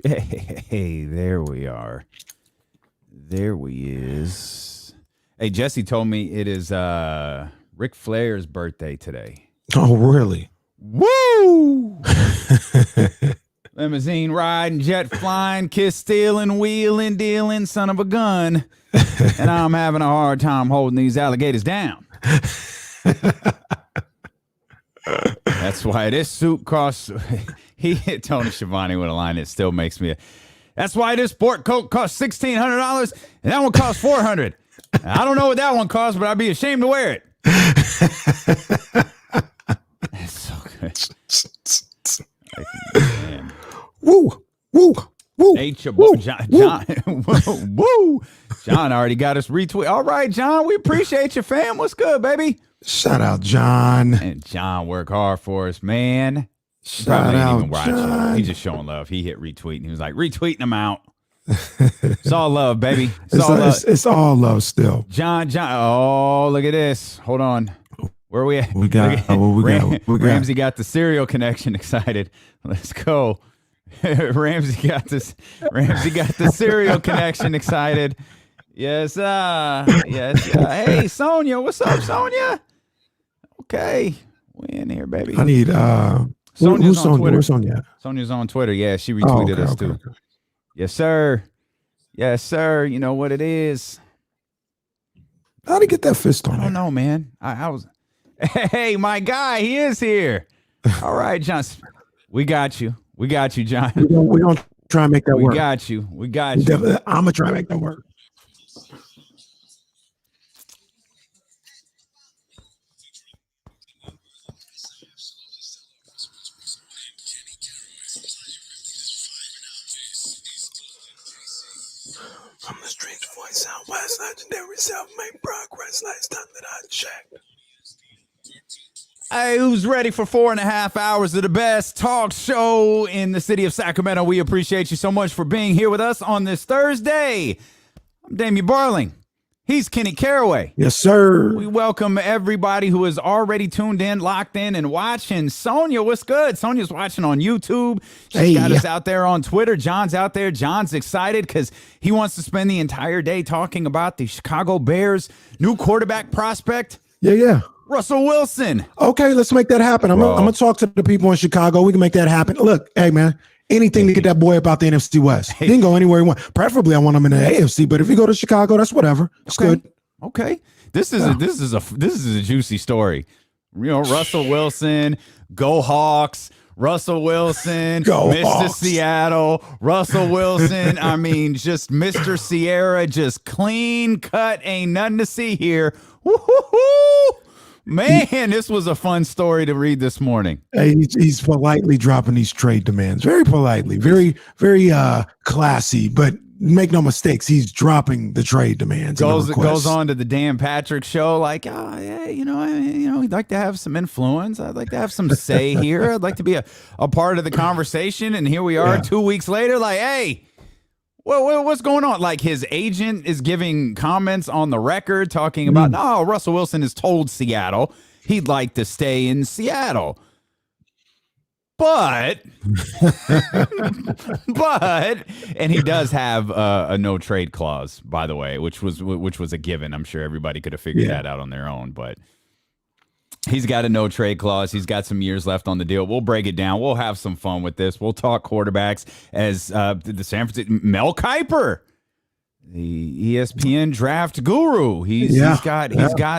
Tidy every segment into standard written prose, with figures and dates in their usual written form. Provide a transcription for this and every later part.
Hey, there we are. There we is. Hey, Jesse told me it is Ric Flair's birthday today. Oh, really? Woo! Limousine riding, jet flying, kiss stealing, wheeling, dealing, son of a gun. And I'm having a hard time holding these alligators down. That's why this suit costs. He hit Tony Schiavone with a line that still makes me. That's why this sport coat costs $1,600 and that one costs $400. I don't know what that one costs, but I'd be ashamed to wear it. That's so good. Man. Woo, woo, woo. Woo. John, woo. John already got us retweet. All right, John, we appreciate you, fam. What's good, baby? Shout out, John. And John worked hard for us, man. Shout out, even John. He's just showing love. He hit retweet, and he was like, retweeting them out. It's all love, baby. It's all love still. John. Oh, look at this. Hold on. Where are we at? We got. Ramsey got the serial connection excited. Let's go. Ramsey got the serial connection excited. Yes, yes. Hey, Sonia, what's up, Sonia? Okay, we in here, baby. I need Sonia's on Sonia? Twitter. Where's Sonia? Sonia's on Twitter. Yeah, she retweeted us too. Okay. Yes, sir. Yes, sir. You know what it is. How'd he get that fist on? I don't know, man. I was. Hey, my guy, he is here. All right, John. We got you. We got you, John. We're gonna try and make that work. We got you. We got you. I'm gonna try and make that work. From the streets, voice out west, legendary self-made progress. Last time that I checked. Hey, who's ready for 4.5 hours of the best talk show in the city of Sacramento? We appreciate you so much for being here with us on this Thursday. I'm Damian Barling. He's Kenny Caraway. Yes, sir. We welcome everybody who is already tuned in, locked in, and watching. Sonia, what's good? Sonia's watching on YouTube. She's got us out there on Twitter. John's out there. John's excited because he wants to spend the entire day talking about the Chicago Bears' new quarterback prospect. Yeah. Russell Wilson. Okay, let's make that happen. I'm gonna talk to the people in Chicago. We can make that happen. Look, hey man, anything to get that boy up out the NFC West. He can go anywhere he wants. Preferably, I want him in the AFC. But if he go to Chicago, that's whatever. It's good. Okay, this is a juicy story. You know, Russell Wilson, go Hawks. Russell Wilson, go Mr. Hawks. Seattle, Russell Wilson. I mean, just Mr. Sierra, just clean cut. Ain't nothing to see here. Woo-hoo-hoo. Man, this was a fun story to read this morning. Hey, he's politely dropping these trade demands. Very politely, very classy, but make no mistakes, he's dropping the trade demands. Goes on to the Dan Patrick show like, oh, yeah, we'd like to have some influence. I'd like to have some say here. I'd like to be a part of the conversation. And here we are 2 weeks later, like, hey, what's going on? Like his agent is giving comments on the record talking about, no, Russell Wilson has told Seattle he'd like to stay in Seattle. But, and he does have a no trade clause, by the way, which was a given. I'm sure everybody could have figured that out on their own, but he's got a no trade clause. He's got some years left on the deal. We'll break it down. We'll have some fun with this. We'll talk quarterbacks as the San Francisco Mel Kiper, the ESPN draft guru. He's got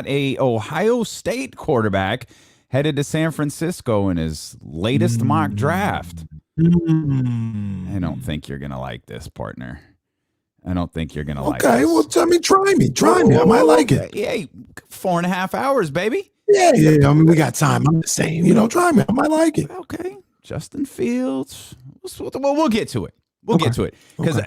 a Ohio State quarterback headed to San Francisco in his latest mock draft. I don't think you're going to like this, partner. I don't think you're going to like this. Okay, well, tell me, try me. I might like it. Yeah, 4.5 hours, baby. Yeah. I mean, we got time. I'm just saying, try me. I might like it. Okay. Justin Fields. We'll get to it. We'll get to it. Because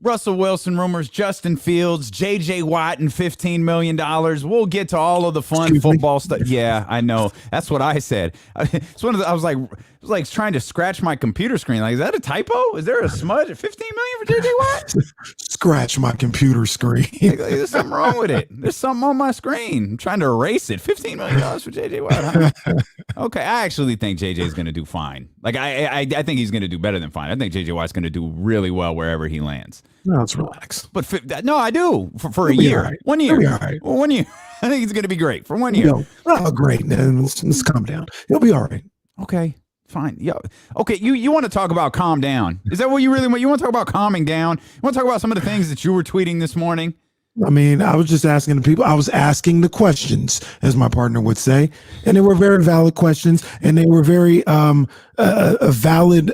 Russell Wilson rumors, Justin Fields, J.J. Watt, and $15 million. We'll get to all of the fun football stuff. Yeah, I know. That's what I said. I was like, was like trying to scratch my computer screen. Like, is that a typo? Is there a smudge? 15 million for JJ Watt? Scratch my computer screen. Like, there's something wrong with it. There's something on my screen. I'm trying to erase it. $15 million for JJ Watt. Huh? Okay, I actually think JJ is going to do fine. Like, I think he's going to do better than fine. I think JJ Watt's going to do really well wherever he lands. No, let's relax. But no, I do for a year. Right. 1 year. Right. Well, 1 year. I think he's going to be great for 1 year. Oh, great. Let's calm down. He'll be all right. Okay, fine. Yeah. Okay, you want to talk about calm down? Is that what you really want? You want to talk about calming down? You want to talk about some of the things that you were tweeting this morning? I mean, I was just asking the people. I was asking the questions, as my partner would say, and they were very valid questions, and they were very valid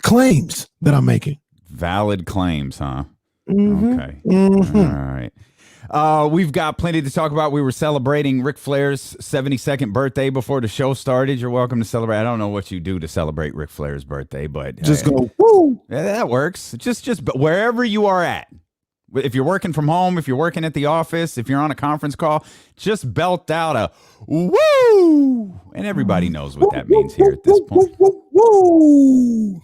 claims that I'm making. Valid claims, huh? Mm-hmm. Okay. Mm-hmm. All right. We've got plenty to talk about. We were celebrating Ric Flair's 72nd birthday before the show started. You're welcome to celebrate. I don't know what you do to celebrate Ric Flair's birthday, but just go woo. Yeah, that works. Just wherever you are at. If you're working from home, if you're working at the office, if you're on a conference call, just belt out a woo, and everybody knows what that means here at this point. Woo.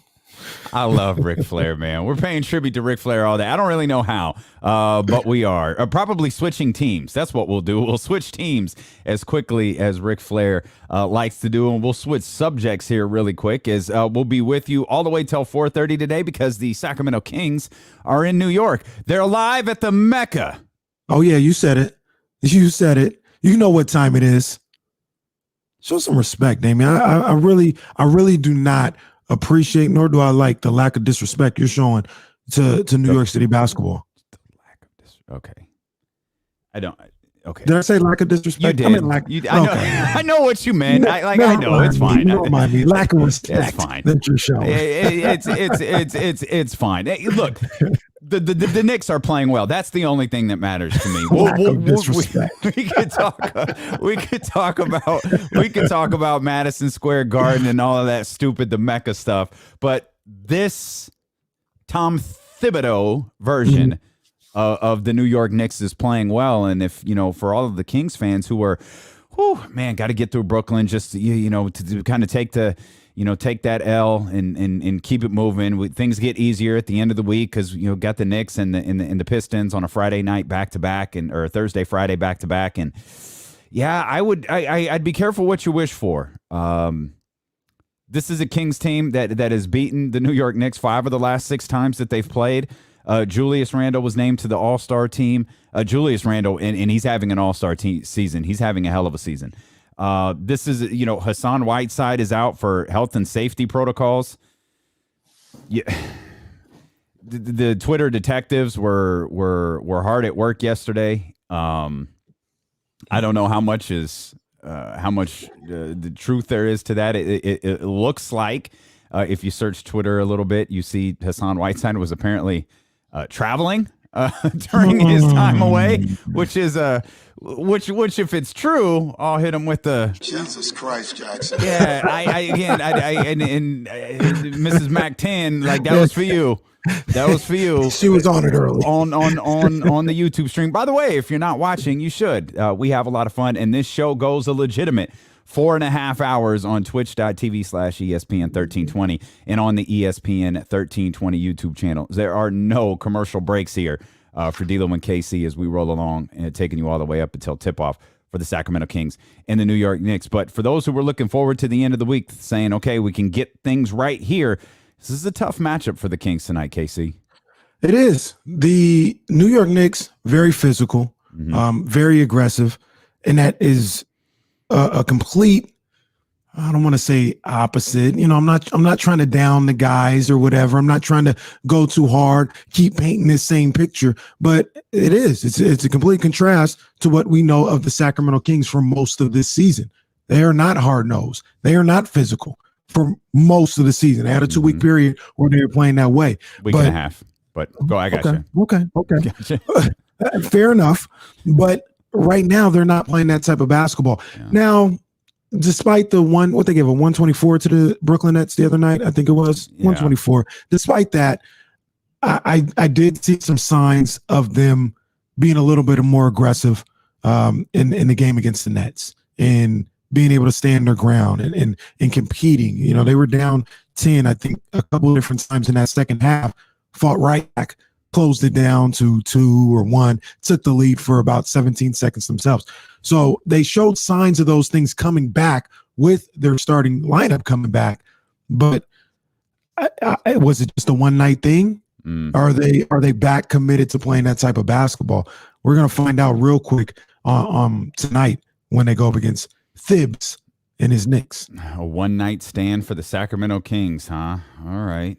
I love Ric Flair, man. We're paying tribute to Ric Flair all day. I don't really know how, but we are. Probably switching teams. That's what we'll do. We'll switch teams as quickly as Ric Flair likes to do, and we'll switch subjects here really quick as we'll be with you all the way till 4:30 today because the Sacramento Kings are in New York. They're live at the Mecca. Oh, yeah, you said it. You said it. You know what time it is. Show some respect, Damien. I really do not appreciate, nor do I like the lack of disrespect you're showing to New York City basketball. Okay. I don't. Okay. Did I say lack of disrespect? You did. I know what you meant. I know it's fine. Don't mind me. Lack of respect. It's fine. That you're showing. It's fine. Hey, look, the Knicks are playing well. That's the only thing that matters to me. Lack of disrespect. We could talk about Madison Square Garden and all of that stupid the Mecca stuff. But this Tom Thibodeau version of the New York Knicks is playing well, and if for all of the Kings fans who are, got to get through Brooklyn, just to kind of take that L and keep it moving. Things get easier at the end of the week because got the Knicks and the Pistons on a Friday night back to back or Thursday Friday back to back, and I'd be careful what you wish for. This is a Kings team that has beaten the New York Knicks 5 of the last 6 times that they've played. Julius Randle was named to the All-Star team. Julius Randle, and he's having an All-Star season. He's having a hell of a season. This is, Hassan Whiteside is out for health and safety protocols. Yeah, the Twitter detectives were hard at work yesterday. I don't know how much the truth there is to that. It looks like if you search Twitter a little bit, you see Hassan Whiteside was apparently traveling during his time away, which is which if it's true, I'll hit him with the Jesus Christ, Jackson. Yeah, and Mrs. Mac 10, like that was for you. That was for you. She was on it early on the YouTube stream. By the way, if you're not watching, you should. We have a lot of fun, and this show goes a legitimate 4.5 hours on twitch.tv/ESPN1320 and on the ESPN 1320 YouTube channel. There are no commercial breaks here for D'Lo and KC as we roll along and taking you all the way up until tip-off for the Sacramento Kings and the New York Knicks. But for those who were looking forward to the end of the week saying, okay, we can get things right here, this is a tough matchup for the Kings tonight, KC. It is. The New York Knicks, very physical, very aggressive, and that is a complete, I don't want to say opposite. I'm not trying to down the guys or whatever. I'm not trying to go too hard, keep painting this same picture, but it is. It's a complete contrast to what we know of the Sacramento Kings for most of this season. They are not hard-nosed. They are not physical for most of the season. They had a 2-week period where they were playing that way. Week and a half. But go, I got you. Okay. Gotcha. Fair enough. But right now, they're not playing that type of basketball. Yeah. Now, despite the what they gave a 124 to the Brooklyn Nets the other night, I think it was 124. Despite that, I did see some signs of them being a little bit more aggressive in the game against the Nets and being able to stand their ground and competing. You know, they were down 10, I think, a couple of different times in that second half, fought right back, closed it down to 2 or 1, took the lead for about 17 seconds themselves. So they showed signs of those things coming back with their starting lineup coming back. But was it just a one-night thing? Are they back committed to playing that type of basketball? We're going to find out real quick tonight when they go up against Thibs and his Knicks. A one-night stand for the Sacramento Kings, huh? All right.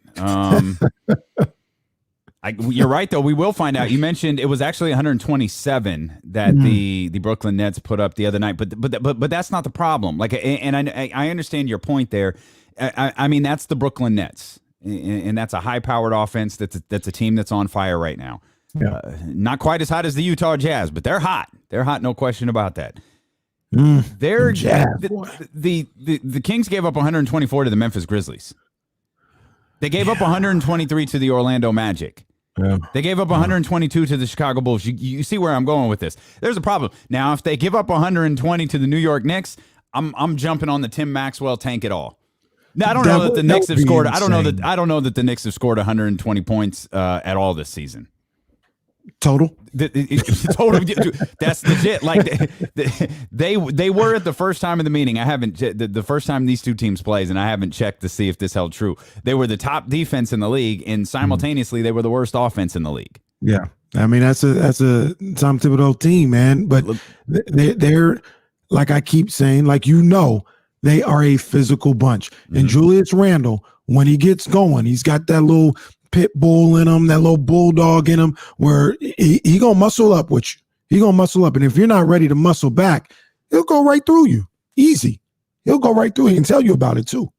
You're right, though. We will find out. You mentioned it was actually 127 that the Brooklyn Nets put up the other night, but that's not the problem. Like, and I understand your point there. I mean, that's the Brooklyn Nets, and that's a high-powered offense. That's a team that's on fire right now. Yeah. Not quite as hot as the Utah Jazz, but they're hot. They're hot, no question about that. The Kings gave up 124 to the Memphis Grizzlies. They gave up 123 to the Orlando Magic. Yeah. They gave up 122 to the Chicago Bulls. You see where I'm going with this. There's a problem. Now, if they give up 120 to the New York Knicks, I'm jumping on the Tim Maxwell tank at all. Now, I don't know that the Knicks have scored. I don't know that the Knicks have scored 120 points at all this season. Total? Total. That's legit. Like they were at the first time of the meeting. I haven't the first time these two teams plays, and I haven't checked to see if this held true. They were the top defense in the league, and simultaneously they were the worst offense in the league. Yeah, I mean that's a Tom Thibodeau team, man. But they're like I keep saying, like they are a physical bunch. And Julius Randle, when he gets going, he's got that little pit bull in him, that little bulldog in him, where he gonna muscle up with you. He gonna muscle up, and if you're not ready to muscle back, he'll go right through you. Easy. He'll go right through you and tell you about it too.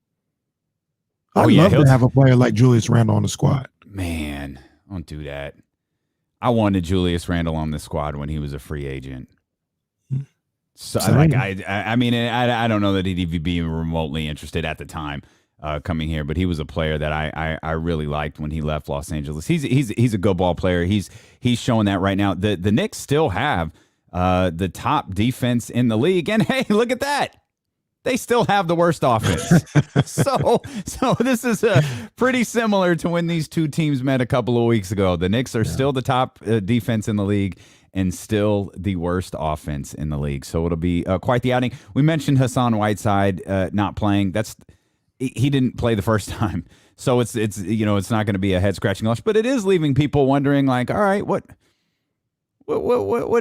I'd love to have a player like Julius Randle on the squad. Man, don't do that. I wanted Julius Randle on the squad when he was a free agent. So I mean, I don't know that he'd even be remotely interested at the time. Coming here, but he was a player that I really liked when he left Los Angeles. He's a good ball player. He's showing that right now. The Knicks still have the top defense in the league, and hey, look at that. They still have the worst offense. so this is pretty similar to when these two teams met a couple of weeks ago. The Knicks are still the top defense in the league and still the worst offense in the league. So it'll be quite the outing. We mentioned Hassan Whiteside not playing. He didn't play the first time, so it's not going to be a head scratching loss, but it is leaving people wondering, like, all right, what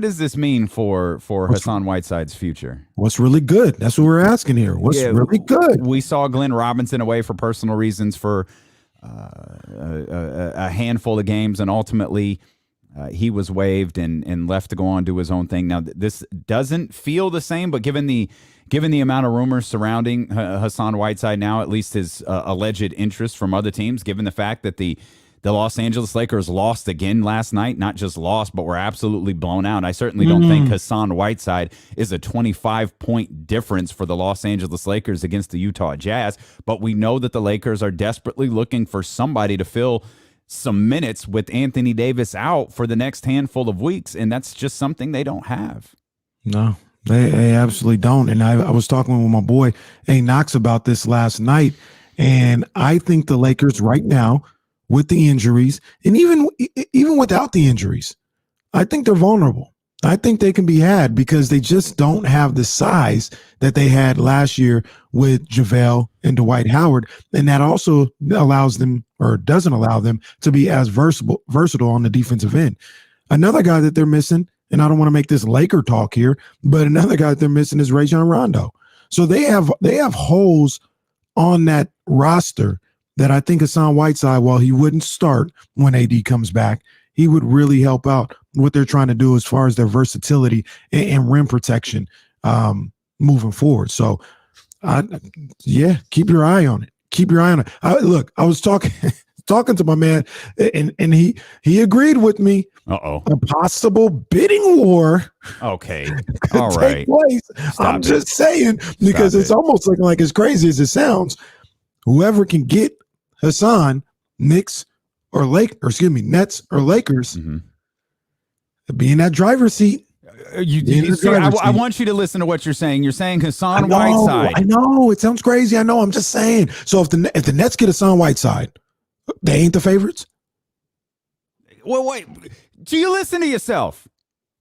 does this mean for Hassan Whiteside's future? What's really good? That's what we're asking here. What's really good? We saw Glenn Robinson away for personal reasons for a handful of games, and ultimately he was waived and left to go on and do his own thing. Now, this doesn't feel the same, but given the amount of rumors surrounding Hassan Whiteside now, at least his alleged interest from other teams, given the fact that the Los Angeles Lakers lost again last night, not just lost, but were absolutely blown out. I certainly don't think Hassan Whiteside is a 25-point difference for the Los Angeles Lakers against the Utah Jazz, but we know that the Lakers are desperately looking for somebody to fill some minutes with Anthony Davis out for the next handful of weeks, and that's just something they don't have. No, they absolutely don't. And I was talking with my boy A Knox about this last night, and I think the Lakers right now, with the injuries, and even without the injuries, I think they're vulnerable. I think they can be had because they just don't have the size that they had last year with JaVale and Dwight Howard. And that also allows them, or doesn't allow them, to be as versatile on the defensive end. Another guy that they're missing, and I don't want to make this Laker talk here, but another guy that they're missing is Rajon Rondo. So they have holes on that roster that I think Hassan Whiteside, while he wouldn't start when AD comes back, he would really help out what they're trying to do as far as their versatility and rim protection moving forward. So, keep your eye on it. Keep your eye on it. I was talking to my man, and he agreed with me. A possible bidding war. Okay. All right. I'm just saying, because it's almost looking like as crazy as it sounds. Whoever can get Hassan, Nets or Lakers, be in that driver's seat. I want you to listen to what you're saying. You're saying Hassan Whiteside. I know. It sounds crazy. I know. I'm just saying. So if the Nets get Hassan Whiteside, they ain't the favorites? Well, wait. Do you listen to yourself?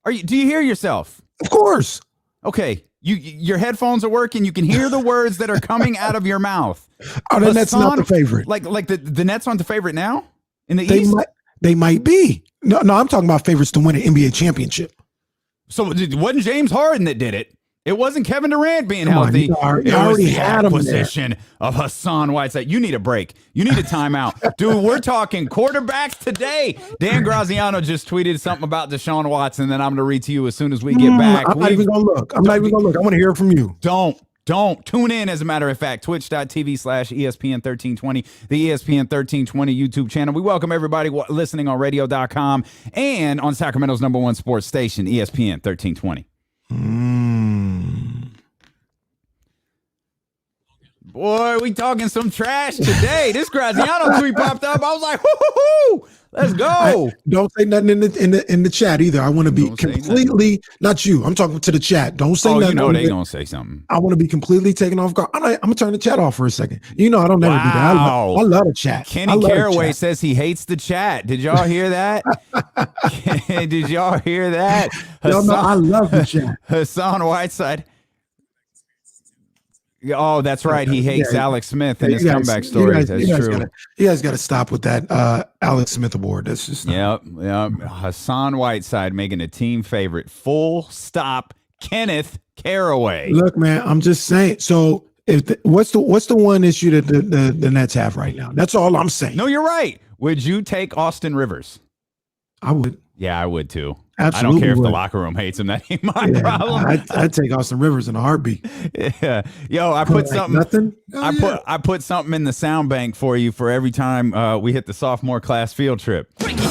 Do you hear yourself? Of course. Okay. Your headphones are working. You can hear the words that are coming out of your mouth. Oh, the Nets not the favorite. Like the Nets aren't the favorite now in the East? They might be. No, I'm talking about favorites to win an NBA championship. So it wasn't James Harden that did it. It wasn't Kevin Durant being healthy. You already had him acquisition of Hassan Whiteside. You need a break. You need a timeout. Dude, we're talking quarterbacks today. Dan Graziano just tweeted something about Deshaun Watson that I'm going to read to you as soon as we get back. I'm not even going to look. I want to hear it from you. Don't tune in, as a matter of fact. Twitch.tv/ESPN1320, the ESPN 1320 YouTube channel. We welcome everybody listening on radio.com and on Sacramento's #1 sports station, ESPN 1320. Boy, we talking some trash today. This Graziano tweet popped up. I was like, hoo, let's go. Don't say nothing in the chat either. I want to be completely, not you. I'm talking to the chat. Don't say nothing. You know they gonna say something. I want to be completely taken off guard. I'm gonna turn the chat off for a second. You know I don't never do that. I love the chat. Kenny Caraway says he hates the chat. Did y'all hear that? Did y'all hear that? No, I love the chat. Hassan Whiteside. Oh, that's right. He hates Alex Smith and his comeback stories. That's true. You guys got to stop with that Alex Smith award. That's just Yep. Hassan Whiteside making a team favorite. Full stop. Kenneth Caraway. Look, man, I'm just saying. So, what's the one issue that the Nets have right now? That's all I'm saying. No, you're right. Would you take Austin Rivers? I would. Yeah, I would too. Absolutely, I don't care if the locker room hates him. That ain't my problem. I'd take Austin Rivers in a heartbeat. Yeah. Yo, I put something. Nothing. I put something in the sound bank for you for every time we hit the sophomore class field trip. Break it down.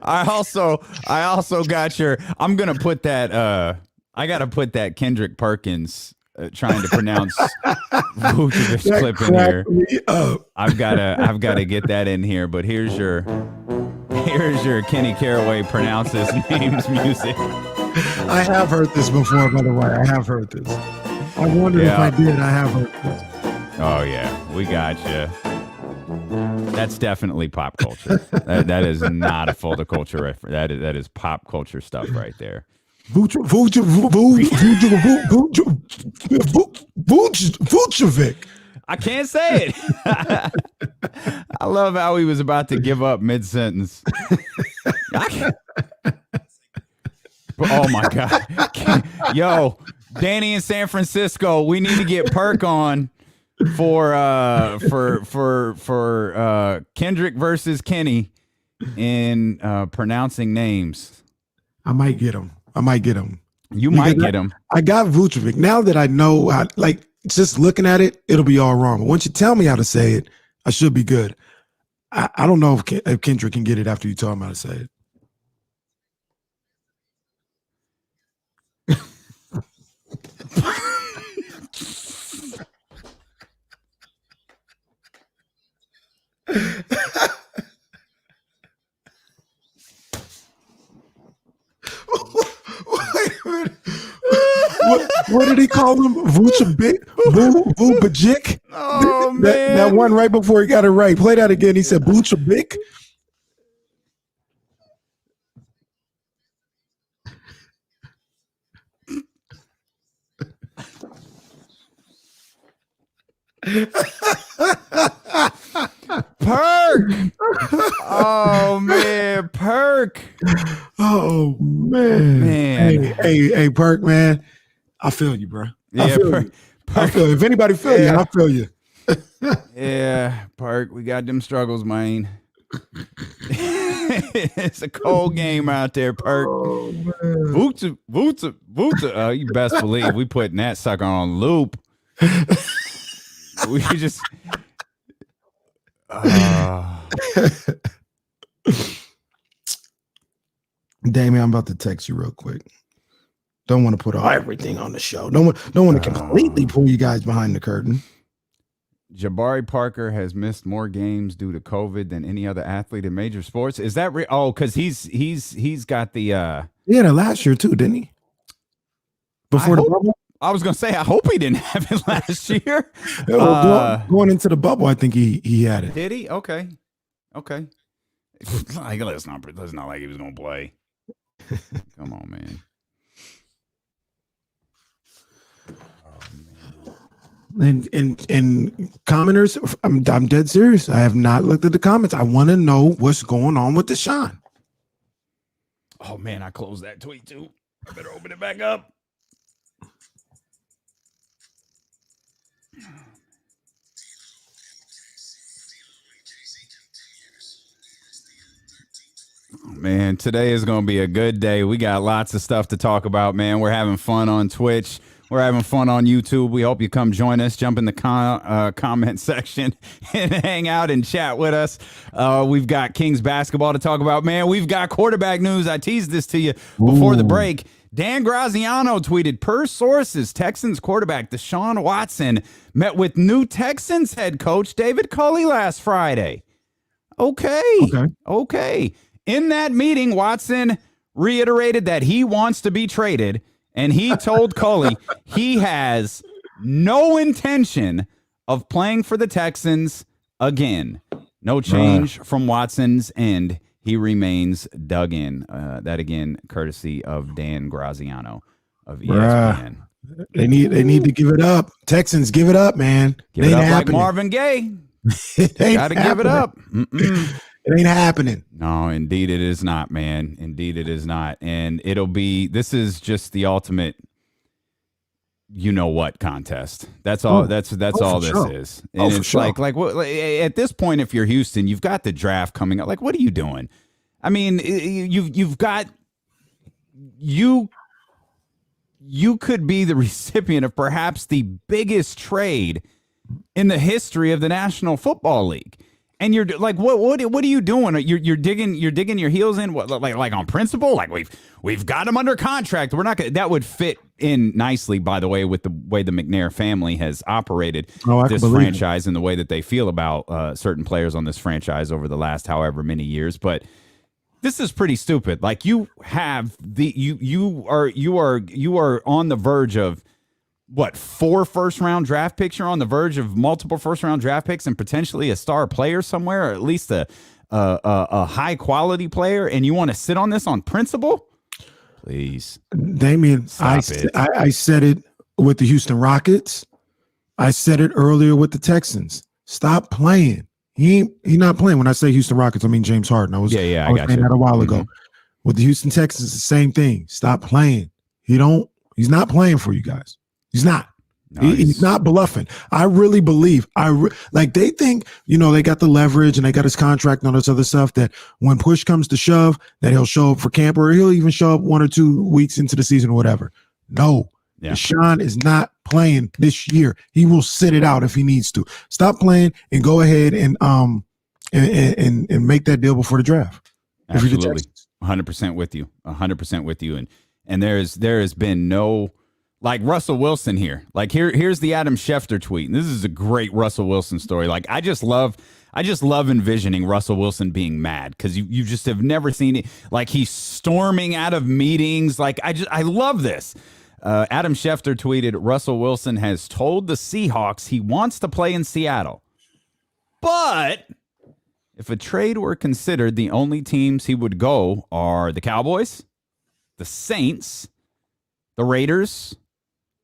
I also got your. I'm gonna put that. I gotta put that Kendrick Perkins. Trying to pronounce Vucevic clip in here. I've gotta get that in here. But here's your Kenny Caraway pronounces names music. I have heard this before, by the way. I have heard this. I wondered if I did. I have heard this. Oh yeah, we got you. That's definitely pop culture. That is not a full culture reference. That is pop culture stuff right there. Vucevic. I can't say it. I love how he was about to give up mid-sentence. Oh my God. Yo, Danny in San Francisco, we need to get Perk on for Kendrick versus Kenny in pronouncing names. I might get him. You might get him. I got Vucevic. Now that I know, just looking at it, it'll be all wrong. But once you tell me how to say it, I should be good. I don't know if Kendrick can get it after you tell him how to say it. What did he call him? Vucevic? Vucevic? Oh, man. That one right before he got it right. Play that again. He said Vucevic. Perk. Oh man, Perk. Oh man. Hey, Perk, man. I feel you, bro. I feel you. If anybody feel you, I feel you. Yeah, Perk, we got them struggles, man. It's a cold game out there, Perk. Oh, Vuce. You best believe we putting that sucker on loop. We just Damien, I'm about to text you real quick. Don't want to put everything on the show. Don't want to completely pull you guys behind the curtain. Jabari Parker has missed more games due to COVID than any other athlete in major sports. Is that because he's got the He had it last year too, didn't he? Before the bubble? I was gonna say I hope he didn't have it last year. Going into the bubble, I think he had it. Did he? Okay. Like, let's not like he was gonna play. Come on, man. And commenters, I'm dead serious. I have not looked at the comments. I want to know what's going on with Deshaun. Oh man, I closed that tweet too. I better open it back up. Man, today is going to be a good day. We got lots of stuff to talk about, man. We're having fun on Twitch. We're having fun on YouTube. We hope you come join us, jump in the comment section and hang out and chat with us. We've got Kings basketball to talk about. Man, we've got quarterback news. I teased this to you before the break. Dan Graziano tweeted, per sources, Texans quarterback Deshaun Watson met with new Texans head coach David Culley last Friday. Okay. In that meeting, Watson reiterated that he wants to be traded, and he told Culley he has no intention of playing for the Texans again. No change from Watson's end. He remains dug in. That, again, courtesy of Dan Graziano of ESPN. They need to give it up. Texans, give it up, man. Give it up like Marvin Gaye. Got to give it up. It ain't happening. No, indeed it is not, man. Indeed it is not. And this is just the ultimate you-know-what contest. That's all that's all this is. And it's like at this point, if you're Houston, you've got the draft coming up. Like, what are you doing? I mean, you could be the recipient of perhaps the biggest trade in the history of the National Football League. And you're like, what are you doing? You're digging your heels in, like on principle? Like we've got him under contract. We're not gonna, that would fit in nicely, by the way, with the way the McNair family has operated this franchise and the way that they feel about certain players on this franchise over the last however many years. But this is pretty stupid. Like you have you are on the verge of what, 4 first-round draft picks? You're on the verge of multiple first-round draft picks and potentially a star player somewhere, or at least a high-quality player, and you want to sit on this on principle? Please. Damian, I said it with the Houston Rockets. I said it earlier with the Texans. Stop playing. He's not playing. When I say Houston Rockets, I mean James Harden. I was saying that a while ago. With the Houston Texans, the same thing. Stop playing. He's not playing for you guys. He's not. Nice. He's not bluffing. I really believe. They think, they got the leverage and they got his contract and all this other stuff, that when push comes to shove, that he'll show up for camp, or he'll even show up 1 or 2 weeks into the season or whatever. No. Yeah. Deshaun is not playing this year. He will sit it out if he needs to. Stop playing and go ahead and make that deal before the draft. Absolutely. 100% with you. 100% with you. And there has been no, like, Russell Wilson here. Like, here's the Adam Schefter tweet. And this is a great Russell Wilson story. Like, I just love envisioning Russell Wilson being mad, because you just have never seen it. Like, he's storming out of meetings. Like, I love this. Adam Schefter tweeted, Russell Wilson has told the Seahawks he wants to play in Seattle. But if a trade were considered, the only teams he would go are the Cowboys, the Saints, the Raiders,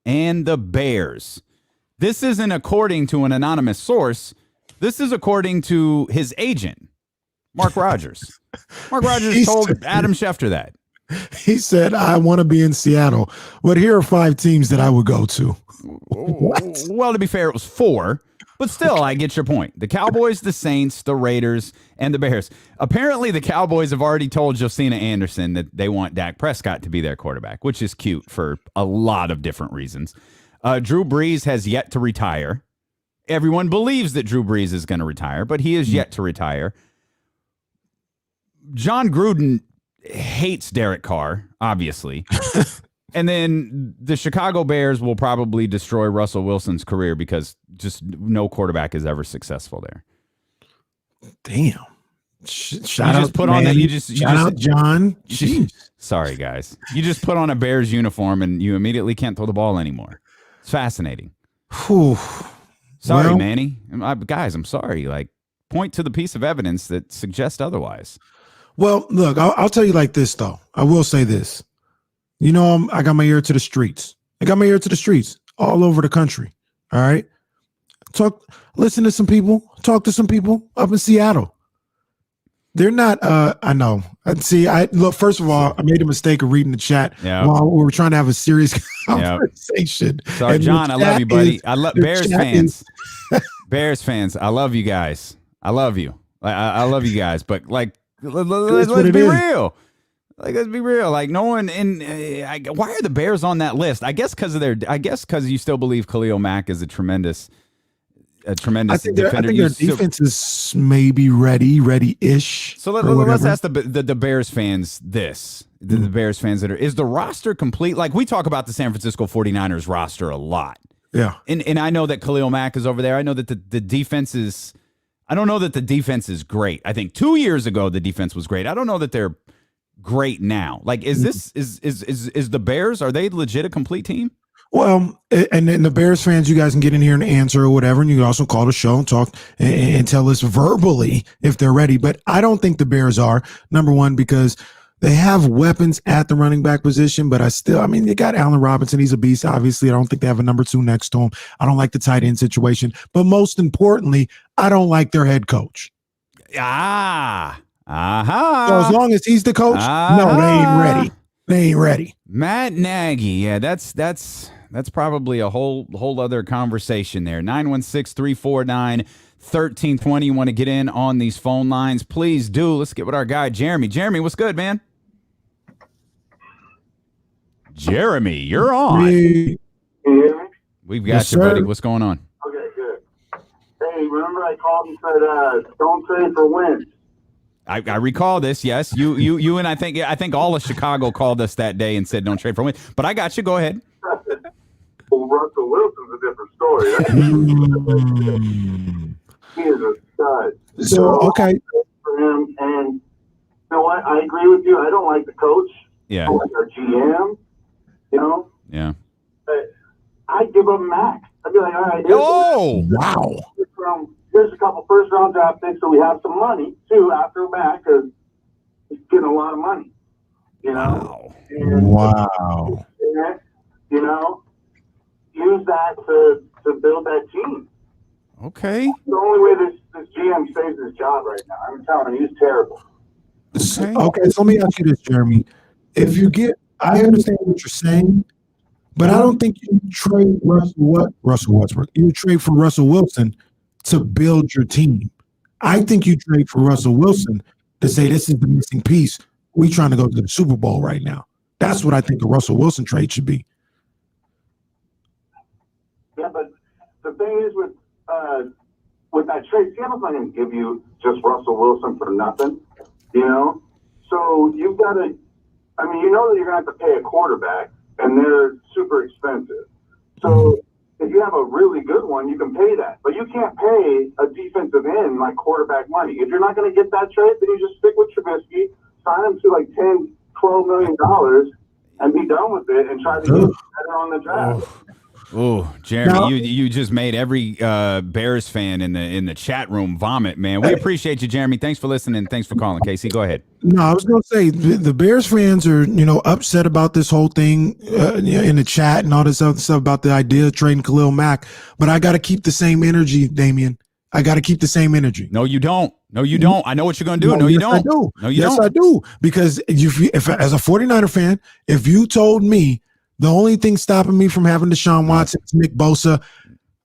and the Bears. This isn't according to an anonymous source. This is according to his agent, Mark Rogers. Mark Rogers told Adam Schefter that. He said, I want to be in Seattle, but here are 5 teams that I would go to. What? Well, to be fair, it was 4. But still, I get your point. The Cowboys, the Saints, the Raiders, and the Bears. Apparently, the Cowboys have already told Josina Anderson that they want Dak Prescott to be their quarterback, which is cute for a lot of different reasons. Drew Brees has yet to retire. Everyone believes that Drew Brees is going to retire, but he is yet to retire. John Gruden hates Derek Carr, obviously. And then the Chicago Bears will probably destroy Russell Wilson's career because just no quarterback is ever successful there. Damn. Shout out, put on that. Shout out, John. Sorry, guys. You just put on a Bears uniform and you immediately can't throw the ball anymore. It's fascinating. Whew. Sorry, Well, Manny. Guys, I'm sorry. Like, point to the piece of evidence that suggests otherwise. Well, look, I'll tell you like this, though. I will say this. I got my ear to the streets. I got my ear to the streets all over the country. All right. Listen to some people, talk to some people up in Seattle. They're not, I know. See, look, first of all, I made a mistake of reading the chat while we were trying to have a serious conversation. Sorry, John, I love you, buddy. I love Bears fans. Bears fans, I love you guys. I love you. I love you guys. But, like, let's be real. Like, let's be real. Like, no one why are the Bears on that list? I guess because you still believe Khalil Mack is a tremendous defender. I think their defense is maybe ready-ish. So let's ask the Bears fans this. The Bears fans is the roster complete? Like, we talk about the San Francisco 49ers roster a lot. Yeah. And I know that Khalil Mack is over there. I know that the defense is I don't know that the defense is great. I think 2 years ago the defense was great. I don't know that they're great now. Like, is the Bears, are they legit a complete team? Well, and then the Bears fans, you guys can get in here and answer or whatever, and you can also call the show and talk and tell us verbally if they're ready. But I don't think the Bears are, number one, because they have weapons at the running back position, but they got Allen Robinson. He's a beast. Obviously, I don't think they have a number 2 next to him. I don't like the tight end situation. But most importantly, I don't like their head coach. So as long as he's the coach, no, they ain't ready. They ain't ready. Matt Nagy, yeah, that's probably a whole other conversation there. 916-349-1320. You want to get in on these phone lines? Please do. Let's get with our guy Jeremy. Jeremy, what's good, man? Jeremy, you're on. Can you hear me? We've got you, buddy. What's going on? Okay, good. Hey, remember I called and said don't trade for wins. I recall this. Yes, you and I think all of Chicago called us that day and said don't trade for wins. But I got you. Go ahead. Well, Russell Wilson's a different story. He is a stud. So okay. For him, and you know what? I agree with you. I don't like the coach. Yeah. I don't like our GM. Yeah. But I'd give him Max. I'd be like, all right. Wow. Here's a couple first-round draft picks, so we have some money too after Mac because he's getting a lot of money. Wow. And, use that to build that team. Okay. The only way this GM saves his job right now. I'm telling you, he's terrible. Okay, so let me ask you this, Jeremy. I understand what you're saying, but I don't think you trade Russell Westbrook. You trade for Russell Wilson to build your team. I think you trade for Russell Wilson to say this is the missing piece. We're trying to go to the Super Bowl right now. That's what I think a Russell Wilson trade should be. Yeah, but the thing is with that trade, Seattle's not going to give you just Russell Wilson for nothing, So you've got to, that you're going to have to pay a quarterback, and they're super expensive. So if you have a really good one, you can pay that. But you can't pay a defensive end like quarterback money. If you're not going to get that trade, then you just stick with Trubisky, sign him to like $10, $12 million, and be done with it and try to get better on the draft. Oh, Jeremy, you just made every Bears fan in the chat room vomit, man. We appreciate you, Jeremy. Thanks for listening. Thanks for calling, Casey. Go ahead. No, I was going to say the Bears fans are, upset about this whole thing in the chat and all this other stuff about the idea of trading Khalil Mack. But I got to keep the same energy, Damian. I got to keep the same energy. No, you don't. No, you don't. I know what you're going to do. No, you don't. I do. No, you don't. Yes, I do. Because if as a 49er fan, if you told me the only thing stopping me from having Deshaun Watson is Nick Bosa,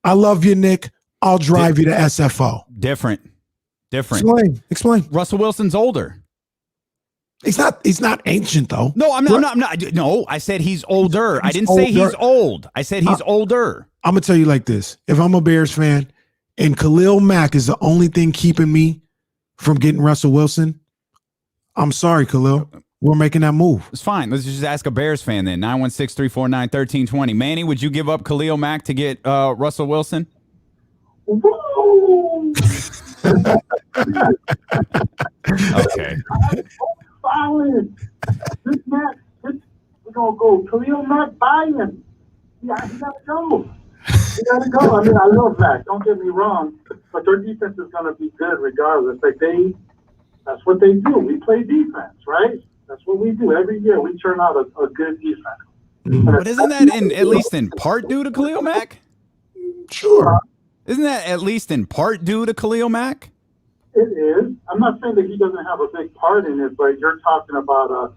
I love you, Nick. I'll drive you to SFO. Different. Explain. Russell Wilson's older. He's not ancient though. No, I'm not. No, I said he's older. I didn't say he's old. I said he's older. I'm gonna tell you like this: if I'm a Bears fan and Khalil Mack is the only thing keeping me from getting Russell Wilson, I'm sorry, Khalil. we're making that move. It's fine. Let's just ask a Bears fan then. 916-349-1320. Manny, would you give up Khalil Mack to get Russell Wilson? Woo! Okay. Solid. This Mack, we're going to go Khalil Mack buy him. Yeah, he got to go. He got to go. I mean, I love Mack. Don't get me wrong. But their defense is going to be good regardless. That's what they do. We play defense, right? That's what we do. Every year we turn out a good defense. But isn't that at least in part due to Khalil Mack? Sure. Isn't that at least in part due to Khalil Mack? It is. I'm not saying that he doesn't have a big part in it, but you're talking about,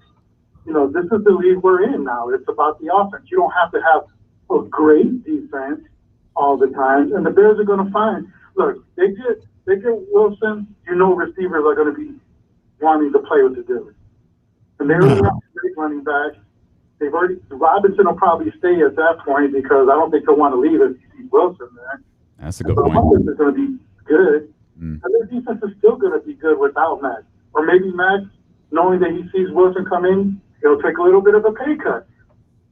this is the league we're in now. It's about the offense. You don't have to have a great defense all the time. And the Bears are going to find, look, they get Wilson, receivers are going to be wanting to play with the dude. And they already have a great running back. Robinson will probably stay at that point because I don't think he'll want to leave if he sees Wilson there. That's a good so point. Offense is going to be good. And their defense is still going to be good without Mack. Or maybe Mack, knowing that he sees Wilson come in, he'll take a little bit of a pay cut.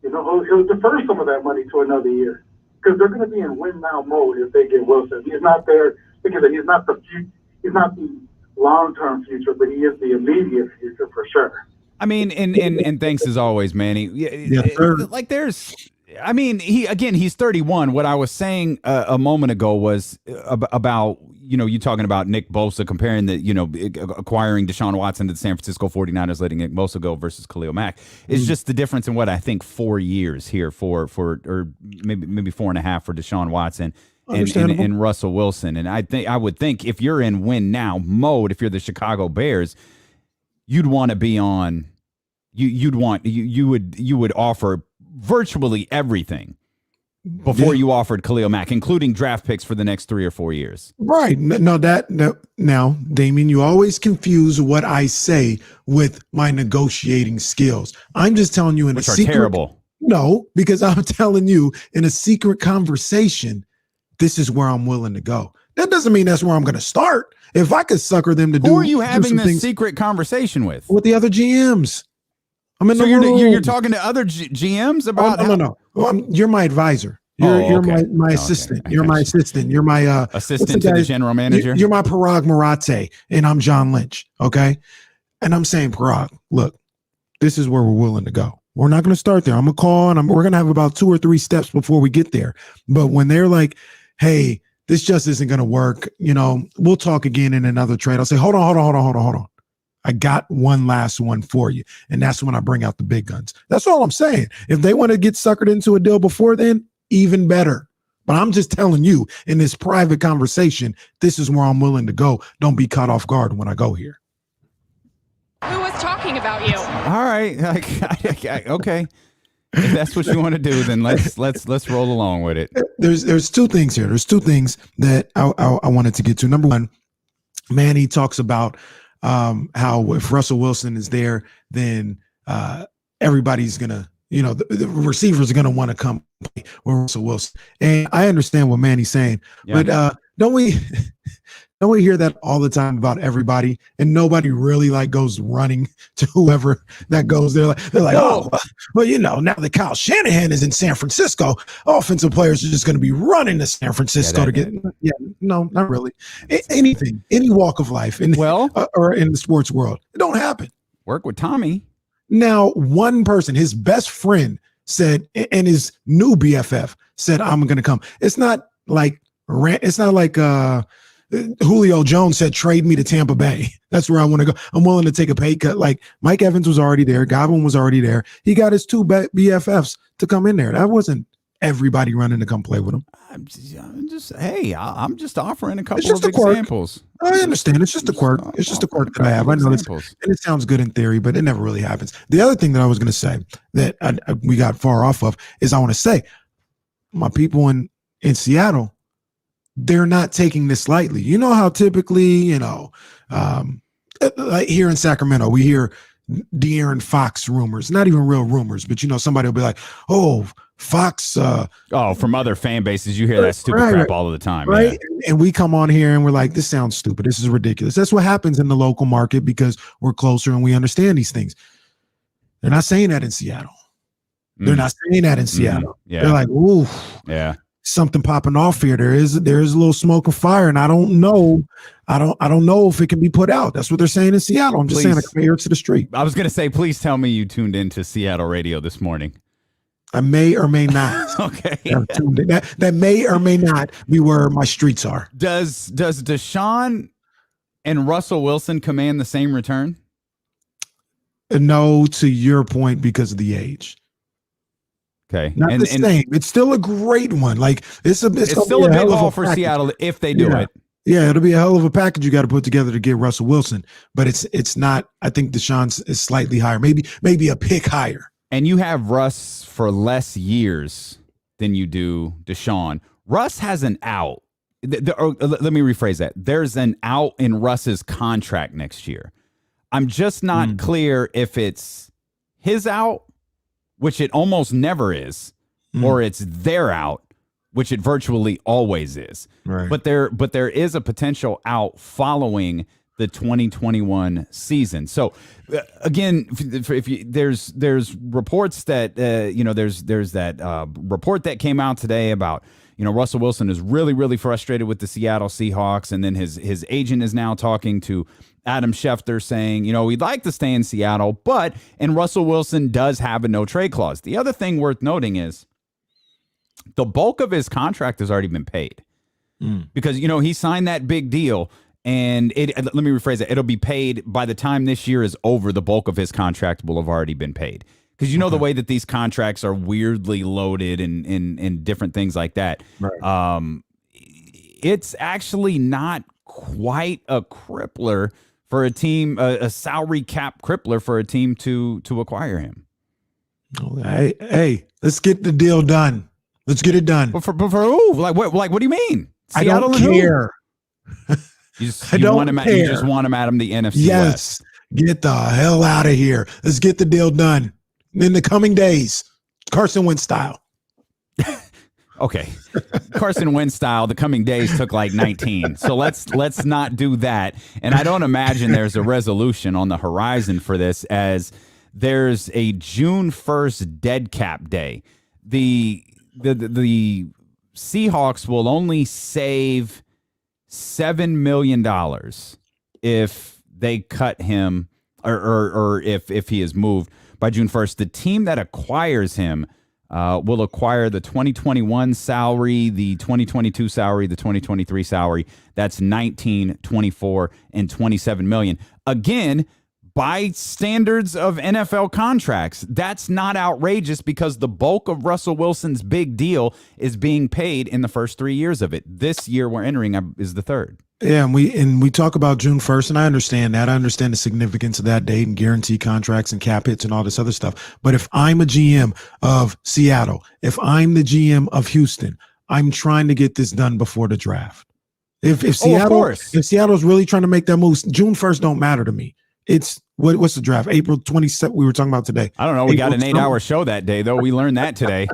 He'll defer some of that money to another year. Because they're going to be in win-now mode if they get Wilson. He's not there because he's not the long-term future, but he is the immediate future for sure. I mean, and thanks as always, Manny. Yes, sir. He's 31. What I was saying a moment ago was about, you talking about Nick Bosa comparing acquiring Deshaun Watson to the San Francisco 49ers, letting Nick Bosa go versus Khalil Mack. It's just the difference in what I think 4 years here or maybe 4.5 for Deshaun Watson and Russell Wilson. And I would think if you're in win now mode, if you're the Chicago Bears, you'd want to be on. You would offer virtually everything before you offered Khalil Mack, including draft picks for the next 3 or 4 years. Right. Now, Damien, you always confuse what I say with my negotiating skills. I'm just telling you Which are terrible. No, because I'm telling you in a secret conversation, this is where I'm willing to go. That doesn't mean that's where I'm going to start. If I could sucker them to do. Who are you having this secret conversation with? With the other GMs. I'm in the room. You're talking to other GMs about. No. You're my advisor. You're my assistant. Okay. You're my assistant. You're my assistant to the general manager. You're my Parag Marate, and I'm John Lynch. Okay, and I'm saying, Parag, look, this is where we're willing to go. We're not going to start there. I'm gonna call, and we're gonna have about 2 or 3 steps before we get there. But when they're like, "Hey, this just isn't going to work," we'll talk again in another trade. I'll say, hold on. I got one last one for you. And that's when I bring out the big guns. That's all I'm saying. If they want to get suckered into a deal before then, even better. But I'm just telling you in this private conversation, this is where I'm willing to go. Don't be caught off guard when I go here. Who was talking about you? All right. Okay. If that's what you want to do, then let's roll along with it. There's 2 things here. There's 2 things that I wanted to get to. Number one, Manny talks about how if Russell Wilson is there, then everybody's gonna, the receivers are gonna want to come play with Russell Wilson. And I understand what Manny's saying, but don't we hear that all the time about everybody, and nobody really goes running to whoever that goes there. They're like, oh, well, now that Kyle Shanahan is in San Francisco, offensive players are just going to be running to San Francisco to get. Yeah, no, not really. Anything, any walk of life, or in the sports world, it don't happen. Work with Tommy. Now, one person, his best friend said, and his new BFF said, "I'm going to come." It's not like Julio Jones said, "Trade me to Tampa Bay." That's where I want to go. I'm willing to take a pay cut. Like Mike Evans was already there. Godwin was already there. He got his 2 BFFs to come in there. That wasn't everybody running to come play with him. I'm just offering a couple of examples. I understand. It's just a quirk. It's just a quirk that I have. I know this, and it sounds good in theory, but it never really happens. The other thing that I was going to say that we got far off of is I want to say my people in Seattle, they're not taking this lightly. You know how typically, like here in Sacramento, we hear De'Aaron Fox rumors, not even real rumors, but somebody will be like, "Oh, Fox." From other fan bases, you hear that stupid crap all of the time, right? Yeah. And we come on here and we're like, "This sounds stupid. This is ridiculous." That's what happens in the local market because we're closer and we understand these things. They're not saying that in Seattle. They're not saying that in Seattle. Yeah. They're like, ooh, yeah, something popping off here. There is a little smoke and fire, and I don't know. I don't know if it can be put out. That's what they're saying in Seattle. I'm just saying, I come here to the street. I was going to say, please tell me you tuned into Seattle radio this morning. I may or may not. Okay. That may or may not be where my streets are. Does Deshaun and Russell Wilson command the same return? No, to your point, because of the age. Okay. Not the same. It's still a great one. Like it's still a big haul for Seattle if they do it. Yeah, it'll be a hell of a package you got to put together to get Russell Wilson. But it's not. I think Deshaun's is slightly higher, maybe a pick higher. And you have Russ for less years than you do Deshaun. Russ has an out. Let me rephrase that. There's an out in Russ's contract next year. I'm just not clear if it's his out, which it almost never is, or it's their out, which it virtually always is. Right. But there is a potential out following the 2021 season. So again, there's reports that there's that report that came out today about Russell Wilson is really frustrated with the Seattle Seahawks, and then his agent is now talking to Adam Schefter saying, we'd like to stay in Seattle, and Russell Wilson does have a no trade clause. The other thing worth noting is the bulk of his contract has already been paid because he signed that big deal. And let me rephrase it. It'll be paid by the time this year is over. The bulk of his contract will have already been paid. Because the way that these contracts are weirdly loaded and different things like that. Right. It's actually not quite a crippler for a team, a salary cap crippler for a team to acquire him. Hey, let's get the deal done. Let's get it done. But for who? Like what do you mean? Seattle, I don't care. You just want him at him the NFC West. Get the hell out of here. Let's get the deal done in the coming days. Carson Wentz style. Okay. Carson Wentz style, the coming days took like 19. So let's not do that. And I don't imagine there's a resolution on the horizon for this, as there's a June 1st dead cap day. The Seahawks will only save $7 million if they cut him or if he is moved by June 1st. The team that acquires him will acquire the 2021 salary, the 2022 salary, the 2023 salary. That's 19, 24, and 27 million. Again, by standards of NFL contracts, that's not outrageous because the bulk of Russell Wilson's big deal is being paid in the first 3 years of it. This year we're entering is the third. Yeah, and we talk about June 1st, and I understand that. I understand the significance of that date and guarantee contracts and cap hits and all this other stuff. But if I'm a GM of Seattle, if I'm the GM of Houston, I'm trying to get this done before the draft. If Seattle's really trying to make that move, June 1st don't matter to me. It's what's the draft? April 27th. We were talking about today. I don't know. We got an 8-hour show that day, though. We learned that today.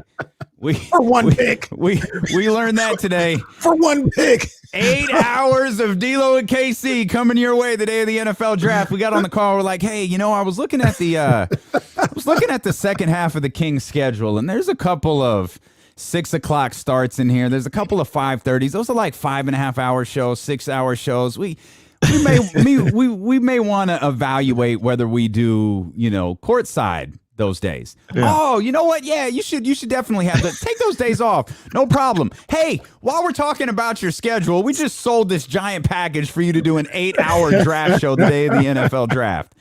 For one pick. We learned that today. For one pick. 8 hours of D-Lo and KC coming your way the day of the NFL draft. We got on the call. We're like, hey, I was looking at the second half of the Kings schedule, and there's a couple of 6 o'clock starts in here. There's a couple of 5:30s. Those are like 5.5 hour shows, 6 hour shows. We may want to evaluate whether we do, courtside those days. Yeah. Oh, you know what? Yeah, you should definitely have that. Take those days off. No problem. Hey, while we're talking about your schedule, we just sold this giant package for you to do an 8-hour draft show the day of the NFL draft.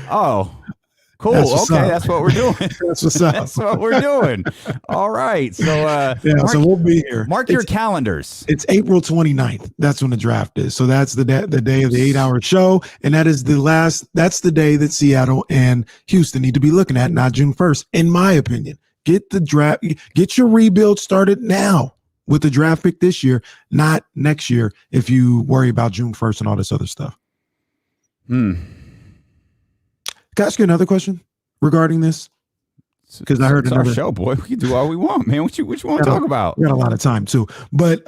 Oh, cool. That's what we're doing. That's what's up. That's what we're doing. All right. So so we'll be here. Mark your calendars. It's April 29th. That's when the draft is. So that's the day of the 8-hour show. And that's the day that Seattle and Houston need to be looking at, not June 1st, in my opinion. Get the draft, get your rebuild started now with the draft pick this year, not next year if you worry about June 1st and all this other stuff. Can I ask you another question regarding this? Because I heard it's our show, boy. We can do all we want, man. What you want to talk about? We got a lot of time too, but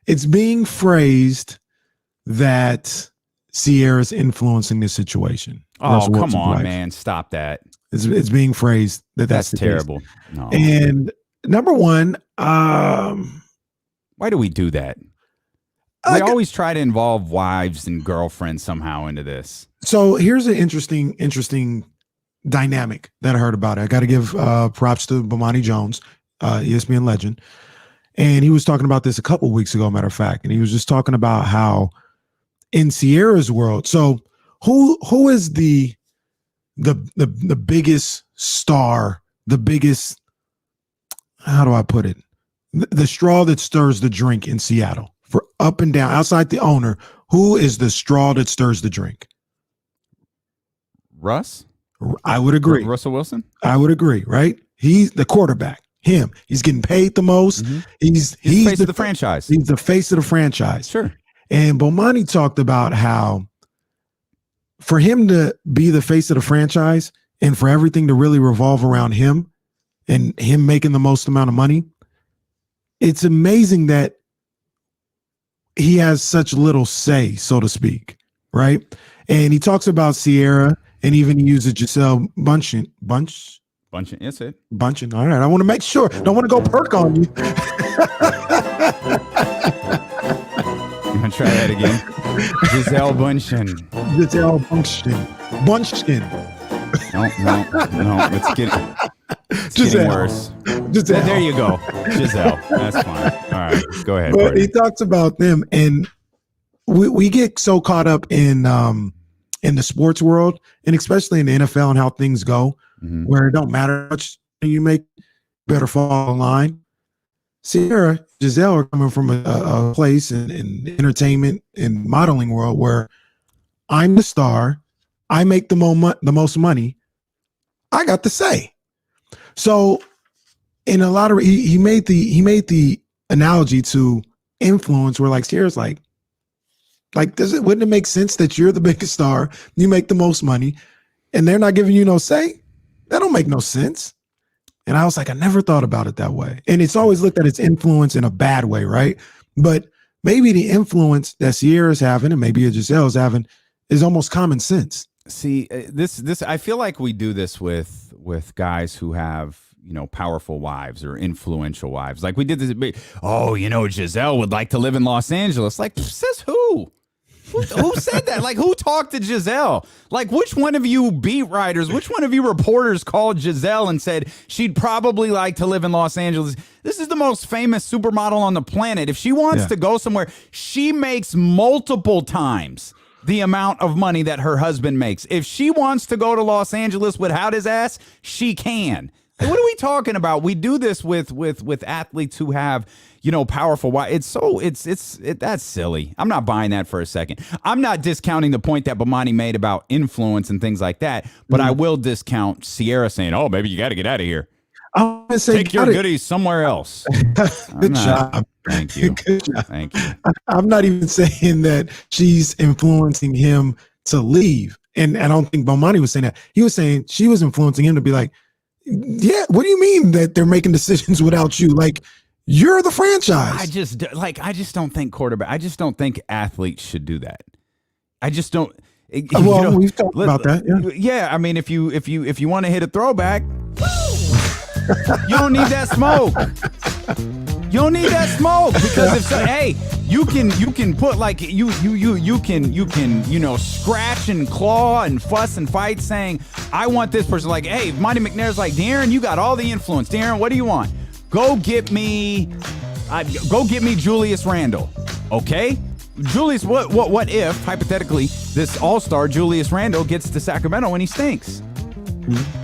it's being phrased that Sierra's influencing this situation. Oh, come on, man! Stop that. It's being phrased that's terrible. No. And number one, why do we do that? We always try to involve wives and girlfriends somehow into this. So here's an interesting dynamic that I heard about it. I got to give props to Bomani Jones, ESPN legend. And he was talking about this a couple weeks ago, matter of fact. And he was just talking about how in Sierra's world, so who is the biggest star, the biggest, how do I put it? The straw that stirs the drink in Seattle for up and down, outside the owner, who is the straw that stirs the drink? Russ? I would agree. Russell Wilson? I would agree, right? He's the quarterback. Him. He's getting paid the most. Mm-hmm. He's the face of the franchise. He's the face of the franchise. Sure. And Bomani talked about how for him to be the face of the franchise and for everything to really revolve around him and him making the most amount of money, it's amazing that he has such little say, so to speak, right? And he talks about Sierra and even he uses Gisele Bunchen. Bunchen, that's it. Bunchen. All right. I want to make sure. Don't want to go perk on you. You want to try that again? Gisele Bunchen. Gisele Bunchen. Bunchen. No. It's getting worse. Gisele. There you go. Gisele. That's fine. All right. Go ahead. But he talks about them, and we get so caught up in the sports world, and especially in the NFL and how things go, where it don't matter how much you make, better fall in line. Sierra, Gisele are coming from a place in entertainment and modeling world where I'm the star, I make the most money, I got to say. So in a lot of he made the analogy to influence where like Sierra's like wouldn't it make sense that you're the biggest star, you make the most money, and they're not giving you no say? That don't make no sense. And I was like, I never thought about it that way. And it's always looked at its influence in a bad way, right? But maybe the influence that Sierra's having and maybe Gisele's having is almost common sense. See, this I feel like we do this with guys who have, powerful wives or influential wives. Like we did this. Gisele would like to live in Los Angeles. Like, says who? Who said that? Like, who talked to Gisele? Like, which one of you beat writers, which one of you reporters called Gisele and said she'd probably like to live in Los Angeles? This is the most famous supermodel on the planet. If she wants to go somewhere, she makes multiple times the amount of money that her husband makes. If she wants to go to Los Angeles without his ass, she can. What are we talking about? We do this with athletes who have, powerful wives. That's silly. I'm not buying that for a second. I'm not discounting the point that Bomani made about influence and things like that, but I will discount Sierra saying, "Oh, maybe you got to get out of here. Take your goodies somewhere else." Good job. Thank you. Good job. Thank you. I'm not even saying that she's influencing him to leave. And I don't think Bomani was saying that. He was saying she was influencing him to be like, yeah, what do you mean that they're making decisions without you? Like, you're the franchise. I just don't think quarterback. I just don't think athletes should do that. I just don't. Well, we've talked about that. Yeah. I mean, if you want to hit a throwback, you don't need that smoke. You don't need that smoke because you can put like you can scratch and claw and fuss and fight saying I want this person. Like, hey, Monty McNair's like, Darren, you got all the influence. Darren, what do you want? Go get me Julius Randle. Okay, Julius. What if hypothetically this all-star Julius Randle gets to Sacramento and he stinks?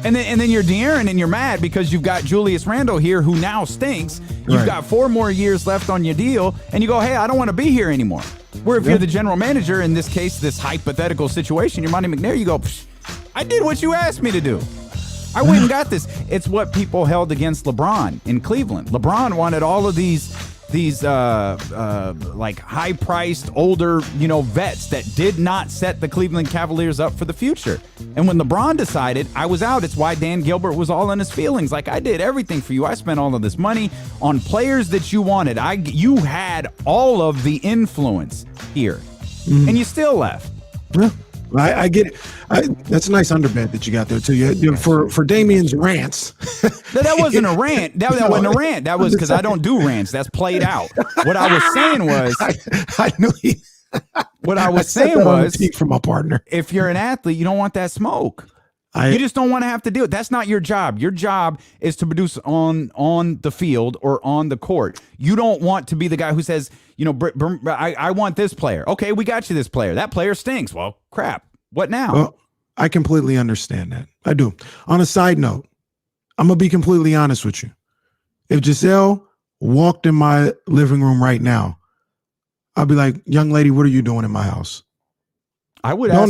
And then you're De'Aaron and you're mad because you've got Julius Randle here who now stinks. You've got 4 more years left on your deal, and you go, hey, I don't want to be here anymore. Where if you're the general manager, in this case, this hypothetical situation, you're Monty McNair, you go, I did what you asked me to do. I went and got this. It's what people held against LeBron in Cleveland. LeBron wanted all of these like high-priced older vets that did not set the Cleveland Cavaliers up for the future. And when LeBron decided I was out, it's why Dan Gilbert was all in his feelings. Like, I did everything for you. I spent all of this money on players that you wanted. You had all of the influence here, and you still left. I get it. That's a nice underbed that you got there too. For Damien's rants. That wasn't a rant. That wasn't a rant. That was because I don't do rants. That's played out. What I was saying was, I knew he. What I was saying was, from my partner, if you're an athlete, you don't want that smoke. You just don't want to have to do it. That's not your job. Your job is to produce on the field or on the court. You don't want to be the guy who says, I want this player. Okay, we got you this player. That player stinks. Well, crap. What now? Well, I completely understand that. I do. On a side note, I'm going to be completely honest with you. If Giselle walked in my living room right now, I'd be like, young lady, what are you doing in my house? I would ask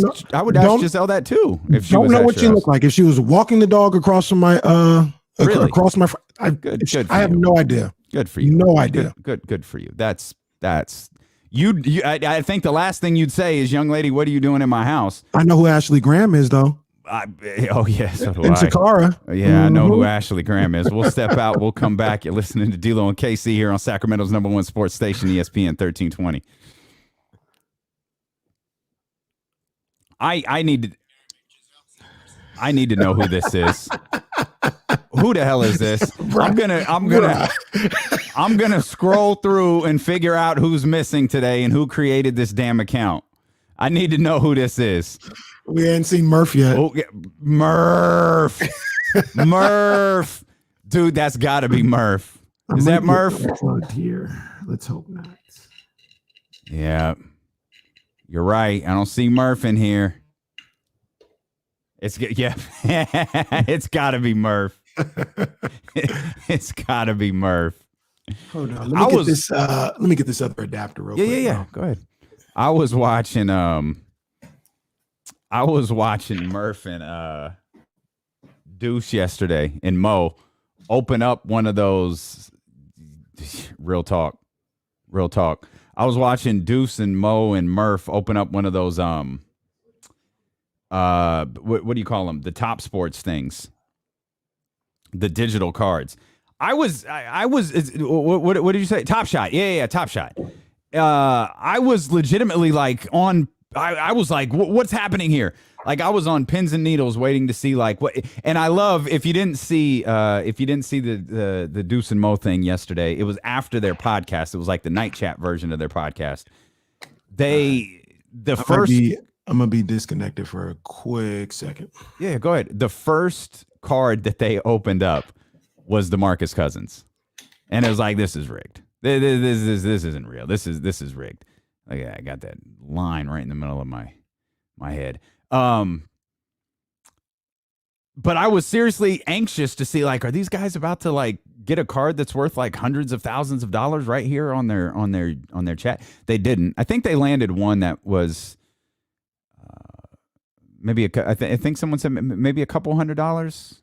Giselle that too. If she don't was know at what your you house. look like. If she was walking the dog across from my across my, Good I have no idea. Good for you. No idea. Good for you. That's you. I think the last thing you'd say is, young lady, what are you doing in my house? I know who Ashley Graham is though. Oh yeah, so do And I. Takara. Yeah, I know who Ashley Graham is. We'll step out. We'll come back. You're listening to D-Lo and KC here on Sacramento's #1 sports station, ESPN 1320. I need to know who this is. Who the hell is this? I'm gonna scroll through and figure out who's missing today and who created this damn account. I need to know who this is. We hadn't seen Murph yet. Oh, yeah. Murph. Murph. Dude, that's got to be Murph. Is that Murph? Here. Let's hope not. Yeah. You're right. I don't see Murph in here. It's got to be Murph. It's got to be Murph. Hold on. Let me get this other adapter real quick. Yeah. Go ahead. I was watching Murph and Deuce yesterday and Mo open up one of those. Real talk. I was watching Deuce and Mo and Murph open up one of those what do you call them? The Top Sports things. The digital cards. I was what did you say? Top Shot. Yeah, Top Shot. I was legitimately like on. I was like, what's happening here? Like I was on pins and needles waiting to see like what. And I love if you didn't see the Deuce and Mo thing yesterday, it was after their podcast. It was like the night chat version of their podcast. I'm gonna be disconnected for a quick second. Yeah, go ahead. The first card that they opened up was DeMarcus Cousins, and it was like, this is rigged. This isn't real. This is rigged. Like, I got that line right in the middle of my head. But I was seriously anxious to see, like, are these guys about to like get a card that's worth like hundreds of thousands of dollars right here on their chat? They didn't. I think they landed one that was I think someone said maybe a couple $100.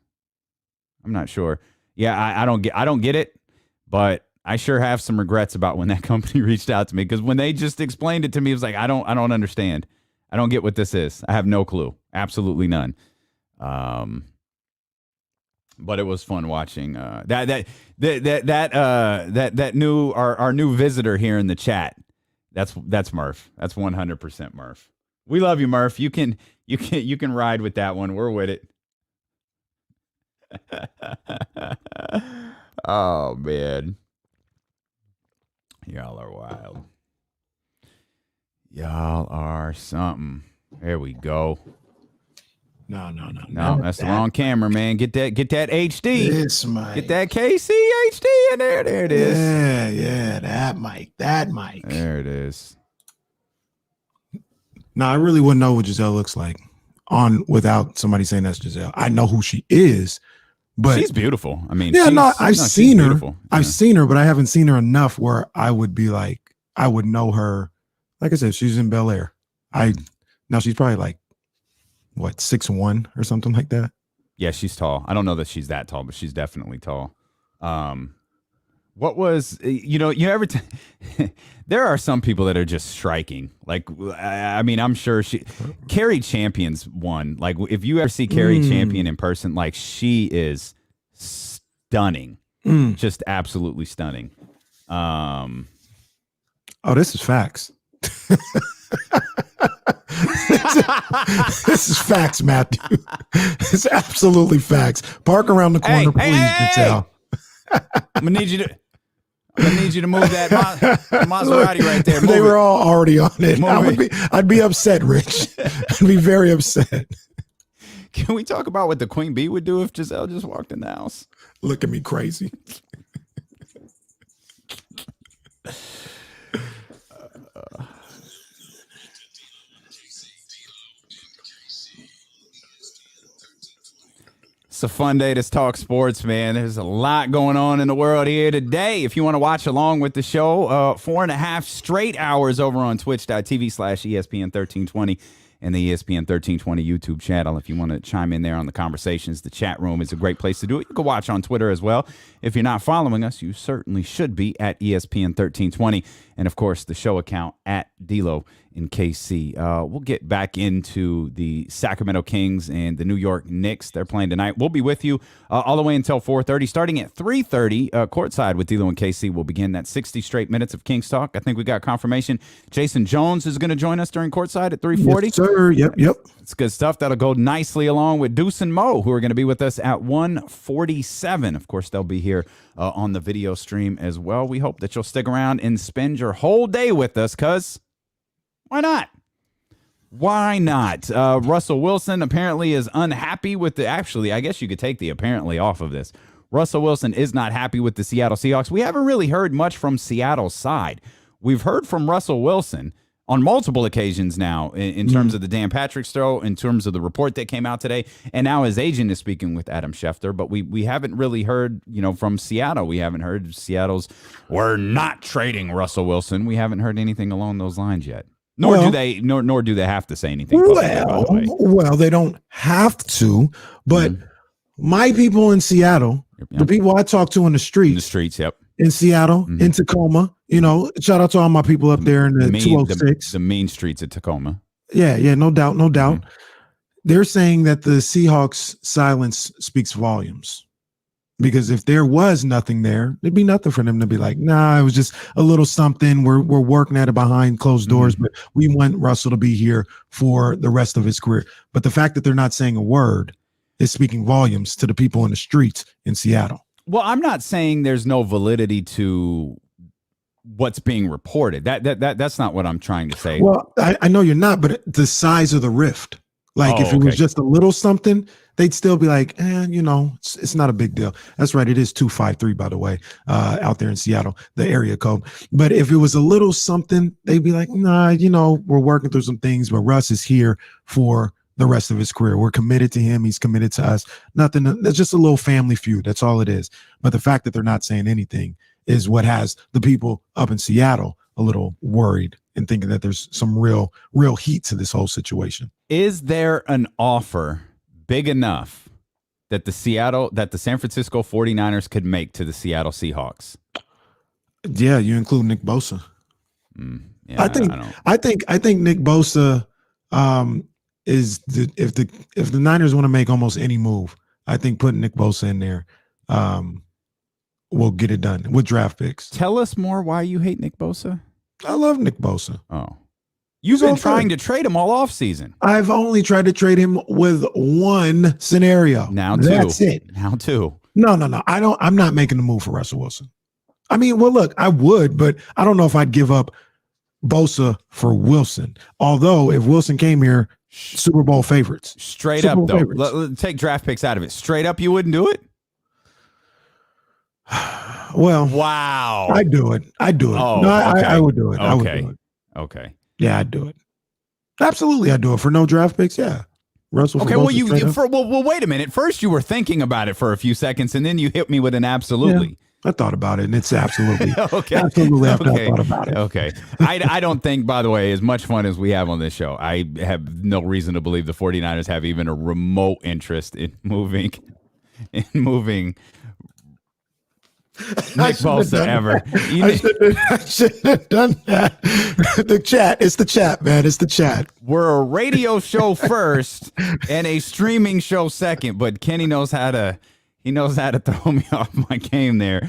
I'm not sure. Yeah, I don't get it, but I sure have some regrets about when that company reached out to me, because when they just explained it to me, it was like, I don't understand. I don't get what this is. I have no clue. Absolutely none. But it was fun watching that new our new visitor here in the chat. That's Murph. That's 100% Murph. We love you, Murph. You can ride with that one. We're with it. Oh man. Y'all are wild. Y'all are something. There we go. No. That's the wrong camera, man. Get that HD. This mic. Get that KC HD in there. There it is. Yeah, that mic. There it is. No, I really wouldn't know what Giselle looks like without somebody saying that's Giselle. I know who she is, but she's beautiful. I mean, I've seen her. Beautiful. I've seen her, but I haven't seen her enough where I would be like, I would know her. Like I said, she's in Bel Air. Now she's probably like, what, 6'1" or something like that. Yeah, she's tall. I don't know that she's that tall, but she's definitely tall. What was, there are some people that are just striking. Like, I mean, I'm sure Carrie Champion's one. Like, if you ever see Carrie Champion in person, like, she is stunning. Just absolutely stunning. Oh, this is facts. This is facts, Matthew. It's absolutely facts. Park around the corner, please, Giselle. I'm gonna need you to move that Maserati right there. They were all already on it. I'd be upset, Rich. I'd be very upset. Can we talk about what the Queen Bee would do if Giselle just walked in the house? Look at me crazy. It's a fun day to talk sports, man. There's a lot going on in the world here today. If you want to watch along with the show, 4.5 straight hours over on twitch.tv/ESPN1320 and the ESPN 1320 YouTube channel. If you want to chime in there on the conversations, the chat room is a great place to do it. You can watch on Twitter as well. If you're not following us, you certainly should be at ESPN 1320. And, of course, the show account at D'Lo in KC. We'll get back into the Sacramento Kings and the New York Knicks. They're playing tonight. We'll be with you all the way until 4:30. Starting at 3:30, courtside with D'Lo and KC will begin that 60 straight minutes of Kings talk. I think we got confirmation. Jason Jones is going to join us during courtside at 3:40. Yes, sir. Yep. It's good stuff. That'll go nicely along with Deuce and Mo, who are going to be with us at 1:47. Of course, they'll be here on the video stream as well. We hope that you'll stick around and spend your whole day with us, because why not? Why not? Russell Wilson apparently is unhappy with actually, I guess you could take the apparently off of this. Russell Wilson is not happy with the Seattle Seahawks. We haven't really heard much from Seattle's side. We've heard from Russell Wilson on multiple occasions now in terms of the Dan Patrick throw, in terms of the report that came out today, and now his agent is speaking with Adam Schefter, but we haven't really heard, from Seattle. We haven't heard Seattle's, we're not trading Russell Wilson. We haven't heard anything along those lines yet. Nor do they have to say anything. Well, they don't have to, but my people in Seattle, the people I talk to in the streets, yep. In Seattle, in Tacoma, shout out to all my people up there in the 206. The main streets of Tacoma. Yeah, no doubt. They're saying that the Seahawks' silence speaks volumes. Because if there was nothing there, there'd be nothing for them to be like, nah, it was just a little something. We're working at it behind closed doors, but we want Russell to be here for the rest of his career. But the fact that they're not saying a word is speaking volumes to the people in the streets in Seattle. Well, I'm not saying there's no validity to what's being reported. That's not what I'm trying to say. Well, I know you're not, but the size of the rift. Like if it was just a little something, they'd still be like, it's not a big deal. That's right. It is 253, by the way, out there in Seattle, the area code. But if it was a little something, they'd be like, nah, we're working through some things, but Russ is here for the rest of his career. We're committed to him. He's committed to us. Nothing. That's just a little family feud. That's all it is. But the fact that they're not saying anything is what has the people up in Seattle a little worried and thinking that there's some real heat to this whole situation. Is there an offer big enough that the San Francisco 49ers could make to the Seattle Seahawks? Yeah, you include Nick Bosa. Yeah, I think Nick Bosa is if the Niners want to make almost any move, I think putting Nick Bosa in there will get it done with draft picks. Tell us more why you hate Nick Bosa. I love Nick Bosa. Oh. You've been trying to trade him all off season. I've only tried to trade him with one scenario. Now two. That's it. Now two. No. I'm not making the move for Russell Wilson. I mean, well, look, I would, but I don't know if I'd give up Bosa for Wilson. Although if Wilson came here, Super Bowl favorites. Straight up, though. Take draft picks out of it. Straight up, you wouldn't do it? Well, wow. I'd do it. Oh, no, okay. I would do it. Okay. I would do it. Okay. Yeah, I'd do it. Absolutely, I'd do it for no draft picks. Yeah, Russell. Okay, well, wait a minute. First, you were thinking about it for a few seconds, and then you hit me with an absolutely. Yeah, I thought about it, and it's absolutely. Okay. Absolutely, after I thought about it. Okay. I don't think, by the way, as much fun as we have on this show, I have no reason to believe the 49ers have even a remote interest in moving Nick Bosa ever. I shouldn't have done that. It's the chat, man. It's the chat. We're a radio show first and a streaming show second, but Kenny knows how to He knows how to throw me off my game there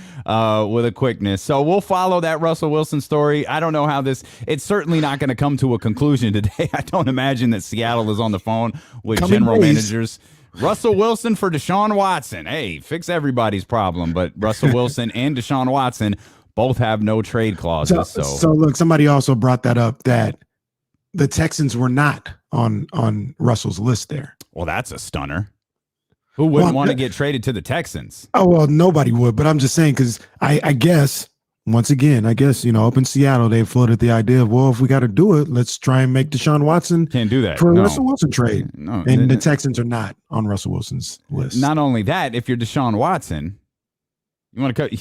with a quickness. So we'll follow that Russell Wilson story. I don't know how it's certainly not going to come to a conclusion today. I don't imagine that Seattle is on the phone with general managers. Russell Wilson for Deshaun Watson. Hey, fix everybody's problem. But Russell Wilson and Deshaun Watson both have no trade clauses. So look, somebody also brought that up, that the Texans were not on Russell's list there. Well, that's a stunner. Who wouldn't want to get traded to the Texans? Oh, well, nobody would. But I'm just saying, because I guess, once again, up in Seattle, they floated the idea of, well, if we got to do it, let's try and make Deshaun Watson can't do that for a Russell Wilson trade. No, and the Texans are not on Russell Wilson's list. Not only that, if you're Deshaun Watson, you want to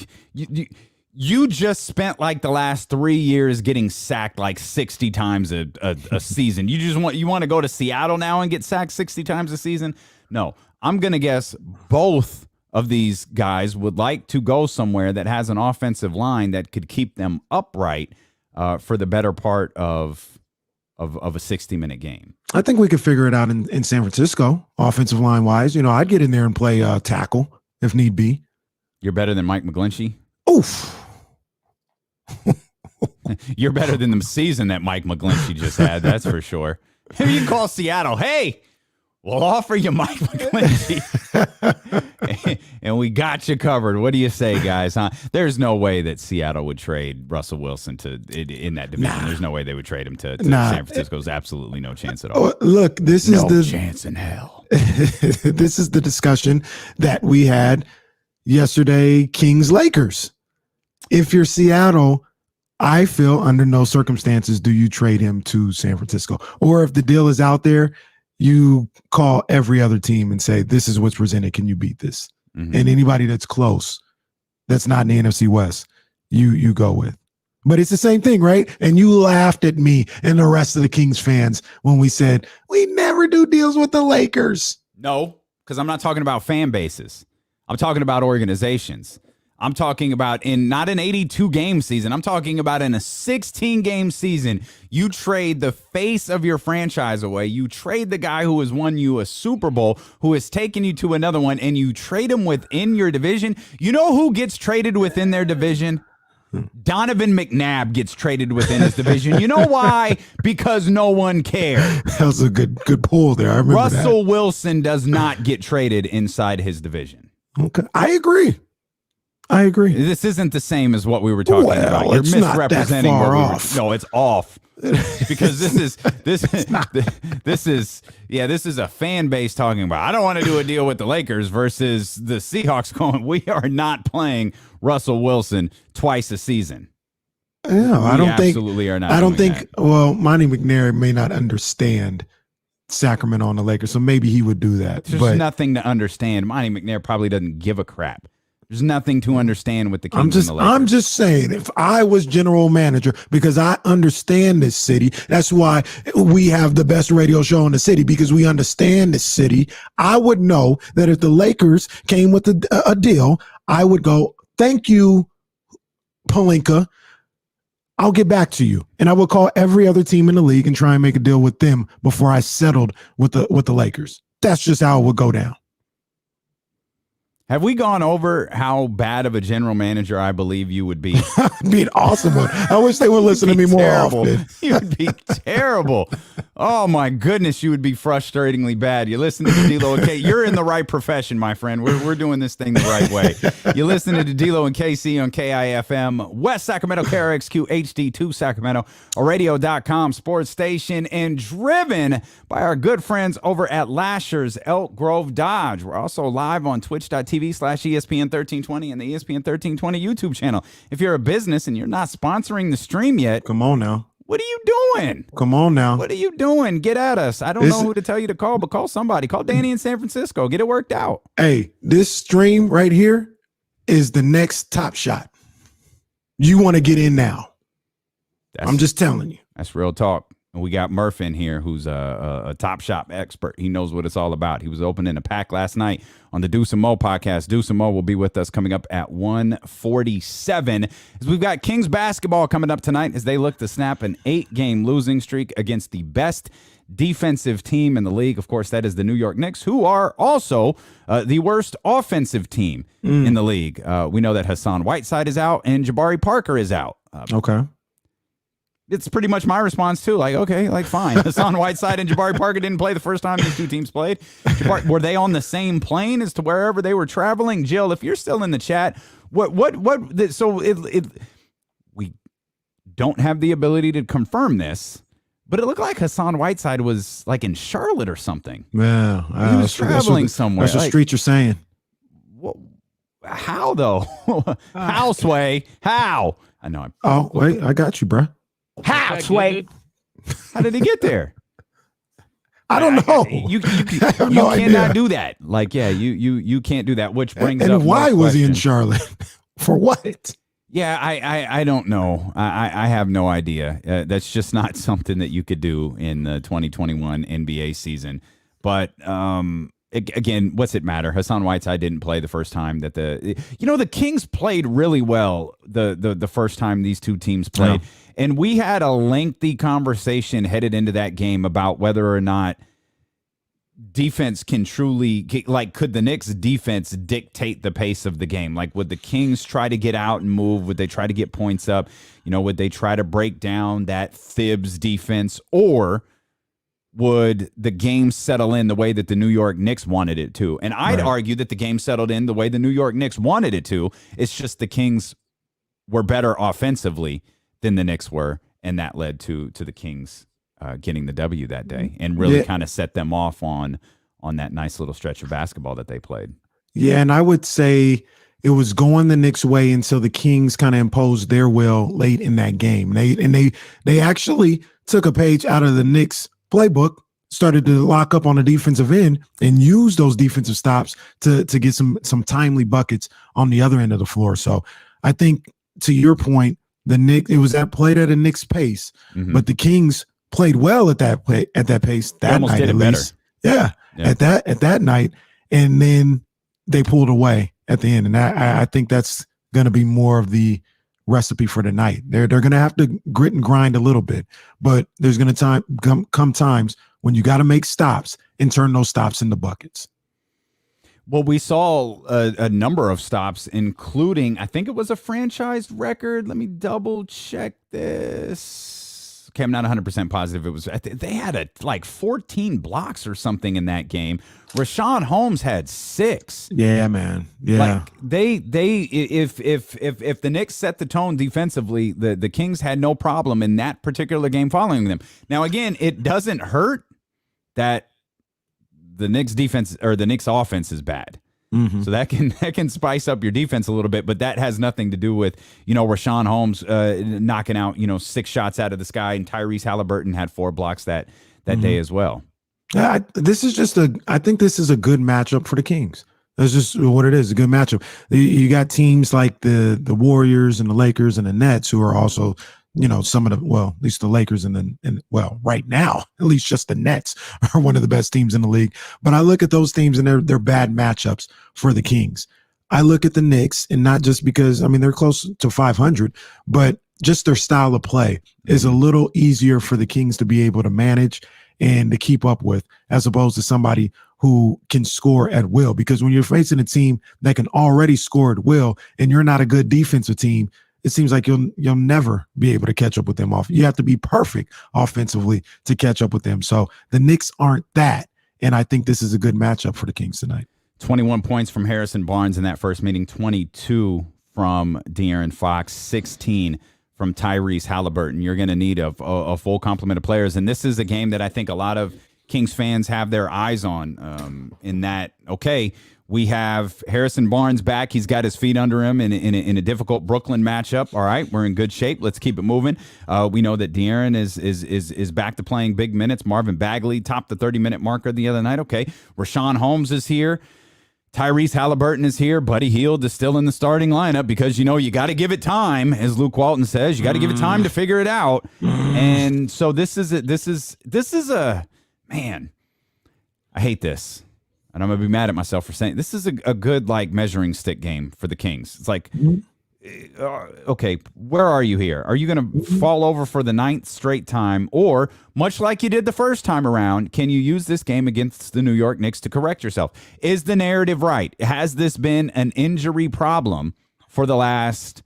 you just spent like the last 3 years getting sacked like 60 times a season. You want to go to Seattle now and get sacked 60 times a season? No. I'm going to guess both of these guys would like to go somewhere that has an offensive line that could keep them upright for the better part of a 60-minute game. I think we could figure it out in San Francisco, offensive line wise. I'd get in there and play tackle if need be. You're better than Mike McGlinchey? Oof. You're better than the season that Mike McGlinchey just had, that's for sure. You can call Seattle, hey, we'll offer you Mike McGlinchey. And we got you covered. What do you say, guys? Huh? There's no way that Seattle would trade Russell Wilson in that division. Nah. There's no way they would trade him to San Francisco. There's absolutely no chance at all. Oh, look, this is no chance in hell. This is the discussion that we had yesterday, Kings-Lakers. If you're Seattle, I feel under no circumstances do you trade him to San Francisco. Or if the deal is out there, you call every other team and say, this is what's presented. Can you beat this? Mm-hmm. And anybody that's close, that's not in the NFC West, you go with. But it's the same thing, right? And you laughed at me and the rest of the Kings fans when we said, we never do deals with the Lakers. No, because I'm not talking about fan bases. I'm talking about organizations. I'm talking about not an 82-game season. I'm talking about in a 16-game season. You trade the face of your franchise away. You trade the guy who has won you a Super Bowl, who has taken you to another one, and you trade him within your division. You know who gets traded within their division? Donovan McNabb gets traded within his division. You know why? Because no one cares. That was a good pull there. I remember Russell Wilson does not get traded inside his division. Okay, I agree. This isn't the same as what we were talking about. You're misrepresenting what we were. No, it's off. Because this is a fan base talking about, I don't want to do a deal with the Lakers versus the Seahawks going, we are not playing Russell Wilson twice a season. Yeah, I don't think that. Well, Monty McNair may not understand Sacramento on the Lakers, so maybe he would do that. There's nothing to understand. Monty McNair probably doesn't give a crap. There's nothing to understand with the Kings and the Lakers. I'm just saying, if I was general manager, because I understand this city, that's why we have the best radio show in the city, because we understand this city. I would know that if the Lakers came with a deal, I would go, thank you, Pelinka. I'll get back to you. And I would call every other team in the league and try and make a deal with them before I settled with the Lakers. That's just how it would go down. Have we gone over how bad of a general manager I believe you would be? Be an awesome one. I wish they would listen to me more often. You would be terrible. Oh, my goodness, you would be frustratingly bad. You listen to D'Lo and KC. You're in the right profession, my friend. We're doing this thing the right way. You listen to D'Lo and KC on KIFM, West Sacramento, KRXQ, HD2 Sacramento, a radio.com sports station, and driven by our good friends over at Lasher's Elk Grove Dodge. We're also live on twitch.tv/ESPN1320 and the ESPN 1320 YouTube channel. If you're a business and you're not sponsoring the stream yet, come on now. What are you doing? Come on now. What are you doing? Get at us. I don't know who to tell you to call, but call somebody. Call Danny in San Francisco. Get it worked out. Hey, this stream right here is the next Top Shot. You want to get in now. I'm just telling you. That's real talk. And we got Murph in here, who's a Top Shop expert. He knows what it's all about. He was opening a pack last night on the Deuce and Mo podcast. Deuce and Mo will be with us coming up at 1:47. As we've got Kings basketball coming up tonight as they look to snap an 8-game losing streak against the best defensive team in the league. Of course, that is the New York Knicks, who are also the worst offensive team in the league. We know that Hassan Whiteside is out and Jabari Parker is out. Okay. It's pretty much my response, too. Like, okay, like, fine. Hassan Whiteside and Jabari Parker didn't play the first time these two teams played. Were they on the same plane as to wherever they were traveling? Jill, if you're still in the chat, we don't have the ability to confirm this, but it looked like Hassan Whiteside was, like, in Charlotte or something. Yeah. He was traveling somewhere. That's the street you're saying. How, though? How, Sway? How? I know. Wait, I got you, bro. How, Sway? How did he get there? I don't know. You cannot do that. Like, yeah, you can't do that. Which brings up. And why was he in Charlotte? For what? Yeah, I don't know. I have no idea. That's just not something that you could do in the 2021 NBA season. But again, what's it matter? Hassan Whiteside didn't play the first time that the Kings played really well the first time these two teams played. And we had a lengthy conversation headed into that game about whether or not defense can truly could the Knicks defense dictate the pace of the game? Like, would the Kings try to get out and move? Would they try to get points up? Would they try to break down that Thibs defense, or would the game settle in the way that the New York Knicks wanted it to? And I'd argue that the game settled in the way the New York Knicks wanted it to. It's just the Kings were better offensively than the Knicks were, and that led to the Kings getting the W that day and really kind of set them off on that nice little stretch of basketball that they played. Yeah, and I would say it was going the Knicks' way until the Kings kind of imposed their will late in that game. They actually took a page out of the Knicks playbook, started to lock up on the defensive end and use those defensive stops to get some timely buckets on the other end of the floor. So I think, to your point, the Knicks, it was played at a Knicks pace, but the Kings played well at that pace that night at least. Yeah, at that night, and then they pulled away at the end, and I think that's going to be more of the recipe for the night. They're going to have to grit and grind a little bit, but there's going to come times when you got to make stops and turn those stops into buckets. Well, we saw a number of stops, including, I think it was a franchised record. Let me double check this. Okay, I'm not 100% positive. It was. They had 14 blocks or something in that game. Rashawn Holmes had 6. Yeah, man. Yeah. If the Knicks set the tone defensively, the Kings had no problem in that particular game following them. Now, again, it doesn't hurt that the Knicks defense or the Knicks offense is bad. So that can spice up your defense a little bit, but that has nothing to do with, Rashawn Holmes knocking out, 6 shots out of the sky, and Tyrese Halliburton had 4 blocks that day as well. I think this is a good matchup for the Kings. That's just what it is, a good matchup. You got teams like the Warriors and the Lakers and the Nets, who are also, some of at least the Lakers and right now, at least just the Nets are one of the best teams in the league. But I look at those teams and they're bad matchups for the Kings. I look at the Knicks, and not just because, they're close to 500, but just their style of play is a little easier for the Kings to be able to manage and to keep up with, as opposed to somebody who can score at will. Because when you're facing a team that can already score at will and you're not a good defensive team, it seems like you'll never be able to catch up with them off. You have to be perfect offensively to catch up with them. So the Knicks aren't that. And I think this is a good matchup for the Kings tonight. 21 points from Harrison Barnes in that first meeting, 22 from De'Aaron Fox, 16 from Tyrese Halliburton. You're going to need a full complement of players. And this is a game that I think a lot of Kings fans have their eyes on, in that, okay, we have Harrison Barnes back. He's got his feet under him in a difficult Brooklyn matchup. All right, we're in good shape. Let's keep it moving. We know that De'Aaron is back to playing big minutes. Marvin Bagley topped the 30-minute marker the other night. Okay, Rashawn Holmes is here. Tyrese Halliburton is here. Buddy Hield is still in the starting lineup because, you got to give it time, as Luke Walton says. You got to give it time to figure it out. And so this is a man. I hate this. And I'm going to be mad at myself for saying this is a good measuring stick game for the Kings. It's like, okay, where are you here? Are you going to fall over for the 9th straight time? Or, much like you did the first time around, can you use this game against the New York Knicks to correct yourself? Is the narrative right? Has this been an injury problem for the last,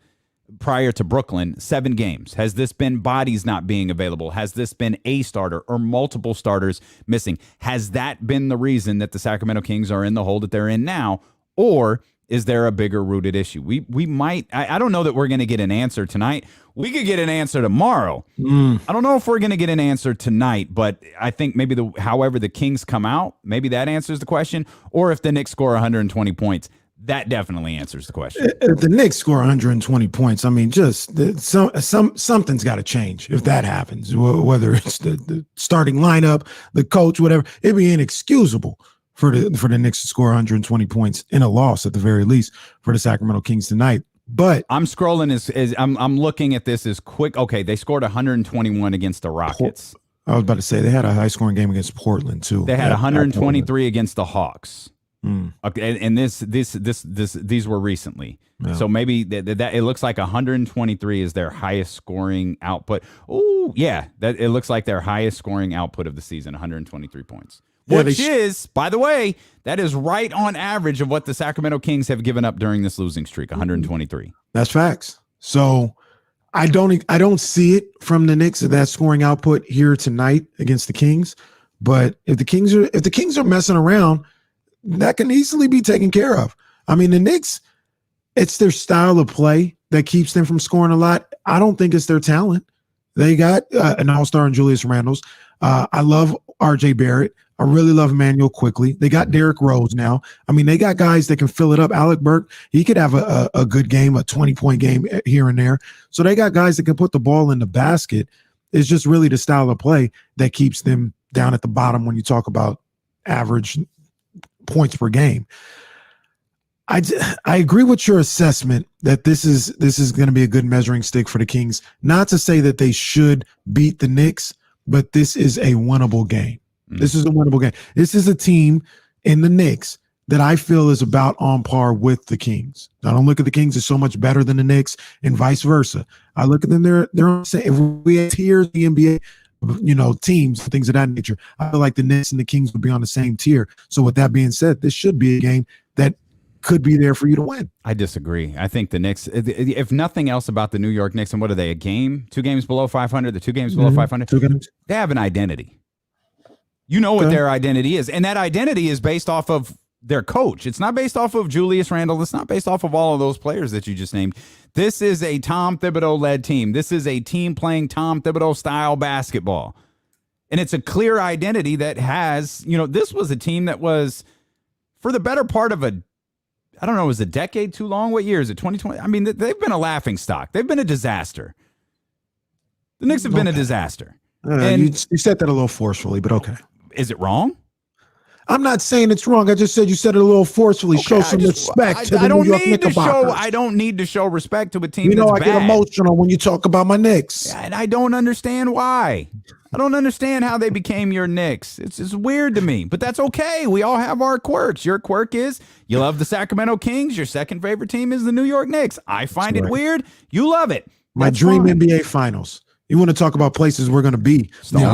prior to Brooklyn, 7 games? Has this been bodies not being available? Has this been a starter or multiple starters missing? Has that been the reason that the Sacramento Kings are in the hole that they're in now? Or is there a bigger rooted issue? We might, I don't know that we're going to get an answer tonight. We could get an answer tomorrow. I don't know if we're going to get an answer tonight, but I think maybe however the Kings come out, maybe that answers the question. Or if the Knicks score 120 points, that definitely answers the question. If the Knicks score 120 points, I mean, something's got to change if that happens. Whether it's the starting lineup, the coach, whatever, it'd be inexcusable for the Knicks to score 120 points in a loss at the very least for the Sacramento Kings tonight. But I'm scrolling I'm looking at this as quick. Okay, they scored 121 against the Rockets. I was about to say they had a high scoring game against Portland too. They had 123 against the Hawks. Okay, and these were recently. Yeah. So maybe that it looks like 123 is their highest scoring output. Oh, yeah, that it looks like their highest scoring output of the season, 123 points. Which is, by the way, that is right on average of what the Sacramento Kings have given up during this losing streak, 123. That's facts. So I don't see it from the Knicks, that scoring output here tonight against the Kings. But if the Kings are messing around, that can easily be taken care of. I mean, the Knicks, it's their style of play that keeps them from scoring a lot. I don't think it's their talent. They got an all-star in Julius Randle. I love RJ Barrett. I really love Emmanuel Quickly. They got Derrick Rose now. I mean, they got guys that can fill it up. Alec Burke, he could have a good game, a 20-point game here and there. So they got guys that can put the ball in the basket. It's just really the style of play that keeps them down at the bottom when you talk about average points per game. I agree with your assessment that this is going to be a good measuring stick for the Kings. Not to say that they should beat the Knicks, but this is a winnable game. This is a winnable game. This is a team in the Knicks that I feel is about on par with the Kings. I don't look at the Kings as so much better than the Knicks and vice versa. I look at them, they're on the same. If we had tiers the NBA, teams, things of that nature, I feel like the Knicks and the Kings would be on the same tier. So with that being said, this should be a game that could be there for you to win. I disagree. I think the Knicks, if nothing else about the New York Knicks, and what are they, a game? 2 games below 500? The 2 games below 500? 2 games. They have an identity. You know what their identity is. And that identity is based off of their coach. It's not based off of Julius Randle. It's not based off of all of those players that you just named. This is a Tom Thibodeau-led team. This is a team playing Tom Thibodeau-style basketball. And it's a clear identity that has, this was a team that was, for the better part of was a decade too long? What year is it? 2020? I mean, they've been a laughing stock. They've been a disaster. The Knicks have been a disaster. You said that a little forcefully, but okay. Is it wrong? I'm not saying it's wrong. I just said you said it a little forcefully. Show some respect to the New York Knickerbockers. I don't need to show respect to a team that's bad. I get emotional when you talk about my Knicks. And I don't understand why. I don't understand how they became your Knicks. It's just weird to me, but that's okay. We all have our quirks. Your quirk is you love the Sacramento Kings. Your second favorite team is the New York Knicks. I find it weird. You love it. My dream NBA Finals. You want to talk about places we're going to be?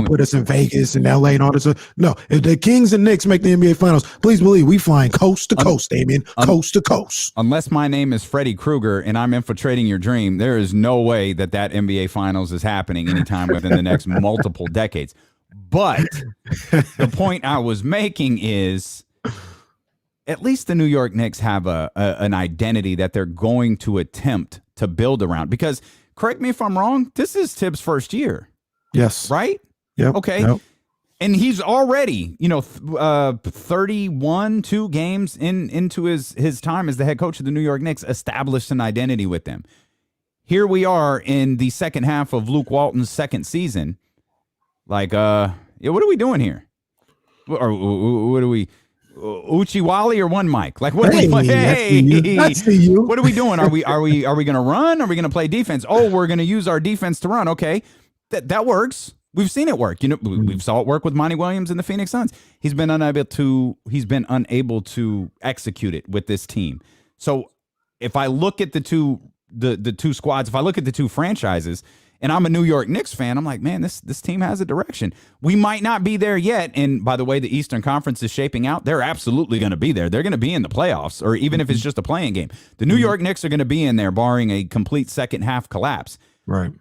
Put us in Vegas and LA and all this stuff. No, if the Kings and Knicks make the NBA Finals, please believe we flying coast to coast, Damien, coast to coast. Unless my name is Freddy Krueger and I'm infiltrating your dream, there is no way that NBA Finals is happening anytime within the next multiple decades. But the point I was making is, at least the New York Knicks have an identity that they're going to attempt to build around. Because, correct me if I'm wrong, this is Tibbs' first year. Yes. Right? Yep. Okay. Yep. And he's already, 31, 2 games into his time as the head coach of the New York Knicks, established an identity with them. Here we are in the second half of Luke Walton's second season. Like, what are we doing here? Or what are we Uchiwali or one mic? Like, what? Hey, I see you. What are we doing? Are we going to run? Are we going to play defense? Oh, we're going to use our defense to run. Okay, that works. We've seen it work. You know, we've saw it work with Monty Williams and the Phoenix Suns. He's been unable to execute it with this team. So if I look at the two squads, if I look at the two franchises, and I'm a New York Knicks fan, I'm like, man, this team has a direction. We might not be there yet. And by the way, the Eastern Conference is shaping out. They're absolutely going to be there. They're going to be in the playoffs, or even if it's just a playing game. The New York Knicks are going to be in there, barring a complete second half collapse. Right.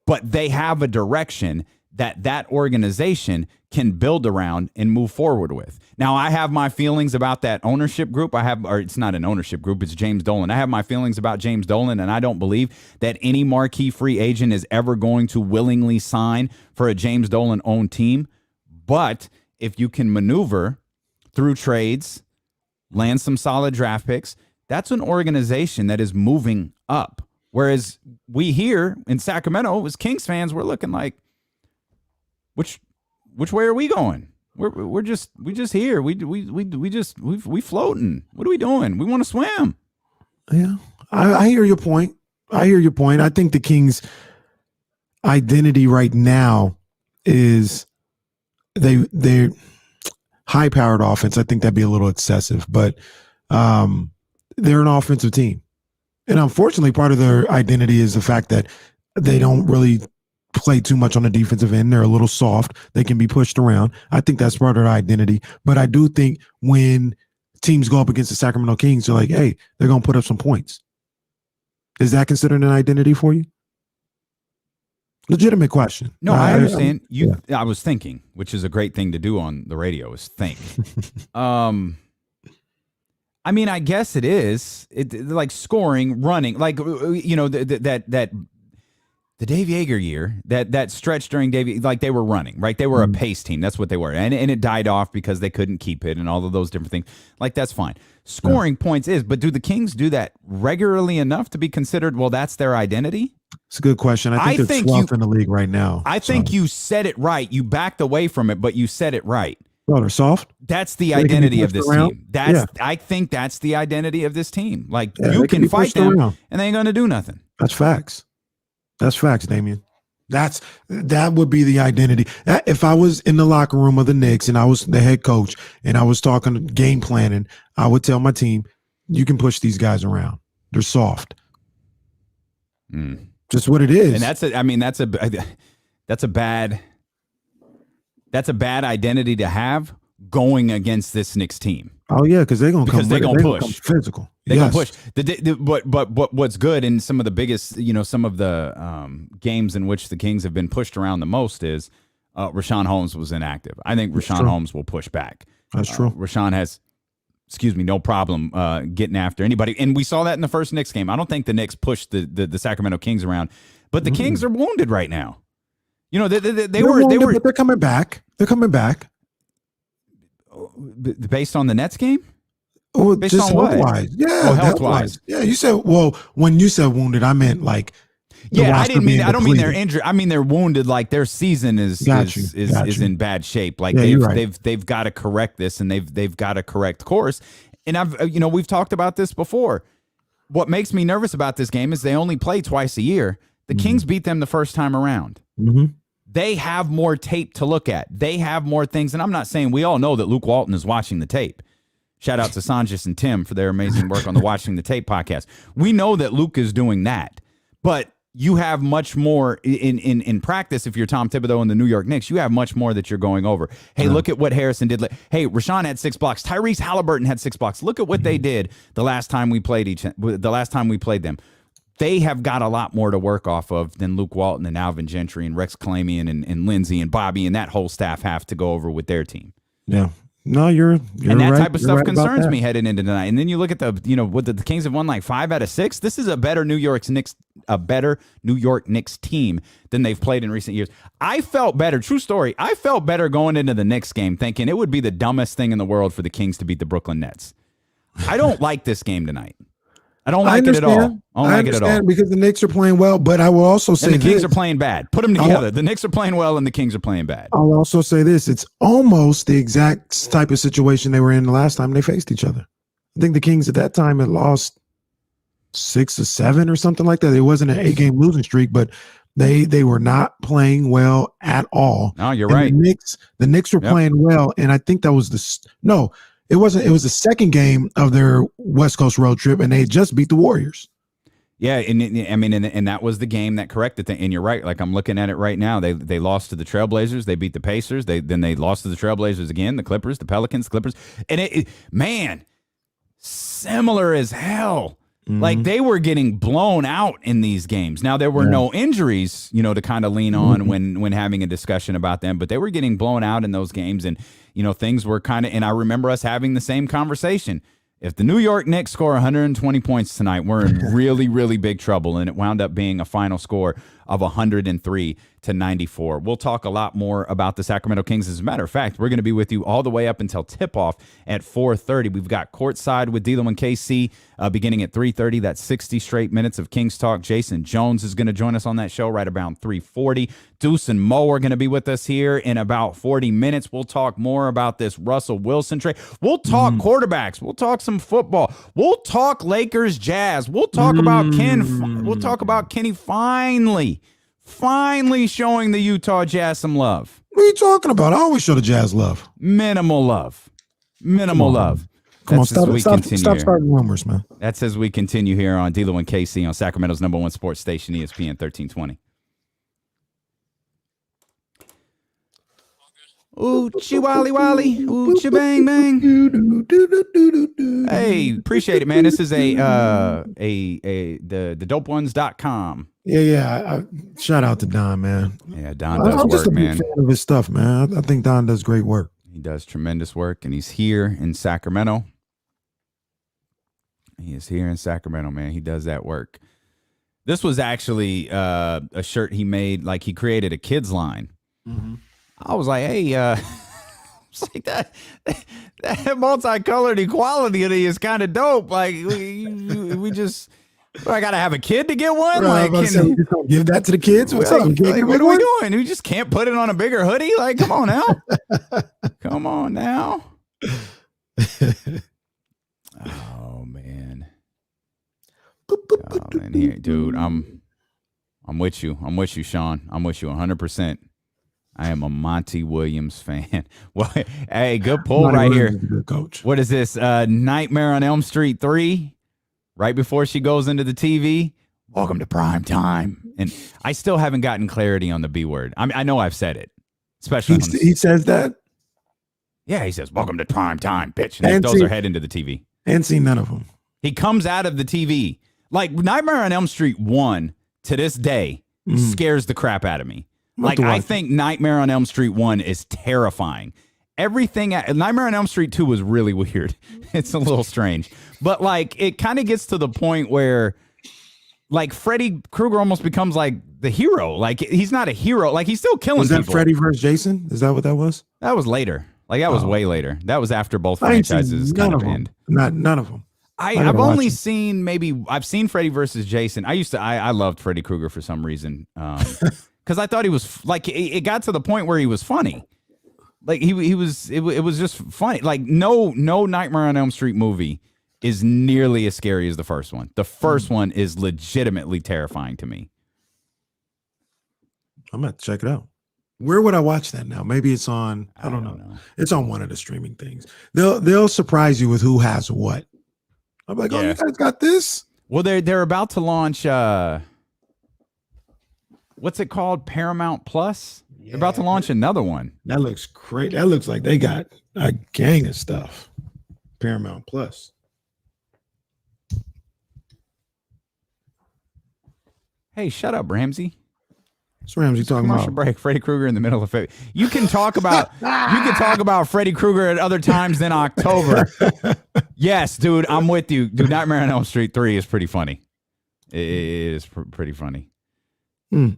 But they have a direction that organization can build around and move forward with. Now, I have my feelings about that ownership group. Or it's not an ownership group, it's James Dolan. I have my feelings about James Dolan, and I don't believe that any marquee free agent is ever going to willingly sign for a James Dolan-owned team. But if you can maneuver through trades, land some solid draft picks, that's an organization that is moving up. Whereas we here in Sacramento, as Kings fans, we're looking like, which way are we going? We just here. We floating. What are we doing? We want to swim. Yeah, I hear your point. I think the Kings' identity right now is they're high-powered offense. I think that'd be a little excessive, but they're an offensive team, and unfortunately, part of their identity is the fact that they don't really play too much on the defensive end. They're a little soft. They can be pushed around. I think that's part of their identity. But I do think when teams go up against the Sacramento Kings, they're like, hey, they're going to put up some points. Is that considered an identity for you? Legitimate question. No, I understand. I was thinking, which is a great thing to do on the radio, is think. I mean, I guess it is. Like scoring, running, like, you know, the Dave Yeager year, that stretch during Dave, like they were running, right? They were a pace team. That's what they were. And it died off because they couldn't keep it and all of those different things. Like, that's fine. Scoring points is, but do the Kings do that regularly enough to be considered, well, that's their identity? It's a good question. I think they're 12th in the league right now. I think you said it right. You backed away from it, but you said it right. Oh, they're soft? That's the identity of this team. I think that's the identity of this team. Like, you can fight them, and they ain't going to do nothing. That's facts. That's facts, Damian. That would be the identity. If I was in the locker room of the Knicks and I was the head coach and I was talking game planning, I would tell my team, you can push these guys around. They're soft. Just what it is. And that's a bad identity to have going against this Knicks team. Oh yeah, because they're gonna push. Come physical. They're gonna push. But what's good in some of the biggest, some of the games in which the Kings have been pushed around the most is Rashawn Holmes was inactive. I think Rashawn Holmes will push back. That's true. Rashawn has, no problem getting after anybody, and we saw that in the first Knicks game. I don't think the Knicks pushed the Sacramento Kings around, but the Kings are wounded right now. You know, they were, but they're coming back. They're coming back. Based on the Nets game? Oh, based just on what? Health-wise. Yeah, health-wise. Yeah, you said, well, when you said wounded, I meant like. I don't mean they're injured. I mean they're wounded. Like their season is in bad shape. Like they've got to correct this, and they've got to correct course. And we've talked about this before. What makes me nervous about this game is they only play twice a year. The Kings beat them the first time around. Mm-hmm. They have more tape to look at. They have more things. And I'm not saying we all know that Luke Walton is watching the tape. Shout out to Sanjis and Tim for their amazing work on the Watching the Tape podcast. We know that Luke is doing that. But you have much more in practice. If you're Tom Thibodeau and the New York Knicks, you have much more that you're going over. Hey, look at what Harrison did. Hey, Rashawn had 6 blocks. Tyrese Halliburton had 6 blocks. Look at what they did the last time we played them. They have got a lot more to work off of than Luke Walton and Alvin Gentry and Rex Kalamian and Lindsey and Bobby and that whole staff have to go over with their team. Yeah. No, you're and that right. type of stuff concerns me heading into tonight. And then you look at what the Kings have won like 5 out of 6. This is a better New York Knicks team than they've played in recent years. I felt better. True story. I felt better going into the Knicks game thinking it would be the dumbest thing in the world for the Kings to beat the Brooklyn Nets. I don't like this game tonight. I don't like it at all. I don't like it at all. Because the Knicks are playing well, but I will also say and the Kings are playing bad. Put them together. The Knicks are playing well, and the Kings are playing bad. I'll also say this. It's almost the exact type of situation they were in the last time they faced each other. I think the Kings at that time had lost 6 or 7 or something like that. It wasn't an 8-game losing streak, but they were not playing well at all. No, you're right. The Knicks were playing well, and I think that was it wasn't. It was the second game of their West Coast road trip, and they had just beat the Warriors. Yeah, and that was the game that corrected things. And you're right. Like I'm looking at it right now. They lost to the Trailblazers. They beat the Pacers. Then they lost to the Trailblazers again. The Clippers, the Pelicans, Clippers, and man, similar as hell. Mm-hmm. Like they were getting blown out in these games. Now there were no injuries, to kind of lean on when having a discussion about them, but they were getting blown out in those games, and things were kind of. And I remember us having the same conversation. If the New York Knicks score 120 points tonight, we're in really, really big trouble, and it wound up being a final score of 103-94. We'll talk a lot more about the Sacramento Kings. As a matter of fact, we're going to be with you all the way up until tip-off at 4:30. We've got Courtside with D'Lo and KC beginning at 3:30. That's 60 straight minutes of Kings talk. Jason Jones is going to join us on that show right around 3:40. Deuce and Mo are going to be with us here in about 40 minutes. We'll talk more about this Russell Wilson trade. We'll talk quarterbacks. We'll talk some football. We'll talk Lakers Jazz. We'll talk about We'll talk about Kenny finally showing the Utah Jazz some love. What are you talking about? I always show the Jazz love. Minimal love. Come on, stop starting rumors, man. That's as we continue here on D'Lo and KC on Sacramento's #1 sports station, ESPN 1320. Ooh, wally wally, ooh, bang bang. Hey, appreciate it, man. This is the dopeones.com. Yeah. Shout out to Don, man. Yeah, Don does I'm just work, a big man. fan of his stuff, man. I think Don does great work. He does tremendous work, and he's here in Sacramento. He is here in Sacramento, man. He does that work. This was actually a shirt he made, like he created a kids line. Mm-hmm. I was like, hey, that multicolored equality is kind of dope. Like we just, I gotta have a kid to get one. Right, like, you don't give that to the kids? What's up? Like, what are we doing? We just can't put it on a bigger hoodie. Like, come on now, come on now. Oh man, here, dude. I'm with you. I'm with you, Sean. I'm with you 100%. I am a Monty Williams fan. Well, hey, good pull right here. Good coach. What is this? Nightmare on Elm Street 3? Right before she goes into the TV. Welcome to prime time. And I still haven't gotten clarity on the B word. I know I've said it. Especially he says that? Yeah, he says, welcome to prime time, bitch. And he throws her head into the TV. And seen none of them. He comes out of the TV. Like Nightmare on Elm Street 1 to this day scares the crap out of me. Like, I think Nightmare on Elm Street 1 is terrifying. Nightmare on Elm Street 2 was really weird. It's a little strange. But, like, it kind of gets to the point where, like, Freddy Krueger almost becomes, like, the hero. Like, he's not a hero. Like, he's still killing people. Was that Freddy versus Jason? Is that what that was? That was later. Like, that was way later. That was after both franchises kind of end. None of them. I've only seen I've seen Freddy versus Jason. I loved Freddy Krueger for some reason. Because I thought he was like, it got to the point where he was funny. Like it was just funny. Like no Nightmare on Elm Street movie is nearly as scary as the first one. The first one is legitimately terrifying to me. I'm going to check it out. Where would I watch that now? Maybe it's on, I don't know. It's on one of the streaming things. They'll surprise you with who has what. I'm like, oh, you guys got this? Well, they're about to launch what's it called? Paramount Plus? Yeah. They're about to launch another one. That looks great. That looks like they got a gang of stuff. Paramount Plus. Hey, shut up, Ramsey. What's Ramsey talking Commercial about? Break. Freddy Krueger in the middle of February. You can talk about Freddy Krueger at other times than October. Yes, dude, I'm with you. Dude, Nightmare on Elm Street 3 is pretty funny. It is pretty funny. Yeah.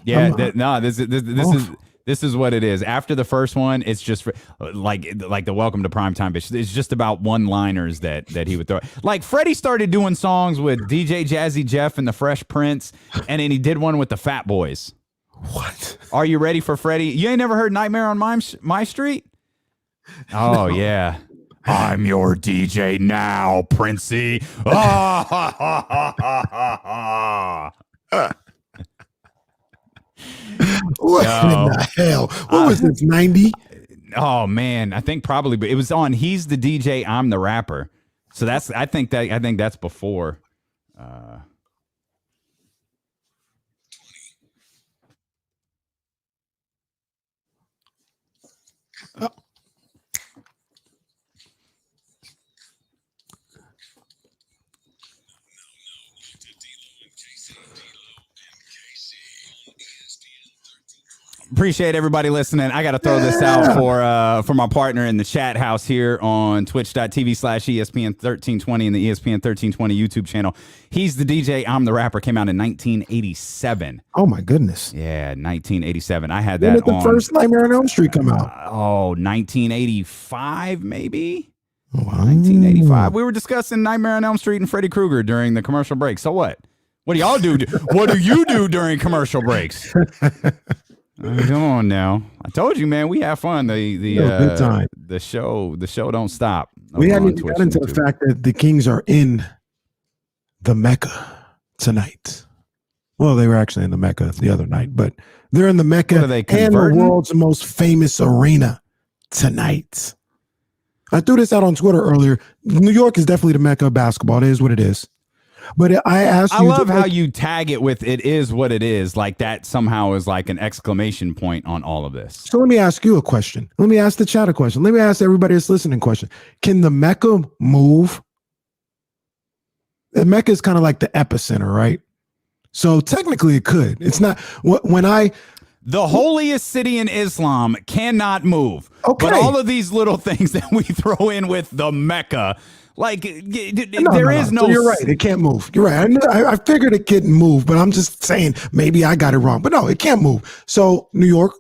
Yeah. This is This is what it is. After the first one, it's just like the Welcome to Primetime bitch. It's just about one-liners that he would throw. Like Freddie started doing songs with DJ Jazzy Jeff and the Fresh Prince, and then he did one with the Fat Boys. What? Are you ready for Freddie? You ain't never heard Nightmare on My Street? Oh, no. Yeah. I'm your DJ now, Princey. Ah, ha, ha, ha, ha, ha. What in the hell? What was this, 90? Oh man, I think probably, but it was on He's the DJ, I'm the Rapper. So I think that's before. Appreciate everybody listening. I got to throw this out for my partner in the chat house here on twitch.tv/ESPN1320 and the ESPN 1320 YouTube channel. He's the DJ, I'm the Rapper came out in 1987. Oh my goodness. Yeah, 1987. I had When that did the first Nightmare on Elm Street come out? 1985 maybe? Wow. 1985. We were discussing Nightmare on Elm Street and Freddy Krueger during the commercial break. So what? What do y'all do? What do you do during commercial breaks? Come on now. I told you, man, we have fun. Good time. The show don't stop. We hadn't even got into the fact that the Kings are in the Mecca tonight. Well, they were actually in the Mecca the other night, but they're in the Mecca and the world's most famous arena tonight. I threw this out on Twitter earlier. New York is definitely the Mecca of basketball. It is what it is. But I love how you tag it with "it is what it is," like that somehow is like an exclamation point on all of this. So let me ask you a question. Let me ask the chat a question. Let me ask everybody that's listening a question. Can the Mecca move? The Mecca is kind of like the epicenter, right? So technically it could. It's not the holiest city in Islam cannot move. Okay. But all of these little things that we throw in with the Mecca, like there is no. So you're right. It can't move. You're right. I figured it couldn't move, but I'm just saying maybe I got it wrong. But no, it can't move. So New York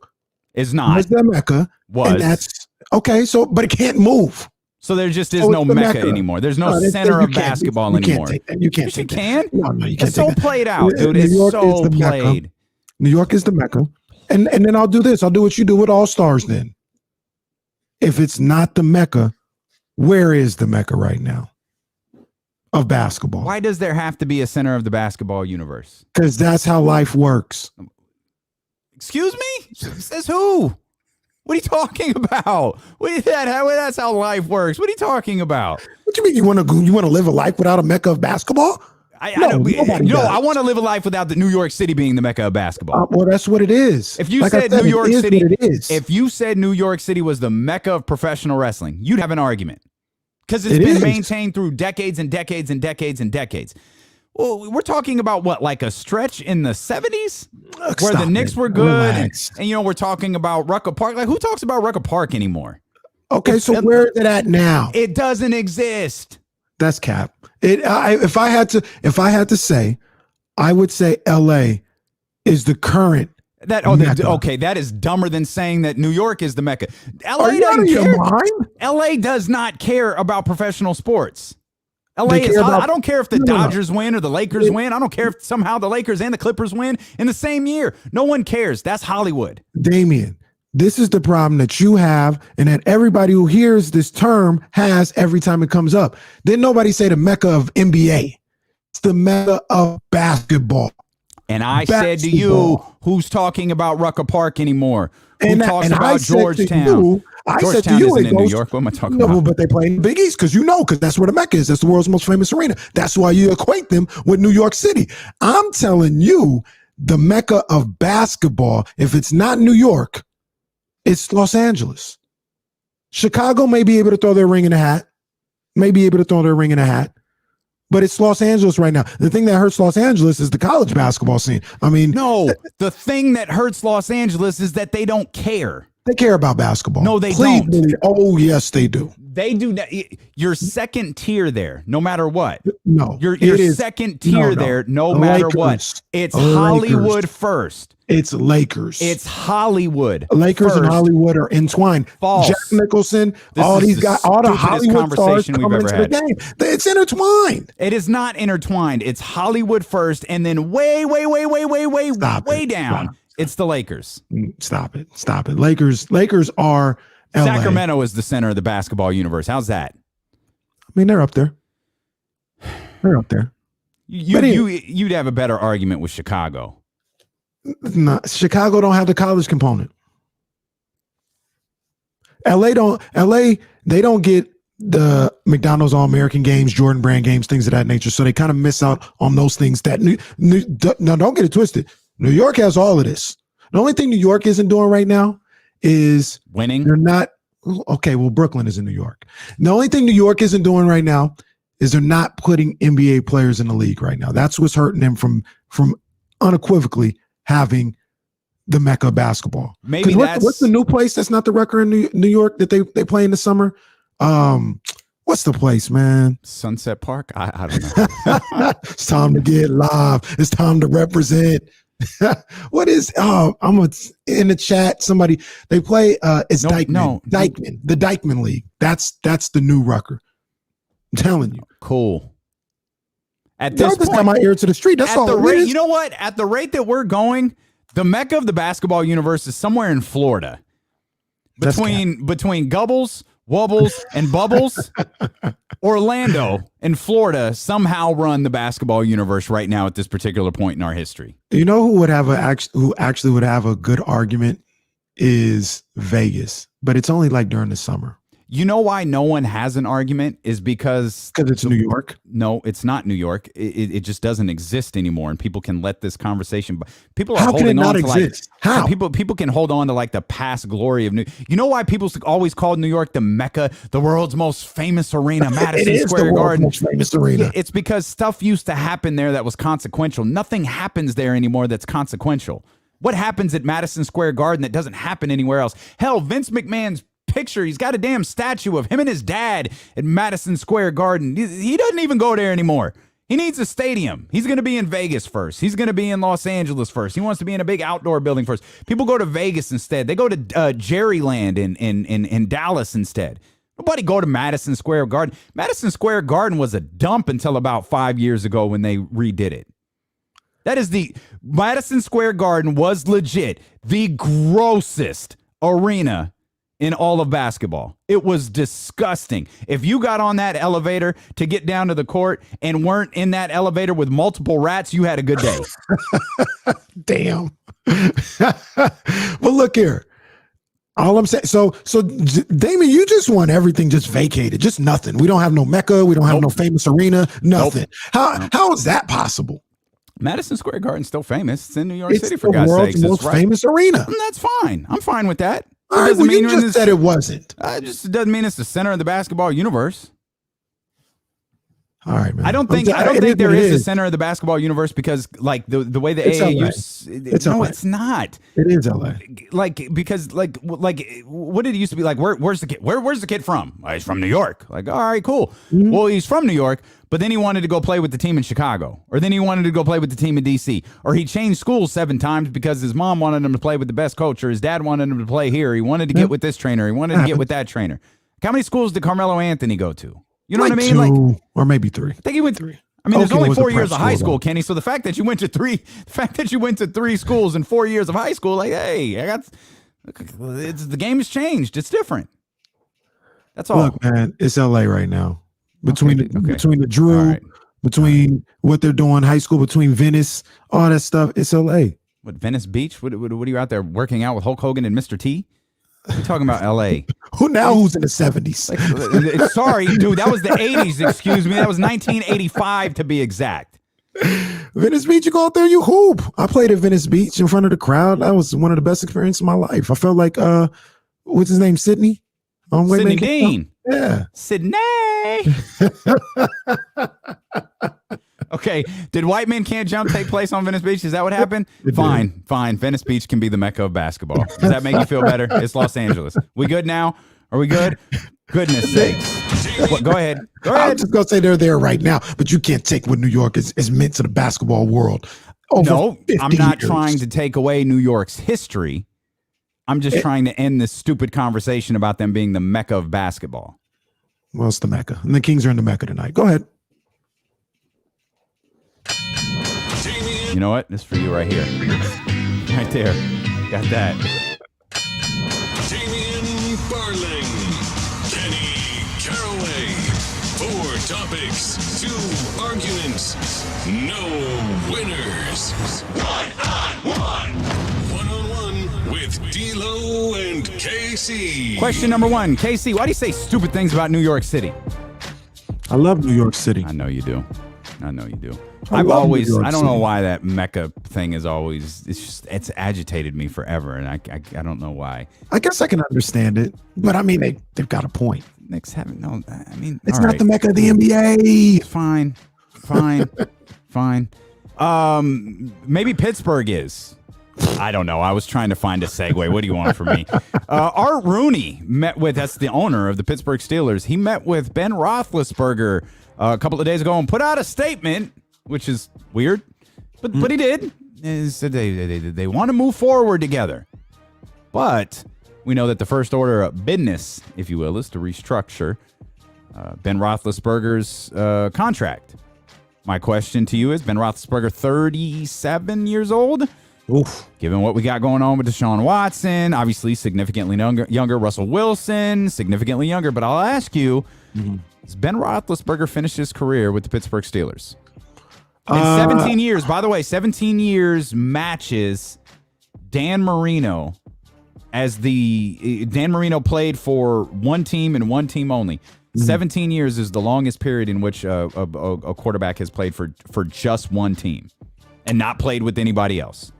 is not. Was the Mecca. Was. And that's okay. So, but it can't move. So there just is no Mecca anymore. There's no center of basketball anymore. You can't. You can. No, you can't. It's so played out, dude. It's so played. New York is the Mecca. And then I'll do this. I'll do what you do with All Stars then. If it's not the Mecca, where is the Mecca right now of basketball? Why does there have to be a center of the basketball universe? Because that's how life works. Excuse me? Says who? What are you talking about? That's how life works. What are you talking about? What do you mean you want to live a life without a Mecca of basketball? I want to live a life without the New York City being the Mecca of basketball. Well, that's what it is. If you said New York City, if you said New York City was the Mecca of professional wrestling, you'd have an argument because it's been maintained through decades and decades and decades and decades. Well, we're talking about what, like a stretch in the 70s where the Knicks were good, and we're talking about Rucker Park. Like, who talks about Rucker Park anymore? Okay, so where is it at now? It doesn't exist. That's cap. If I had to say, I would say L.A. is the current. Okay, that is dumber than saying that New York is the Mecca. L.A. doesn't care. L.A. does not care about professional sports. LA is hot. I don't care if the Dodgers win or the Lakers win. I don't care if somehow the Lakers and the Clippers win in the same year. No one cares. That's Hollywood. Damian, this is the problem that you have and that everybody who hears this term has every time it comes up. Didn't nobody say the Mecca of NBA? It's the Mecca of basketball. And I said to you, who's talking about Rucker Park anymore? Who talks about Georgetown? Georgetown isn't in New York. What am I talking about? No, but they play in Big East because because that's where the Mecca is. That's the world's most famous arena. That's why you equate them with New York City. I'm telling you, the Mecca of basketball, if it's not New York, it's Los Angeles. Chicago may be able to throw their ring in a hat. But it's Los Angeles right now. The thing that hurts Los Angeles is the college basketball scene. I mean, no, the thing that hurts Los Angeles is that they don't care. They care about basketball. No, they don't. Oh, yes, they do. They do. You're second tier there, no matter what. No, you're second tier there, no matter what. It's Hollywood first. It's Lakers. It's Hollywood. Lakers first. And Hollywood are entwined. False. Jack Nicholson, all these guys, all the Hollywood stars coming into the game. It's intertwined. It is not intertwined. It's Hollywood first, and then way down. It's the Lakers. Stop it. Lakers are LA. Sacramento is the center of the basketball universe. How's that? I mean, they're up there. You'd have a better argument with Chicago. No, Chicago don't have the college component. They don't get the McDonald's All-American games, Jordan Brand games, things of that nature. So they kind of miss out on those things that no, don't get it twisted. New York has all of this. The only thing New York isn't doing right now is winning. They're not okay. Well, Brooklyn is in New York. The only thing New York isn't doing right now is they're not putting NBA players in the league right now. That's what's hurting them from unequivocally having the Mecca of basketball. Maybe what's the new place that's not the record in New York that they play in the summer? What's the place, man? Sunset Park? I don't know. It's time to get live. It's time to represent. What is I'm in the chat, somebody they play it's Dykeman. The Dykeman League. That's the new record. I'm telling you. Cool. At this point, got my ear to the street. That's all. You know what? At the rate that we're going, the Mecca of the basketball universe is somewhere in Florida. Between Gubbles, Wubbles, and Bubbles, Orlando and Florida somehow run the basketball universe right now at this particular point in our history. You know who would have who actually would have a good argument is Vegas, but it's only like during the summer. You know why no one has an argument is because it's New York. No, it's not New York. It just doesn't exist anymore, and people can let this conversation. People are How holding can it on not to exist? like How people can hold on to like the past glory of New. You know why people always called New York the Mecca, the world's most famous arena, Madison Square Garden. Most famous arena. It's because stuff used to happen there that was consequential. Nothing happens there anymore that's consequential. What happens at Madison Square Garden that doesn't happen anywhere else? Hell, Vince McMahon's picture, he's got a damn statue of him and his dad at Madison Square Garden. He doesn't even go there anymore. He needs a stadium. He's going to be in Vegas first. He's going to be in Los Angeles first. He wants to be in a big outdoor building first. People go to Vegas instead. They go to Jerryland in Dallas instead. Nobody go to Madison Square Garden. Madison Square Garden was a dump until about 5 years ago when they redid it. Madison Square Garden was legit the grossest arena in all of basketball. It was disgusting. If you got on that elevator to get down to the court and weren't in that elevator with multiple rats, you had a good day. Damn. Well, look here. All I'm saying, so Damon, you just want everything just vacated, just nothing. We don't have no Mecca. We don't have no famous arena, nothing. How is that possible? Madison Square Garden's still famous. It's in New York City, for God's sakes. It's the world's most famous arena. And that's fine. I'm fine with that. All right, well, you just said it wasn't. It just doesn't mean it's the center of the basketball universe. All right, man. I don't think there is a center of the basketball universe because, like, the way the AAU, it's not. It is LA. Because what did it used to be like? Where's the kid? Where's the kid from? He's from New York. Like, all right, cool. Mm-hmm. Well, he's from New York, but then he wanted to go play with the team in Chicago, or then he wanted to go play with the team in DC, or he changed schools 7 times because his mom wanted him to play with the best coach, or his dad wanted him to play here. He wanted to get with this trainer. He wanted to get with that trainer. How many schools did Carmelo Anthony go to? You know what I mean? 2 or maybe 3. I think he went 3. I mean, there's only 4 years of high school, Kenny. So the fact that you went to 3 schools in 4 years of high school, like, hey, the game has changed. It's different. That's all. Look, man, it's LA right now. Between the Drew, between what they're doing, high school, between Venice, all that stuff, it's LA. What, Venice Beach? What are you out there working out with Hulk Hogan and Mr. T? We're talking about LA. Who's in the 70s? Sorry, dude, that was the 80s. Excuse me. That was 1985 to be exact. Venice Beach, you go out there, you hoop. I played at Venice Beach in front of the crowd. That was one of the best experiences of my life. I felt like, what's his name? Sidney? Sidney Dean. Yeah. Sydney. Okay. Did White Men Can't Jump take place on Venice Beach? Is that what happened? Fine. Venice Beach can be the Mecca of basketball. Does that make you feel better? It's Los Angeles. We good now? Are we good? Goodness sakes. Go ahead. I'm just going to say they're there right now, but you can't take what New York is meant to the basketball world. No, 50 I'm not years. trying to take away New York's history. I'm just trying to end this stupid conversation about them being the Mecca of basketball. Well, it's the Mecca. And the Kings are in the Mecca tonight. Go ahead. You know what? This is for you right here. Right there. Got that. Damian Barling, Kenny Caraway. 4 topics, 2 arguments, no winners. One-on-one with D-Lo and KC. Question number 1. KC, why do you say stupid things about New York City? I love New York City. I know you do. I know you do. I love New York I don't know City. why that Mecca thing is always, it's agitated me forever, and I don't know why. I guess I can understand it, but I mean, they've got a point. Knicks haven't, no, I mean, It's all not right. the Mecca of the NBA. Fine. Fine. Maybe Pittsburgh is. I don't know. I was trying to find a segue. What do you want from me? Art Rooney that's the owner of the Pittsburgh Steelers. He met with Ben Roethlisberger a couple of days ago and put out a statement, which is weird, but he did. He said they want to move forward together. But we know that the first order of business, if you will, is to restructure Ben Roethlisberger's contract. My question to you is, Ben Roethlisberger, 37 years old? Oof. Given what we got going on with Deshaun Watson, obviously significantly younger. Russell Wilson, significantly younger. But I'll ask you, has Ben Roethlisberger finished his career with the Pittsburgh Steelers? In 17 years, by the way, 17 years matches Dan Marino Dan Marino played for one team and one team only. 17 years is the longest period in which a quarterback has played for just one team and not played with anybody else.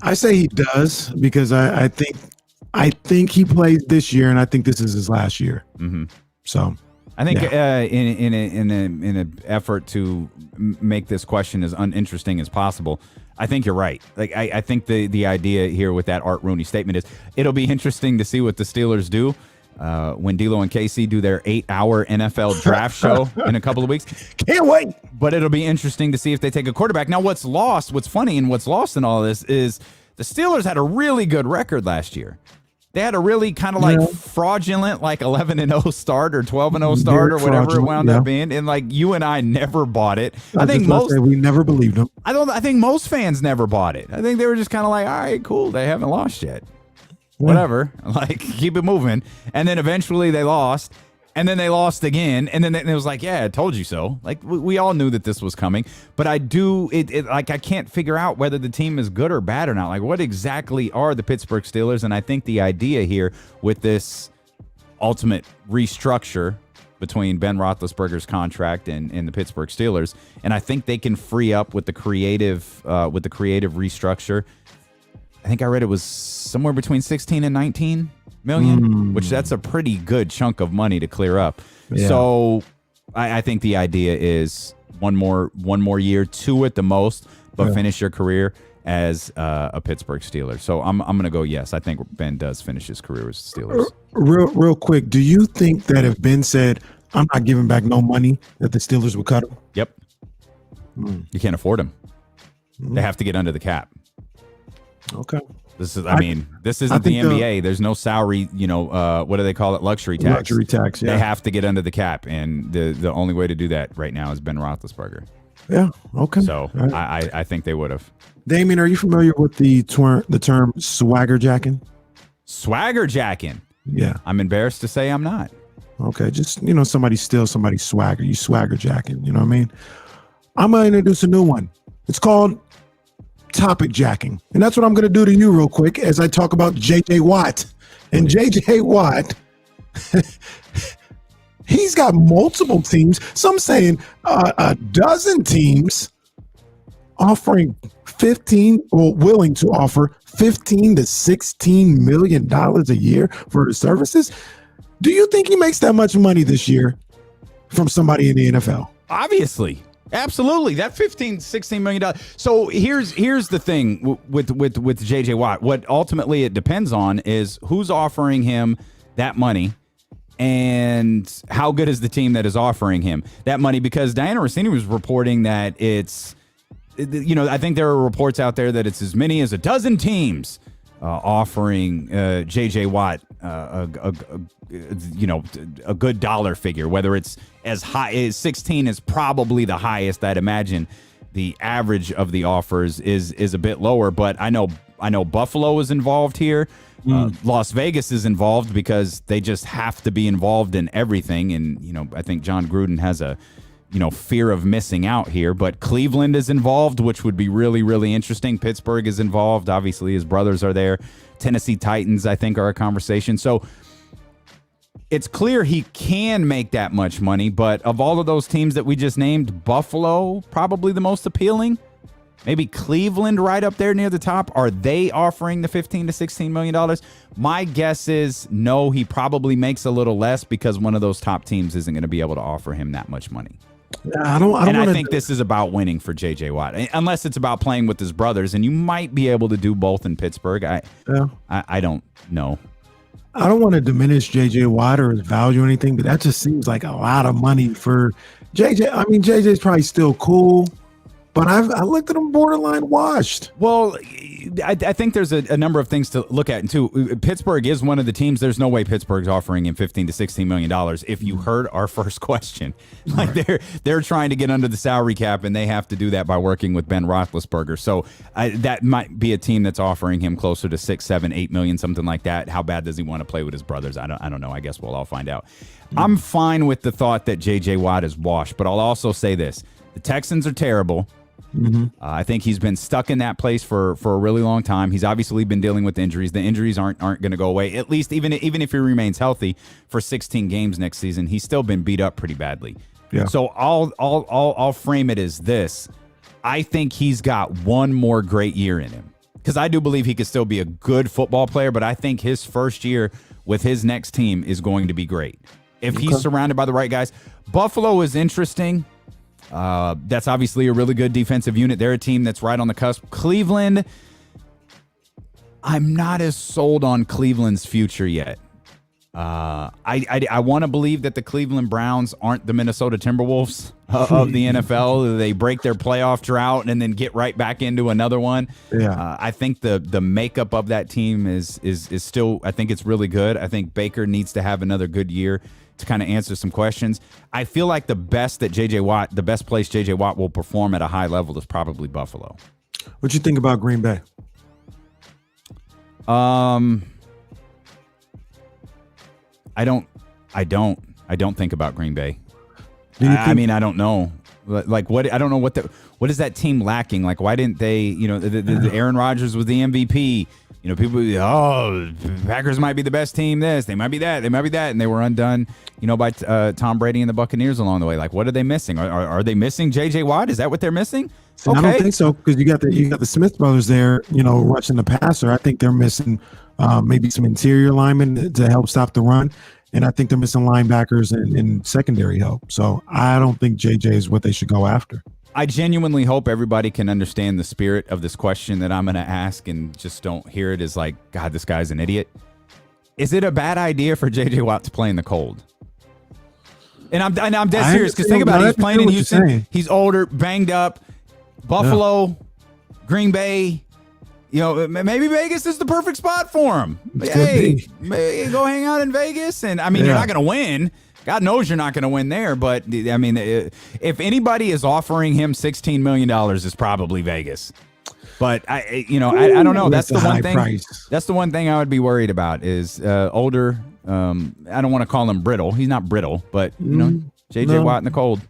I say he does because I think he plays this year, and I think this is his last year. Mm-hmm. So I think in an effort to make this question as uninteresting as possible, I think you're right. Like I think the idea here with that Art Rooney statement is it'll be interesting to see what the Steelers do when D'Lo and KC do their 8-hour NFL draft show in a couple of weeks. Can't wait. But it'll be interesting to see if they take a quarterback. Now, what's funny and what's lost in all this is the Steelers had a really good record last year. They had a really kind of like fraudulent, like 11-0 start or 12-0 start or whatever it wound up being. And like you and I never bought it. I think we never believed them. I think most fans never bought it. I think they were just kind of like, all right, cool. They haven't lost yet. Whatever. Like, keep it moving. And then eventually they lost. And then they lost again. And then it was like, yeah, I told you so. Like, we all knew that this was coming. But I can't figure out whether the team is good or bad or not. Like, what exactly are the Pittsburgh Steelers? And I think the idea here with this ultimate restructure between Ben Roethlisberger's contract and the Pittsburgh Steelers, and I think they can free up with the creative restructure. I think I read it was somewhere between 16 and 19 million, which that's a pretty good chunk of money to clear up. Yeah. So I think the idea is one more year, 2 at the most, but finish your career as a Pittsburgh Steeler. So I'm going to go yes. I think Ben does finish his career as Steelers. Real quick, do you think that if Ben said, I'm not giving back no money, that the Steelers would cut him? Yep. You can't afford him. They have to get under the cap. Okay. This isn't the NBA. There's no salary, what do they call it? Luxury tax. Luxury tax, yeah. They have to get under the cap, and the only way to do that right now is Ben Roethlisberger. Yeah, okay. So right. I think they would have. Damien, are you familiar with the term swagger jacking? Swagger jacking? Yeah. I'm embarrassed to say I'm not. Okay, just, somebody steals somebody's swagger. You swagger jacking, you know what I mean? I'm going to introduce a new one. It's called topic jacking. And that's what I'm going to do to you real quick as I talk about J.J. Watt. And J.J. Watt, he's got multiple teams, some saying a dozen teams offering willing to offer $15 to $16 million a year for his services. Do you think he makes that much money this year from somebody in the NFL? Obviously. Absolutely. That $16 million. So here's the thing with JJ Watt. What ultimately it depends on is who's offering him that money and how good is the team that is offering him that money, because Diana Rossini was reporting that it's I think there are reports out there that it's as many as a dozen teams offering J.J. Watt a good dollar figure. Whether it's as high as 16 is probably the highest. I'd imagine the average of the offers is a bit lower, but I know Buffalo is involved here. Las Vegas is involved because they just have to be involved in everything. And, I think John Gruden has a, fear of missing out here. But Cleveland is involved, which would be really, really interesting. Pittsburgh is involved. Obviously, his brothers are there. Tennessee Titans, I think, are a conversation. So it's clear he can make that much money. But of all of those teams that we just named, Buffalo, probably the most appealing. Maybe Cleveland right up there near the top. Are they offering the $15 to $16 million? My guess is no, he probably makes a little less because one of those top teams isn't going to be able to offer him that much money. I think this is about winning for J.J. Watt, unless it's about playing with his brothers, and you might be able to do both in Pittsburgh. I don't know. I don't want to diminish J.J. Watt or his value or anything, but that just seems like a lot of money for J.J. I mean, J.J.'s probably still cool. But I looked at him borderline washed. Well, I think there's a number of things to look at. And too, Pittsburgh is one of the teams. There's no way Pittsburgh's offering him $15 to $16 million. If you heard our first question, like they're trying to get under the salary cap, and they have to do that by working with Ben Roethlisberger. So that might be a team that's offering him closer to $6, $7, $8 million, something like that. How bad does he want to play with his brothers? I don't know. I guess we'll all find out. I'm fine with the thought that J.J. Watt is washed, but I'll also say this: the Texans are terrible. I think he's been stuck in that place for a really long time. He's obviously been dealing with injuries. The injuries aren't going to go away. At least even if he remains healthy for 16 games next season, he's still been beat up pretty badly. Yeah. So I'll frame it as this: I think he's got one more great year in him, because I do believe he could still be a good football player. But I think his first year with his next team is going to be great if he's surrounded by the right guys. Buffalo is interesting. That's obviously a really good defensive unit. They're a team that's right on the cusp. Cleveland, I'm not as sold on Cleveland's future yet. I want to believe that the Cleveland Browns aren't the Minnesota Timberwolves of the NFL. They break their playoff drought and then get right back into another one. Yeah. I think the makeup of that team is still, I think it's really good. I think Baker needs to have another good year to kind of answer some questions. I feel like the best place J.J. Watt will perform at a high level is probably Buffalo. What you think about Green Bay? I don't think about Green Bay. I mean, I don't know. Like what? I don't know what is that team lacking? Like, why didn't they? The Aaron Rodgers was the MVP. People, Packers might be the best team. They might be that, and they were undone, by Tom Brady and the Buccaneers along the way. Like, what are they missing? Are they missing J.J. Watt? Is that what they're missing? Okay. I don't think so, because you got the Smith brothers there, rushing the passer. I think they're missing maybe some interior linemen to help stop the run, and I think they're missing linebackers and secondary help. So I don't think J.J. is what they should go after. I genuinely hope everybody can understand the spirit of this question that I'm going to ask and just don't hear it as like, God, this guy's an idiot. Is it a bad idea for J.J. Watt to play in the cold? And I'm dead serious, because think about it. He's playing in Houston. He's older, banged up. Buffalo, Green Bay. Maybe Vegas is the perfect spot for him. Hey, go hang out in Vegas. And, I mean, you're not going to win. God knows you're not going to win there, but I mean, if anybody is offering him $16 million, it's probably Vegas. But I don't know. That's the one thing. Price. That's the one thing I would be worried about is older. I don't want to call him brittle. He's not brittle, but J.J. Watt in the cold.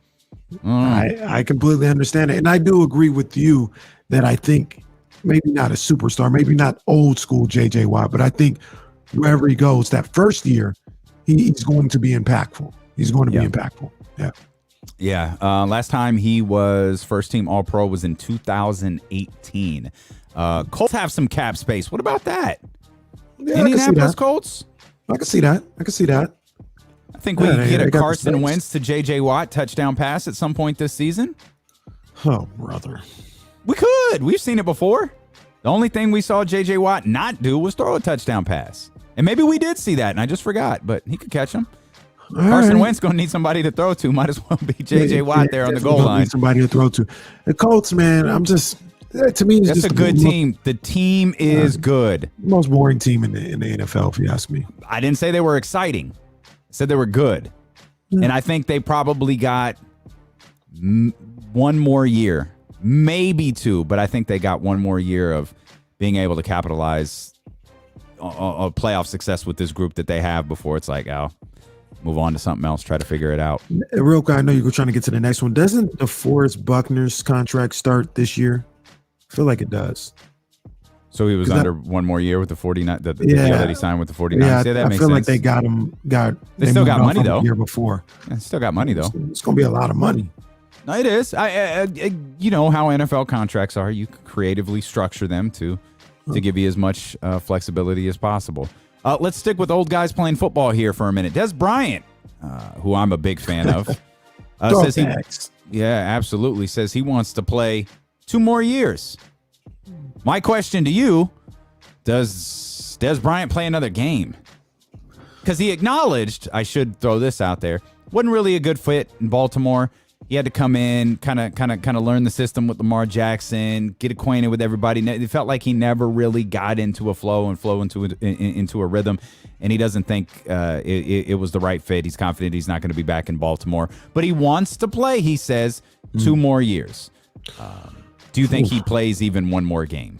I completely understand it, and I do agree with you that I think maybe not a superstar, maybe not old school J.J. Watt, but I think wherever he goes, that first year. He's going to be impactful. He's going to be impactful. Yeah. Yeah. Last time he was first team All-Pro was in 2018. Colts have some cap space. What about that? Yeah, Indianapolis Colts? I can see that. I think we can get a Carson Wentz to J.J. Watt touchdown pass at some point this season. Oh, brother. We could. We've seen it before. The only thing we saw J.J. Watt not do was throw a touchdown pass. And maybe we did see that, and I just forgot, but he could catch him. Carson Wentz going to need somebody to throw to. Might as well be J.J. Watt there on the goal line. Somebody to throw to. The Colts, man, to me, it's that's just a good team. The team is good. Most boring team in the NFL, if you ask me. I didn't say they were exciting. I said they were good. And I think they probably got one more year, maybe two, but I think they got one more year of being able to capitalize on playoff success with this group that they have before it's like, move on to something else, try to figure it out. Real quick, I know you were trying to get to the next one. Doesn't DeForest Buckner's contract start this year? I feel like it does. So he was under one more year with the 49, the deal that he signed with the 49ers. Yeah, that I makes feel sense. like they got him. They still got money though. The year before, still got money though. It's going to be a lot of money. No, it is. You know how NFL contracts are. You creatively structure them to give you as much flexibility as possible. Let's stick with old guys playing football here for a minute. Dez Bryant, who I'm a big fan of, says absolutely says he wants to play 2 more years. My question to you, does Dez Bryant play another game? Because he acknowledged, I should throw this out there, wasn't really a good fit in Baltimore. He had to come in, kind of learn the system with Lamar Jackson, get acquainted with everybody. It felt like he never really got into a flow into a rhythm, and he doesn't think it was the right fit. He's confident he's not going to be back in Baltimore, but he wants to play. He says 2 more years. Do you think he plays even one more game?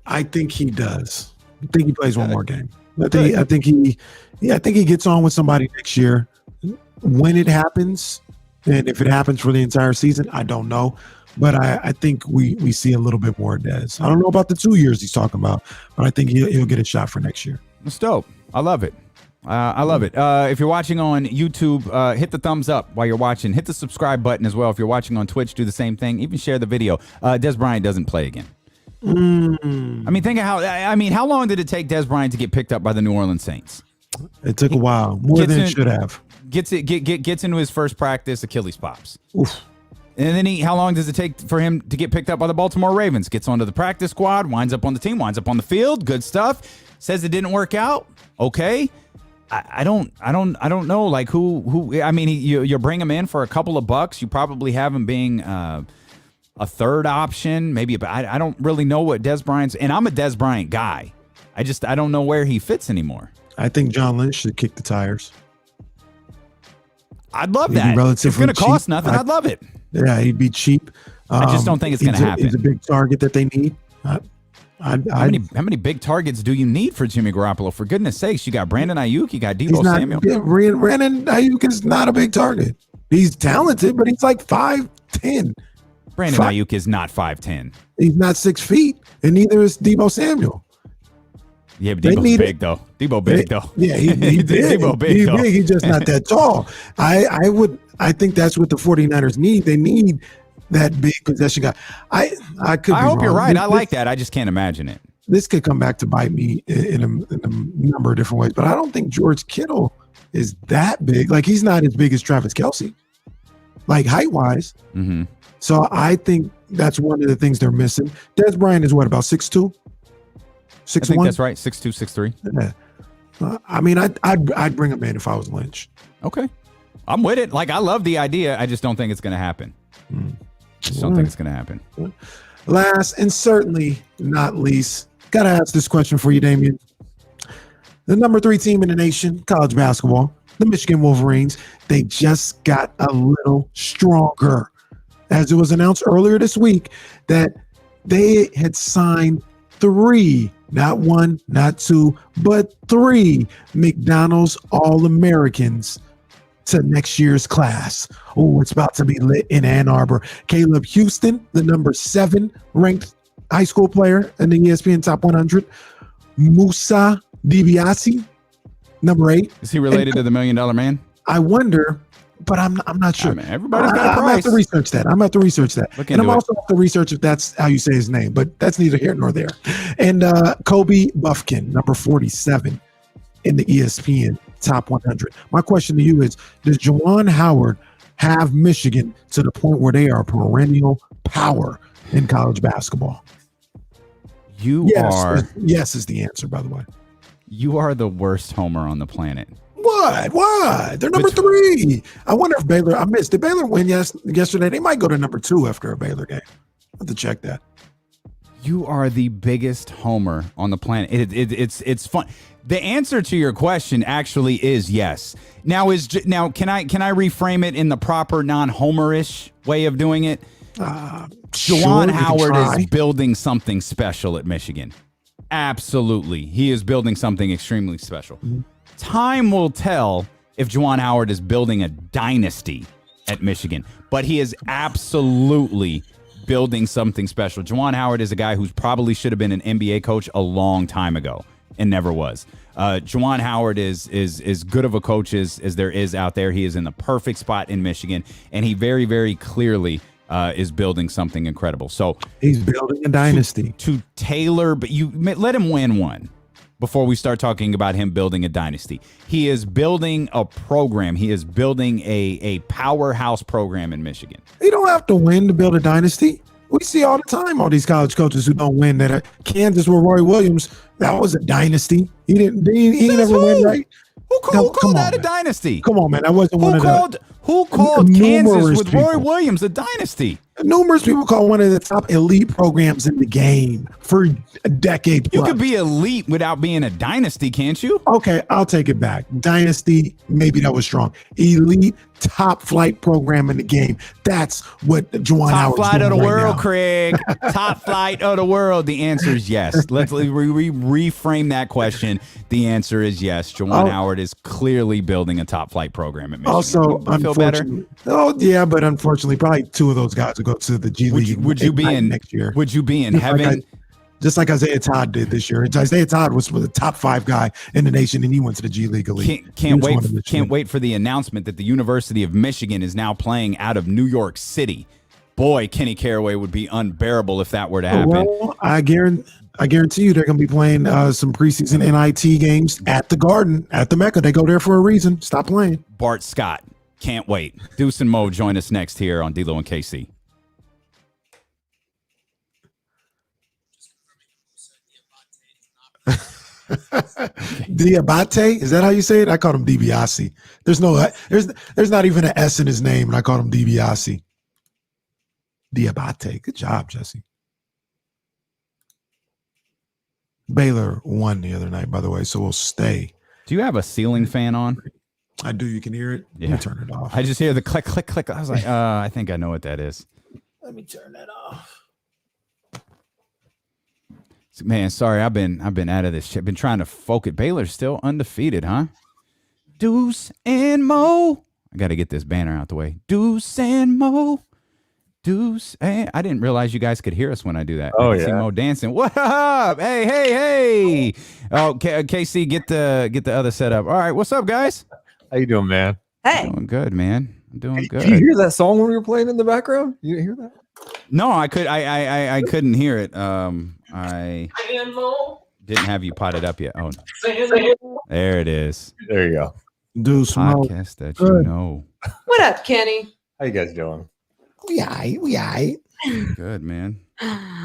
I think he does. I think he plays one more game. I think he gets on with somebody next year. When it happens, and if it happens for the entire season, I don't know. But I think we see a little bit more of Dez. I don't know about the 2 years he's talking about, but I think he'll get a shot for next year. That's dope. I love it. I love it. If you're watching on YouTube, hit the thumbs up while you're watching. Hit the subscribe button as well. If you're watching on Twitch, do the same thing. Even share the video. Dez Bryant doesn't play again. I mean, think of how long did it take Dez Bryant to get picked up by the New Orleans Saints? It took a while, more than it should have. Gets into his first practice, Achilles pops. Oof. And then how long does it take for him to get picked up by the Baltimore Ravens? Gets onto the practice squad, winds up on the team, winds up on the field. Good stuff. Says it didn't work out. Okay. I don't know. Like who? I mean, you bring him in for a couple of bucks. You probably have him being a third option, maybe. But I don't really know what Dez Bryant's. And I'm a Dez Bryant guy. I don't know where he fits anymore. I think John Lynch should kick the tires. I'd love that. It's going to cost nothing. I'd love it. Yeah, he'd be cheap. I just don't think it's going to happen. He's a big target that they need. How many big targets do you need for Jimmy Garoppolo? For goodness sakes, you got Brandon Ayuk, you got Deebo Samuel. Brandon Ayuk is not a big target. He's talented, but he's like 5'10". Brandon Ayuk is not 5'10". He's not 6 feet, and neither is Deebo Samuel. Yeah, but Debo's big though. Debo big though. Yeah, he big. Debo big though. He's just not that tall. I think that's what the 49ers need. They need that big possession guy. I hope you're right. I like that. I just can't imagine it. This could come back to bite me in a number of different ways, but I don't think George Kittle is that big. Like, he's not as big as Travis Kelce, like height-wise. Mm-hmm. So I think that's one of the things they're missing. Dez Bryant is what, about 6'2"? 6'1"? I think that's right. 6'2", 6'3". Yeah. I mean, I'd bring him in if I was Lynch. Okay. I'm with it. Like, I love the idea. I just don't think it's going to happen. Just don't think it's going to happen. Last and certainly not least, got to ask this question for you, Damian. The number 3 team in the nation, college basketball, the Michigan Wolverines, they just got a little stronger. As it was announced earlier this week that they had signed 3, not 1, not 2, but 3 McDonald's All-Americans to next year's class. Oh, it's about to be lit in Ann Arbor. Caleb Houston, the number 7 ranked high school player in the ESPN Top 100. Musa Dibiasi, number 8. Is he related to the $1 Million Man? I wonder, but I'm not sure. Everybody's got a price. I'm going to have to research that. And I'm also have to research if that's how you say his name, but that's neither here nor there. And Kobe Buffkin, number 47 in the ESPN Top 100. My question to you is, does Juwan Howard have Michigan to the point where they are a perennial power in college basketball? Yes is the answer, by the way. You are the worst homer on the planet. What? They're number 3. I wonder if Baylor. I missed. Did Baylor win yesterday? They might go to number 2 after a Baylor game. I have to check that. You are the biggest homer on the planet. It's fun. The answer to your question actually is yes. Now can I reframe it in the proper non-homerish way of doing it? Juwan Howard is building something special at Michigan. Absolutely, he is building something extremely special. Mm-hmm. Time will tell if Juwan Howard is building a dynasty at Michigan, but he is absolutely building something special. Juwan Howard is a guy who's probably should have been an NBA coach a long time ago and never was. Juwan Howard is good of a coach as there is out there. He is in the perfect spot in Michigan, and he very, very clearly is building something incredible. So he's building a dynasty to tailor, but you let him win one before we start talking about him building a dynasty. He is building a program. He is building a powerhouse program in Michigan. You don't have to win to build a dynasty. We see all the time all these college coaches who don't win. That Kansas with Roy Williams, that was a dynasty. He never win, right? Who called that a dynasty? Come on, man. That wasn't Who called Kansas with Roy Williams a dynasty? Numerous people call one of the top elite programs in the game for a decade plus. You could be elite without being a dynasty, can't you? Okay, I'll take it back. Dynasty, maybe that was strong. Elite, top flight program in the game. That's what Juwan Howard's top flight of the right world, now. Craig. Top flight of the world. The answer is yes. Let's reframe that question. The answer is yes. Juwan Howard is clearly building a top flight program at Michigan. Also, you feel better? Oh yeah, but unfortunately, probably 2 of those guys will go to the G League. Would you be in next year? Would you be in heaven? Just like Isaiah Todd did this year. Isaiah Todd was the top 5 guy in the nation, and he went to the G League Elite. Can't wait for the announcement that the University of Michigan is now playing out of New York City. Boy, Kenny Caraway would be unbearable if that were to happen. Well, I guarantee you they're going to be playing some preseason NIT games at the Garden, at the Mecca. They go there for a reason. Stop playing. Bart Scott. Can't wait. Deuce and Mo join us next here on D-Lo and KC. Diabate, is that how you say it? I called him DiBiase. There's not even an S in his name, and I called him DiBiase. Diabate. Good job, Jesse. Baylor won the other night, by the way, so we'll stay. Do you have a ceiling fan on? I do. You can hear it. Yeah. Let me turn it off. I just hear the click, click, click. I was like, I think I know what that is. Let me turn that off. Man, sorry, I've been out of this shit. Been trying to focus. Baylor's still undefeated, huh? Deuce and Mo. I got to get this banner out the way. Deuce and Mo. Deuce. Hey, I didn't realize you guys could hear us when I do that. Oh, I can see Mo dancing. What up? Hey. Oh, KC, get the other setup. All right, what's up, guys? How you doing, man? Hey. Doing good, man. I'm doing good. Did you hear that song when we were playing in the background? You didn't hear that? No, I couldn't hear it. I didn't have you potted up yet. Oh, there it is. There you go. Deuce Mo. Podcast that you know. What up, Kenny? How you guys doing? We aight. Good, man.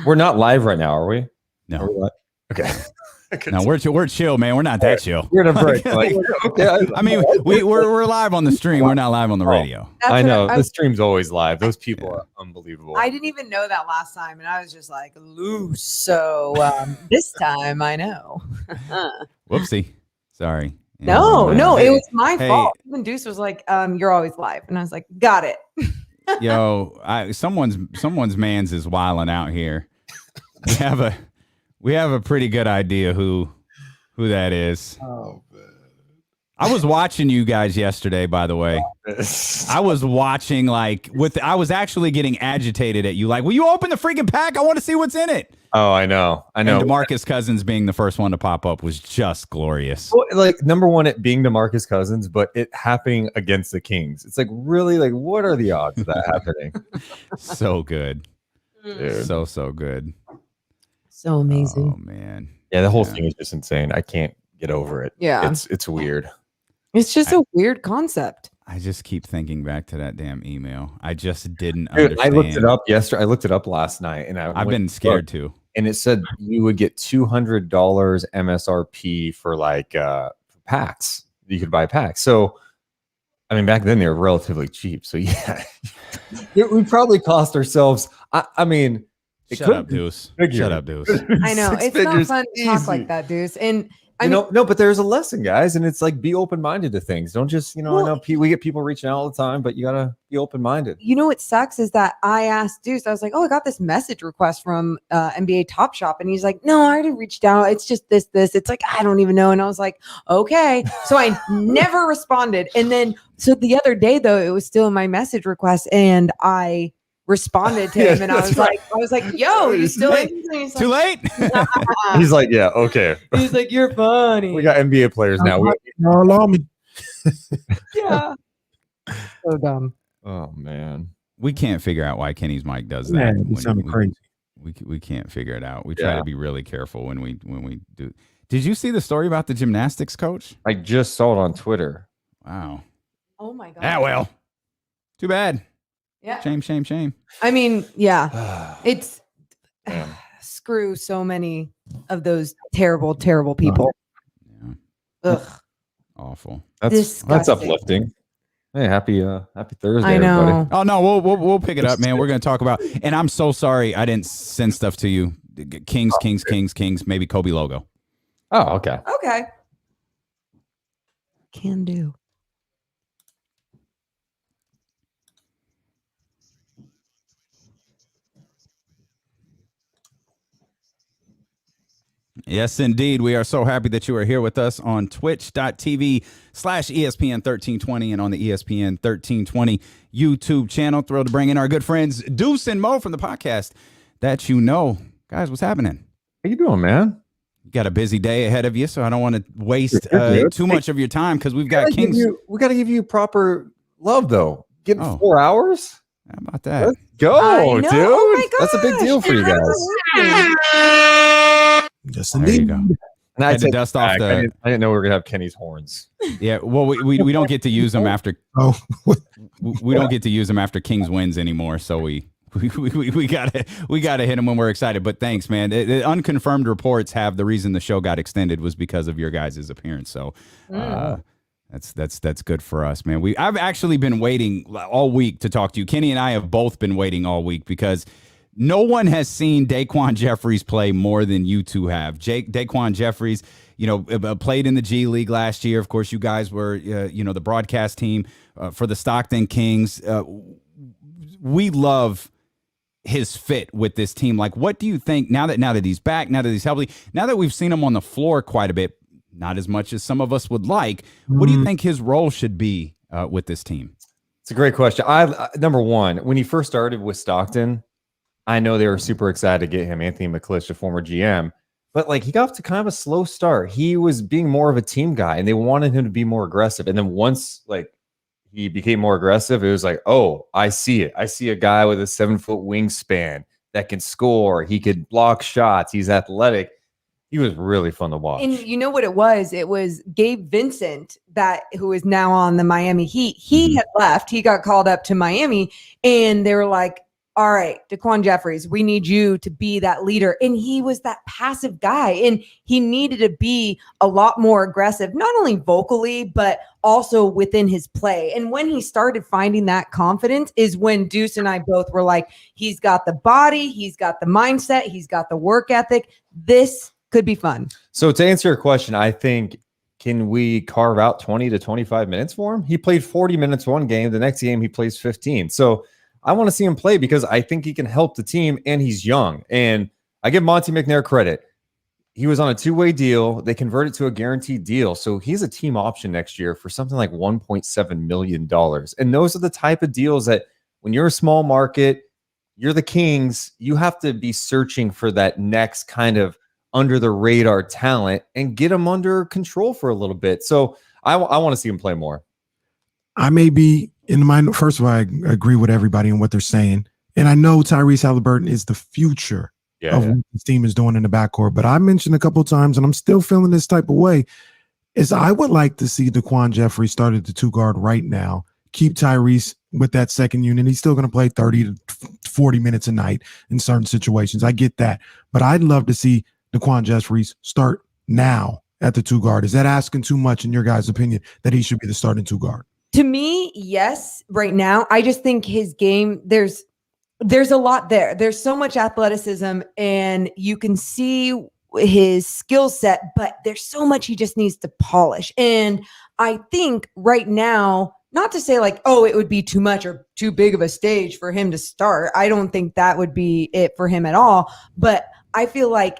We're not live right now, are we? No. Are we live? Okay. No, we're chill, man. We're not that chill. We're in a break. Like, okay, I mean, we're live on the stream. We're not live on the radio. I know the stream's always live. Those people are unbelievable. I didn't even know that last time, and I was just like loose. So this time I know. Whoopsie. Sorry. No, Hey, it was my fault. Even Deuce was like, "You're always live," and I was like, "Got it." Yo, someone's man's is wilding out here. We have a pretty good idea who that is. Oh, man. I was watching you guys yesterday, by the way. I was watching I was actually getting agitated at you. Like, will you open the freaking pack? I want to see what's in it. Oh, I know. And DeMarcus Cousins being the first one to pop up was just glorious. Well, like, number one, it being DeMarcus Cousins, but it happening against the Kings. It's like, really, like, what are the odds of that happening? So good. Dude. So good. So amazing. Oh, man. Yeah, the whole thing is just insane. I can't get over it. Yeah. It's weird. It's just a weird concept. I just keep thinking back to that damn email. I just didn't Dude, understand. I looked it up yesterday. I looked it up last night, and I've been scared too. And it said you would get $200 MSRP for like packs. you could buy packs. So, I mean, back then they were relatively cheap. So yeah, we probably cost ourselves. I mean, Shut up, Deuce. Shut up, Deuce. I know it's not fun to talk like that, Deuce. And I mean, no, but there's a lesson, guys, and it's like be open-minded to things. Don't just, I know we get people reaching out all the time, but you gotta be open-minded. You know what sucks is that I asked Deuce, I was like, "Oh, I got this message request from NBA Top Shop," and he's like, "No, I already reached out. It's just this. It's like I don't even know." And I was like, "Okay," so I never responded. And then, so the other day though, it was still in my message request, and I responded to him, and I was like, "Yo, you still too late?" He's like, "Yeah, okay." He's like, "You're funny." We got NBA players now. Allow me. Yeah. So dumb. Oh man, we can't figure out why Kenny's mic does that. Man, it's something crazy. We can't figure it out. We try to be really careful when we do. Did you see the story about the gymnastics coach? I just saw it on Twitter. Wow. Oh my god. Ah, well. Too bad. Yeah. Shame. I mean, yeah. It's screw so many of those terrible, terrible people. Yeah. Ugh. Awful. That's Disgusting. uplifting. Hey, happy Thursday, I know. everybody. Oh no, we'll pick it up, man. We're gonna talk about, and I'm so sorry I didn't send stuff to you. Kings, maybe Kobe logo. Oh, okay. Okay. Can do. Yes, indeed. We are so happy that you are here with us on twitch.tv/ESPN1320 and on the ESPN 1320 YouTube channel. Thrilled to bring in our good friends Deuce and Mo from the podcast that you know. Guys, what's happening? How you doing, man? You got a busy day ahead of you, so I don't want to waste too much of your time because we've got Kings. We got to give you proper love, though. Give 4 hours? How about that? Let's go, dude. Oh my That's a big deal for you guys. Yes, There you indeed. go. And I had to dust off the. I didn't know we were gonna have Kenny's horns. Yeah, well, we don't get to use them after. Oh, We don't get to use them after Kings wins anymore, so we gotta hit them when we're excited. But thanks, man. The unconfirmed reports have the reason the show got extended was because of your guys' appearance. So that's good for us, man. I've actually been waiting all week to talk to you. Kenny and I have both been waiting all week because no one has seen Daquan Jeffries play more than you two have. Daquan Jeffries, played in the G League last year. Of course, you guys were, the broadcast team for the Stockton Kings. We love his fit with this team. Like, what do you think now that he's back, now that he's healthy, now that we've seen him on the floor quite a bit, not as much as some of us would like, what do you think his role should be with this team? It's a great question. Number one, when he first started with Stockton, I know they were super excited to get him, Anthony McClish, a former GM, but he got off to kind of a slow start. He was being more of a team guy, and they wanted him to be more aggressive. And then once he became more aggressive, it was like, oh, I see it. I see a guy with a 7-foot wingspan that can score. He could block shots. He's athletic. He was really fun to watch. And you know what it was? It was Gabe Vincent, who is now on the Miami Heat. He had left. He got called up to Miami, and they were like, all right, Daquan Jeffries, we need you to be that leader. And he was that passive guy, and he needed to be a lot more aggressive, not only vocally, but also within his play. And when he started finding that confidence is when Deuce and I both were like, he's got the body, he's got the mindset, he's got the work ethic. This could be fun. So to answer your question, I think, can we carve out 20 to 25 minutes for him? He played 40 minutes one game. The next game, he plays 15. So I want to see him play because I think he can help the team, and he's young. And I give Monty McNair credit. He was on a two-way deal. They converted to a guaranteed deal. So he's a team option next year for something like $1.7 million. And those are the type of deals that when you're a small market, you're the Kings, you have to be searching for that next kind of under-the-radar talent and get him under control for a little bit. So I want to see him play more. I may be in the mind. First of all, I agree with everybody and what they're saying. And I know Tyrese Halliburton is the future of what this team is doing in the backcourt. But I mentioned a couple of times, and I'm still feeling this type of way, is I would like to see Daquan Jeffries start at the 2 guard right now. Keep Tyrese with that second unit. He's still going to play 30 to 40 minutes a night in certain situations. I get that. But I'd love to see Daquan Jeffries start now at the 2 guard? Is that asking too much in your guys' opinion that he should be the starting 2 guard? To me, yes, right now. I just think his game, there's a lot there. There's so much athleticism and you can see his skill set, but there's so much he just needs to polish. And I think right now, not to say like, oh, it would be too much or too big of a stage for him to start. I don't think that would be it for him at all. But I feel like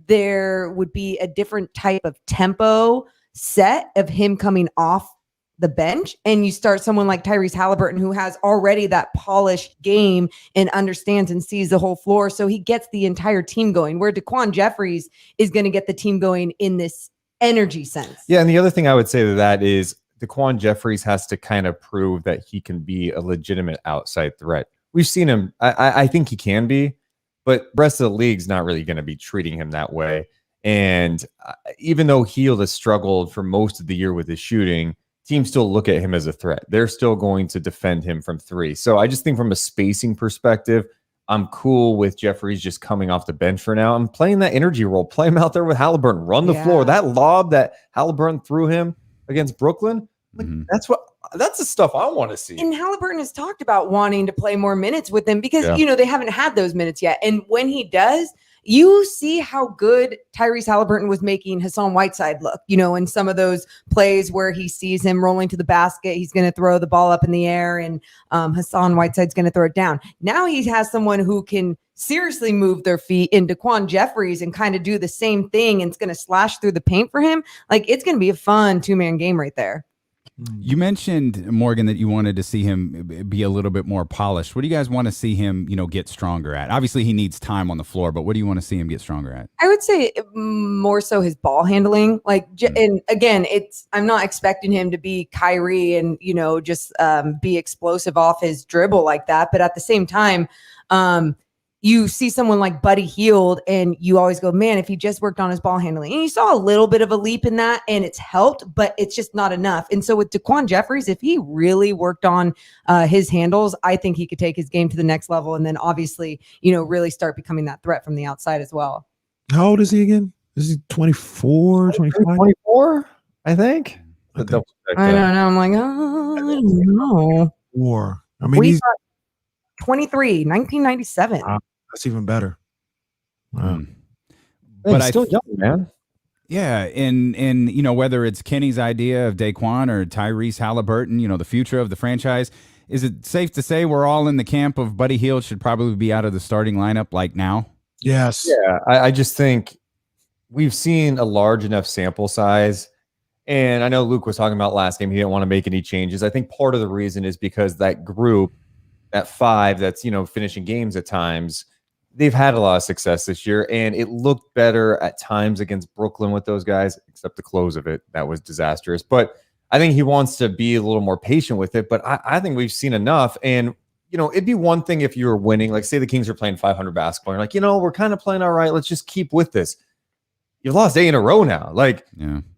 there would be a different type of tempo set of him coming off the bench, and you start someone like Tyrese Halliburton, who has already that polished game and understands and sees the whole floor. So he gets the entire team going, where Daquan Jeffries is going to get the team going in this energy sense. Yeah. And the other thing I would say to that is Daquan Jeffries has to kind of prove that he can be a legitimate outside threat. We've seen him. I think he can be, but the rest of the league's not really going to be treating him that way. And even though Hield has struggled for most of the year with his shooting, teams still look at him as a threat. They're still going to defend him from 3. So I just think from a spacing perspective, I'm cool with Jeffries just coming off the bench for now. I'm playing that energy role. Play him out there with Halliburton. Run the floor. That lob that Halliburton threw him against Brooklyn, like, that's the stuff I want to see. And Halliburton has talked about wanting to play more minutes with him because, they haven't had those minutes yet. And when he does, you see how good Tyrese Halliburton was making Hassan Whiteside look, in some of those plays where he sees him rolling to the basket, he's going to throw the ball up in the air and Hassan Whiteside's going to throw it down. Now he has someone who can seriously move their feet in Daquan Jeffries and kind of do the same thing, and it's going to slash through the paint for him. Like, it's going to be a fun 2-man game right there. You mentioned, Morgan, that you wanted to see him be a little bit more polished. What do you guys want to see him, get stronger at? Obviously, he needs time on the floor, but what do you want to see him get stronger at? I would say more so his ball handling. And again, I'm not expecting him to be Kyrie and, just be explosive off his dribble like that. But at the same time, you see someone like Buddy Hield and you always go, man, if he just worked on his ball handling. And you saw a little bit of a leap in that and it's helped, but it's just not enough. And so with Daquan Jeffries, if he really worked on his handles, I think he could take his game to the next level and then obviously, really start becoming that threat from the outside as well. How old is he again? Is he 24, 25? 24, I think. I don't know. I'm like, oh, I don't know. I mean, he's 23, 1997. That's even better. Wow. But he's still young, man. Yeah, and whether it's Kenny's idea of Daquan or Tyrese Halliburton, the future of the franchise, is it safe to say we're all in the camp of Buddy Hield should probably be out of the starting lineup like now? Yes. Yeah, I just think we've seen a large enough sample size. And I know Luke was talking about last game, he didn't want to make any changes. I think part of the reason is because that group, that 5 that's, finishing games at times, they've had a lot of success this year, and it looked better at times against Brooklyn with those guys, except the close of it. That was disastrous. But I think he wants to be a little more patient with it. But I think we've seen enough. And, it'd be one thing if you were winning, like say the Kings are playing 500 basketball. You're like, we're kind of playing all right. Let's just keep with this. You've lost 8 in a row now.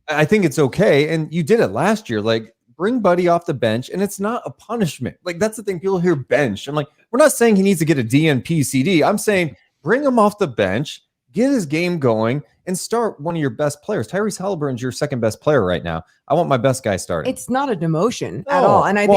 I think it's okay. And you did it last year. Bring Buddy off the bench, and it's not a punishment. That's the thing. People hear bench. I'm like, we're not saying he needs to get a DNP CD. I'm saying bring him off the bench, get his game going, and start one of your best players. Tyrese Halliburton's your second best player right now. I want my best guy starting. It's not a demotion at all. And I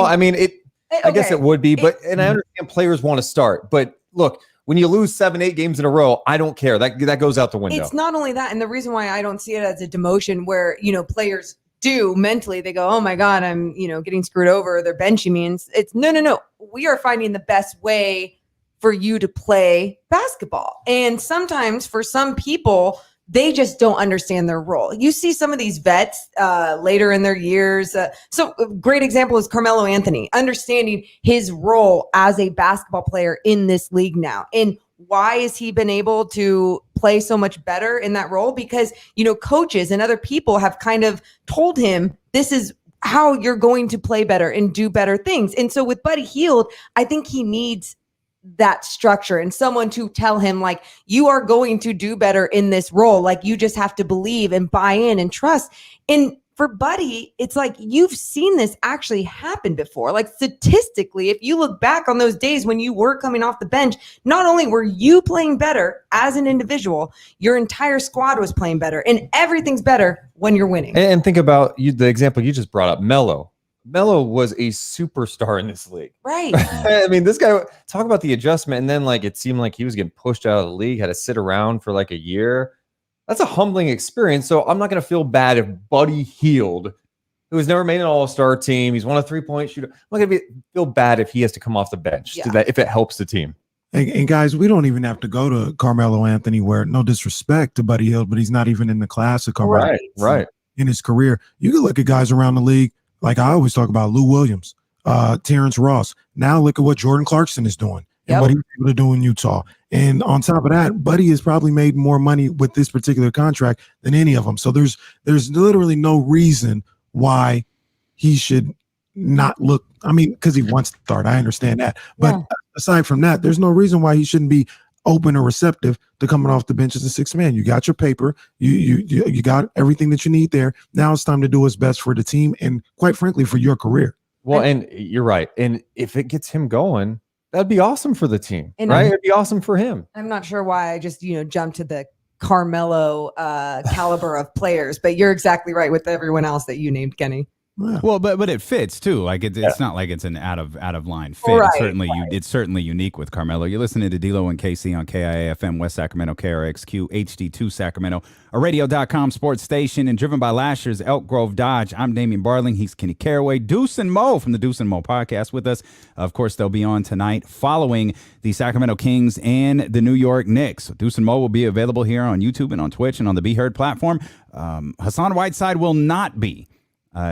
guess it would be, but I understand players want to start. But look, when you lose 7-8 games in a row, I don't care. That goes out the window. It's not only that, and the reason why I don't see it as a demotion where players do mentally, they go, oh my God, I'm, getting screwed over. They're benching me. And it's no. We are finding the best way for you to play basketball. And sometimes for some people, they just don't understand their role. You see some of these vets later in their years. So a great example is Carmelo Anthony, understanding his role as a basketball player in this league now. And why has he been able to play so much better in that role? Because, coaches and other people have kind of told him, this is how you're going to play better and do better things. And so with Buddy Hield, I think he needs that structure and someone to tell him, you are going to do better in this role. You just have to believe and buy in and trust. And for Buddy, it's you've seen this actually happen before. Statistically, if you look back on those days when you were coming off the bench, not only were you playing better as an individual, your entire squad was playing better, and everything's better when you're winning. And think about the example you just brought up, Melo. Melo was a superstar in this league. Right. I mean, this guy, talk about the adjustment. And then it seemed like he was getting pushed out of the league, had to sit around for a year. That's a humbling experience. So I'm not going to feel bad if Buddy Hield, who has never made an all-star team, he's won a 3-point shooter. I'm not going to feel bad if he has to come off the bench if it helps the team. And guys, we don't even have to go to Carmelo Anthony, where no disrespect to Buddy Hield, but he's not even in the class of Carmelo Right. in his career. You can look at guys around the league, like I always talk about Lou Williams, Terrence Ross. Now look at what Jordan Clarkson is doing and what he was able to do in Utah. And on top of that, Buddy has probably made more money with this particular contract than any of them. So there's literally no reason why he should not look. I mean, because he wants to start. I understand that. But aside from that, there's no reason why he shouldn't be open or receptive to coming off the bench as a sixth man. You got your paper. You got everything that you need there. Now it's time to do what's best for the team and, quite frankly, for your career. Well, and you're right. And if it gets him going, that'd be awesome for the team, right? It'd be awesome for him. I'm not sure why I just, jumped to the Carmelo caliber of players, but you're exactly right with everyone else that you named, Kenny. Yeah. Well, but it fits too. It's not like it's an out of line fit. Right, It's certainly unique with Carmelo. You're listening to D'Lo and KC on KIAFM West Sacramento, KRXQ, HD2 Sacramento, a radio.com sports station, and driven by last year's Elk Grove Dodge. I'm Damian Barling. He's Kenny Caraway. Deuce and Mo from the Deuce and Mo podcast with us. Of course, they'll be on tonight following the Sacramento Kings and the New York Knicks. Deuce and Mo will be available here on YouTube and on Twitch and on the Be Heard platform. Hassan Whiteside will not be.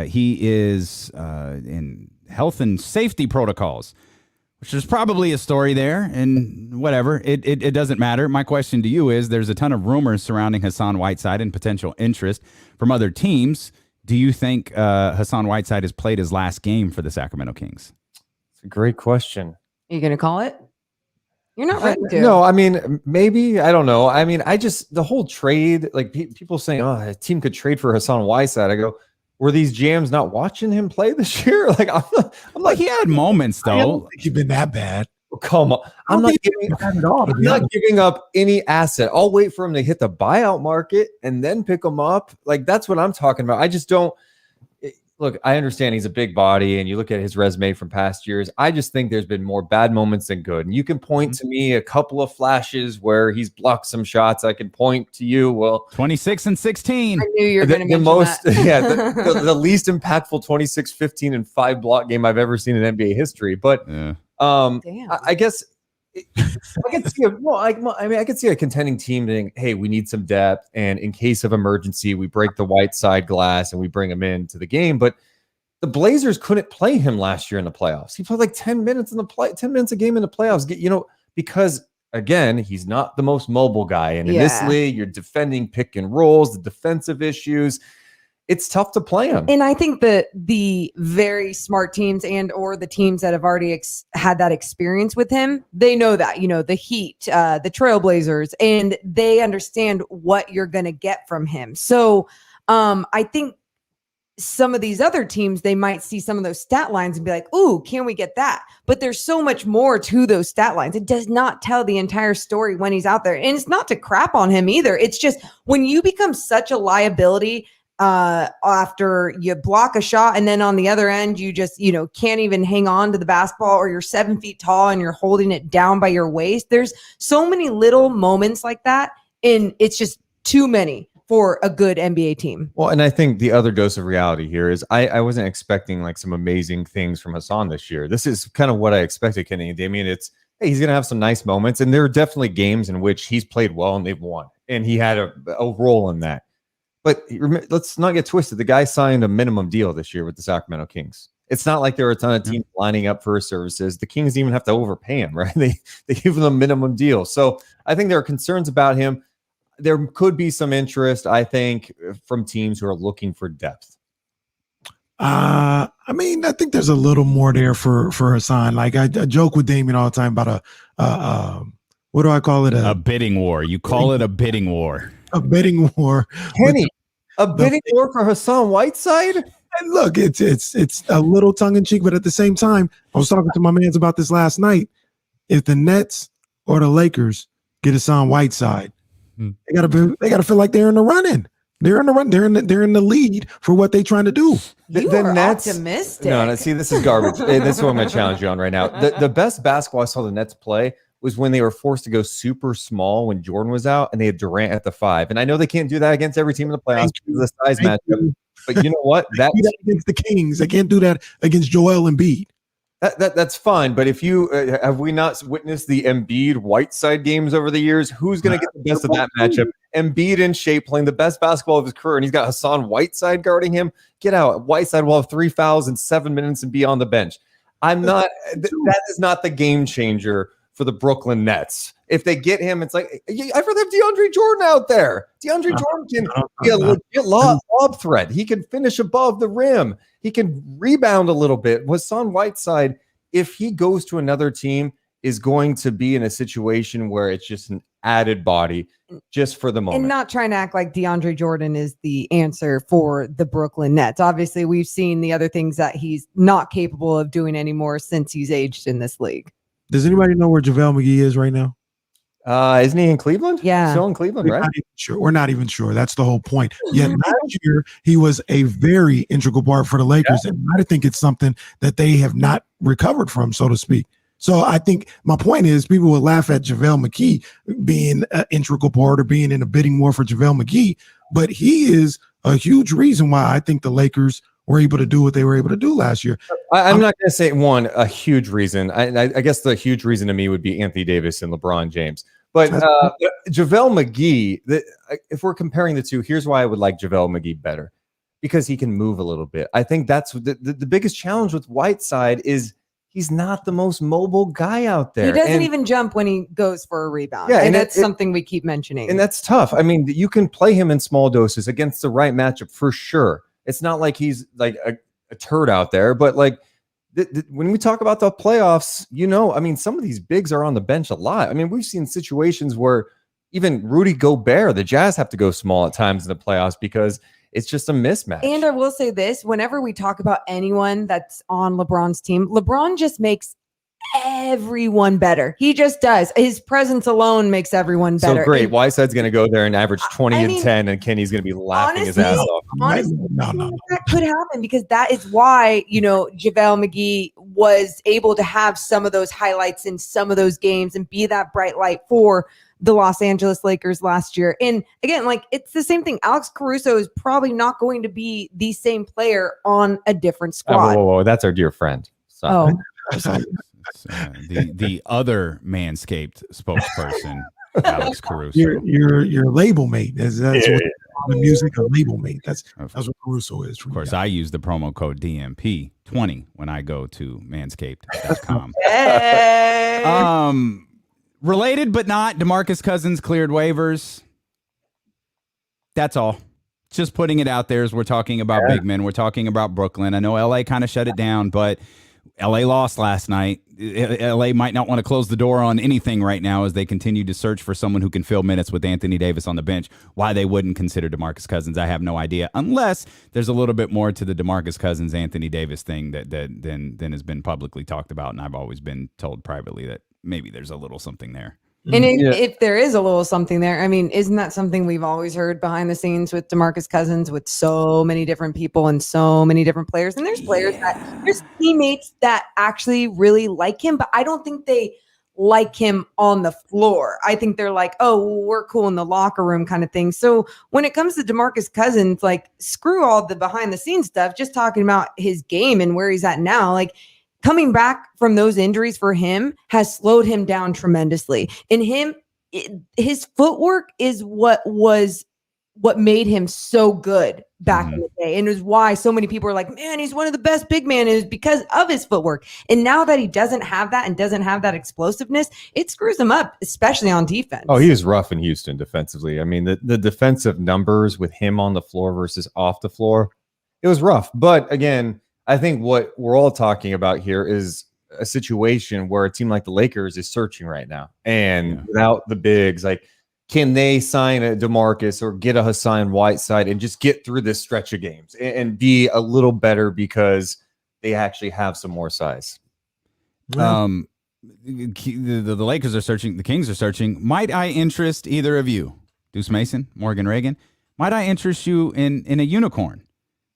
He is in health and safety protocols, which is probably a story there, and whatever. It doesn't matter. My question to you is, there's a ton of rumors surrounding Hassan Whiteside and potential interest from other teams. Do you think Hassan Whiteside has played his last game for the Sacramento Kings? It's a great question. Are you going to call it? You're not ready to. No, I mean, maybe. I don't know. I mean, the whole trade, people saying, oh, a team could trade for Hassan Whiteside. I go, were these GMs not watching him play this year? I'm like, he had moments though. I don't think he's been that bad. Come on. I'm not giving up any asset. I'll wait for him to hit the buyout market and then pick him up. That's what I'm talking about. I just don't. Look, I understand he's a big body, and you look at his resume from past years. I just think there's been more bad moments than good. And you can point to me a couple of flashes where he's blocked some shots. I can point to you. Well, 26 and 16. I knew you were going to mention most, that. the least impactful 26, 15, and 5 block game I've ever seen in NBA history. But I guess I could see I could see a contending team saying, hey, we need some depth, and in case of emergency, we break the Whiteside glass and we bring him into the game. But the Blazers couldn't play him last year in the playoffs. He played 10 minutes 10 minutes a game in the playoffs. Because again, he's not the most mobile guy, and in this league, you're defending pick and rolls, the defensive issues. It's tough to play him. And I think that the very smart teams and or the teams that have already had that experience with him, they know that, the Heat, the Trailblazers, and they understand what you're going to get from him. So I think some of these other teams, they might see some of those stat lines and be like, ooh, can we get that? But there's so much more to those stat lines. It does not tell the entire story when he's out there. And it's not to crap on him either. It's just when you become such a liability after you block a shot, and then on the other end, you just, can't even hang on to the basketball, or you're 7 feet tall and you're holding it down by your waist. There's so many little moments like that. And it's just too many for a good NBA team. Well, and I think the other dose of reality here is I wasn't expecting some amazing things from Hassan this year. This is kind of what I expected, Kenny and Damian. It's, hey, he's going to have some nice moments. And there are definitely games in which he's played well and they've won. And he had a role in that. But let's not get twisted. The guy signed a minimum deal this year with the Sacramento Kings. It's not like there are a ton of teams lining up for his services. The Kings didn't even have to overpay him, right? They give him a minimum deal. So I think there are concerns about him. There could be some interest, I think, from teams who are looking for depth. I think there's a little more there for Hassan. I joke with Damian all the time about what do I call it? A bidding war. You call it a bidding war. A bidding war. Kenny, a bidding war for Hassan Whiteside? And look, it's a little tongue in cheek, but at the same time, I was talking to my mans about this last night. If the Nets or the Lakers get Hassan Whiteside, they gotta feel like they're in the running. They're in the run. They're in the lead for what they're trying to do. You are optimistic. No, see, this is garbage. This is what I'm going to challenge you on right now. The best basketball I saw the Nets play was when they were forced to go super small when Jordan was out, and they had Durant at the 5. And I know they can't do that against every team in the playoffs because of the size matchup. But you know what? That against the Kings, they can't do that against Joel Embiid. That's fine, but if you have we not witnessed the Embiid Whiteside games over the years? Who's going to get the best of that matchup? Embiid in shape, playing the best basketball of his career, and he's got Hassan Whiteside guarding him. Get out! Whiteside will have 3 fouls in 7 minutes and be on the bench. I'm not. That is not the game changer for the Brooklyn Nets. If they get him, it's like I'd rather have DeAndre Jordan out there. DeAndre Jordan can be a legit lob threat. He can finish above the rim. He can rebound a little bit. Hassan Whiteside, if he goes to another team, is going to be in a situation where it's just an added body just for the moment. And not trying to act like DeAndre Jordan is the answer for the Brooklyn Nets. Obviously, we've seen the other things that he's not capable of doing anymore since he's aged in this league. Does anybody know where JaVale McGee is right now? Isn't he in Cleveland? Yeah. Still in Cleveland, right? We're not even sure. That's the whole point. Yet last year, he was a very integral part for the Lakers. Yeah. And I think it's something that they have not recovered from, so to speak. So I think my point is people would laugh at JaVale McGee being an integral part or being in a bidding war for JaVale McGee. But he is a huge reason why I think the Lakers were able to do what they were able to do last year. I'm not going to say a huge reason. I guess the huge reason to me would be Anthony Davis and LeBron James. But JaVale McGee, if we're comparing the two, here's why I would like JaVale McGee better. Because he can move a little bit. I think that's the biggest challenge with Whiteside is he's not the most mobile guy out there. He doesn't even jump when he goes for a rebound. Yeah, and that's something we keep mentioning. And that's tough. I mean, you can play him in small doses against the right matchup for sure. It's not like he's like a turd out there, but like when we talk about the playoffs, I mean, some of these bigs are on the bench a lot. I mean, we've seen situations where even Rudy Gobert, the Jazz have to go small at times in the playoffs because it's just a mismatch. And I will say this, whenever we talk about anyone that's on LeBron's team, LeBron just makes everyone better. He just does. His presence alone makes everyone better. So great. And Whiteside's going to go there and average 20 and 10, and Kenny's going to be laughing his ass off. Honestly, no. That could happen because that is why, JaVale McGee was able to have some of those highlights in some of those games and be that bright light for the Los Angeles Lakers last year. And again, it's the same thing. Alex Caruso is probably not going to be the same player on a different squad. Whoa. That's our dear friend. So. The other Manscaped spokesperson, Alex Caruso. Your label mate. That's what the music a label mate. That's what Caruso is. Of course, I use the promo code DMP20 when I go to manscaped.com. Hey. Related but not, DeMarcus Cousins cleared waivers. That's all. Just putting it out there as we're talking about big men. We're talking about Brooklyn. I know LA kind of shut it down, but LA lost last night. LA might not want to close the door on anything right now as they continue to search for someone who can fill minutes with Anthony Davis on the bench. Why they wouldn't consider DeMarcus Cousins, I have no idea, unless there's a little bit more to the DeMarcus Cousins, Anthony Davis thing than has been publicly talked about, and I've always been told privately that maybe there's a little something there. And if there is a little something there, I mean, isn't that something we've always heard behind the scenes with DeMarcus Cousins with so many different people and so many different players? And there's players there's teammates that actually really like him, but I don't think they like him on the floor. I think they're like, oh, we're cool in the locker room kind of thing. So when it comes to DeMarcus Cousins, screw all the behind the scenes stuff, just talking about his game and where he's at now, coming back from those injuries for him has slowed him down tremendously. And his footwork is what made him so good back in the day. And it was why so many people are like, man, he's one of the best big men, is because of his footwork. And now that he doesn't have that and doesn't have that explosiveness, it screws him up, especially on defense. Oh, he was rough in Houston defensively. I mean, the defensive numbers with him on the floor versus off the floor, it was rough. But again, I think what we're all talking about here is a situation where a team like the Lakers is searching right now. And without the bigs, can they sign a DeMarcus or get a Hassan Whiteside and just get through this stretch of games and be a little better because they actually have some more size? The Lakers are searching. The Kings are searching. Might I interest either of you, Deuce Mason, Morgan Reagan? Might I interest you in a unicorn?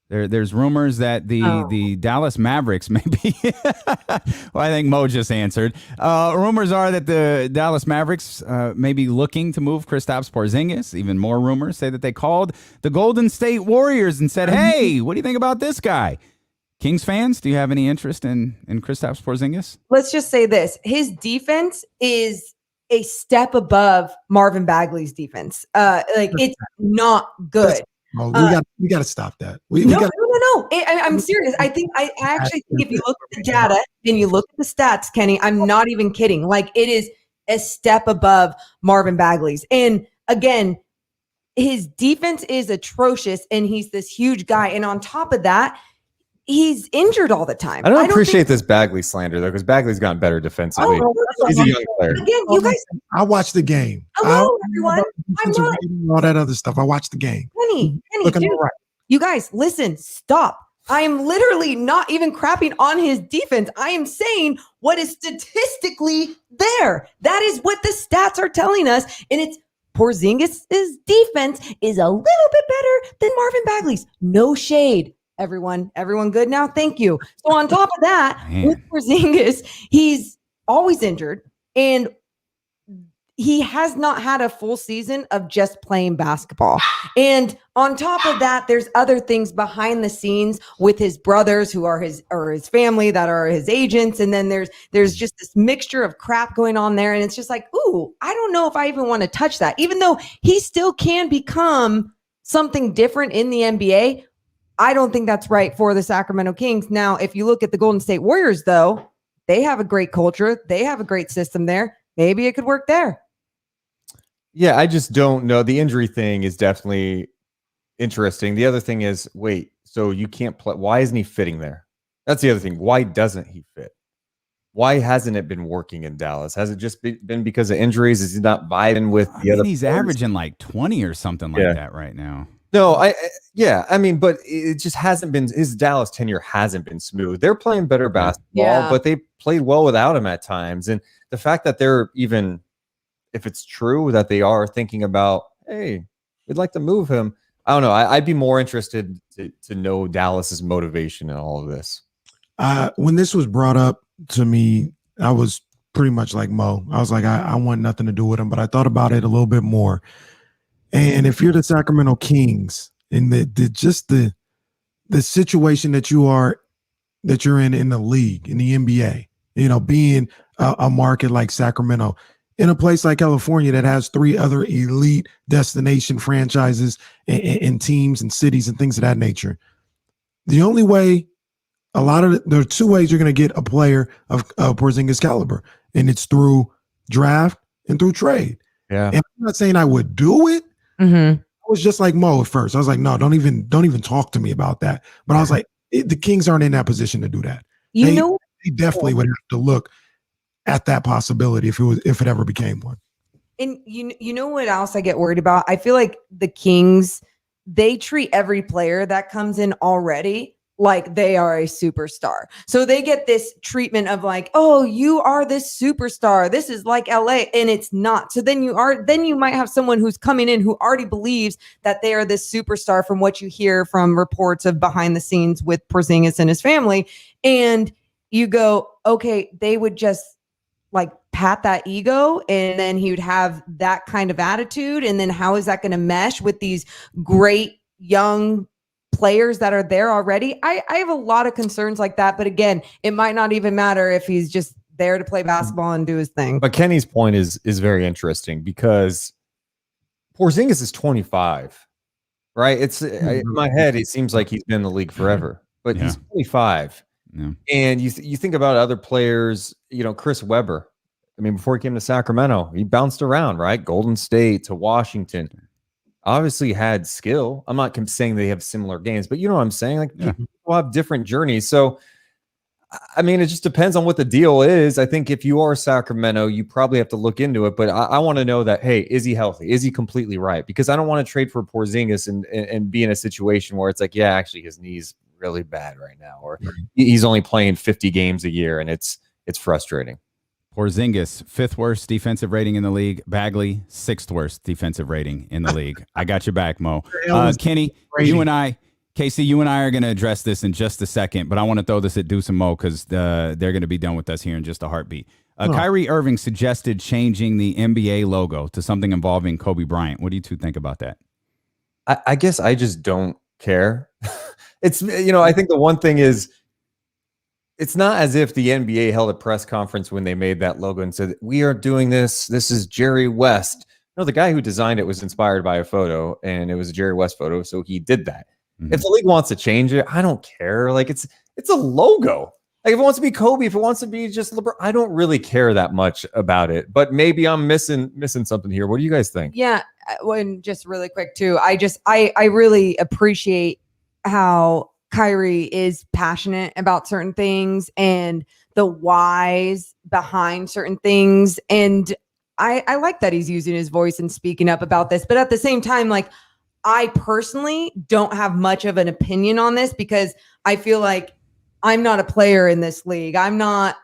There's rumors that the Dallas Mavericks may be. Well, I think Mo just answered. Rumors are that the Dallas Mavericks may be looking to move Kristaps Porzingis. Even more rumors say that they called the Golden State Warriors and said, "Hey, what do you think about this guy?" Kings fans, do you have any interest in Kristaps Porzingis? Let's just say this: his defense is a step above Marvin Bagley's defense. It's not good. Oh, we got to stop that. No. I'm serious. I actually think if you look at the data and you look at the stats, Kenny, I'm not even kidding. Like, it is a step above Marvin Bagley's. And again, his defense is atrocious, and he's this huge guy. And on top of that, he's injured all the time. I don't appreciate this Bagley slander, though, because Bagley's gotten better defensively. He's a young player. Again, you guys. I watched the game. Hello, everyone. I'm not. All that other stuff. I watched the game. Kenny, Looking dude, all right. you guys, listen, stop. I am literally not even crapping on his defense. I am saying what is statistically there. That is what the stats are telling us. And it's Porzingis' defense is a little bit better than Marvin Bagley's. No shade. Everyone good now? Thank you. So on top of that, with Porzingis, he's always injured, and he has not had a full season of just playing basketball. And on top of that, there's other things behind the scenes with his brothers who are his family that are his agents. And then there's just this mixture of crap going on there. And it's just like, ooh, I don't know if I even want to touch that, even though he still can become something different in the NBA. I don't think that's right for the Sacramento Kings. Now, if you look at the Golden State Warriors, though, they have a great culture. They have a great system there. Maybe it could work there. Yeah, I just don't know. The injury thing is definitely interesting. The other thing is, wait, so you can't play. Why isn't he fitting there? That's the other thing. Why doesn't he fit? Why hasn't it been working in Dallas? Has it just been because of injuries? Is he not vibing with the other He's players? averaging like 20 or something like that right now. No, but it just hasn't been, his Dallas tenure hasn't been smooth. They're playing better basketball, but they played well without him at times. And the fact that they're even, if it's true that they are thinking about, hey, we'd like to move him, I don't know. I'd be more interested to know Dallas's motivation in all of this. When this was brought up to me, I was pretty much like Mo. I was like, I want nothing to do with him, but I thought about it a little bit more. And if you're the Sacramento Kings and the situation that you're in the league, in the NBA, being a market like Sacramento, in a place like California that has 3 other elite destination franchises and teams and cities and things of that nature, the only way, there are 2 ways you're going to get a player of Porzingis caliber, and it's through draft and through trade. Yeah, and I'm not saying I would do it. Mm-hmm. I was just like Mo at first. I was like, no, don't even talk to me about that. But I was like, the Kings aren't in that position to do that. They definitely would have to look at that possibility if it ever became one. And you know what else I get worried about? I feel like the Kings, they treat every player that comes in already like they are a superstar. So they get this treatment of like, oh, you are this superstar. This is like LA, and it's not. So then you might have someone who's coming in who already believes that they are this superstar from what you hear from reports of behind the scenes with Porzingis and his family. And you go, okay, they would just like pat that ego, and then he would have that kind of attitude. And then how is that going to mesh with these great young players that are there already? I have a lot of concerns like that. But again, it might not even matter if he's just there to play basketball and do his thing. But Kenny's point is very interesting because Porzingis is 25, right? It's in my head, it seems like he's been in the league forever, but he's 25. Yeah. And you think about other players, Chris Webber. I mean, before he came to Sacramento, he bounced around, right? Golden State to Washington. Obviously had skill. I'm not saying they have similar games, but you know what I'm saying? Like people have different journeys. So, I mean, it just depends on what the deal is. I think if you are Sacramento, you probably have to look into it. But I want to know that, hey, is he healthy? Is he completely right? Because I don't want to trade for Porzingis and be in a situation where it's like, yeah, actually his knee's really bad right now. Or he's only playing 50 games a year and it's frustrating. Porzingis, 5th worst defensive rating in the league. Bagley, 6th worst defensive rating in the league. I got your back, Mo. Kenny, you and I, Casey, you and I are going to address this in just a second, but I want to throw this at Deuce and Mo because they're going to be done with us here in just a heartbeat. Kyrie Irving suggested changing the NBA logo to something involving Kobe Bryant. What do you two think about that? I guess I just don't care. It's, I think the one thing is, it's not as if the NBA held a press conference when they made that logo and said, we are doing this. This is Jerry West. No, the guy who designed it was inspired by a photo, and it was a Jerry West photo, so he did that. If the league wants to change it, I don't care. Like, it's a logo. Like, if it wants to be Kobe, if it wants to be just LeBron, I don't really care that much about it. But maybe I'm missing something here. What do you guys think? Yeah, and just really quick too. I really appreciate how Kyrie is passionate about certain things and the whys behind certain things. And I like that he's using his voice and speaking up about this. But at the same time, like, I personally don't have much of an opinion on this because I feel like I'm not a player in this league. I'm not,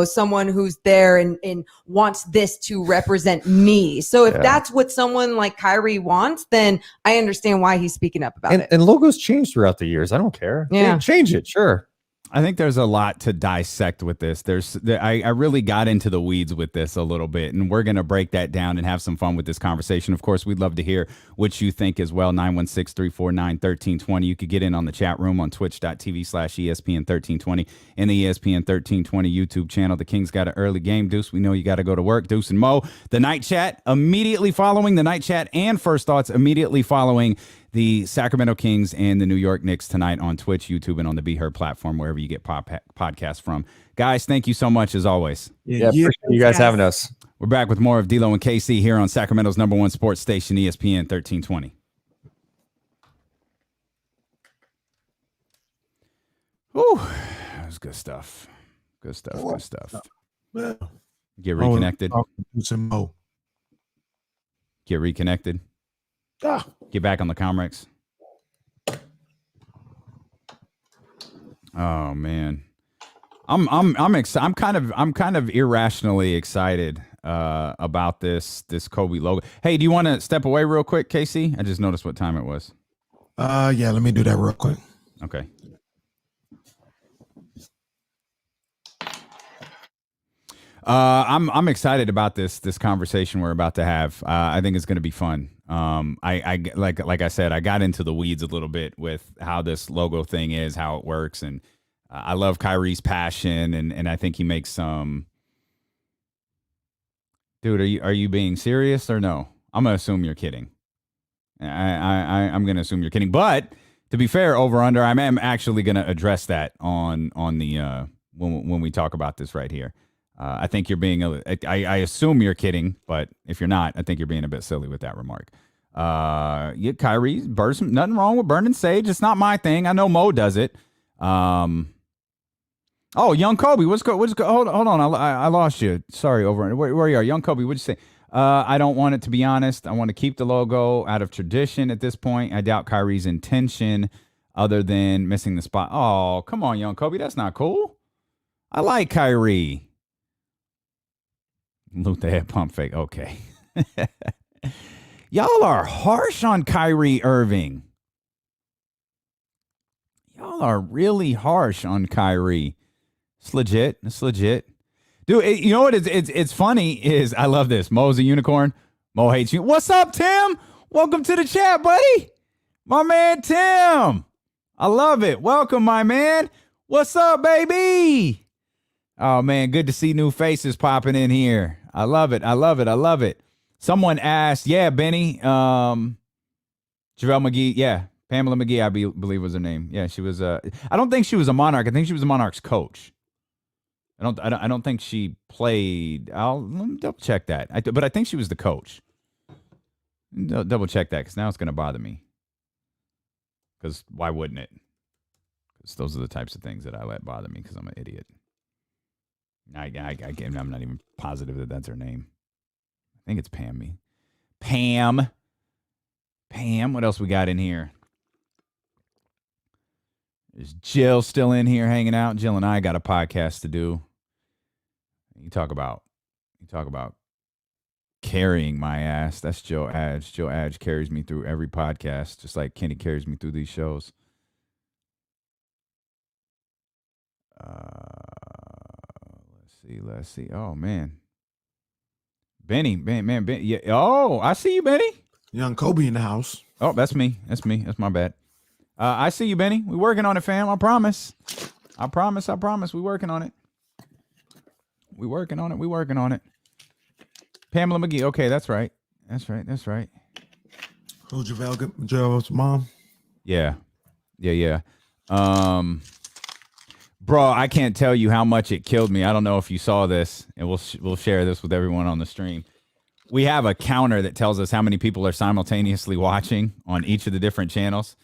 someone who's there and wants this to represent me. So if that's what someone like Kyrie wants, then I understand why he's speaking up about it. And logos change throughout the years. I don't care. Yeah. Change it. Sure. I think there's a lot to dissect with this. I really got into the weeds with this a little bit, and we're going to break that down and have some fun with this conversation. Of course, we'd love to hear what you think as well. 916-349-1320. You could get in on the chat room on twitch.tv/ESPN1320 and the ESPN 1320 YouTube channel. The Kings got an early game. Deuce, we know you got to go to work. Deuce and Mo, the night chat immediately following the night chat and first thoughts immediately following the Sacramento Kings and the New York Knicks tonight on Twitch, YouTube, and on the Be Heard platform, wherever you get podcasts from. Guys, thank you so much as always. Yeah, appreciate you guys having us. We're back with more of D-Lo and KC here on Sacramento's #1 sports station, ESPN 1320. Whew, that was good stuff. Good stuff. Good stuff. Get reconnected. Get reconnected. Get back on the Comrex. Oh man, I'm kind of irrationally excited about this Kobe logo. Hey, do you want to step away real quick, Casey? I just noticed what time it was. Yeah, let me do that real quick. Okay. I'm excited about this conversation we're about to have. I think it's going to be fun. Like I said, I got into the weeds a little bit with how this logo thing is, how it works, and I love Kyrie's passion, and I think he makes some. Dude, are you being serious or no? I'm gonna assume you're kidding. I'm gonna assume you're kidding, but to be fair, over under, I am actually gonna address that on the when we talk about this right here. I think you're being I assume you're kidding, but if you're not, I think you're being a bit silly with that remark. Kyrie burst, nothing wrong with burning sage. It's not my thing. I know Mo does it. Young Kobe, what's hold on. I lost you. Sorry, over where you are, Young Kobe. What'd you say? I don't want it, to be honest. I want to keep the logo out of tradition at this point. I doubt Kyrie's intention other than missing the spot. Oh, come on, Young Kobe. That's not cool. I like Kyrie. Loot the head pump fake. Okay. Y'all are harsh on Kyrie Irving. Y'all are really harsh on Kyrie. It's legit. It's legit. Dude, you know what? It's funny is I love this. Mo's a unicorn. Mo hates you. What's up, Tim? Welcome to the chat, buddy. My man, Tim. I love it. Welcome, my man. What's up, baby? Oh, man, good to see new faces popping in here. I love it. I love it. I love it. Someone asked, yeah, Benny, JaVale McGee. Yeah, Pamela McGee, I believe was her name. Yeah, she was. I don't think she was a Monarch. I think she was a Monarchs coach. I don't think she played. Let me double check that. But I think she was the coach. Double check that because now it's going to bother me. Because why wouldn't it? Because those are the types of things that I let bother me because I'm an idiot. I'm not even positive that that's her name. I think it's Pam. Pam. What else we got in here? Is Jill still in here hanging out? Jill and I got a podcast to do. You talk about You talk about carrying my ass. That's Joe Adge. Joe Adge carries me through every podcast, just like Kenny carries me through these shows. Let's see. Oh man, Benny, man, Ben. Yeah. Oh, I see you, Benny. Young Kobe in the house. Oh, that's me. That's my bad. I see you, Benny. We working on it, fam. I promise. We working on it. We working on it. Pamela McGee. Okay, that's right. Who's JaVale's mom? Yeah. Bro, I can't tell you how much it killed me. I don't know if you saw this, and we'll share this with everyone on the stream. We have a counter that tells us how many people are simultaneously watching on each of the different channels.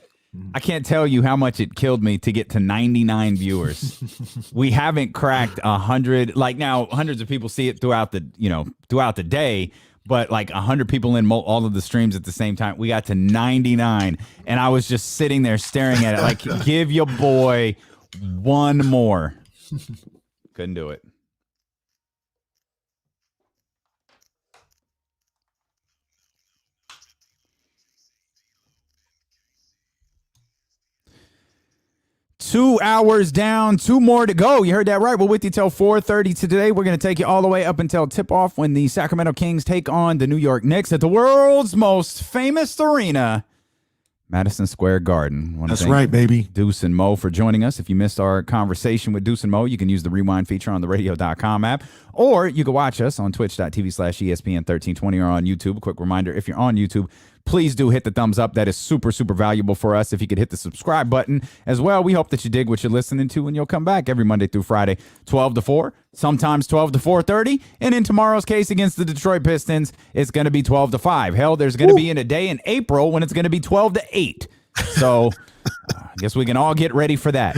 I can't tell you how much it killed me to get to 99 viewers. We haven't cracked 100. Like now, hundreds of people see it throughout the day, but like 100 people in all of the streams at the same time. We got to 99, and I was just sitting there staring at it like, give your boy one more. Couldn't do it. Two hours down, two more to go. You heard that right. We're with you till 4:30 today. We're going to take you all the way up until tip-off when the Sacramento Kings take on the New York Knicks at the world's most famous arena, Madison Square Garden. That's right, baby. Deuce and Mo for joining us. If you missed our conversation with Deuce and Mo, you can use the rewind feature on the radio.com app, or you can watch us on twitch.tv/ESPN1320 or on YouTube. A quick reminder, if you're on YouTube, please do hit the thumbs up. That is super, super valuable for us. If you could hit the subscribe button as well. We hope that you dig what you're listening to, and you'll come back every Monday through Friday, 12 to 4, sometimes 12 to 4:30. And in tomorrow's case against the Detroit Pistons, it's going to be 12 to 5. Hell, there's going to be a day in April when it's going to be 12 to 8. So I guess we can all get ready for that.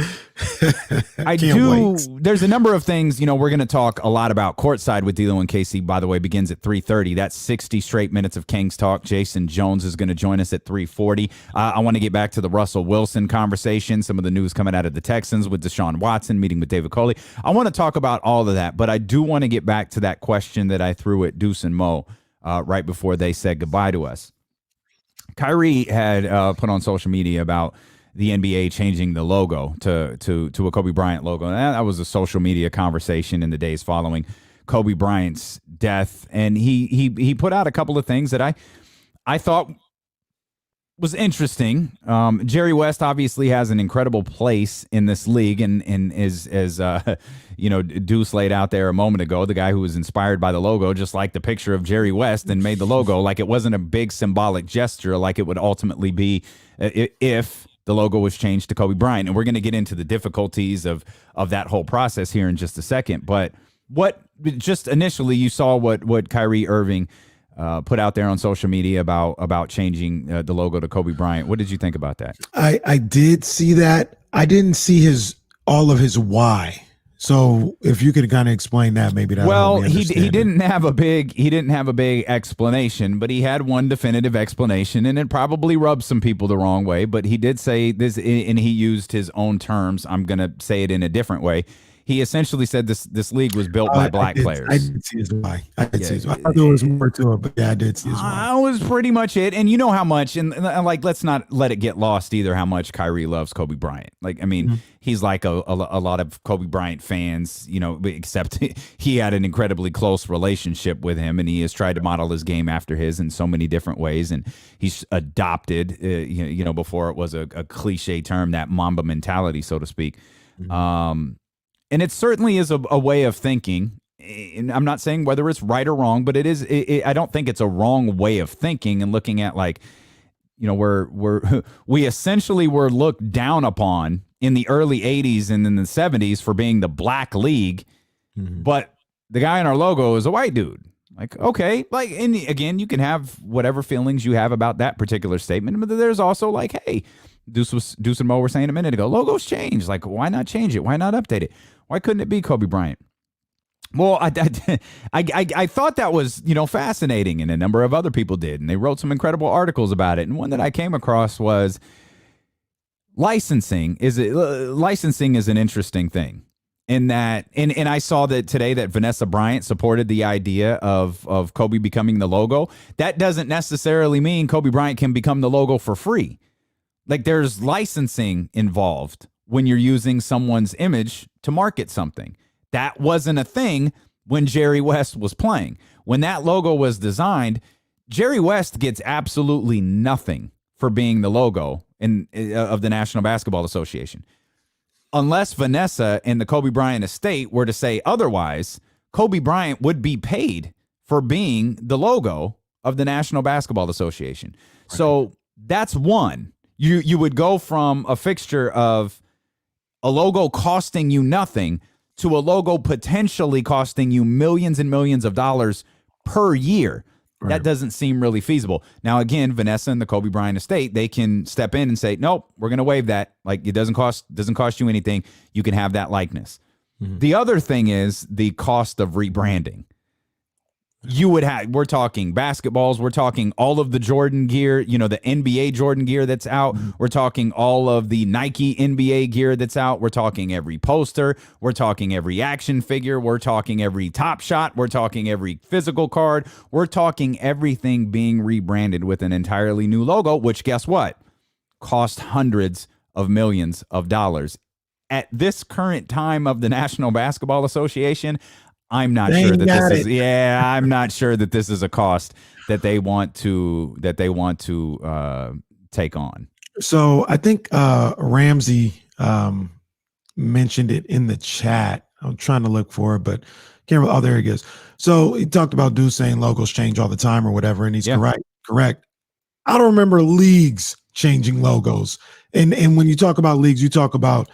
There's a number of things, we're going to talk a lot about. Courtside with D'Lo and KC, by the way, begins at 3:30. That's 60 straight minutes of Kings talk. Jason Jones is going to join us at 3:40. I want to get back to the Russell Wilson conversation, some of the news coming out of the Texans with Deshaun Watson, meeting with David Coley. I want to talk about all of that, but I do want to get back to that question that I threw at Deuce and Mo right before they said goodbye to us. Kyrie had put on social media about the NBA changing the logo to a Kobe Bryant logo. And that was a social media conversation in the days following Kobe Bryant's death. And he put out a couple of things that I thought was interesting. Jerry West obviously has an incredible place in this league, and is as Deuce laid out there a moment ago, the guy who was inspired by the logo, just like the picture of Jerry West, and made the logo like it wasn't a big symbolic gesture like it would ultimately be if the logo was changed to Kobe Bryant. And we're going to get into the difficulties of that whole process here in just a second. But just initially you saw what Kyrie Irving put out there on social media about changing the logo to Kobe Bryant. What did you think about that? I did see that. I didn't see all of his why. So if you could kind of explain that, maybe that. Well, he didn't have a big explanation, but he had one definitive explanation, and it probably rubbed some people the wrong way. But he did say this, and he used his own terms. I'm going to say it in a different way. He essentially said this league was built by black players. I did see his why. I thought there was more to it, but yeah, I did see his why. That was pretty much it. And you know how much, and like, let's not let it get lost either, how much Kyrie loves Kobe Bryant. Like, I mean, he's like a lot of Kobe Bryant fans, except he had an incredibly close relationship with him, and he has tried to model his game after his in so many different ways. And he's adopted, before it was a cliche term, that Mamba mentality, so to speak. And it certainly is a way of thinking. And I'm not saying whether it's right or wrong, but it is. I don't think it's a wrong way of thinking and looking at, like, we essentially were looked down upon in the early 80s and in the 70s for being the black league. But the guy in our logo is a white dude. Like, okay, like, and again, you can have whatever feelings you have about that particular statement, but there's also like, hey, Deuce and Mo were saying a minute ago, logos change. Like, why not change it? Why not update it? Why couldn't it be Kobe Bryant? Well, I thought that was, fascinating, and a number of other people did, and they wrote some incredible articles about it. And one that I came across was licensing is an interesting thing. in that, and I saw that today that Vanessa Bryant supported the idea of Kobe becoming the logo. That doesn't necessarily mean Kobe Bryant can become the logo for free. Like, there's licensing involved when you're using someone's image to market something. That wasn't a thing when Jerry West was playing. When that logo was designed, Jerry West gets absolutely nothing for being the logo of the National Basketball Association. Unless Vanessa and the Kobe Bryant estate were to say otherwise, Kobe Bryant would be paid for being the logo of the National Basketball Association. Right. So that's one. You would go from a fixture of a logo costing you nothing to a logo potentially costing you millions and millions of dollars per year. Right. That doesn't seem really feasible. Now, again, Vanessa and the Kobe Bryant estate, they can step in and say, nope, we're going to waive that. Like, it doesn't cost you anything. You can have that likeness. Mm-hmm. The other thing is the cost of rebranding. We're talking basketballs. We're talking all of the Jordan gear, the NBA Jordan gear that's out. Mm-hmm. We're talking all of the Nike NBA gear that's out. We're talking every poster. We're talking every action figure. We're talking every Top Shot. We're talking every physical card. We're talking everything being rebranded with an entirely new logo, which, guess what? Cost hundreds of millions of dollars. At this current time of the National Basketball Association, I'm not sure that this is. Yeah, I'm not sure that this is a cost that they want to take on. So I think Ramsey mentioned it in the chat. I'm trying to look for it, but can't. Oh, there he goes. So he talked about Deuce saying logos change all the time or whatever, and he's correct. I don't remember leagues changing logos, and when you talk about leagues, you talk about,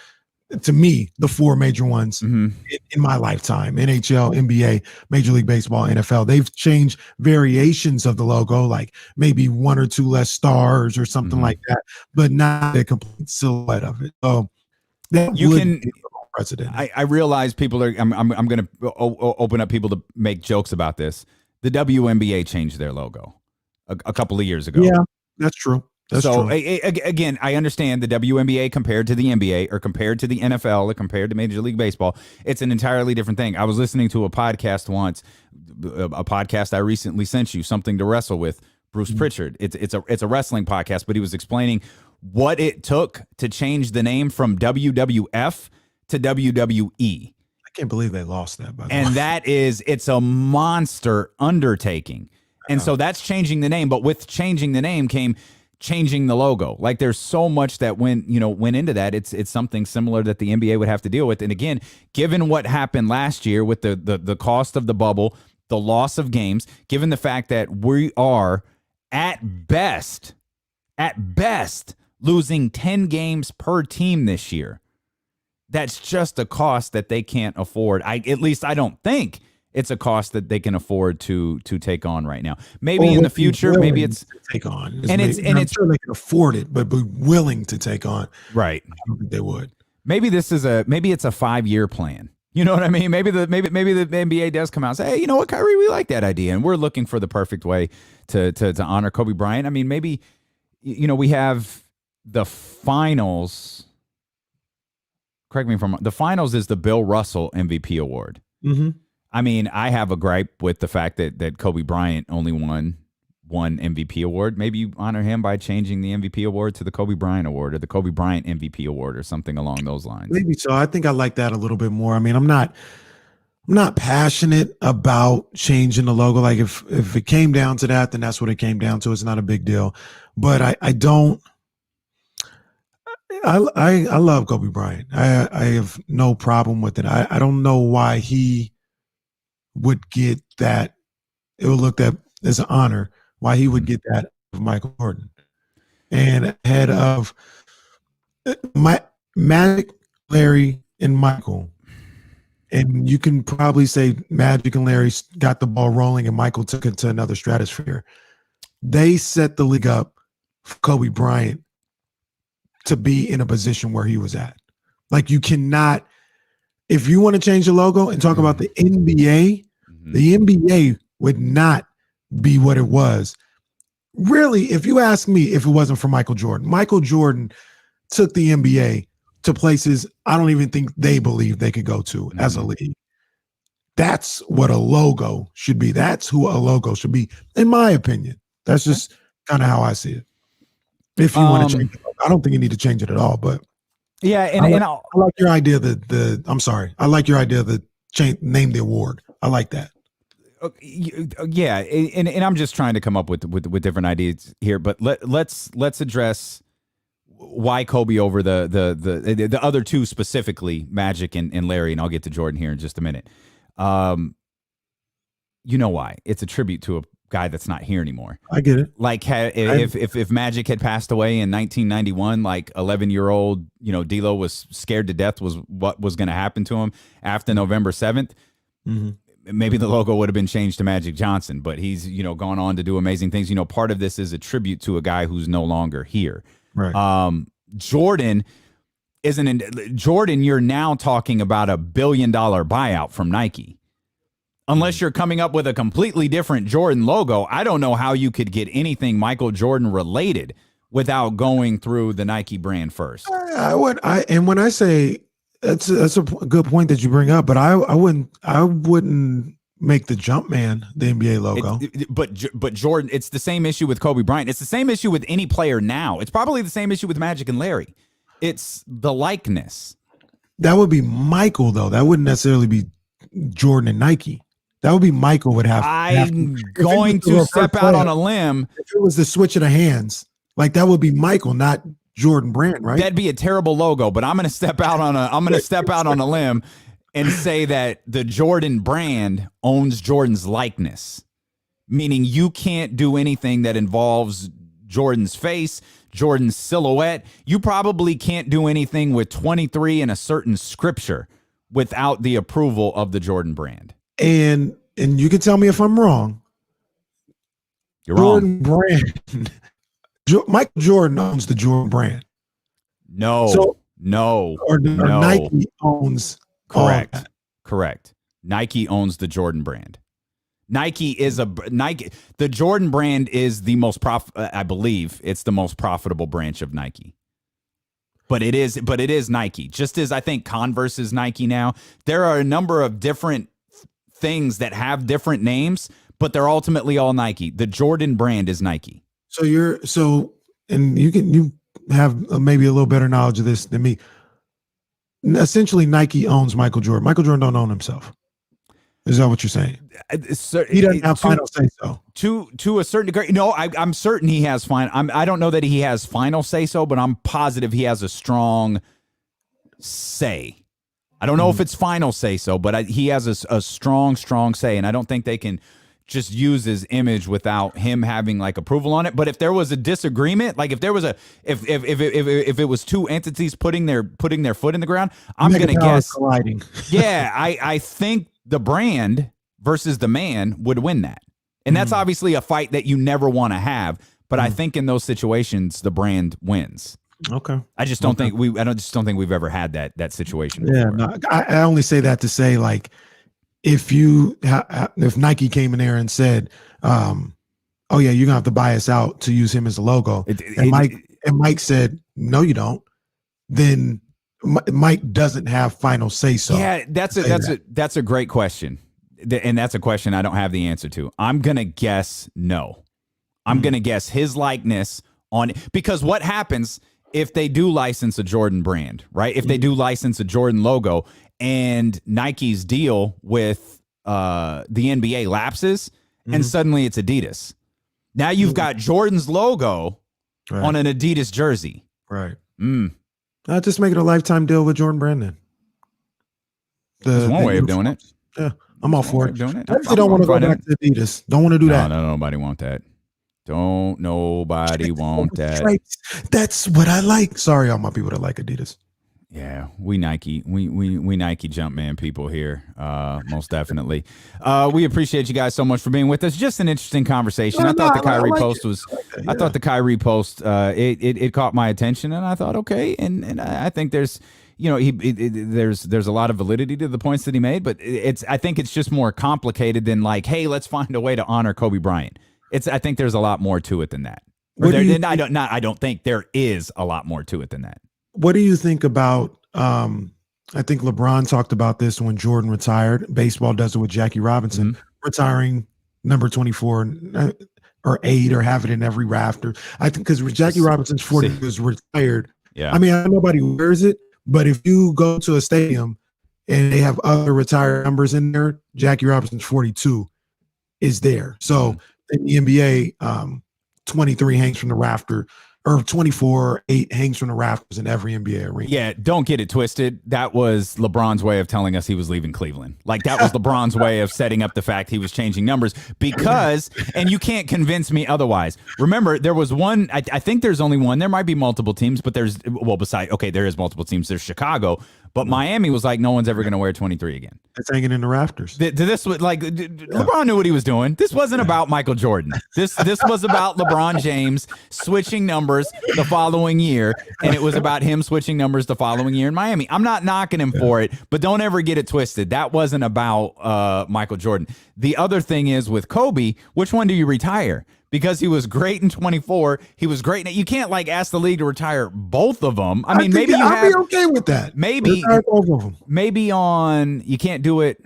to me, the four major ones in my lifetime: NHL, NBA, Major League Baseball, NFL. They've changed variations of the logo, like maybe one or two less stars or something like that, but not a complete silhouette of it. So that you would can. be precedent. I realize people are. I'm going to open up people to make jokes about this. The WNBA changed their logo a couple of years ago. Yeah, that's true. So again, I understand the WNBA compared to the NBA or compared to the NFL or compared to Major League Baseball. It's an entirely different thing. I was listening to a podcast once, a podcast I recently sent you, Something to Wrestle with, Bruce Pritchard. It's a wrestling podcast, but he was explaining what it took to change the name from WWF to WWE. I can't believe they lost that, by the way. And it's a monster undertaking. And so that's changing the name, but with changing the name came changing the logo. Like, there's so much that went into that. It's something similar that the NBA would have to deal with. And again, given what happened last year with the cost of the bubble, the loss of games, given the fact that we are at best losing 10 games per team this year, that's just a cost that they can't afford. At least I don't think it's a cost that they can afford to take on right now. Maybe in the future, maybe it's take on, and I'm sure they can afford it, but be willing to take on. Right, I don't think they would. Maybe it's a 5-year plan. You know what I mean? Maybe the NBA does come out and say, hey, you know what, Kyrie, we like that idea, and we're looking for the perfect way to honor Kobe Bryant. I mean, maybe we have the finals. Correct me if I'm wrong. The finals is the Bill Russell MVP award. Mm-hmm. I mean, I have a gripe with the fact that Kobe Bryant only won one MVP award. Maybe you honor him by changing the MVP award to the Kobe Bryant award or the Kobe Bryant MVP award or something along those lines. Maybe so. I think I like that a little bit more. I mean, I'm not passionate about changing the logo. Like, if it came down to that, then that's what it came down to. It's not a big deal. But I love Kobe Bryant. I have no problem with it. I don't know why he would get that. It would look that as an honor. Why he would get that of Michael Jordan, and ahead of my Magic, Larry, and Michael. And you can probably say Magic and Larry got the ball rolling, and Michael took it to another stratosphere. They set the league up for Kobe Bryant to be in a position where he was at. Like, you cannot, if you want to change the logo and talk about the NBA, the NBA would not be what it was. Really, if you ask me, if it wasn't for Michael Jordan took the NBA to places I don't even think they believe they could go to as a league. That's what a logo should be. That's who a logo should be, in my opinion. That's just kind of how I see it. If you want to change it, I don't think you need to change it at all. But yeah, I like your idea that I'm sorry. I like your idea that name the award. I like that. Yeah, and I'm just trying to come up with different ideas here. But let's address why Kobe over the other two specifically, Magic and Larry, and I'll get to Jordan here in just a minute. You know why? It's a tribute to a guy that's not here anymore. I get it. Like if Magic had passed away in 1991, like 11-year-old, D'Lo was scared to death was what was going to happen to him after November 7th. Mm-hmm. Maybe the logo would have been changed to Magic Johnson, but he's gone on to do amazing things. Part of this is a tribute to a guy who's no longer here. Right. Jordan Jordan, you're now talking about $1 billion buyout from Nike. Unless you're coming up with a completely different Jordan logo, I don't know how you could get anything Michael Jordan related without going through the Nike brand first. And when I say that's a good point that you bring up, but I wouldn't make the Jumpman the NBA logo. But Jordan, it's the same issue with Kobe Bryant. It's the same issue with any player now. It's probably the same issue with Magic and Larry. It's the likeness. That would be Michael, though. That wouldn't necessarily be Jordan and Nike. That would be Michael would have. I'm going to step out on a limb. If it was the switch of the hands, like that would be Michael, not Jordan Brand, right? That'd be a terrible logo, but I'm going to step out on a limb and say that the Jordan brand owns Jordan's likeness, meaning you can't do anything that involves Jordan's face, Jordan's silhouette. You probably can't do anything with 23 in a certain scripture without the approval of the Jordan brand. And you can tell me if I'm wrong. You're Jordan wrong. Brand. Michael Jordan owns the Jordan brand. No. Or Nike owns. Correct. Nike owns the Jordan brand. The Jordan brand is the most I believe it's the most profitable branch of Nike. But it is Nike. Just as I think Converse is Nike now, there are a number of different things that have different names, but they're ultimately all Nike. The Jordan brand is Nike. And you have maybe a little better knowledge of this than me. Essentially, Nike owns Michael Jordan. Michael Jordan don't own himself. Is that what you're saying? He doesn't have final say so. To a certain degree. No, I'm certain he has I don't know that he has final say so, but I'm positive he has a strong say. I don't know if it's final say so, but he has a strong say, and I don't think they can just use his image without him having like approval on it. But if there was a disagreement, like if there was if it was two entities putting their foot in the ground, I'm going to guess colliding. Yeah, I think the brand versus the man would win that. And that's obviously a fight that you never want to have, but I think in those situations the brand wins. Okay. I just don't think we've ever had that situation before. Yeah, no, I only say that to say, like, if Nike came in there and said, "Oh yeah, you're gonna have to buy us out to use him as a logo," and Mike said, "No, you don't," then Mike doesn't have final say so. Yeah, that's a great question, and that's a question I don't have the answer to. I'm gonna guess no. I'm gonna guess his likeness on, because what happens if they do license a Jordan brand, right? If they do license a Jordan logo and Nike's deal with the NBA lapses and suddenly it's Adidas. Now you've got Jordan's logo on an Adidas jersey. Right. I'll just make it a lifetime deal with Jordan brand then. That's one way of doing it. Yeah, I'm all for it. Doing it. I don't want to go back to Adidas. Don't want to do that. No, nobody want that. Don't nobody want that. That's what I like. Sorry, all my people that like Adidas. Yeah, we Nike Jumpman people here, most definitely. We appreciate you guys so much for being with us. Just an interesting converstion. I thought the Kyrie post was. I thought the Kyrie post. It caught my attention, and I thought, okay, and I think there's. There's a lot of validity to the points that he made, but I think it's just more complicated than like, hey, let's find a way to honor Kobe Bryant. I think there's a lot more to it than that. I don't think there is a lot more to it than that. What do you think about? I think LeBron talked about this when Jordan retired. Baseball does it with Jackie Robinson retiring number 24 or 8 or have it in every rafter. I think because Jackie Robinson's 40 was retired. Yeah. I mean, nobody wears it, but if you go to a stadium and they have other retired numbers in there, Jackie Robinson's 42 is there. So in the NBA, 23 hangs from the rafter, or 24, 8 hangs from the rafters in every NBA arena. Yeah, don't get it twisted. That was LeBron's way of telling us he was leaving Cleveland. Like, that was LeBron's way of setting up the fact he was changing numbers because, and you can't convince me otherwise. Remember, there was one, I think there's only one. There might be multiple teams, but there is multiple teams. There's Chicago, but Miami was like, no one's ever going to wear 23 again. It's hanging in the rafters. LeBron knew what he was doing. This wasn't about Michael Jordan. This was about LeBron James switching numbers the following year, and it was about him switching numbers the following year in Miami. I'm not knocking him for it, but don't ever get it twisted. That wasn't about Michael Jordan. The other thing is with Kobe, which one do you retire? Because he was great in 24. He was great. You can't ask the league to retire both of them. I mean, maybe I'd be okay with that. Maybe both of them. Maybe you can't do it.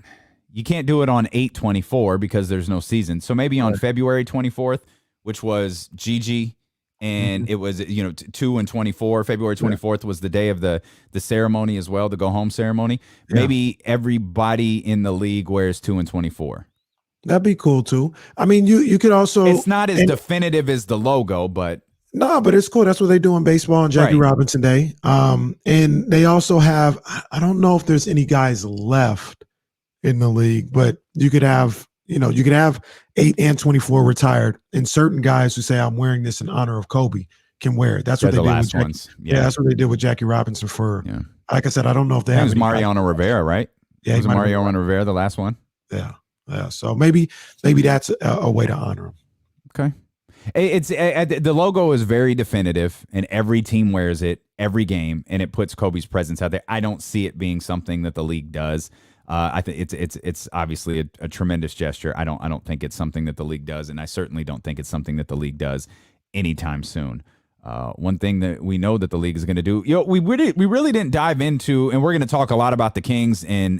You can't do it on 8/24 because there's no season. So maybe on February 24th, which was Gigi, and it was 2 and 24. February 24th was the day of the ceremony as well, the go home ceremony. Yeah. Maybe everybody in the league wears 2 and 24. That'd be cool too. I mean, you could also. It's not as definitive as the logo, but no, but it's cool. That's what they do in baseball on Jackie Robinson Day. And they also have. I don't know if there's any guys left in the league, but you could have. You could have 8 and 24 retired, and certain guys who say I'm wearing this in honor of Kobe can wear it. That's what they did with Jackie. Ones. Yeah, that's what they did with Jackie Robinson for. Yeah. Like I said, I don't know if they have. It was Mariano Rivera, right? Yeah, was Mariano Rivera the last one? Yeah. Yeah, so maybe that's a way to honor him. Okay, it's the logo is very definitive, and every team wears it every game, and it puts Kobe's presence out there. I don't see it being something that the league does. I think it's obviously a tremendous gesture. I don't think it's something that the league does, and I certainly don't think it's something that the league does anytime soon. One thing that we know that the league is going to do, we really didn't dive into, and we're going to talk a lot about the Kings and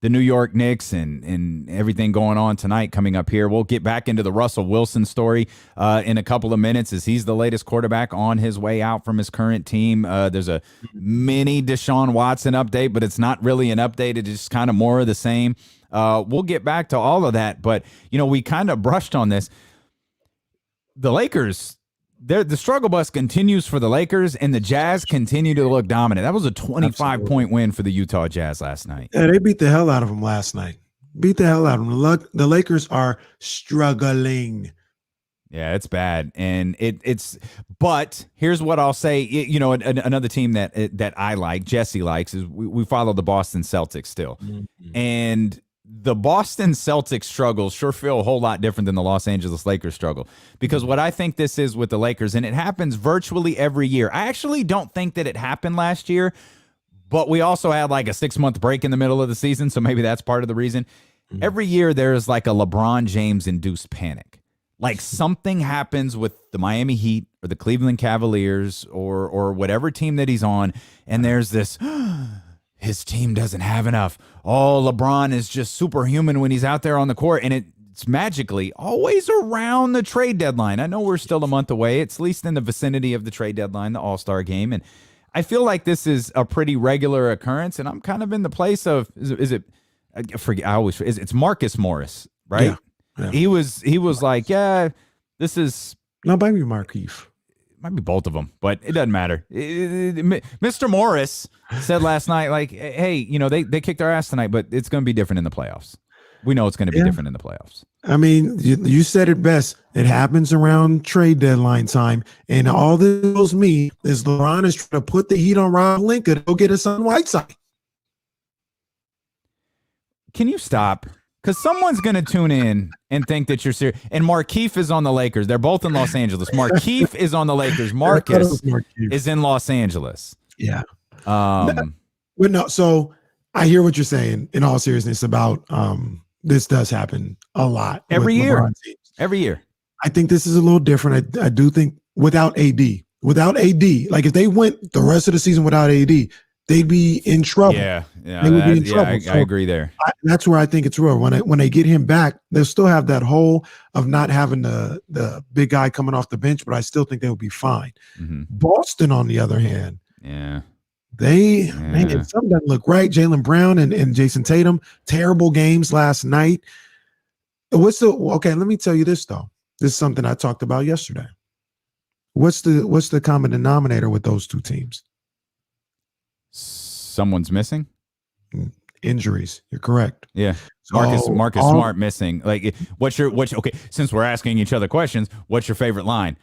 the New York Knicks and everything going on tonight coming up here. We'll get back into the Russell Wilson story in a couple of minutes as he's the latest quarterback on his way out from his current team. There's a mini Deshaun Watson update, but it's not really an update. It's just kind of more of the same. We'll get back to all of that, but we kind of brushed on this. The Lakers, the struggle bus continues for the Lakers, and the Jazz continue to look dominant. That was a 25-point win for the Utah Jazz last night. Yeah, they beat the hell out of them last night. Beat the hell out of them. The Lakers are struggling. Yeah, it's bad, and it's. But here's what I'll say. Another team that I like, Jesse likes, is we follow the Boston Celtics still, and the Boston Celtics struggle sure feel a whole lot different than the Los Angeles Lakers struggle, because what I think this is with the Lakers, and it happens virtually every year. I actually don't think that it happened last year, but we also had like a 6-month break in the middle of the season, so maybe that's part of the reason. Every year there's like a LeBron James induced panic. Like something happens with the Miami Heat or the Cleveland Cavaliers or whatever team that he's on, and there's this his team doesn't have enough. Oh, LeBron is just superhuman when he's out there on the court. And it's magically always around the trade deadline. I know we're still a month away. It's at least in the vicinity of the trade deadline, the All-Star game. And I feel like this is a pretty regular occurrence. And I'm kind of in the place of, it's Marcus Morris, right? Yeah. He was like, this is. No, maybe Markieff. Might be both of them, but it doesn't matter. Mr. Morris said last night, like, hey, they kicked our ass tonight, but it's going to be different in the playoffs. We know it's going to be different in the playoffs. I mean, you said it best. It happens around trade deadline time, and all this tells me is LeBron is trying to put the heat on Rob Lincoln to go get his son Whiteside. Can you stop? Because someone's going to tune in and think that you're serious. And Markieff is on the Lakers. They're both in Los Angeles. Markieff is on the Lakers. Marcus is in Los Angeles. Yeah. So I hear what you're saying in all seriousness about this does happen a lot. Every year. Every year. I think this is a little different. I do think without AD, without AD, like if they went the rest of the season without AD, they'd be in trouble. Yeah, They would be in trouble. I agree there. That's where I think it's real. When they get him back, they'll still have that hole of not having the big guy coming off the bench, but I still think they will be fine. Mm-hmm. Boston, on the other hand, Yeah. Man, something doesn't look right. Jaylen Brown and Jason Tatum, terrible games last night. Okay, let me tell you this though. This is something I talked about yesterday. What's the common denominator with those two teams? Someone's missing? Injuries. You're correct. Yeah. So Marcus Smart missing. Like okay, since we're asking each other questions, what's your favorite line?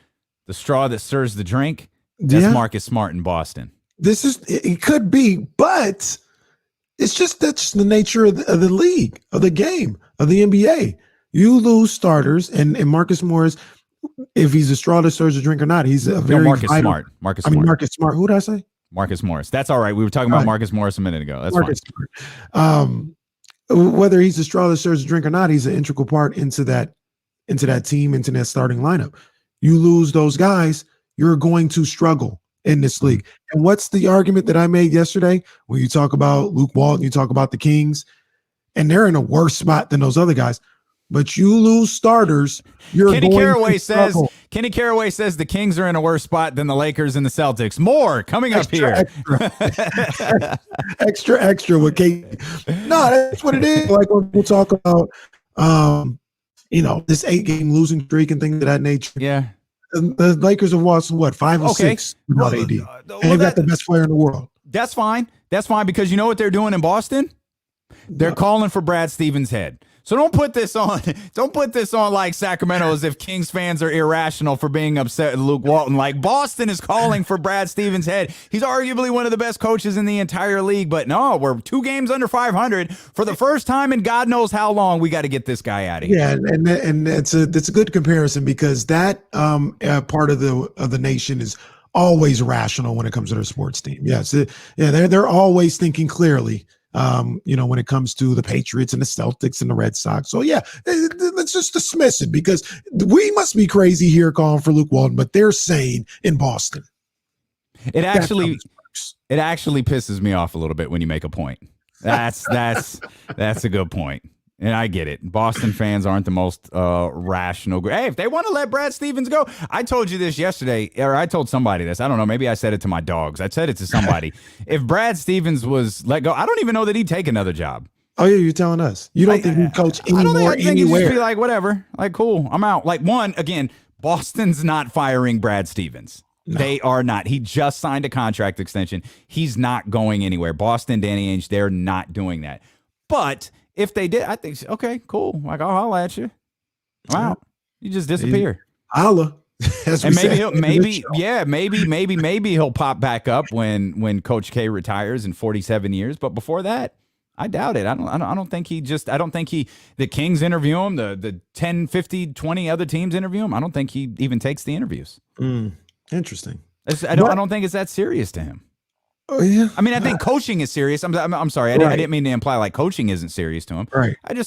The straw that stirs the drink? That's Marcus Smart in Boston. It could be, but that's just the nature of the league, of the game, of the NBA. You lose starters, and Marcus Morris, if he's a straw that stirs the drink or not, he's a very Marcus Smart. Marcus Smart. Who did I say? Marcus Morris. That's all right. We were talking about Marcus Morris a minute ago. That's Marcus fine. Whether he's a straw that stirs the drink or not, he's an integral part into that team, into that starting lineup. You lose those guys, you're going to struggle in this league. And what's the argument that I made yesterday when you talk about Luke Walton, you talk about the Kings, and they're in a worse spot than those other guys. But you lose starters, Kenny Caraway says the Kings are in a worse spot than the Lakers and the Celtics. More coming up here. Extra with Kate. No, that's what it is. Like when we'll talk about this 8-game losing streak and things of that nature. Yeah. The Lakers have lost 5 or 6 without AD. And they've got the best player in the world. That's fine. That's fine because you know what they're doing in Boston? They're calling for Brad Stevens' head. So don't put this on like Sacramento as if Kings fans are irrational for being upset with Luke Walton. Like Boston is calling for Brad Stevens' head. He's arguably one of the best coaches in the entire league, but no, we're 2 games under 500 for the first time in God knows how long. We got to get this guy out of here. Yeah, and it's a good comparison because that part of the nation is always rational when it comes to their sports team. Yes, they're always thinking clearly. When it comes to the Patriots and the Celtics and the Red Sox. So, let's just dismiss it because we must be crazy here calling for Luke Walton, but they're saying in Boston. It actually pisses me off a little bit when you make a point. That's a good point. And I get it. Boston fans aren't the most rational. Hey, if they want to let Brad Stevens go, I told you this yesterday, or I told somebody this. I don't know. Maybe I said it to my dogs. I said it to somebody. If Brad Stevens was let go, I don't even know that he'd take another job. Oh, yeah, you're telling us. You don't think he'd coach anymore, I think he'd just be like, whatever. Like, cool, I'm out. Like, again, Boston's not firing Brad Stevens. No. They are not. He just signed a contract extension. He's not going anywhere. Boston, Danny Ainge, they're not doing that. But if they did, I think, okay, cool. Like, I'll holla at you. Wow. You just disappear. Holla. And maybe he'll pop back up when Coach K retires in 47 years. But before that, I doubt it. I don't think the Kings interview him, the 10, 50, 20 other teams interview him. I don't think he even takes the interviews. Interesting. I don't think it's that serious to him. Oh yeah. I mean, I think coaching is serious. I'm sorry. I didn't mean to imply like coaching isn't serious to him. Right. I don't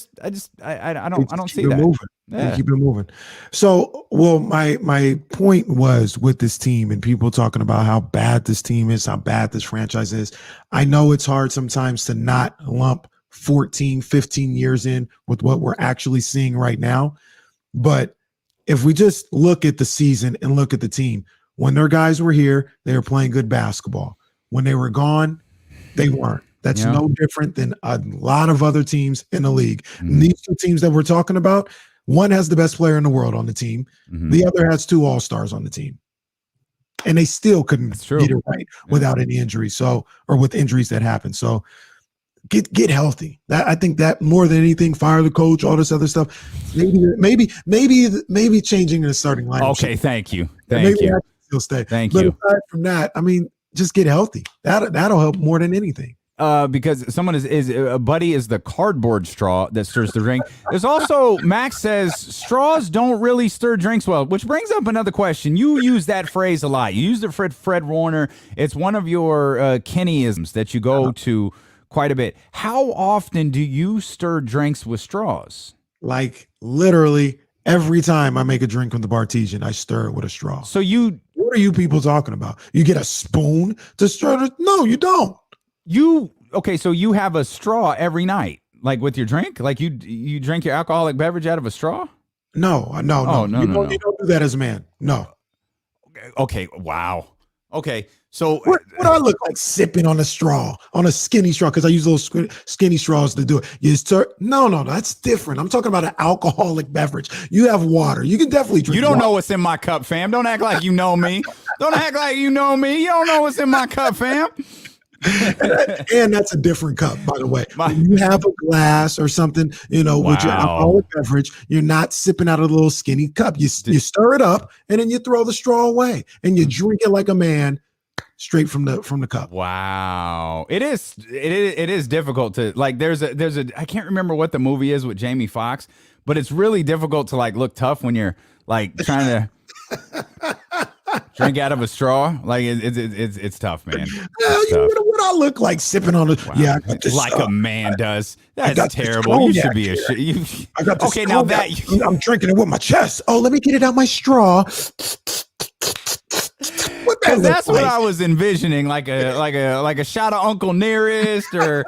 see that. Moving. Yeah. Keep it moving. So, my point was with this team and people talking about how bad this team is, how bad this franchise is. I know it's hard sometimes to not lump 14, 15 years in with what we're actually seeing right now. But if we just look at the season and look at the team, when their guys were here, they were playing good basketball. When they were gone, they weren't. That's no different than a lot of other teams in the league. Mm-hmm. These 2 teams that we're talking about, one has the best player in the world on the team. Mm-hmm. The other has 2 all-stars on the team. And they still couldn't get it right without any injuries. or with injuries that happen. So get healthy. I think that more than anything, fire the coach, all this other stuff. Maybe changing the starting lineup. Okay, thank you. Thank you. He'll stay. Thank you. But aside from that, I mean, just get healthy. That'll help more than anything. Because someone is Buddy is the cardboard straw that stirs the drink. There's also Max says straws don't really stir drinks well, which brings up another question. You use that phrase a lot. You used it for Fred Warner. It's one of your Kennyisms that you go to quite a bit. How often do you stir drinks with straws? Like literally Every time I make a drink from the Bartesian, I stir it with a straw. So you What are you people talking about? You get a spoon to stir it? No, you don't. okay, so you have a straw every night, like with your drink? Like you drink your alcoholic beverage out of a straw? No. Oh, no, You no. don't do that as a man. No. Okay, wow. Okay, so What I look like sipping on a straw, on a skinny straw, because I use those skinny straws to do it. You stir? No, that's different. I'm talking about an alcoholic beverage. You have water. You can definitely drink. You don't water. know what's in my cup, fam. Don't act like you know me. Don't act like you know me. You don't know what's in my cup, fam. And that's a different cup, by the way. When you have a glass or something, with your alcoholic beverage, you're not sipping out of a little skinny cup. You stir it up and then you throw the straw away and you drink it like a man, straight from the cup. Wow. It is difficult to like. There's a I can't remember what the movie is with Jamie Foxx, but it's really difficult to like look tough when you're like trying to drink out of a straw. Like it's tough, man. What I look like sipping on it? Wow. Yeah, like a man does. That's terrible. You should be ashamed. I got this okay, now that I'm drinking it with my chest. Oh, let me get it out my straw. Because that's what I was envisioning, like a shot of Uncle Nearest, or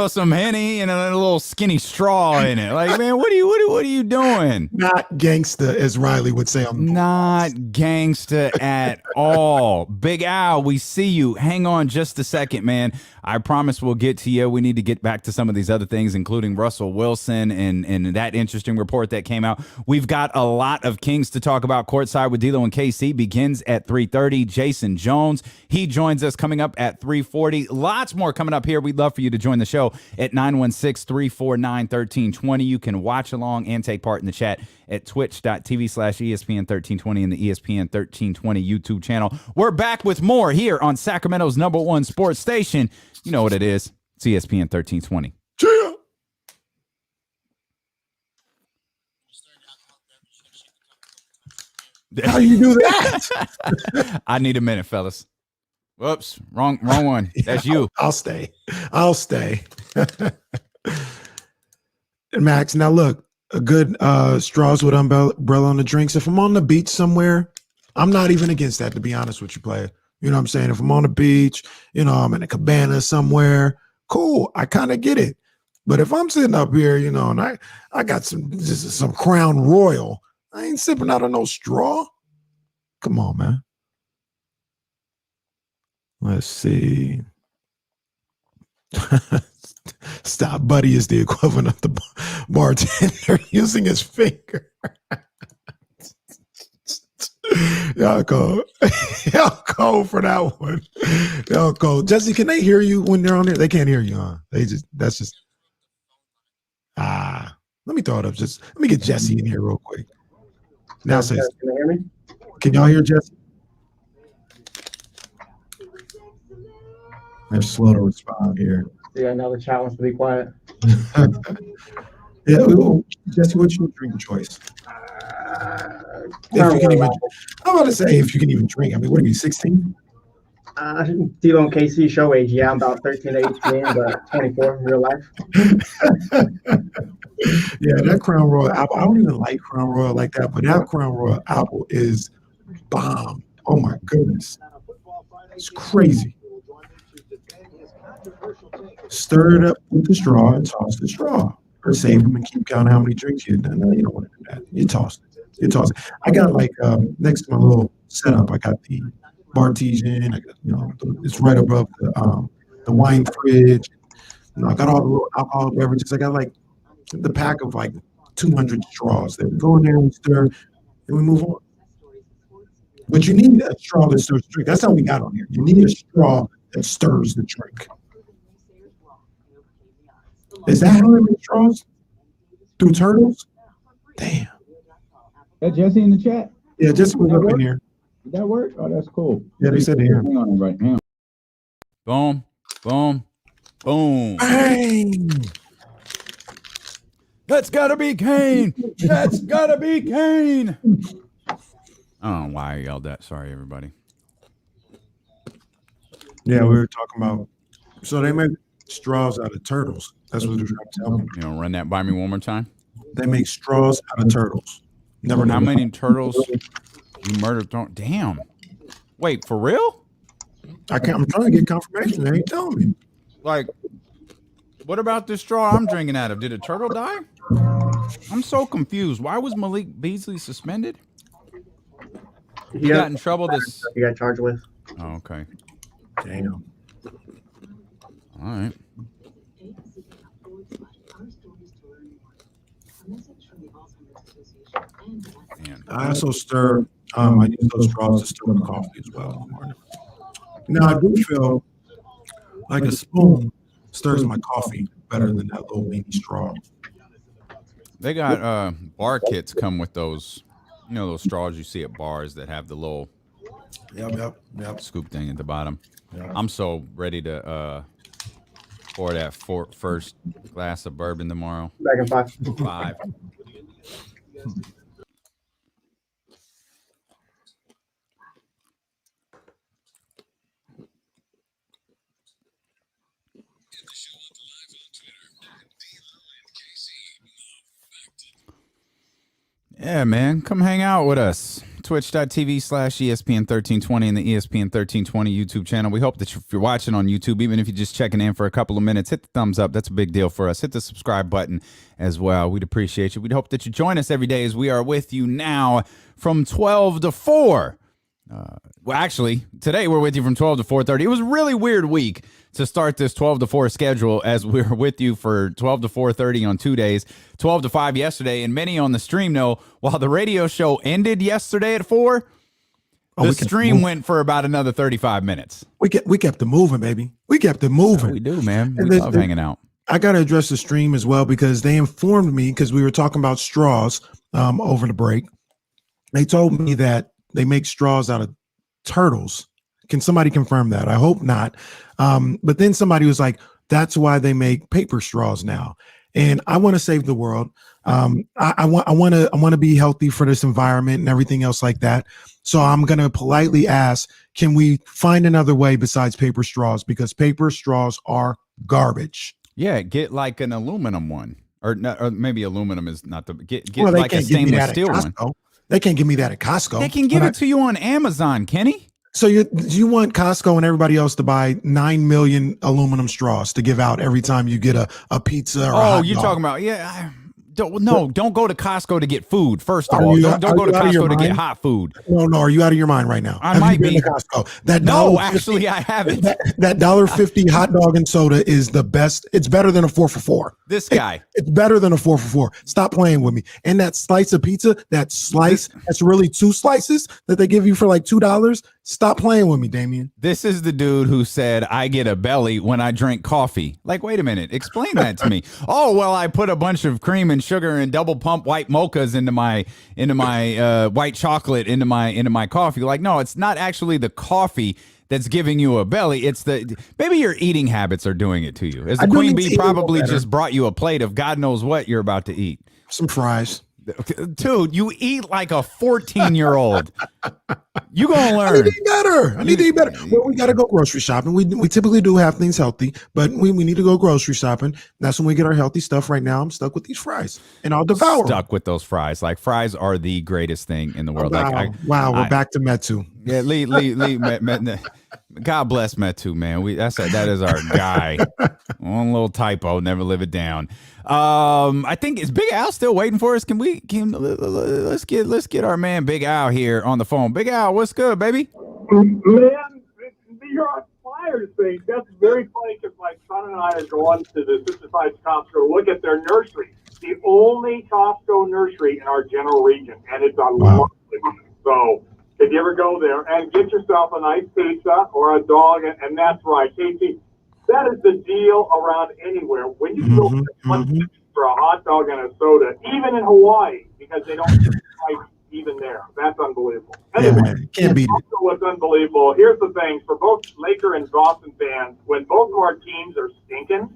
some Henny and a little skinny straw in it. Like, man, what are you doing? Not gangsta, as Riley would say. Not gangsta at all. Big Al, we see you. Hang on just a second, man. I promise we'll get to you. We need to get back to some of these other things, including Russell Wilson and that interesting report that came out. We've got a lot of Kings to talk about. Courtside with D'Lo and KC begins at 3:30. Jason Jones, he joins us coming up at 3:40. Lots more coming up here. We'd love for you to join the show at 916-349-1320. You can watch along and take part in the chat at twitch.tv/ESPN1320 and the ESPN 1320 YouTube channel. We're back with more here on Sacramento's #1 sports station. You know what it is. It's ESPN 1320. How you do that? I need a minute, fellas. Whoops, wrong one. That's you. I'll stay. Max, now look, a good straws with umbrella on the drinks. If I'm on the beach somewhere, I'm not even against that, to be honest with you, player. You know what I'm saying? If I'm on the beach, I'm in a cabana somewhere, cool. I kind of get it. But if I'm sitting up here, and I got some Crown Royal, I ain't sipping out of no straw. Come on, man. Let's see. Stop Buddy is the equivalent of the bartender using his finger. Y'all go for that one. Y'all go. Jesse, can they hear you when they're on there? They can't hear you, huh? Let me throw it up. Let me get Jesse in here real quick. Now say, can you hear me? Can y'all hear Jesse? They're slow to respond here. Yeah, another challenge to be quiet. Yeah, Jesse, what's your drink choice? If you can even, I'm about to say if you can even drink. I mean, what are you, 16? D'Lo and KC show age. Yeah, I'm about 13 to 18, but 24 in real life. Yeah, that Crown Royal apple. I don't even like Crown Royal like that, but that Crown Royal apple is bomb. Oh my goodness, it's crazy. Stir it up with the straw and toss the straw, or save them and keep counting how many drinks you've done. No, you don't want to do that. You toss it. I got like next to my little setup, I got the Bartesian. I got, it's right above the wine fridge. I got all the little alcoholic beverages. I got like the pack of like 200 straws that we go in there and we stir, and we move on. But you need a straw that stirs the drink. That's how we got on here. You need a straw that stirs the drink. Is that how many straws? 2 turtles? Damn. That Jesse in the chat? Yeah, Jesse was up in here. Did that work? Oh, that's cool. Yeah, they said here. Hang on right now. Boom, boom, boom. Bang! That's gotta be Kane. That's gotta be Kane. I don't know why I yelled that. Sorry, everybody. Yeah, we were talking about. So they make straws out of turtles. That's what they're trying to tell me. Run that by me one more time. They make straws out of turtles. Never know. How many turtles you murdered? Damn. Wait, for real? I'm trying to get confirmation. They ain't telling me. Like, what about this straw I'm drinking out of? Did a turtle die? I'm so confused. Why was Malik Beasley suspended? He got in trouble this. He got charged with. Oh, okay. Damn. All right. Man. I also stir. I use those straws to stir the coffee as well. Now I do feel like a spoon stirs my coffee better than that little mini straw. They got bar kits come with those, those straws you see at bars that have the little Yep. scoop thing at the bottom. Yep. I'm so ready to pour that first glass of bourbon tomorrow. Back in 5. 5. Yeah, man. Come hang out with us. Twitch.tv/ESPN1320 and the ESPN 1320 YouTube channel. We hope that if you're watching on YouTube, even if you're just checking in for a couple of minutes, hit the thumbs up. That's a big deal for us. Hit the subscribe button as well. We'd appreciate you. We'd hope that you join us every day as we are with you now from 12 to 4. Well, actually, today we're with you from 12 to 4:30. It was a really weird week to start this 12 to 4 schedule as we were with you for 12 to 4:30 on 2 days, 12 to 5 yesterday, and many on the stream know while the radio show ended yesterday at 4, the stream went for about another 35 minutes. We kept it moving, baby. We kept it moving. We do, man. We love hanging out. I got to address the stream as well because they informed me because we were talking about straws over the break. They told me that they make straws out of turtles. Can somebody confirm that? I hope not. But then somebody was like, that's why they make paper straws now. And I want to save the world. I want to be healthy for this environment and everything else like that. So I'm going to politely ask, can we find another way besides paper straws? Because paper straws are garbage. Yeah, get like an aluminum one. Or maybe aluminum is not the get Well, like a stainless steel one. They can't give me that at Costco. They can give it to you on Amazon, Kenny. So you want Costco and everybody else to buy 9 million aluminum straws to give out every time you get a pizza or a hot you're dog. talking about, don't go to Costco to get food, first of all. Don't go to Costco to get hot food. No, are you out of your mind right now? I might be. To Costco? Actually, I haven't. That $1.50 hot dog and soda is the best. It's better than a 4 for $4. This guy. It's better than a 4 for $4. Stop playing with me. And that slice of pizza, that's really 2 slices that they give you for like $2. Stop playing with me, Damien. This is the dude who said, I get a belly when I drink coffee. Like, wait a minute. Explain that to me. Oh, well, I put a bunch of cream and sugar and double pump white mochas into my white chocolate into my coffee. Like, no, it's not actually the coffee that's giving you a belly. It's maybe your eating habits are doing it to you. As the queen bee probably just brought you a plate of God knows what you're about to eat. Some fries. Dude, you eat like a 14-year-old. You gonna learn. I need to eat better. Well, we got to go grocery shopping. We typically do have things healthy, but we need to go grocery shopping. That's when we get our healthy stuff. Right now, I'm stuck with these fries, and I'll devour. Stuck with those fries. Like, fries are the greatest thing in the world. Wow, we're back to Metu. Yeah, Lee, God bless Metu, man. That is our guy. One little typo, never live it down. I think is Big Al still waiting for us? Let's get our man Big Al here on the phone. Big Al, what's good, baby? Man, your Flyers thing, that's very funny because my son and I are going to the Sister Sides Costco to look at their nursery. The only Costco nursery in our general region, and it's on So if you ever go there and get yourself a nice pizza or a dog, and that's right, Casey, that is the deal around anywhere. When you go for a hot dog and a soda, even in Hawaii, because they don't price even there. That's unbelievable. Anyway, can't beat it. What's unbelievable, here's the thing, for both Laker and Boston fans, when both of our teams are stinking,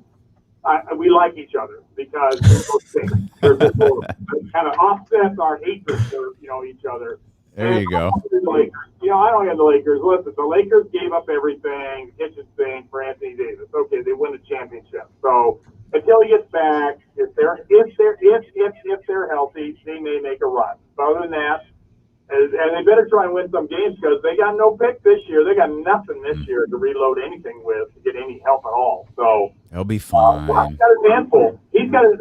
we like each other because they're both stink. It kind of offsets our hatred for each other. There you go. I don't have the Lakers. Listen, the Lakers gave up everything, the kitchen sink for Anthony Davis. Okay, they win the championship. So until he gets back, if they're healthy, they may make a run. But other than that, and they better try and win some games because they got no pick this year. They got nothing this year to reload anything with to get any help at all. So he'll be fine. He's got his hands full. He's got his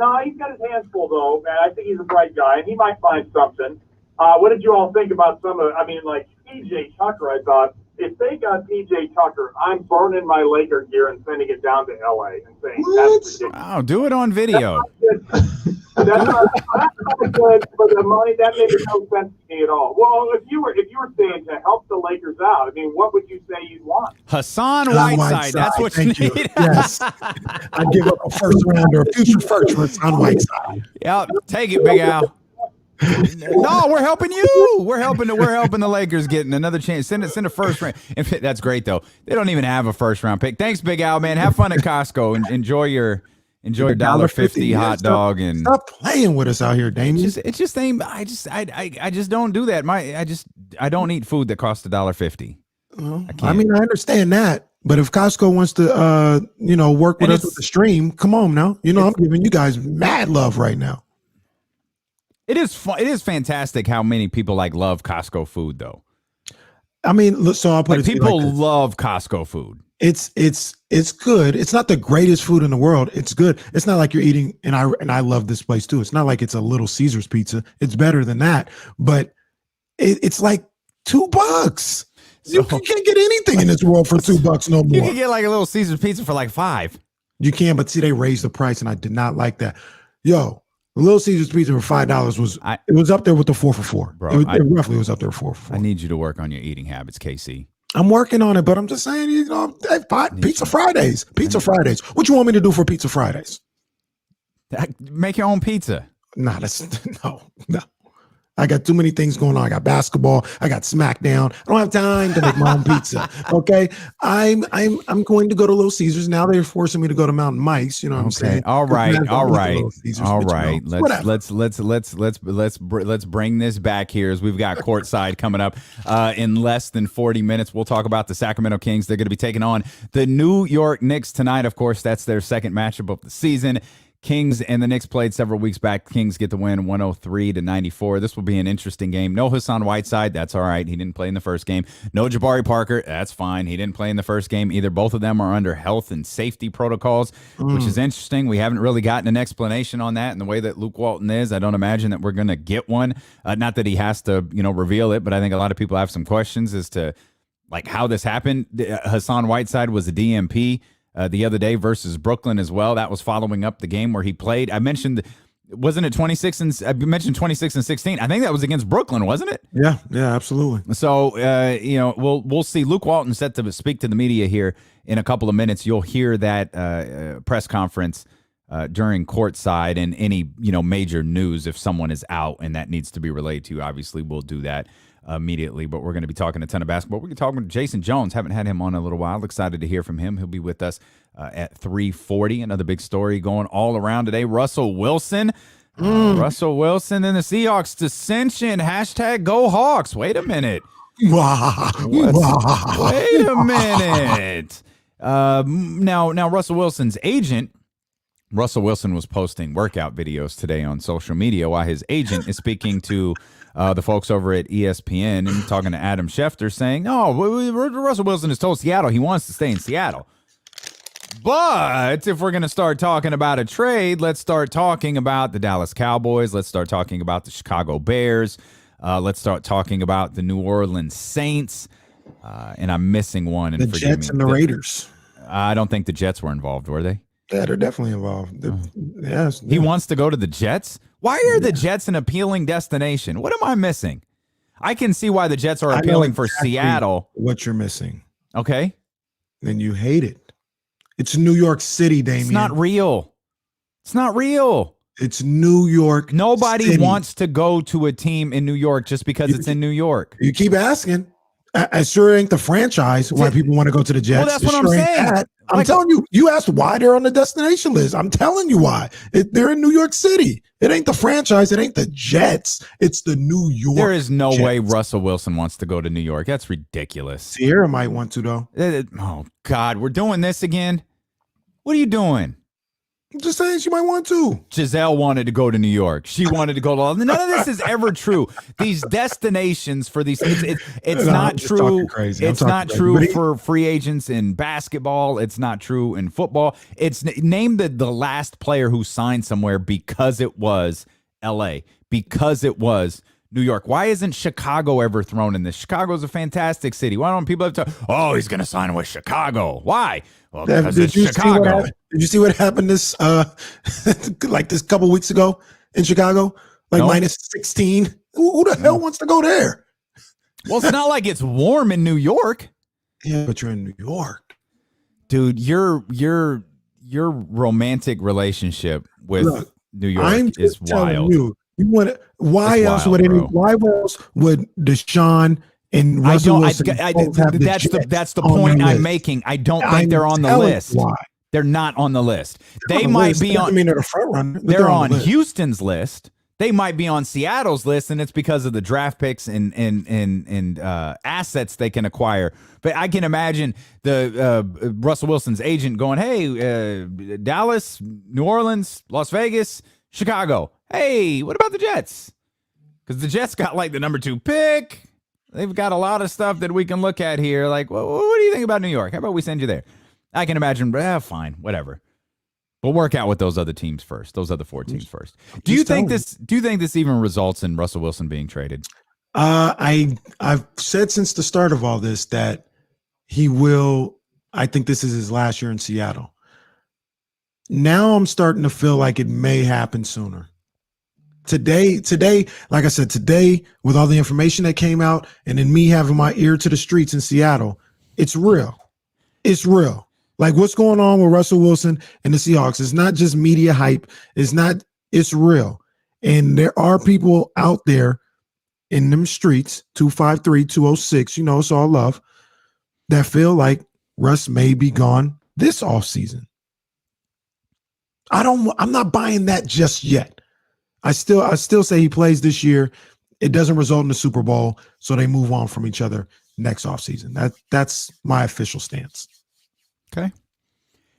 hands full though, man. I think he's a bright guy and he might find something. What did you all think about like PJ Tucker? I thought if they got PJ Tucker, I'm burning my Laker gear and sending it down to LA and saying that's ridiculous. Wow, do it on video. That's not good for the money. That makes no sense to me at all. Well, if you were saying to help the Lakers out, I mean, what would you say you'd want? Hassan Whiteside. That's what you need. Yes, I'd give up a first rounder, a future first for Hassan Whiteside. Yep, take it, Big Al. No, we're helping you. We're helping the Lakers getting another chance. Send a first round. That's great though. They don't even have a first round pick. Thanks, Big Al, man. Have fun at Costco and enjoy your $1.50 hot dog and stop playing with us out here, Damien. It just ain't. I just don't do that. I don't eat food that costs $1.50. I mean, I understand that. But if Costco wants to, work with us with the stream, come on now. I'm giving you guys mad love right now. It is fun. It is fantastic how many people love Costco food, though. I mean, so I'll put it. People love Costco food. It's good. It's not the greatest food in the world. It's good. It's not like you're eating, and I love this place too. It's not like it's a Little Caesars pizza. It's better than that, but it's like $2. You can't get anything in this world for $2 no more. You can get like a Little Caesars pizza for like $5. You can, but see, they raised the price, and I did not like that. Yo, the Little Caesars pizza for $5 was up there with the 4 for $4. Bro, it roughly was up there 4 for $4. I need you to work on your eating habits, KC. I'm working on it, but I'm just saying, Pizza Fridays. Pizza Fridays. What you want me to do for Pizza Fridays? Make your own pizza. Nah, no. I got too many things going on. I got basketball. I got SmackDown. I don't have time to make my own pizza. Okay, I'm going to go to Little Caesars now. They're forcing me to go to Mountain Mike's. You know what I'm saying? All right. Let's bring this back here as we've got Courtside coming up in less than 40 minutes. We'll talk about the Sacramento Kings. They're going to be taking on the New York Knicks tonight. Of course, that's their second matchup of the season. Kings and the Knicks played several weeks back. Kings get the win 103-94. This will be an interesting game. No Hassan Whiteside. That's all right. He didn't play in the first game. No Jabari Parker. That's fine. He didn't play in the first game either. Both of them are under health and safety protocols, which is interesting. We haven't really gotten an explanation on that and the way that Luke Walton is. I don't imagine that we're going to get one. Not that he has to, reveal it, but I think a lot of people have some questions as to how this happened. Hassan Whiteside was a DMP the other day versus Brooklyn as well. That was following up the game where he played. I mentioned, wasn't it 26 and I mentioned 26 and 16? I think that was against Brooklyn, wasn't it? Yeah, absolutely. So we'll see. Luke Walton set to speak to the media here in a couple of minutes. You'll hear that press conference during Courtside, and any major news if someone is out and that needs to be relayed to you. Obviously, we'll do that immediately, but we're going to be talking a ton of basketball. We're going to talk with Jason Jones. Haven't had him on in a little while. Excited to hear from him. He'll be with us at 3:40. Another big story going all around today. Russell Wilson and the Seahawks dissension. # Go Hawks. Wait a minute. Wait a minute. Now Russell Wilson's agent. Russell Wilson was posting workout videos today on social media while his agent is speaking to the folks over at ESPN and talking to Adam Schefter saying, no, Russell Wilson has told Seattle he wants to stay in Seattle. But if we're going to start talking about a trade, let's start talking about the Dallas Cowboys. Let's start talking about the Chicago Bears. Let's start talking about the New Orleans Saints. And I'm missing one. And the Jets and the Raiders. I don't think the Jets were involved, were they? Yeah, they're definitely involved. Yes. He wants to go to the Jets? Why are the Jets an appealing destination? What am I missing? I can see why the Jets are appealing for Seattle. What you're missing. Okay. Then you hate it. It's New York City, Damien. It's not real. It's not real. It's New York. Nobody City. wants to go to a team in New York just because it's in New York. You keep asking. I sure ain't the franchise why people want to go to the Jets. Well, that's what I'm saying. I'm telling you, you asked why they're on the destination list. I'm telling you why. They're in New York City. It ain't the franchise. It ain't the Jets. It's the New York There is no Jets. way Russell Wilson wants to go to New York. That's ridiculous. Sierra might want to, though. Oh, God. We're doing this again? What are you doing? I'm just saying she might want to. Giselle wanted to go to New York. She wanted to go to none of this is ever true. These destinations for these it's No, not I'm just true. talking crazy. I'm It's talking not crazy. true But for free agents in basketball. It's not true in football. It's name the last player who signed somewhere because it was LA, because it was New York. Why isn't Chicago ever thrown in this? Chicago's a fantastic city. Why don't people have to? Oh, he's going to sign with Chicago. Why? Well, because it's Chicago. Did you see what happened this like this couple weeks ago in Chicago? Like No. minus 16. Who the hell wants to go there? Well, it's not like it's warm in New York. Yeah, but you're in New York. Dude, your romantic relationship with Look, New York I'm is just telling wild. you want why It's else wild, would bro. why else would Deshaun and I Russell don't. Wilson both have the That's Jets the on point their I'm list? making. I don't think I'm they're on the telling you list. why. They're not on the list. They're They on the might list. be Doesn't on. mean they're the front runner. But They're on the list. Houston's list. They might be on Seattle's list, and it's because of the draft picks and assets they can acquire. But I can imagine the Russell Wilson's agent going, "Hey, Dallas, New Orleans, Las Vegas, Chicago. Hey, what about the Jets? Because the Jets got like the number 2 pick. They've got a lot of stuff that we can look at here. Like, what do you think about New York? How about we send you there?" I can imagine, fine, whatever. We'll work out with those other teams first. Those other 4 teams first. Do you think this even results in Russell Wilson being traded? I've said since the start of all this that he will. I think this is his last year in Seattle. Now I'm starting to feel like it may happen sooner. Today, like I said, today with all the information that came out, and then me having my ear to the streets in Seattle, it's real. It's real. Like what's going on with Russell Wilson and the Seahawks? It's not just media hype. It's real. And there are people out there in them streets, 253-206, it's all love, that feel like Russ may be gone this offseason. I'm not buying that just yet. I still say he plays this year. It doesn't result in the Super Bowl, so they move on from each other next offseason. That's my official stance. Okay.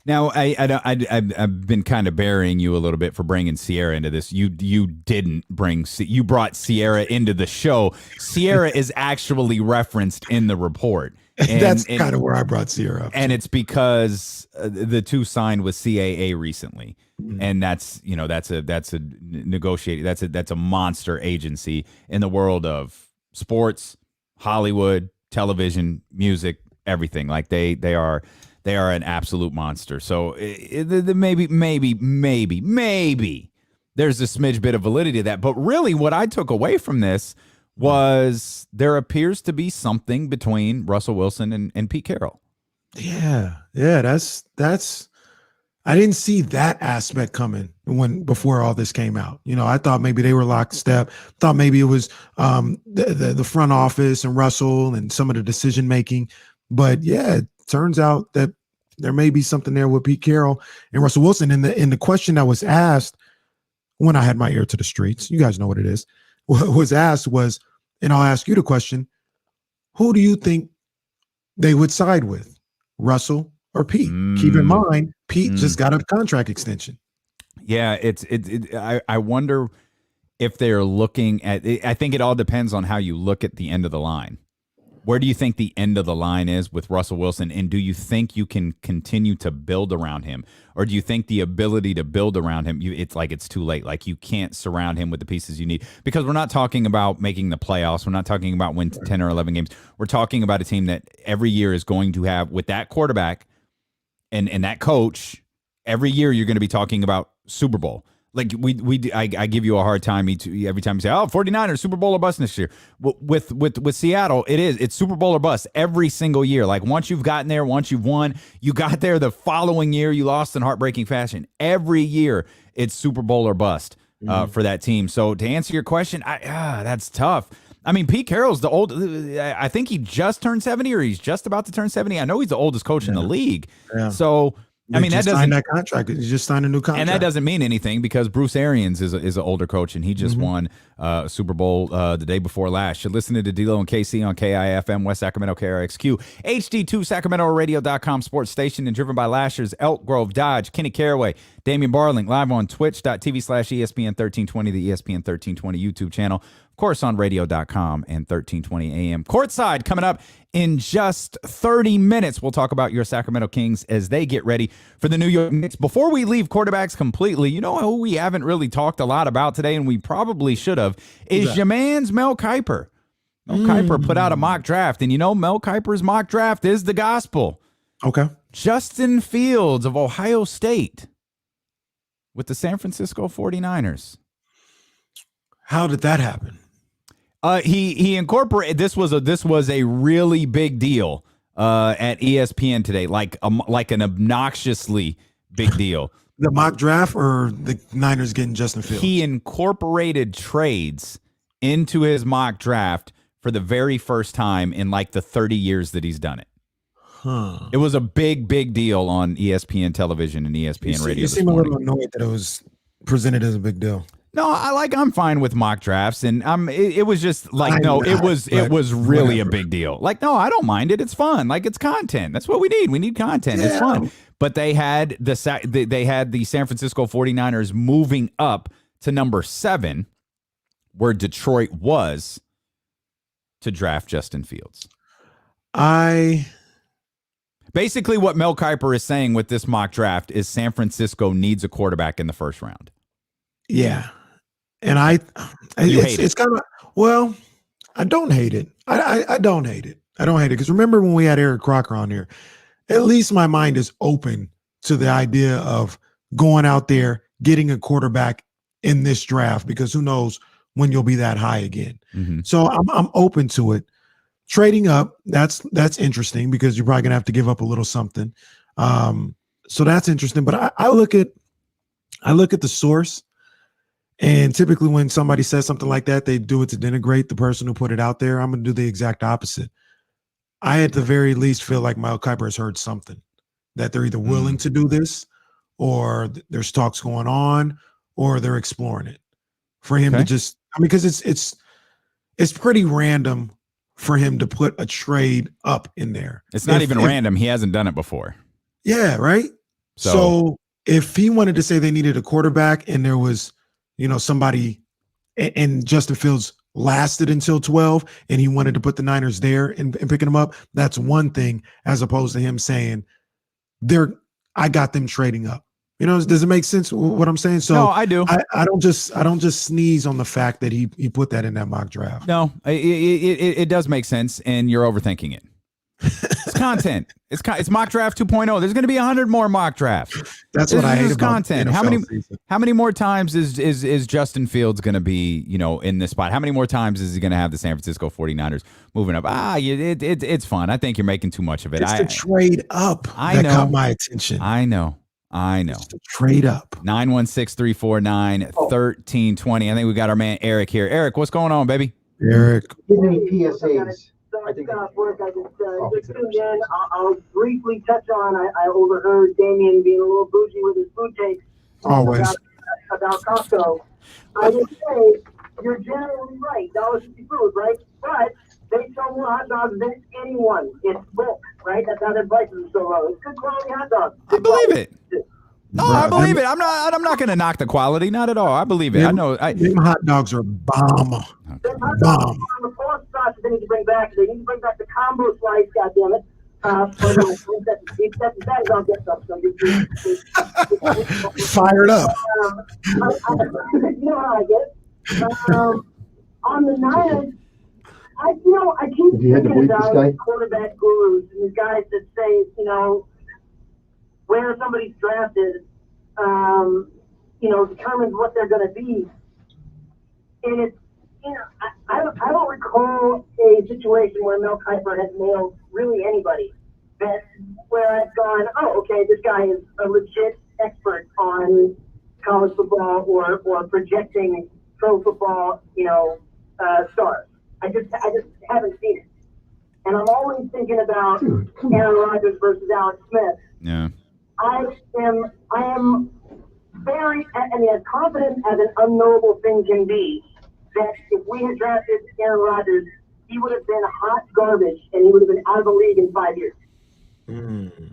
Now, I've been kind of burying you a little bit for bringing Sierra into this. You brought Sierra into the show. Sierra is actually referenced in the report. And that's kind of where I brought Sierra up. And it's because the 2 signed with CAA recently. Mm-hmm. And that's a negotiating, that's a monster agency in the world of sports, Hollywood, television, music, everything. Like they are an absolute monster. So maybe there's a smidge bit of validity to that. But really what I took away from this was there appears to be something between Russell Wilson and Pete Carroll. Yeah. That's I didn't see that aspect coming before all this came out. I thought maybe they were lockstep. Thought maybe it was the front office and Russell and some of the decision making. But yeah, it turns out that there may be something there with Pete Carroll and Russell Wilson. And the question that was asked when I had my ear to the streets, you guys know what it is, what was asked was, and I'll ask you the question, who do you think they would side with, Russell or Pete? Keep in mind, Pete just got a contract extension. Yeah, I wonder if they're looking at it. I think it all depends on how you look at the end of the line. Where do you think the end of the line is with Russell Wilson? And do you think you can continue to build around him? Or do you think the ability to build around him, it's too late? Like you can't surround him with the pieces you need? Because we're not talking about making the playoffs. We're not talking about win 10 or 11 games. We're talking about a team that every year is going to have, with that quarterback and that coach, every year you're going to be talking about Super Bowl. Like I give you a hard time every time you say, 49ers, Super Bowl or bust next year. With Seattle, it's Super Bowl or bust every single year. Like once you've gotten there, once you've won, you got there the following year, you lost in heartbreaking fashion. Every year, it's Super Bowl or bust for that team. So to answer your question, that's tough. I mean, Pete Carroll's the old. I think he just turned 70 or he's just about to turn 70. I know he's the oldest coach in the league. Yeah. So I mean, that signed doesn't that contract. You just signed a new contract, and that doesn't mean anything because Bruce Arians is an older coach, and he just won a Super Bowl the day before last. You're listening to D-Lo and KC on KIFM, West Sacramento, KRXQ, HD2 SacramentoRadio.com sports station, and driven by Lashers, Elk Grove, Dodge, Kenny Caraway, Damian Barling, live on twitch.tv/ESPN 1320, the ESPN 1320 YouTube channel. Of course, on radio.com and 1320 AM. Courtside coming up in just 30 minutes. We'll talk about your Sacramento Kings as they get ready for the New York Knicks. Before we leave quarterbacks completely, you know who we haven't really talked a lot about today, and we probably should have, is your man's Mel Kiper. Mel Kiper put out a mock draft, and you know Mel Kiper's mock draft is the gospel. Okay. Justin Fields of Ohio State with the San Francisco 49ers. How did that happen? He incorporated this was a really big deal at ESPN today, like an obnoxiously big deal. The mock draft or the Niners getting Justin Fields? He incorporated trades into his mock draft for the very first time in like the 30 years that he's done it. It was a big deal on ESPN television and ESPN radio. You seem a little annoyed that it was presented as a big deal. No, I'm fine with mock drafts, and it was just like it was really a big deal. Like, no, I don't mind it. It's fun. Like, it's content. That's what we need. We need content. Yeah. It's fun. But they had the San Francisco 49ers moving up to number 7, where Detroit was, to draft Justin Fields. Basically, what Mel Kiper is saying with this mock draft is San Francisco needs a quarterback in the first round. Yeah. And it's kind of, well, I don't hate it. I don't hate it. I don't hate it. Because remember when we had Eric Crocker on here, at least my mind is open to the idea of going out there, getting a quarterback in this draft, because who knows when you'll be that high again. So I'm open to it. Trading up, that's interesting because you're probably gonna have to give up a little something. So that's interesting. But I look at the source. And typically when somebody says something like that, they do it to denigrate the person who put it out there. I'm going to do the exact opposite. I, at the very least, feel like Mel Kiper has heard something, that they're either willing to do this, or there's talks going on, or they're exploring it. For him to just, because it's pretty random for him to put a trade up in there. It's not even random. He hasn't done it before. Yeah, right? So if he wanted to say they needed a quarterback and there was, somebody, and Justin Fields lasted until 12 and he wanted to put the Niners there and picking them up, that's one thing, as opposed to him saying I got them trading up. Does it make sense what I'm saying? So no, I do. I don't just sneeze on the fact that he put that in that mock draft. No, it does make sense, and you're overthinking it. It's content. It's mock draft 2.0. There's going to be 100 more mock drafts. That's what I hate about content. How many more times is Justin Fields going to be, in this spot? How many more times is he going to have the San Francisco 49ers moving up? It's fun. I think you're making too much of it. It's the trade up that caught my attention. I know. It's the trade up. 916-349-1320. I think we got our man Eric here. Eric, what's going on, baby? Eric. Give me PSAs. I just tuned in. I'll briefly touch on. I overheard Damian being a little bougie with his food takes. Always. About Costco. I would say you're generally right. $1.50 food, right? But they sell more hot dogs than anyone. It's bulk, right? That's how their prices are so low. It's good quality hot dogs. I believe it. No, I believe it. I'm not going to knock the quality. Not at all. I believe it. I know. Them hot dogs are bomb. Them hot dogs on the fourth sauce they need to bring back. They need to bring back the combo slice. Goddammit. Fired up. You know how I get it. On the Niners, I keep thinking about quarterback gurus and these guys that say, where somebody's drafted, determines what they're going to be. And it's, I don't recall a situation where Mel Kiper has nailed really anybody where I've gone, oh, okay, this guy is a legit expert on college football or projecting pro football, stars. I just haven't seen it. And I'm always thinking about Aaron Rodgers versus Alex Smith. Yeah. I am very, I mean, as confident as an unknowable thing can be, that if we had drafted Aaron Rodgers, he would have been hot garbage and he would have been out of the league in 5 years.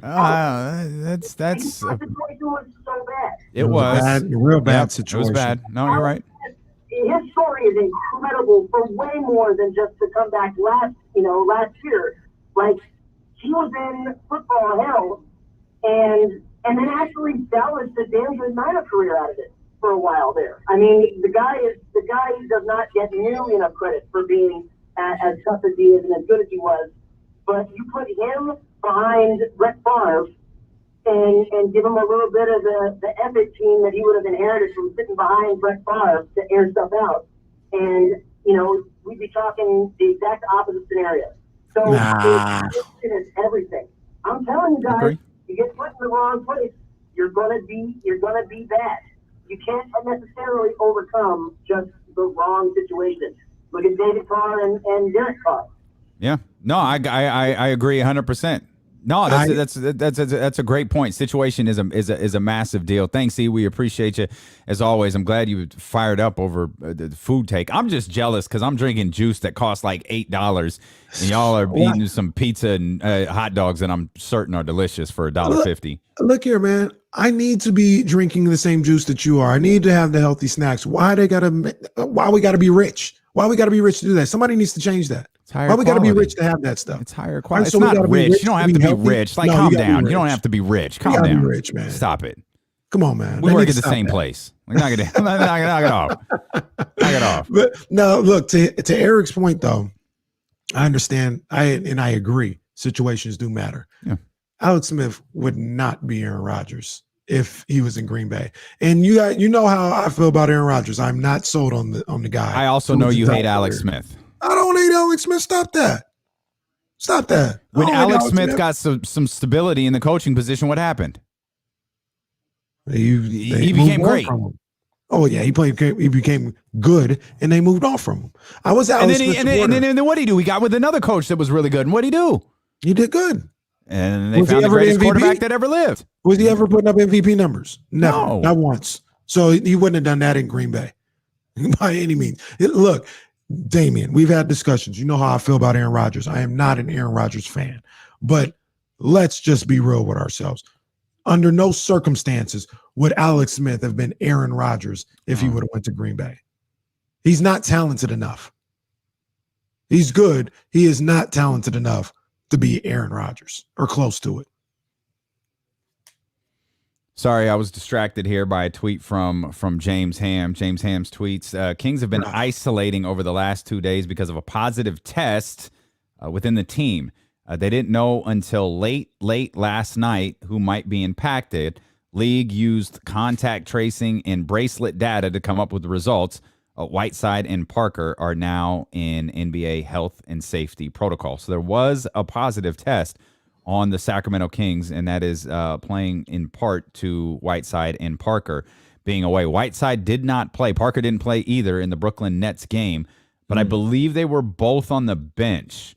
That's The situation was so bad. it was a real bad Yep, situation. It was bad. No, you're right. His story is incredible for way more than just to come back last year. Like, he was in football hell and then actually salvaged a damn good Niner career out of it for a while there. I mean, the guy does not get nearly enough credit for being as tough as he is and as good as he was. But you put him behind Brett Favre and give him a little bit of the epic team that he would have inherited from sitting behind Brett Favre to air stuff out. And, we'd be talking the exact opposite scenario. So it is everything. I'm telling you guys, you get put in the wrong place, you're gonna be bad. You can't necessarily overcome just the wrong situation. Look at David Carr and Derek Carr. Yeah. No, I agree 100%. No, that's a great point. Situation is a massive deal. Thanks, E. We appreciate you as always. I'm glad you fired up over the food take. I'm just jealous because I'm drinking juice that costs like $8, and y'all are eating some pizza and hot dogs that I'm certain are delicious for $1.50. Look here, man. I need to be drinking the same juice that you are. I need to have the healthy snacks. Why we gotta be rich? Why we gotta be rich to do that? Somebody needs to change that. Why we got to be rich to have that stuff? It's higher quality. It's not rich. You don't have to be rich. Like, calm down. You don't have to be rich. Calm down. Be rich, man. Stop it. Come on, man. We work at the same place. Knock it off. Knock it off. But no, look, to Eric's point, though, I understand. I agree. Situations do matter. Yeah. Alex Smith would not be Aaron Rodgers if he was in Green Bay. And you know how I feel about Aaron Rodgers. I'm not sold on the guy. I also know you hate Alex Smith. I don't hate Alex Smith. Stop that. When Alex Smith got some stability in the coaching position, what happened? He became great. Oh yeah, he became good, and they moved on from him. I was Alex Smith. And then what did he do? He got with another coach that was really good. And what did he do? He did good. And they found the greatest quarterback that ever lived. Was he ever putting up MVP numbers? Never. No. Not once. So he wouldn't have done that in Green Bay by any means. Look, Damian, we've had discussions. You know how I feel about Aaron Rodgers. I am not an Aaron Rodgers fan, but let's just be real with ourselves. Under no circumstances would Alex Smith have been Aaron Rodgers if he would have went to Green Bay. He's not talented enough. He's good. He is not talented enough to be Aaron Rodgers or close to it. Sorry, I was distracted here by a tweet from James Ham. James Ham's tweets, Kings have been isolating over the last 2 days because of a positive test within the team. They didn't know until late last night who might be impacted. League used contact tracing and bracelet data to come up with the results. Whiteside and Parker are now in NBA health and safety protocol. So there was a positive test on the Sacramento Kings, and that is playing in part to Whiteside and Parker being away. Whiteside did not play. Parker didn't play either in the Brooklyn Nets game, but I believe they were both on the bench.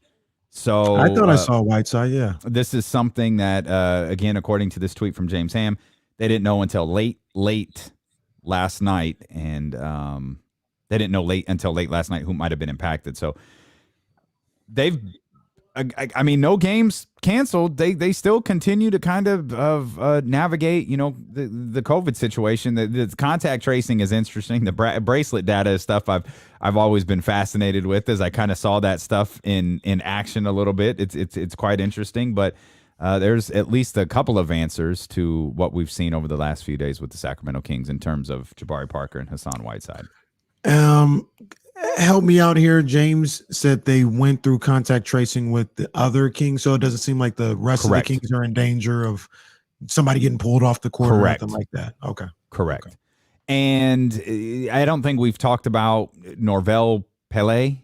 So I thought I saw Whiteside, yeah. This is something that, again, according to this tweet from James Ham, they didn't know until late last night, and they didn't know until late last night who might have been impacted. So they've I mean, no games canceled. They still continue to kind of navigate, the COVID situation. The contact tracing is interesting. The bracelet data is stuff I've always been fascinated with, as I kind of saw that stuff in action a little bit. It's quite interesting, but there's at least a couple of answers to what we've seen over the last few days with the Sacramento Kings in terms of Jabari Parker and Hassan Whiteside. Help me out here. James said they went through contact tracing with the other Kings, so it doesn't seem like the rest of the Kings are in danger of somebody getting pulled off the court or anything like that. Okay. Correct. Okay. And I don't think we've talked about Norvell Pele.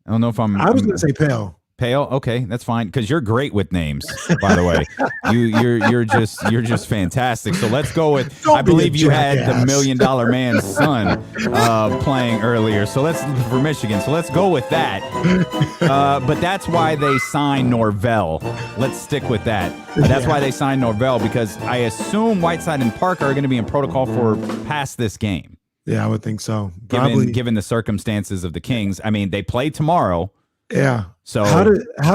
I don't know if I was going to say Pele. Pale. Okay, that's fine because you're great with names. By the way, you're just fantastic. So let's go with. I believe you had the $1 Million Man's son playing earlier. So let's for Michigan. So let's go with that. But that's why they signed Norvell. Let's stick with that. That's why they signed Norvell because I assume Whiteside and Parker are going to be in protocol for past this game. Yeah, I would think so. Given the circumstances of the Kings, I mean they play tomorrow. Yeah. So how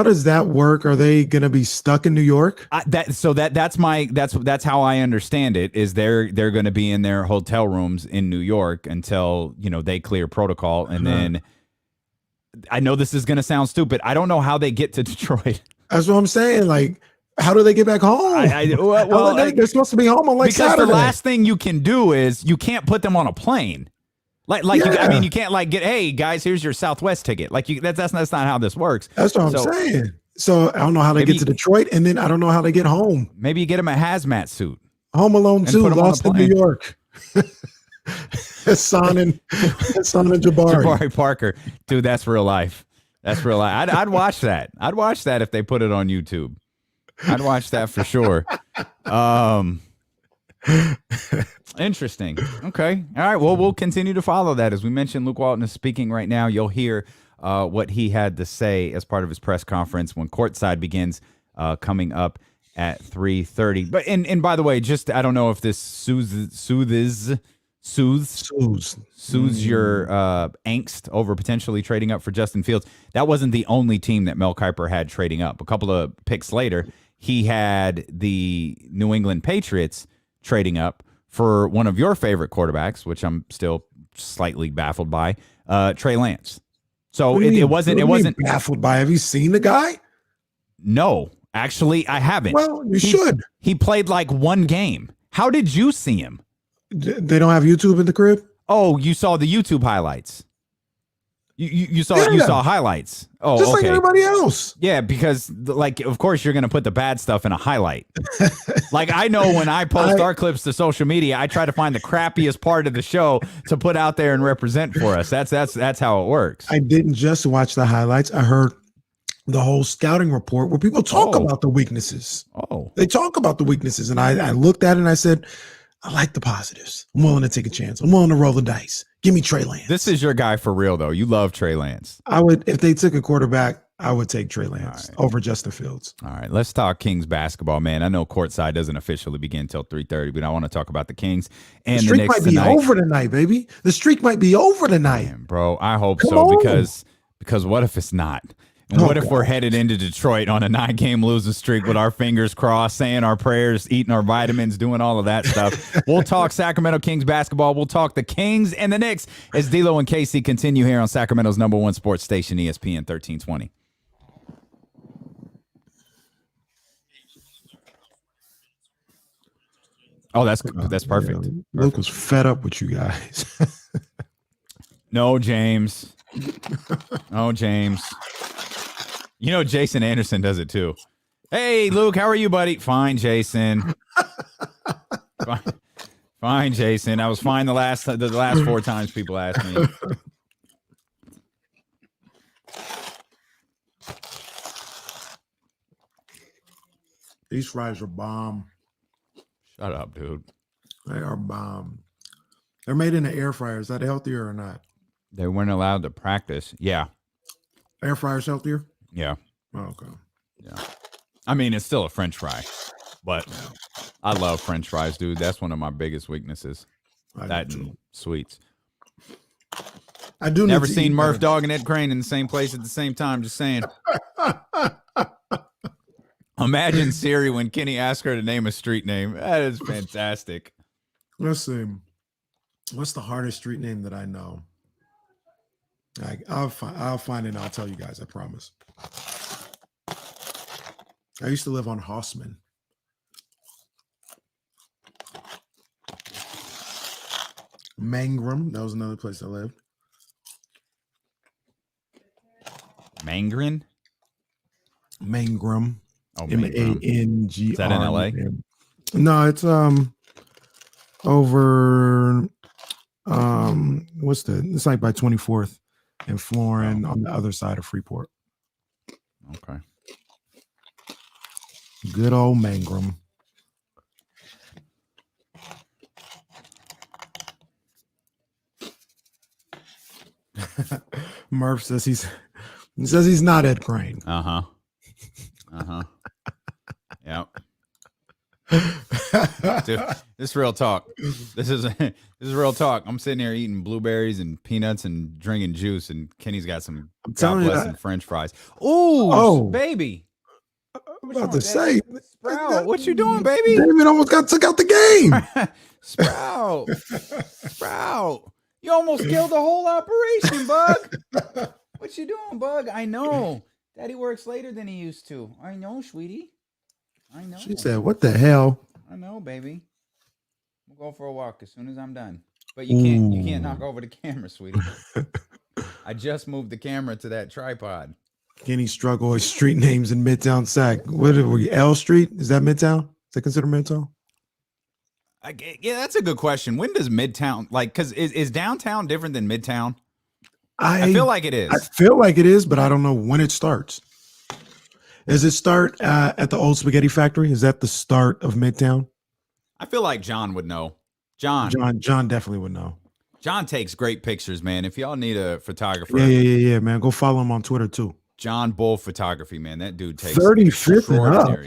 does that work? Are they going to be stuck in New York? That's how I understand it. Is they're going to be in their hotel rooms in New York until they clear protocol, and then I know this is going to sound stupid. I don't know how they get to Detroit. That's what I'm saying. Like, how do they get back home? They're supposed to be home on Saturday. The last thing you can do is you can't put them on a plane. You can't get, hey guys, here's your Southwest ticket. That's not how this works. That's what I'm saying. So I don't know how they get to Detroit, and then I don't know how they get home. Maybe you get them a hazmat suit. Home Alone 2, Lost in New York. Hassan and Jabari Parker, dude, that's real life. That's real life. I'd watch that. I'd watch that if they put it on YouTube. I'd watch that for sure. Interesting. Okay. All right. Well, we'll continue to follow that. As we mentioned, Luke Walton is speaking right now. You'll hear what he had to say as part of his press conference when Courtside begins coming up at 3:30. But and by the way, just I don't know if this soothes your angst over potentially trading up for Justin Fields. That wasn't the only team that Mel Kiper had trading up. A couple of picks later, he had the New England Patriots trading up for one of your favorite quarterbacks, which I'm still slightly baffled by, Trey Lance. So it wasn't baffled by. Have you seen the guy? No, actually, I haven't. Well, you should. He played like one game. How did you see him? They don't have YouTube in the crib? Oh, you saw the YouTube highlights. You saw highlights. Oh, just okay. like everybody else. Yeah, because of course you're gonna put the bad stuff in a highlight. I know when I post our clips to social media, I try to find the crappiest part of the show to put out there and represent for us. That's how it works. I didn't just watch the highlights. I heard the whole scouting report where people talk about the weaknesses. Oh, they talk about the weaknesses, and I looked at it and I said, I like the positives. I'm willing to take a chance. I'm willing to roll the dice. Give me Trey Lance. This is your guy for real, though. You love Trey Lance. I would, if they took a quarterback, I would take Trey Lance over Justin Fields. All right, let's talk Kings basketball, man. I know Courtside doesn't officially begin until 3:30, but I want to talk about the Kings and the streak Knicks might be over tonight, baby. The streak might be over tonight, man, bro. I hope so because what if it's not? And what if we're headed into Detroit on a 9-game losing streak with our fingers crossed, saying our prayers, eating our vitamins, doing all of that stuff? We'll talk Sacramento Kings basketball. We'll talk the Kings and the Knicks as D'Lo and Casey continue here on Sacramento's #1 sports station, ESPN 1320. Oh, that's perfect. Yeah, Luke was fed up with you guys. No, James. Oh, James. Jason Anderson does it too. Hey, Luke, how are you, buddy? Fine, Jason. Fine, Jason. I was fine the last 4 times people asked me. These fries are bomb. Shut up, dude. They are bomb. They're made in an air fryer. Is that healthier or not? They weren't allowed to practice. Yeah. Air fryer's healthier? Yeah. Oh, okay. Yeah. I mean, it's still a French fry, but I love French fries, dude. That's one of my biggest weaknesses. That and sweets. I do never seen Murph Dog and Ed Crane in the same place at the same time. Just saying. Imagine Siri when Kenny asked her to name a street name. That is fantastic. Let's see. What's the hardest street name that I know? I'll find it and I'll tell you guys, I promise. I used to live on Hossman. Mangrum, that was another place I lived. Mangrum? Mangrum. Oh, M-A-N-G-R. Is that in LA? No, it's over it's like by 24th and Florin on the other side of Freeport. Okay. Good old Mangrum. Murph says he's not Ed Crane. Uh-huh. Uh-huh. Yep. Dude, this is real talk. This is real talk. I'm sitting here eating blueberries and peanuts and drinking juice, and Kenny's got some God bless French fries. Ooh, baby. I'm about to say, Sprout, what you doing, baby? David almost took out the game. Sprout. You almost killed the whole operation, Bug. What you doing, Bug? I know. Daddy works later than he used to. I know, sweetie. I know. She said, "What the hell?" I know, baby. We'll go for a walk as soon as I'm done. But you can't knock over the camera, sweetie. I just moved the camera to that tripod. Kenny struggle with street names in Midtown Sac. What are we? L Street? Is that Midtown? Is that considered Midtown? Yeah, that's a good question. When does Midtown, because is downtown different than Midtown? I feel like it is. I feel like it is, but I don't know when it starts. Does it start at the old spaghetti factory? Is that the start of Midtown? I feel like John would know. John definitely would know. John takes great pictures, man. If y'all need a photographer. Yeah, man. Go follow him on Twitter, too. John Bull Photography, man. That dude takes 35th and up.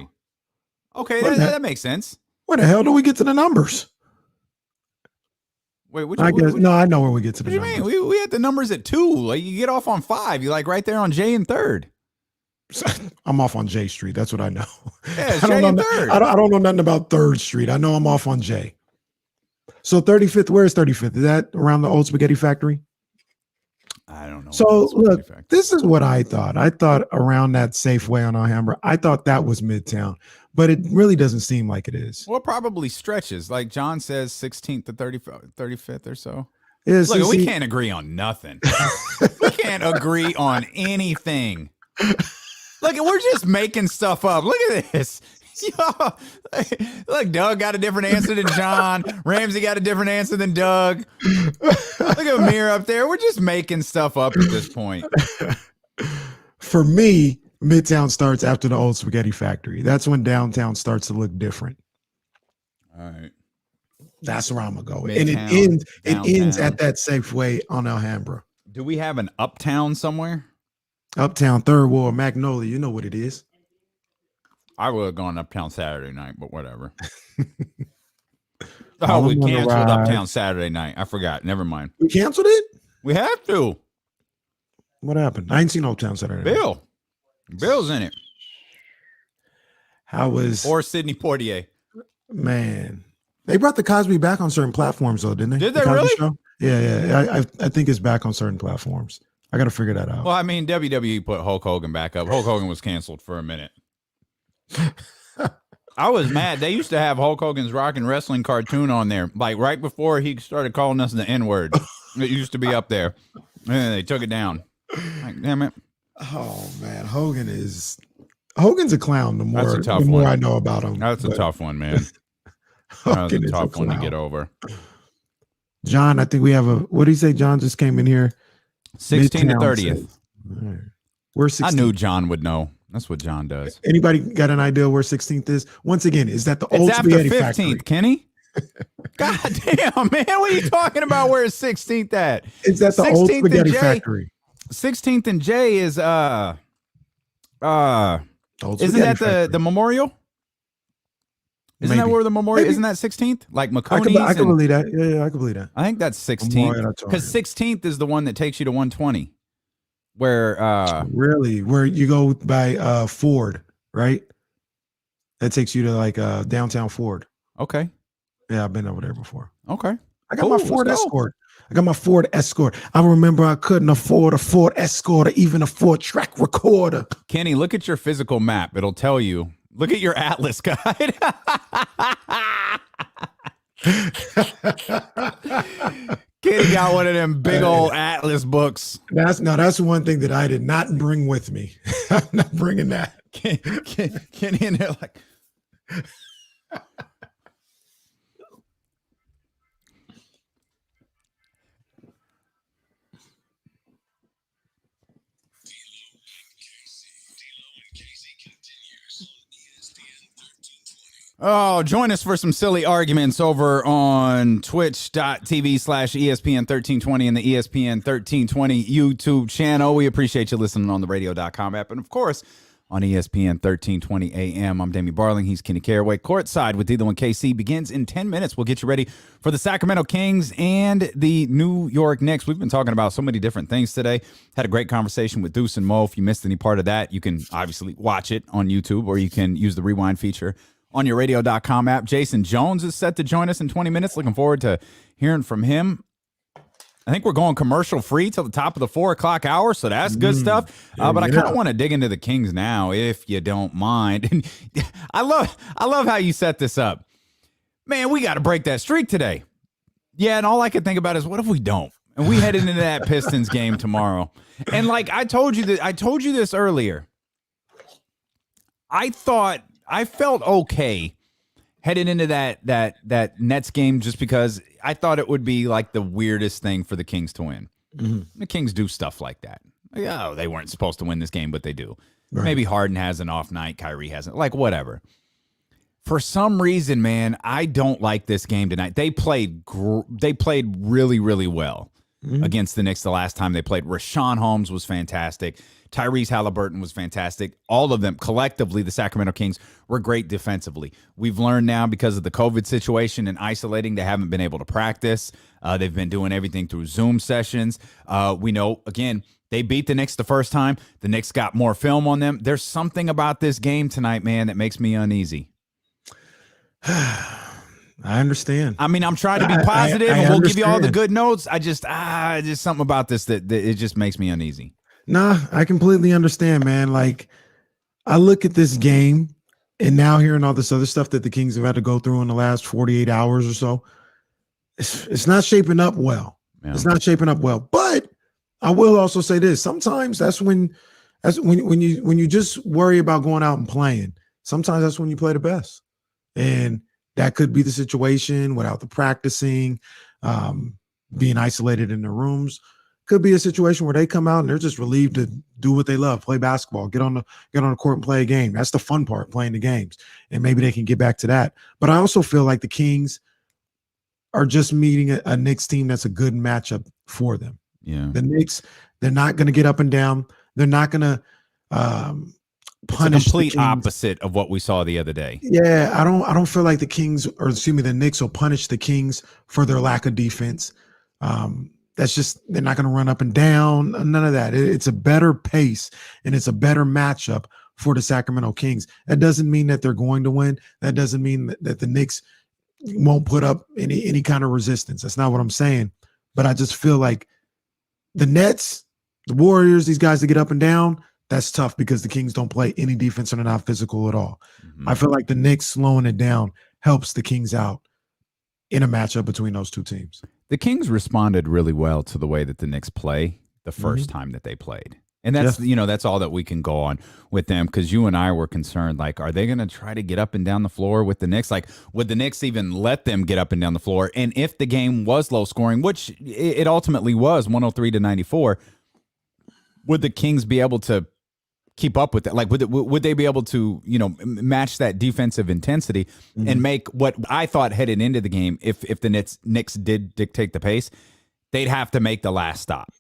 Okay, that makes sense. Where the hell do we get to the numbers? Wait, I know where we get to the numbers. What do you mean? We had the numbers at 2. Like, you get off on 5. You right there on J and 3rd. I'm off on J Street. That's what I know. Yeah, J and 3rd. I don't know nothing about 3rd Street. I know I'm off on J. So 35th, where's 35th? Is that around the old spaghetti factory? I don't know. So look, this is what I thought. I thought around that Safeway on Alhambra, I thought that was Midtown, but it really doesn't seem like it is. Well, it probably stretches. Like John says, 16th to 35th or so. Yeah, look, we can't agree on nothing. We can't agree on anything. Look, we're just making stuff up. Look at this. Yo, look, Doug got a different answer than John. Ramsey got a different answer than Doug. Look at Amir up there. We're just making stuff up at this point. For me, Midtown starts after the old spaghetti factory. That's when downtown starts to look different. All right. That's where I'm going to go. Midtown, and it ends at that Safeway on Alhambra. Do we have an uptown somewhere? Uptown, Third Ward, Magnolia. You know what it is. I would have gone uptown Saturday night, but whatever. We canceled uptown Saturday night. I forgot. Never mind. We canceled it? We have to. What happened? I ain't seen uptown Saturday night. Bill's in it. Or Sidney Poitier. Man. They brought the Cosby back on certain platforms, though, didn't they? Did they really? Show? Yeah. I think it's back on certain platforms. I got to figure that out. Well, I mean, WWE put Hulk Hogan back up. Hulk Hogan was canceled for a minute. I was mad. They used to have Hulk Hogan's Rock and Wrestling cartoon on there, like right before he started calling us the N-word. It used to be up there. And they took it down. Like, damn it. Oh, man. Hogan's a clown the more I know about him. That's a tough one, man. That's a tough one to get over. John, I think we have what did he say? John just came in here. 16 to 30th. Right. We're 16th. I knew John would know. That's what John does. Anybody got an idea where 16th is? Once again, is that the old spaghetti factory? It's after 15th, Kenny. God damn, man. What are you talking about? Where is 16th at? It's at the old spaghetti factory. 16th and J is isn't that the memorial? Isn't that where the memorial? Isn't that 16th? Like McConey's? I can believe that. Yeah, I can believe that. I think that's 16th. Because 16th is the one that takes you to 120. Where really? Where you go by Ford, right? That takes you to like downtown Ford. Okay. Yeah, I've been over there before. Okay. I got my Ford Escort. I remember I couldn't afford a Ford Escort or even a Ford track recorder. Kenny, look at your physical map. It'll tell you. Look at your Atlas guide. Kenny got one of them big old Atlas books. That's one thing that I did not bring with me. I'm not bringing that. Kenny in there like. Oh, join us for some silly arguments over on twitch.tv/ESPN1320 and the ESPN 1320 YouTube channel. We appreciate you listening on the radio.com app. And of course, on ESPN 1320 AM. I'm Damien Barling. He's Kenny Caraway. Courtside with D'Lo and KC begins in 10 minutes. We'll get you ready for the Sacramento Kings and the New York Knicks. We've been talking about so many different things today. Had a great conversation with Deuce and Mo. If you missed any part of that, you can obviously watch it on YouTube, or you can use the rewind feature on your radio.com app. Jason Jones is set to join us in 20 minutes. Looking forward to hearing from him. I think we're going commercial free till the top of the 4 o'clock hour, so that's good stuff. But I kind of want to dig into the Kings now, if you don't mind. And I love how you set this up. Man, we got to break that streak today. Yeah, and all I could think about is, what if we don't? And we head into that Pistons game tomorrow. And like I told you this earlier. I felt okay heading into that Nets game, just because I thought it would be like the weirdest thing for the Kings to win. The Kings do stuff like that. Like, oh, they weren't supposed to win this game, but they do. Right. Maybe Harden has an off night, Kyrie hasn't. Like, whatever. For some reason, man, I don't like this game tonight. They played really, really well against the Knicks the last time they played. Rashawn Holmes was fantastic. Tyrese Halliburton was fantastic. All of them collectively, the Sacramento Kings, were great defensively. We've learned now, because of the COVID situation and isolating, they haven't been able to practice. They've been doing everything through Zoom sessions. We know, again, they beat the Knicks the first time. The Knicks got more film on them. There's something about this game tonight, man, that makes me uneasy. I understand. I mean, I'm trying to be positive, and we'll give you all the good notes. Just something about this that it just makes me uneasy. Nah, I completely understand, man. Like, I look at this game, and now hearing all this other stuff that the Kings have had to go through in the last 48 hours or so, it's not shaping up well. Yeah. It's not shaping up well. But I will also say this: sometimes that's when you just worry about going out and playing. Sometimes that's when you play the best, and that could be the situation without the practicing, being isolated in their rooms. Could be a situation where they come out and they're just relieved to do what they love, play basketball, get on the court and play a game. That's the fun part, playing the games. And maybe they can get back to that. But I also feel like the Kings are just meeting a Knicks team that's a good matchup for them. Yeah. The Knicks, they're not going to get up and down. They're not going to punish. It's a complete opposite of what we saw the other day. Yeah, I don't feel like the Knicks will punish the Kings for their lack of defense. That's just, they're not going to run up and down, none of that. It's a better pace, and it's a better matchup for the Sacramento Kings. That doesn't mean that they're going to win. That doesn't mean that the Knicks won't put up any kind of resistance. That's not what I'm saying. But I just feel like the Nets, the Warriors, these guys that get up and down, that's tough because the Kings don't play any defense and they're not physical at all. I feel like the Knicks slowing it down helps the Kings out in a matchup between those two teams. The Kings responded really well to the way that the Knicks play the first time that they played. And that's, that's all that we can go on with them, because you and I were concerned, like, are they going to try to get up and down the floor with the Knicks? Like, would the Knicks even let them get up and down the floor? And if the game was low scoring, which it ultimately was, 103-94, would the Kings be able to keep up with that? Like, would they be able to, match that defensive intensity and make what I thought headed into the game, if the Knicks did dictate the pace, they'd have to make the last stop.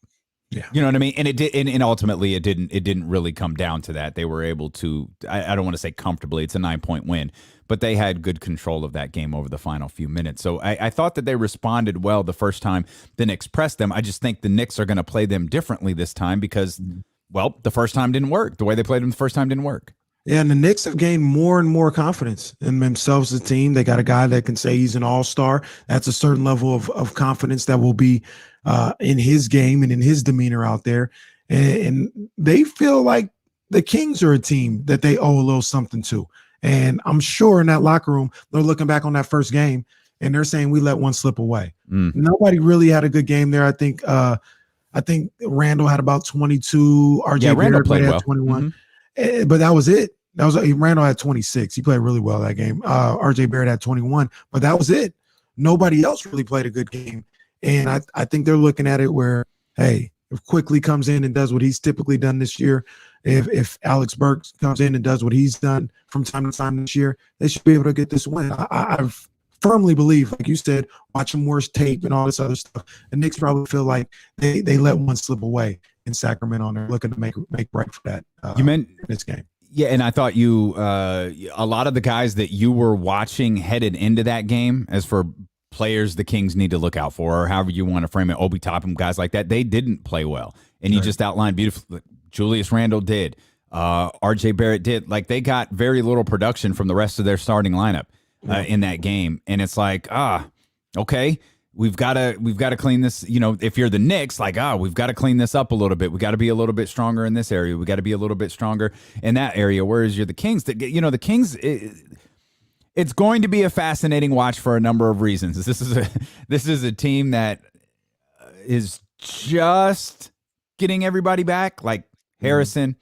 Yeah. You know what I mean? And it did, and ultimately it didn't really come down to that. They were able to, I don't want to say comfortably, it's a 9-point win, but they had good control of that game over the final few minutes. So I thought that they responded well the first time the Knicks pressed them. I just think the Knicks are going to play them differently this time because well, the first time didn't work. The way they played them the first time didn't work. Yeah, and the Knicks have gained more and more confidence in themselves as a team. They got a guy that can say he's an all-star. That's a certain level of confidence that will be in his game and in his demeanor out there. And they feel like the Kings are a team that they owe a little something to. And I'm sure in that locker room, they're looking back on that first game, and they're saying we let one slip away. Nobody really had a good game there. I think Randall had about 22. Randall played well. 21. But that was it. Randall had 26. He played really well that game. RJ Barrett had 21, but that was it. Nobody else really played a good game. And I think they're looking at it where, hey, if Quickly comes in and does what he's typically done this year, if Alex Burks comes in and does what he's done from time to time this year, they should be able to get this win. I firmly believe, like you said, watching worse tape and all this other stuff, the Knicks probably feel like they let one slip away in Sacramento, and they're looking to make right for that. You meant this game. Yeah, and I thought you a lot of the guys that you were watching headed into that game, as for players the Kings need to look out for, or however you want to frame it, Obi Toppin, guys like that, they didn't play well. And you just outlined beautifully. Julius Randle did. RJ Barrett did. Like, they got very little production from the rest of their starting lineup in that game. And it's like, okay, we've got to clean this. You know, if you're the Knicks, like, we've got to clean this up a little bit. We got to be a little bit stronger in this area. We got to be a little bit stronger in that area. Whereas you're the Kings, the Kings, it's going to be a fascinating watch for a number of reasons. This is a team that is just getting everybody back, like Harrison,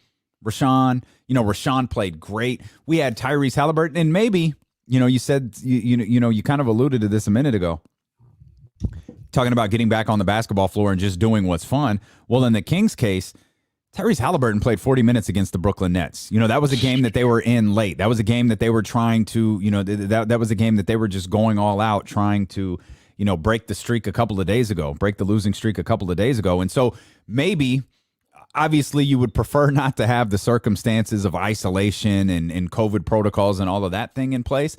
Rashawn. Rashawn played great. We had Tyrese Halliburton, and maybe, you said you kind of alluded to this a minute ago, talking about getting back on the basketball floor and just doing what's fun. Well, in the Kings case, Tyrese Halliburton played 40 minutes against the Brooklyn Nets. That was a game that they were in late. That was a game that they were trying to, that was a game that they were just going all out, trying to, break the streak a couple of days ago, break the losing streak a couple of days ago. And so maybe, obviously, you would prefer not to have the circumstances of isolation and COVID protocols and all of that thing in place.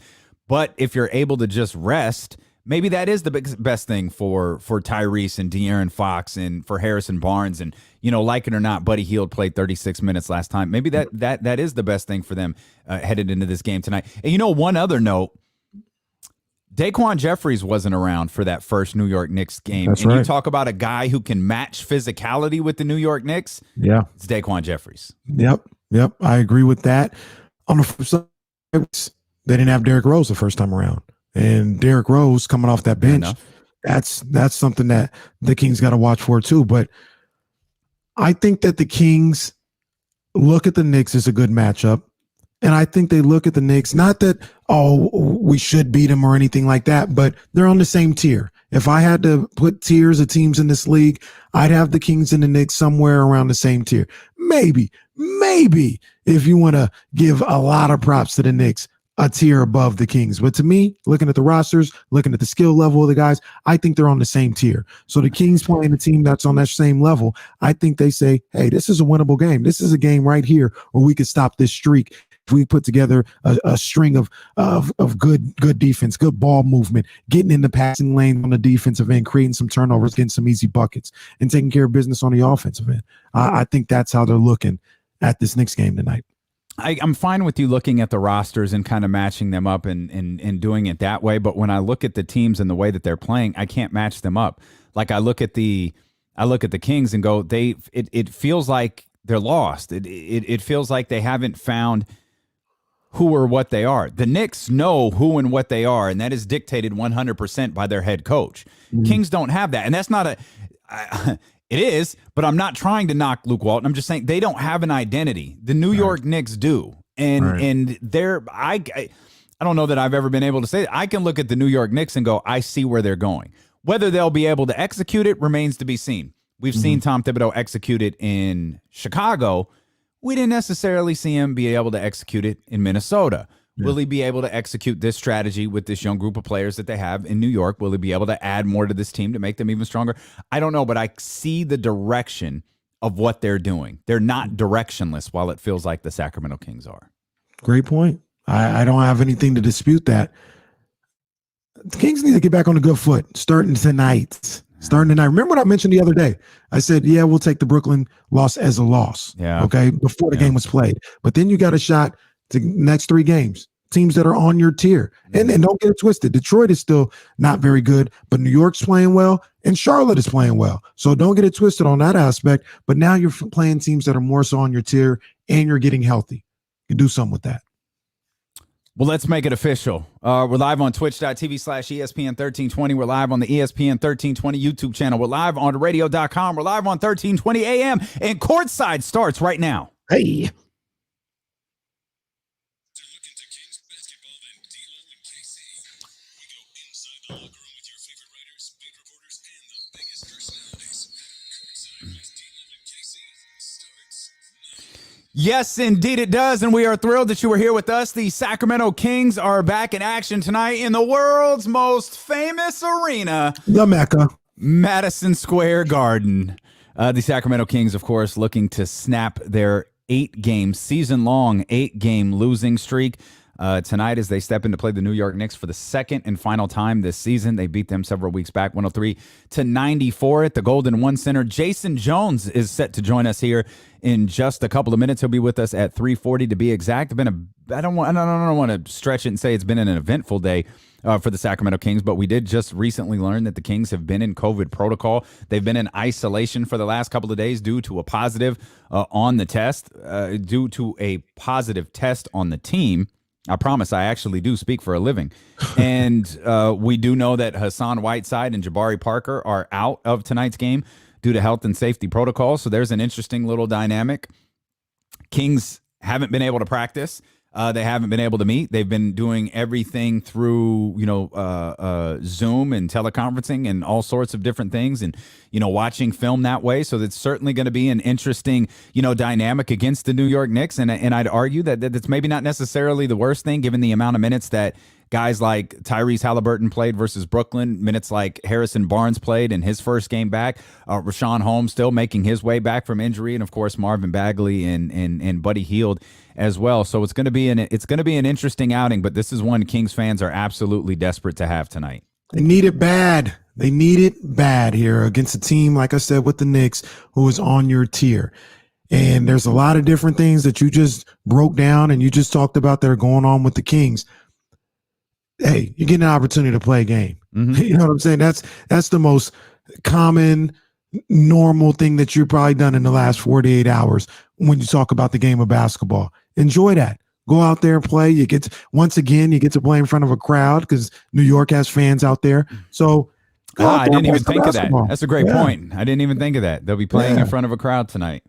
But if you're able to just rest, maybe that is the best thing for Tyrese and De'Aaron Fox and for Harrison Barnes. And, like it or not, Buddy Hield played 36 minutes last time. Maybe that is the best thing for them headed into this game tonight. And, one other note, Daquan Jeffries wasn't around for that first New York Knicks game. That's and right. You talk about a guy who can match physicality with the New York Knicks. Yeah. It's Daquan Jeffries. Yep. I agree with that. On the flip side, they didn't have Derrick Rose the first time around. And Derrick Rose coming off that bench, that's something that the Kings got to watch for too. But I think that the Kings look at the Knicks as a good matchup. And I think they look at the Knicks, not that, we should beat them or anything like that, but they're on the same tier. If I had to put tiers of teams in this league, I'd have the Kings and the Knicks somewhere around the same tier. Maybe, if you want to give a lot of props to the Knicks, a tier above the Kings. But to me, looking at the rosters, looking at the skill level of the guys, I think they're on the same tier. So the Kings playing a team that's on that same level, I think they say, hey, this is a winnable game. This is a game right here where we could stop this streak if we put together a string of good defense, good ball movement, getting in the passing lane on the defensive end, creating some turnovers, getting some easy buckets, and taking care of business on the offensive end. I think that's how they're looking at this Knicks game tonight. I'm fine with you looking at the rosters and kind of matching them up and doing it that way. But when I look at the teams and the way that they're playing, I can't match them up. Like I look at the Kings and go, it feels like they're lost. It feels like they haven't found who or what they are. The Knicks know who and what they are, and that is dictated 100% by their head coach. Mm-hmm. Kings don't have that, and that's not it is, but I'm not trying to knock Luke Walton. I'm just saying they don't have an identity. The New York Knicks do. And they're I don't know that I've ever been able to say that. I can look at the New York Knicks and go, I see where they're going. Whether they'll be able to execute it remains to be seen. We've seen Tom Thibodeau execute it in Chicago. We didn't necessarily see him be able to execute it in Minnesota. Will he be able to execute this strategy with this young group of players that they have in New York? Will he be able to add more to this team to make them even stronger? I don't know, but I see the direction of what they're doing. They're not directionless, while it feels like the Sacramento Kings are. Great point. I don't have anything to dispute that. The Kings need to get back on a good foot starting tonight. Remember what I mentioned the other day? I said, we'll take the Brooklyn loss as a loss. Yeah. Okay. Before the game was played. But then you got a shot to next 3 games, teams that are on your tier. And don't get it twisted. Detroit is still not very good, but New York's playing well and Charlotte is playing well. So don't get it twisted on that aspect. But now you're playing teams that are more so on your tier and you're getting healthy. You can do something with that. Well, let's make it official. We're live on twitch.tv/ESPN1320. We're live on the ESPN 1320 YouTube channel. We're live on radio.com. We're live on 1320 AM. And Courtside starts right now. Hey. Yes, indeed it does, and we are thrilled that you are here with us. The Sacramento Kings are back in action tonight in the world's most famous arena, the Mecca, Madison Square Garden. The Sacramento Kings, of course, looking to snap their 8-game, season-long 8-game losing streak tonight as they step in to play the New York Knicks for the second and final time this season. They beat them several weeks back, 103-94 at the Golden One Center. Jason Jones is set to join us here in just a couple of minutes. He'll be with us at 3:40 to be exact. I don't want to stretch it and say it's been an eventful day for the Sacramento Kings, but we did just recently learn that the Kings have been in COVID protocol. They've been in isolation for the last couple of days due to a positive on the test, due to a positive test on the team. I promise I actually do speak for a living. And we do know that Hassan Whiteside and Jabari Parker are out of tonight's game due to health and safety protocols. So there's an interesting little dynamic. Kings haven't been able to practice. They haven't been able to meet. They've been doing everything through, Zoom and teleconferencing and all sorts of different things and, watching film that way. So that's certainly going to be an interesting, dynamic against the New York Knicks. And I'd argue that that's maybe not necessarily the worst thing, given the amount of minutes that guys like Tyrese Halliburton played versus Brooklyn, minutes like Harrison Barnes played in his first game back, Rashawn Holmes still making his way back from injury, and of course Marvin Bagley and Buddy Hield as well. So it's going to be an interesting outing, but this is one Kings fans are absolutely desperate to have tonight. They need it bad. They need it bad here against a team, like I said, with the Knicks, who is on your tier. And there's a lot of different things that you just broke down and you just talked about that are going on with the Kings. Hey, you're getting an opportunity to play a game. Mm-hmm. You know what I'm saying? That's the most common, normal thing that you've probably done in the last 48 hours when you talk about the game of basketball. Enjoy that. Go out there and play. You get to play in front of a crowd because New York has fans out there. So I didn't even think of that. That's a great point. I didn't even think of that. They'll be playing in front of a crowd tonight.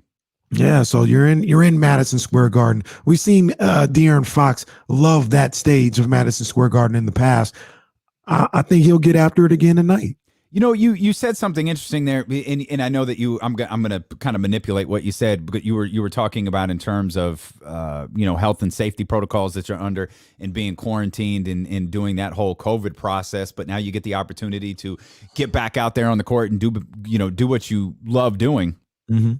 Yeah, so you're in Madison Square Garden. We've seen De'Aaron Fox love that stage of Madison Square Garden in the past. I think he'll get after it again tonight. You said something interesting there, and I know that I'm going to kind of manipulate what you said, but you were talking about in terms of health and safety protocols that you're under and being quarantined and doing that whole COVID process. But now you get the opportunity to get back out there on the court and do what you love doing. Mm-hmm.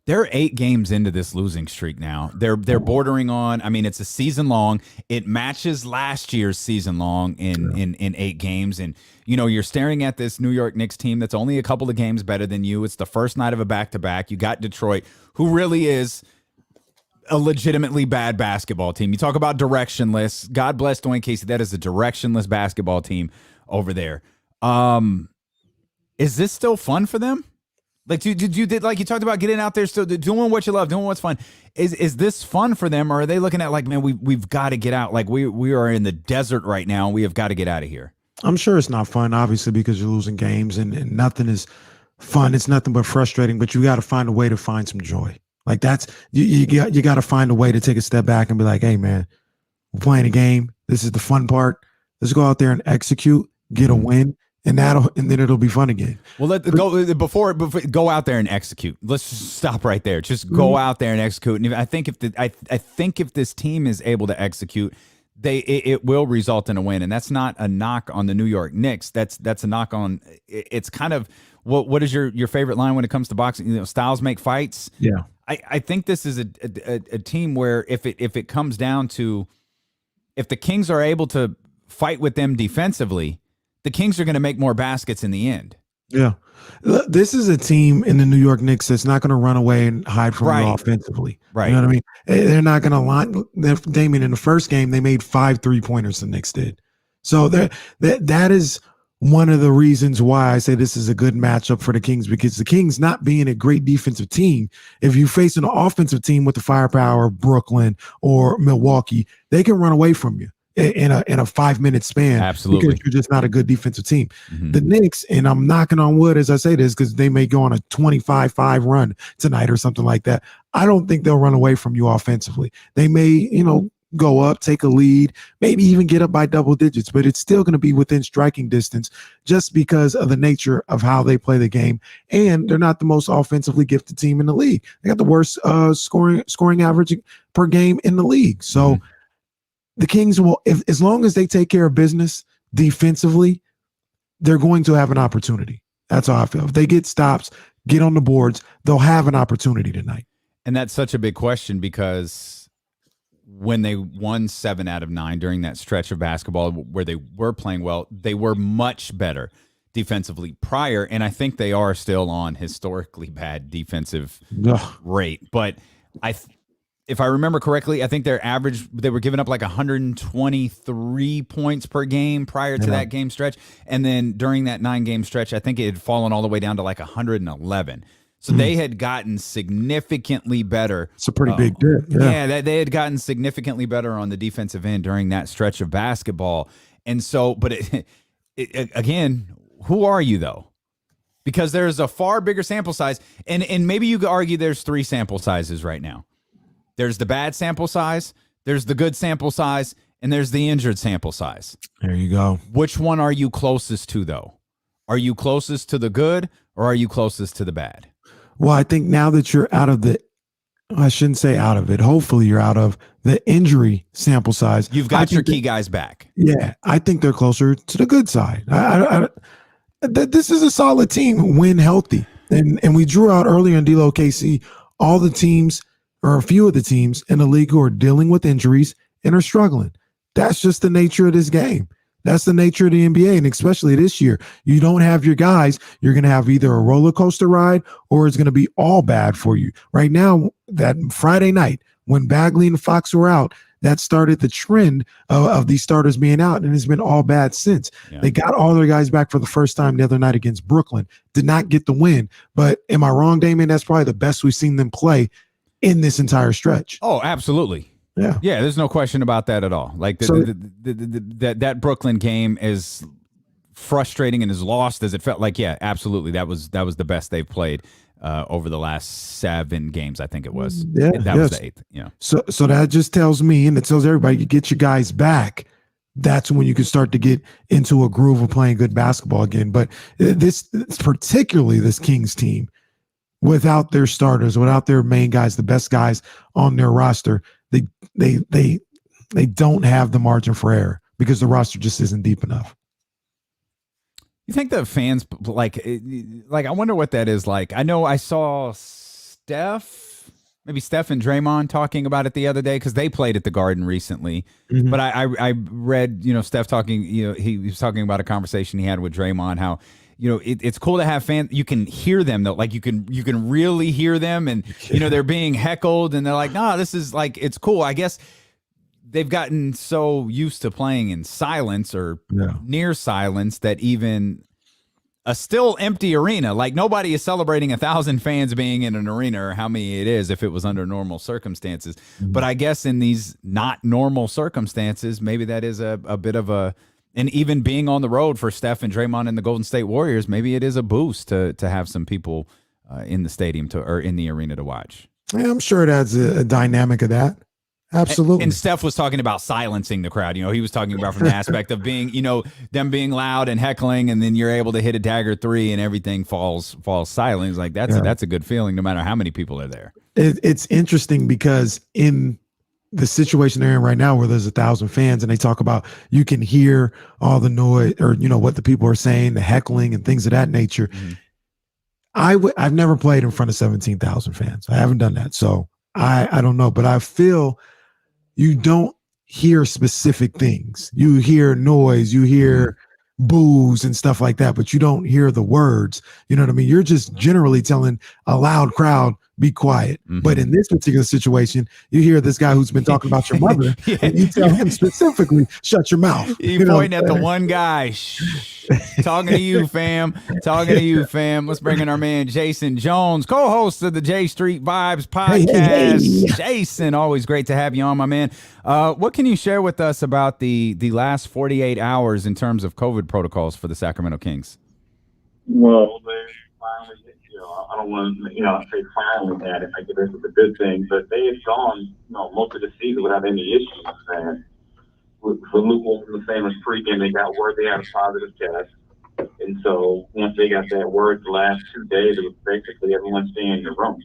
They're 8 games into this losing streak now. They're bordering on. I mean, it's a season long. It matches last year's season long in 8 games, and you're staring at this New York Knicks team that's only a couple of games better than you. It's the first night of a back-to-back. You got Detroit, who really is a legitimately bad basketball team. You talk about directionless. God bless Dwayne Casey. That is a directionless basketball team over there. Is this still fun for them? Like, you talked about getting out there, still doing what you love, doing what's fun. Is this fun for them, or are they looking at like, man, we've got to get out? Like we are in the desert right now. We have got to get out of here. I'm sure it's not fun, obviously, because you're losing games and nothing is fun. It's nothing but frustrating. But you got to find a way to find some joy. Like that's you got to find a way to take a step back and be like, hey, man, we're playing a game. This is the fun part. Let's go out there and execute, get a win. And then it'll be fun again. Well, let's go out there and execute. Let's just stop right there. Just go out there and execute. And I think if this team is able to execute, it will result in a win. And that's not a knock on the New York Knicks. That's a knock on. It's kind of what is your favorite line when it comes to boxing? Styles make fights. Yeah. I think this is a team where if it comes down to, if the Kings are able to fight with them defensively, the Kings are going to make more baskets in the end. Yeah. This is a team in the New York Knicks that's not going to run away and hide from you offensively. Right. You know what I mean? They're not going to line. Damien, in the first game, they made 5 3-pointers, the Knicks did. So that is one of the reasons why I say this is a good matchup for the Kings, because the Kings, not being a great defensive team, if you face an offensive team with the firepower of Brooklyn or Milwaukee, they can run away from you in a 5-minute span. Absolutely. Because you're just not a good defensive team. Mm-hmm. The Knicks, and I'm knocking on wood as I say this, because they may go on a 25-5 run tonight or something like that. I don't think they'll run away from you offensively. They may, go up, take a lead, maybe even get up by double digits, but it's still going to be within striking distance just because of the nature of how they play the game. And they're not the most offensively gifted team in the league. They got the worst scoring average per game in the league. So the Kings will, as long as they take care of business defensively, they're going to have an opportunity. That's how I feel. If they get stops, get on the boards, they'll have an opportunity tonight. And that's such a big question because when they won 7 out of 9 during that stretch of basketball where they were playing well, they were much better defensively prior, and I think they are still on historically bad defensive rate. But if I remember correctly, I think their average, they were giving up like 123 points per game prior to that game stretch. And then during that 9-game stretch, I think it had fallen all the way down to like 111. So they had gotten significantly better. It's a pretty big dip. Yeah, they had gotten significantly better on the defensive end during that stretch of basketball. And so, but again, who are you though? Because there's a far bigger sample size. And maybe you could argue there's 3 sample sizes right now. There's the bad sample size, there's the good sample size, and there's the injured sample size. There you go. Which one are you closest to, though? Are you closest to the good, or are you closest to the bad? Well, I think now that you're out of I shouldn't say out of it. Hopefully you're out of the injury sample size. You've got your key guys back. Yeah, I think they're closer to the good side. This is a solid team when healthy. And we drew out earlier in D-Lo KC all the teams, or a few of the teams in the league who are dealing with injuries and are struggling. That's just the nature of this game. That's the nature of the NBA, and especially this year. You don't have your guys. You're going to have either a roller coaster ride or it's going to be all bad for you. Right now, that Friday night, when Bagley and Fox were out, that started the trend of these starters being out, and it's been all bad since. Yeah. They got all their guys back for the first time the other night against Brooklyn. Did not get the win. But am I wrong, Damien? That's probably the best we've seen them play in this entire stretch. Oh, absolutely. Yeah, there's no question about that at all. Like that Brooklyn game, is frustrating and as lost as it felt like. Yeah, absolutely. That was the best they've played over the last 7 games. I think it was. Yeah, that was the 8th. Yeah. So that just tells me, and it tells everybody, you get your guys back. That's when you can start to get into a groove of playing good basketball again. But particularly this Kings team, without their starters, without their main guys, the best guys on their roster, they don't have the margin for error because the roster just isn't deep enough. You think the fans like I wonder what that is like. I know I saw Steph and Draymond talking about it the other day because they played at the Garden recently. Mm-hmm. But I read, Steph talking, he was talking about a conversation he had with Draymond, how it's cool to have fans. You can hear them though. Like you can really hear them, and they're being heckled, and they're like, "No, this is like it's cool." I guess they've gotten so used to playing in silence or near silence that even a still empty arena, like nobody is celebrating 1,000 fans being in an arena, or how many it is if it was under normal circumstances. Mm-hmm. But I guess in these not normal circumstances, maybe that is a bit of a. And even being on the road for Steph and Draymond and the Golden State Warriors, maybe it is a boost to have some people in the stadium or in the arena to watch. Yeah, I'm sure it adds a dynamic of that. Absolutely. And Steph was talking about silencing the crowd. He was talking about from the aspect of being, them being loud and heckling, and then you're able to hit a dagger 3 and everything falls silent. It's like that's a good feeling, no matter how many people are there. It's interesting because in the situation they're in right now, where there's 1,000 fans, and they talk about you can hear all the noise, or what the people are saying, the heckling and things of that nature. Mm-hmm. I've never played in front of 17,000 fans. I haven't done that, so I don't know. But I feel you don't hear specific things. You hear noise, you hear boos and stuff like that, but you don't hear the words. You know what I mean? You're just generally telling a loud crowd, be quiet. Mm-hmm. But in this particular situation, you hear this guy who's been talking about your mother, and you tell him specifically, shut your mouth. You're pointing at the one guy. Talking to you, fam. Talking to you, fam. Let's bring in our man, Jason Jones, co-host of the J Street Vibes podcast. Hey. Jason, always great to have you on, my man. What can you share with us about the last 48 hours in terms of COVID protocols for the Sacramento Kings? Well, finally, I don't want to, say finally had it. I guess this is a good thing, but they had gone, most of the season without any issues. And for Luke Walton, the famous pregame, they got word they had a positive test. And so once they got that word, the last 2 days, it was basically everyone staying in the room.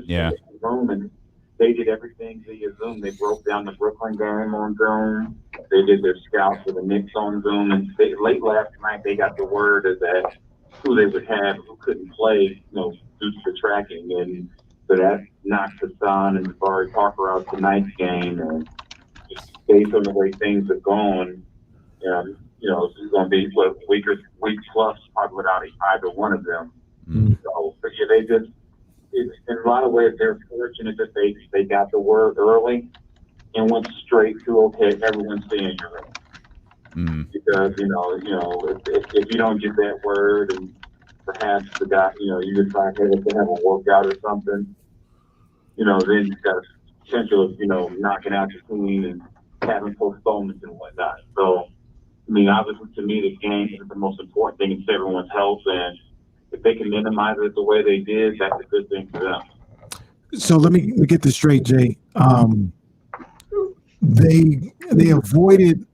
Yeah. Room, and they did everything via Zoom. They broke down the Brooklyn game on Zoom. They did their scouts for the Knicks on Zoom. And late last night, they got the word that who they would have, who couldn't play, due to the tracking. And so that knocked Hassan and Jabari Parker out tonight's game. And based on the way things have gone, it's going to be week plus probably without either one of them. So, but yeah, they just, in a lot of ways, they're fortunate that they got the word early and went straight to, okay, everyone stay in your room. Because, if you don't get that word and perhaps the guy, you decide, hey, let's have a workout or something, then you've got a potential of, knocking out your team and having postponements and whatnot. So, obviously, to me, the game is the most important thing. It's everyone's health, and if they can minimize it the way they did, that's a good thing for them. So let me get this straight, Jay. They avoided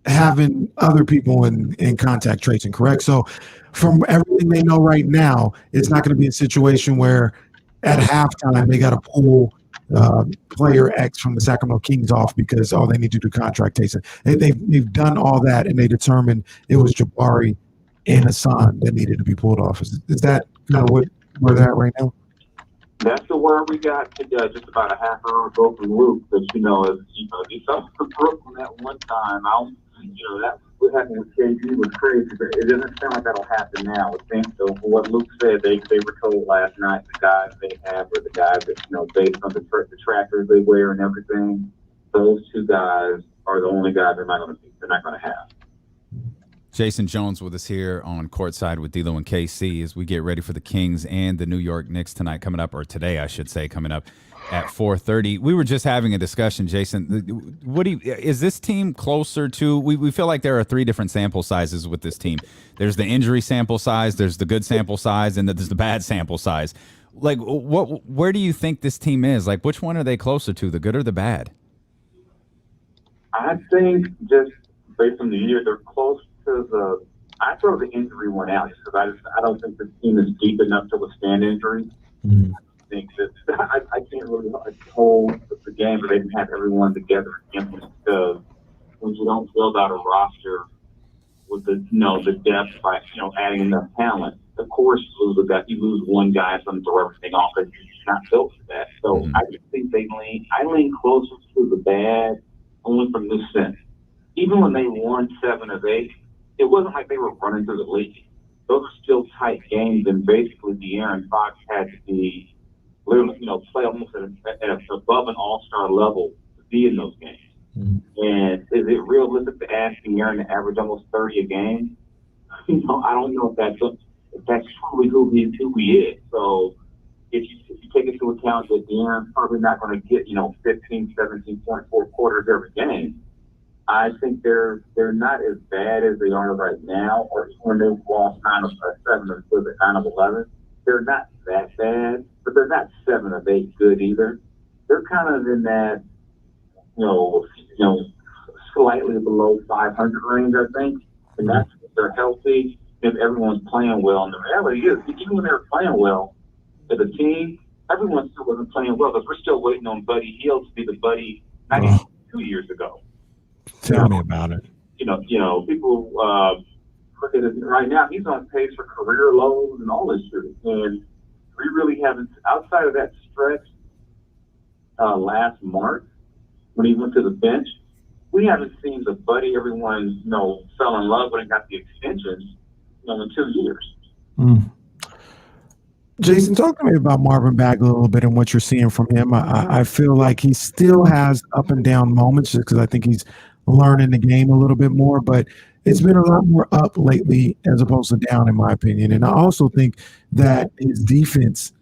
having other people in contact tracing, correct? So from everything they know right now, it's not going to be a situation where at halftime they got to pull player X from the Sacramento Kings off because they need to do contract tracing. They've done all that, and they determined it was Jabari and Hassan that needed to be pulled off. Is that kind of where they're at right now? That's the word we got just about a half hour ago from Luke. That he felt for Brooklyn at one time. That what happened with KG was crazy, but it doesn't sound like that'll happen now. I think so. For what Luke said, they were told last night the guys they have are the guys that based on the trackers they wear and everything. Those two guys are the only guys they're not going to have. Jason Jones with us here on Courtside with D'Lo and KC as we get ready for the Kings and the New York Knicks tonight coming up, or today, I should say, coming up at 4:30. We were just having a discussion, Jason. Is this team closer to? We feel like there are 3 different sample sizes with this team. There's the injury sample size, there's the good sample size, and there's the bad sample size. Like, where do you think this team is? Like, which one are they closer to, the good or the bad? I think just based on the year, they're close. I throw the injury one out because I don't think the team is deep enough to withstand injury. I think that I can't really hold the game, but they can have everyone together against it because when you don't build out a roster with the depth by adding enough talent, of course you lose one guy and something throw everything off because you're not built for that. So I just think I lean closer to the bad only from this sense. Even when they won 7 of 8. It wasn't like they were running through the league. Those are still tight games, and basically De'Aaron Fox had to be literally, play almost at above an all-star level to be in those games. And is it realistic to ask De'Aaron to average almost 30 a game? I don't know if that's truly who he is. So if you take into account that De'Aaron's probably not going to get 15, 17.4 quarters every game. I think they're not as bad as they are right now, or even when they've lost 9 of 7 or 9 of 11. They're not that bad, but they're not 7 of 8 good either. They're kind of in that, slightly below 500 range, I think, and that's if they're healthy, if everyone's playing well. And the reality is, even when they were playing well as a team, everyone still wasn't playing well because we're still waiting on Buddy Hield to be the Buddy 2 years ago. Tell me about it. People look at it right now. He's on pace for career lows and all this shit. And we really haven't, outside of that stretch last March when he went to the bench, we haven't seen the Buddy everyone fell in love with and got the extension in 2 years. Jason, talk to me about Marvin Bagley a little bit and what you're seeing from him. I feel like he still has up and down moments just because I think he's learning the game a little bit more, but it's been a lot more up lately as opposed to down, in my opinion. And I also think that his defense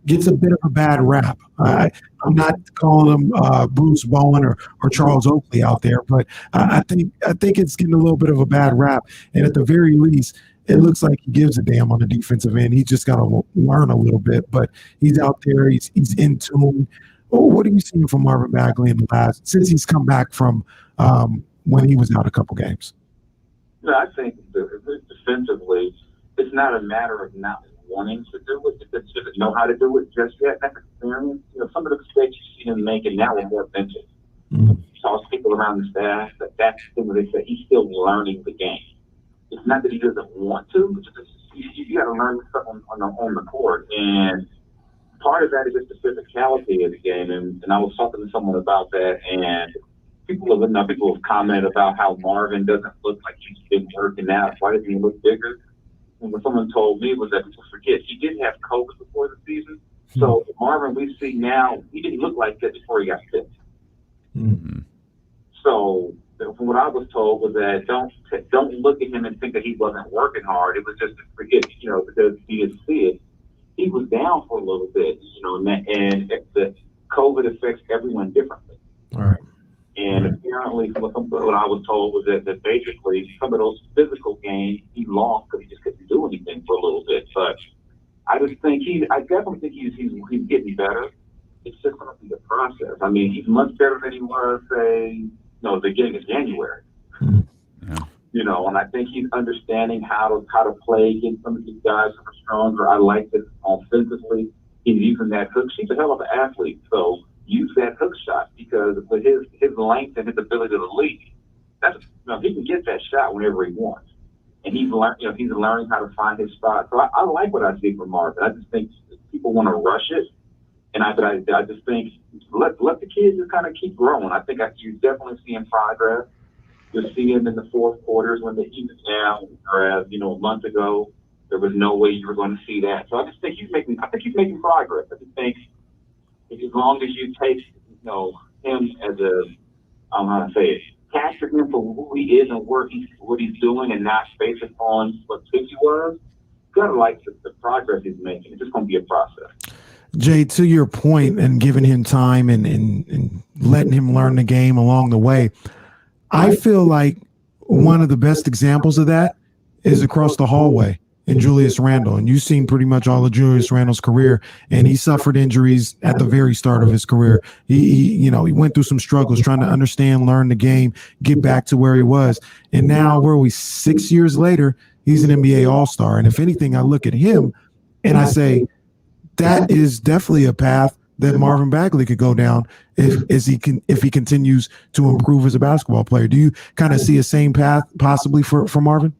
gets a bit of a bad rap. I'm not calling him Bruce Bowen or Charles Oakley out there, but I think it's getting a little bit of a bad rap. And at the very least, it looks like he gives a damn on the defensive end. He just got to learn a little bit, but he's out there. He's in tune. Oh, what are you seeing from Marvin Bagley in the last since he's come back from when he was out a couple games? No, I think defensively, it's not a matter of not wanting to do it. He doesn't know how to do it just yet. That's experience. Some of the mistakes you see him making now are more vintage. Talk to people around the staff that's the thing where they say he's still learning the game. It's not that he doesn't want to, but you got to learn stuff on the court. And part of that is just the physicality of the game. And I was talking to someone about that, and people have commented about how Marvin doesn't look like he's been working out. Why doesn't he look bigger? And what someone told me was that people forget he did have COVID before the season. So Marvin we see now, he didn't look like that before he got sick. Mm-hmm. So from what I was told was that don't look at him and think that he wasn't working hard. It was just to forget, because he didn't see it. He was down for a little bit, and the COVID affects everyone differently. All right. And apparently, what I was told was that basically some of those physical games he lost because he just couldn't do anything for a little bit. But I definitely think he's getting better. It's just going to be a process. I mean, he's much better than he was, say, the beginning of January. Yeah. And I think he's understanding how to play against some of these guys who are stronger. I like it offensively. He's using that hook. He's a hell of an athlete, so use that hook shot because with his length and his ability to lead, he can get that shot whenever he wants. And he's learning how to find his spot. So I like what I see from Marvin. I just think people want to rush it. And I just think let the kids just kind of keep growing. I think you're definitely seeing progress. You'll see him in the fourth quarters when the heat is down, whereas a month ago there was no way you were going to see that. So I just think he's making progress. I just think as long as you take him as capture him for who he is and what he's doing, and not base it on what he was, you gotta like the progress he's making. It's just going to be a process. Jay, to your point, and giving him time and letting him learn the game along the way, I feel like one of the best examples of that is across the hallway in Julius Randle. And you've seen pretty much all of Julius Randle's career, and he suffered injuries at the very start of his career. He went through some struggles trying to understand, learn the game, get back to where he was. And now, 6 years later, he's an NBA All-Star. And if anything, I look at him and I say, that is definitely a path that Marvin Bagley could go down if he continues to improve as a basketball player. Do you kind of see a same path possibly for Marvin?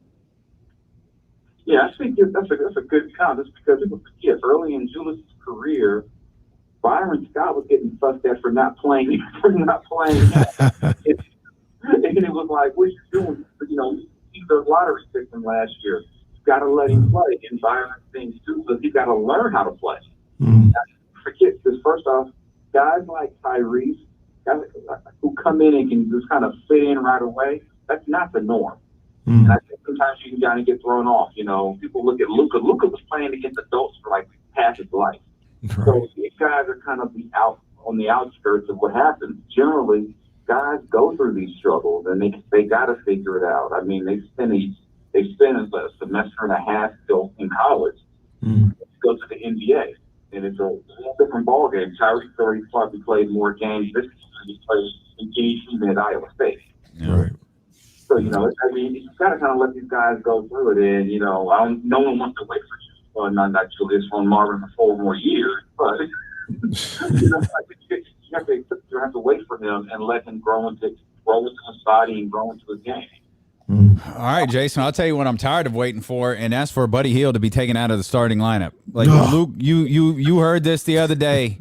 Yeah, I think that's a good count. Just because people forget early in Julius' career, Byron Scott was getting fussed at for not playing. And it was like, what are you doing? He's a lottery pick from last year. Got to let him play. And Byron things too, because he's got to learn how to play. Forget this. First off, guys like Tyrese, guys who come in and can just kind of fit in right away, that's not the norm. And I think sometimes you can kind of get thrown off. People look at Luka. Luka was playing against adults for like half his life. Right. So these guys are kind of on the outskirts of what happens. Generally, guys go through these struggles, and they got to figure it out. I mean, they spend a semester and a half still in college to go to the NBA. And it's a whole different ballgame. Tyrese already probably played more games this year than he played in GC than at Iowa State. Yeah. Right. So, you got to kind of let these guys go through it. And, no one wants to wait for not Julius on Marvin for 4 more years. But, I think you have to wait for him and let him grow into his body and grow into his game. All right, Jason, I'll tell you what I'm tired of waiting for, and that's for Buddy Hield to be taken out of the starting lineup. Like, Luke, you heard this the other day.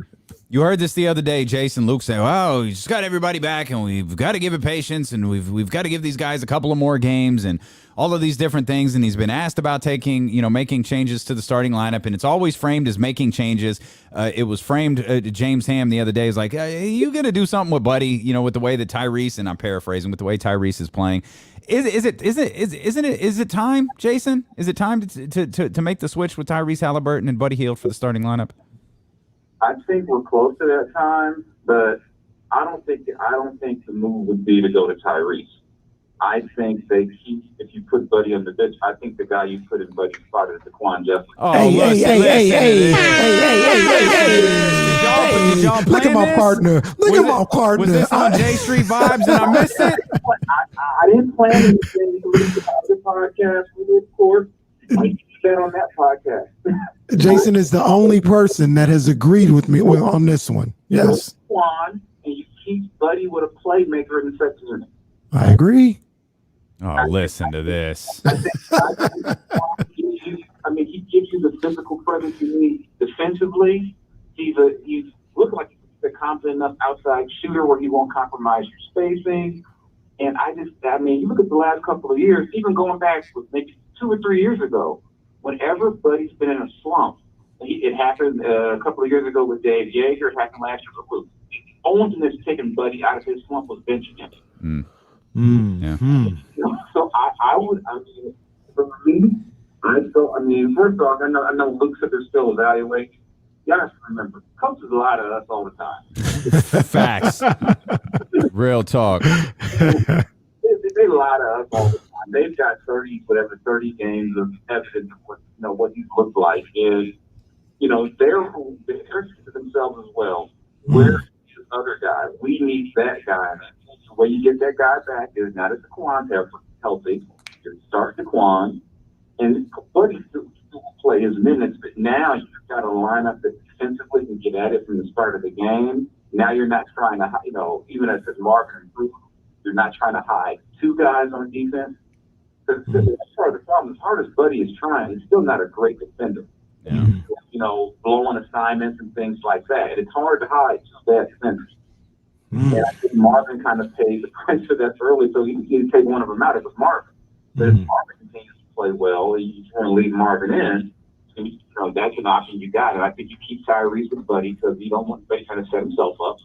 You heard this the other day, Jason. Luke say, "Oh, we just got everybody back, and we've got to give it patience, and we've got to give these guys a couple of more games, and all of these different things." And he's been asked about making changes to the starting lineup, and it's always framed as making changes. It was framed. James Ham the other day is like, "You gonna do something with Buddy? With the way that Tyrese," and I'm paraphrasing, with the way Tyrese is playing. Is it time, Jason? Is it time to make the switch with Tyrese Halliburton and Buddy Hield for the starting lineup? I think we're close to that time, but I don't think the move would be to go to Tyrese. I think if you put Buddy on the bench, I think the guy you put in Buddy's spot is Daquan Jeffries. Oh, Hey, look at my partner. Look at my partner. Was this on J Street Vibes and I missed it? I didn't plan anything. You can listen to other podcasts, of course. I did that on that podcast. Jason is the only person that has agreed with me on this one. Yes. Daquan, and you keep Buddy with a playmaker in the second unit. I agree. Oh, listen to this. I mean, he gives you the physical presence you need defensively. He's looking like a confident enough outside shooter where he won't compromise your spacing. And you look at the last couple of years, even going back maybe 2 or 3 years ago, whenever Buddy's been in a slump, it happened a couple of years ago with Dave Yeager, it happened last year with Luke. The only thing that's taken Buddy out of his slump was benching him. Yeah. So for me, first off, I know Luke said they're still evaluating. You have to remember, coaches lie to us all the time. Facts. Real talk. They lie to us all the time. They've got 30 games of evidence of what he's looked like. And, they're to themselves as well. Where's the other guy? We need that guy. The way you get that guy back is now that Daquan's healthy. You start Daquan, and Buddy still play his minutes, but now you've got a lineup that defensively can get at it from the start of the game. Now you're not trying to, even as Marvin improved, you're not trying to hide two guys on defense. That's part of the problem. As hard as Buddy is trying, he's still not a great defender. Yeah. Blowing assignments and things like that. It's hard to hide two bad defenders. And I think Marvin kind of paid the price for that early, so he didn't take one of them out. It was Marvin. But if Marvin continues to play well, you just want to leave Marvin in. And, that's an option you got. And I think you keep Tyrese with Buddy because you don't want Buddy trying to set himself up.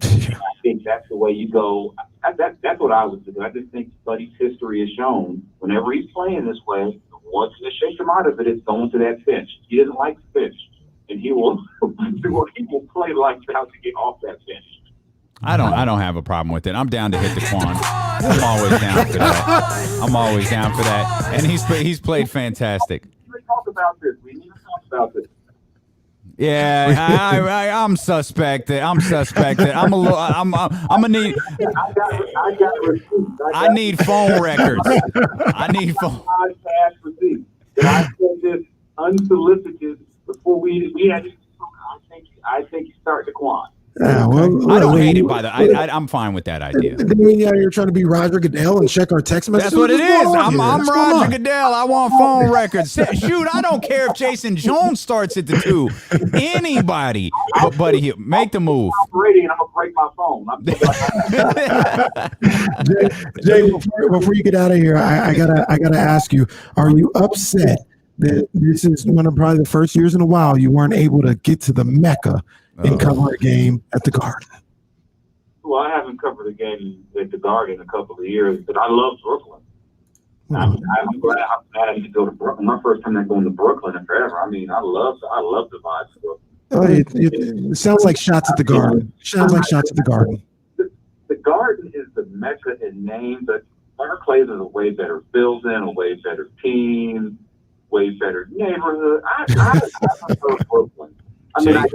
And I think that's the way you go. That's what I would do. I just think Buddy's history has shown whenever he's playing this way, once to shake him out of it, it's going to that bench. He doesn't like the bench, and he will play lights out to get off that bench. I don't have a problem with it. I'm down to hit the Quan. I'm always down for that. And he's played fantastic. We need to talk about this. Yeah, I'm suspected. I'm gonna need. I need phone records. I need phone. Podcast receipts. I said this unsolicited before we had. I think you start Daquan. Yeah, well, I don't hate it by the. I'm fine with that idea. You're trying to be Roger Goodell and check our text messages. That's what it is. I'm Roger Goodell. I want phone records. Shoot, I don't care if Jason Jones starts at the 2. Anybody, but buddy, make the move. I'm ready, and I'm gonna break my phone. Jay, before you get out of here, I gotta ask you: are you upset that this is one of probably the first years in a while you weren't able to get to the Mecca and cover a game at the Garden? Well, I haven't covered a game at the Garden in a couple of years, but I love Brooklyn. I'm glad I get to go to Brooklyn. My first time going to Brooklyn in forever. I mean, I love the vibes of Brooklyn. It sounds like shots at the Garden. The Garden is the Mecca in name, but Barclays is a way better building, a way better team, way better neighborhood. I prefer Brooklyn. I mean, I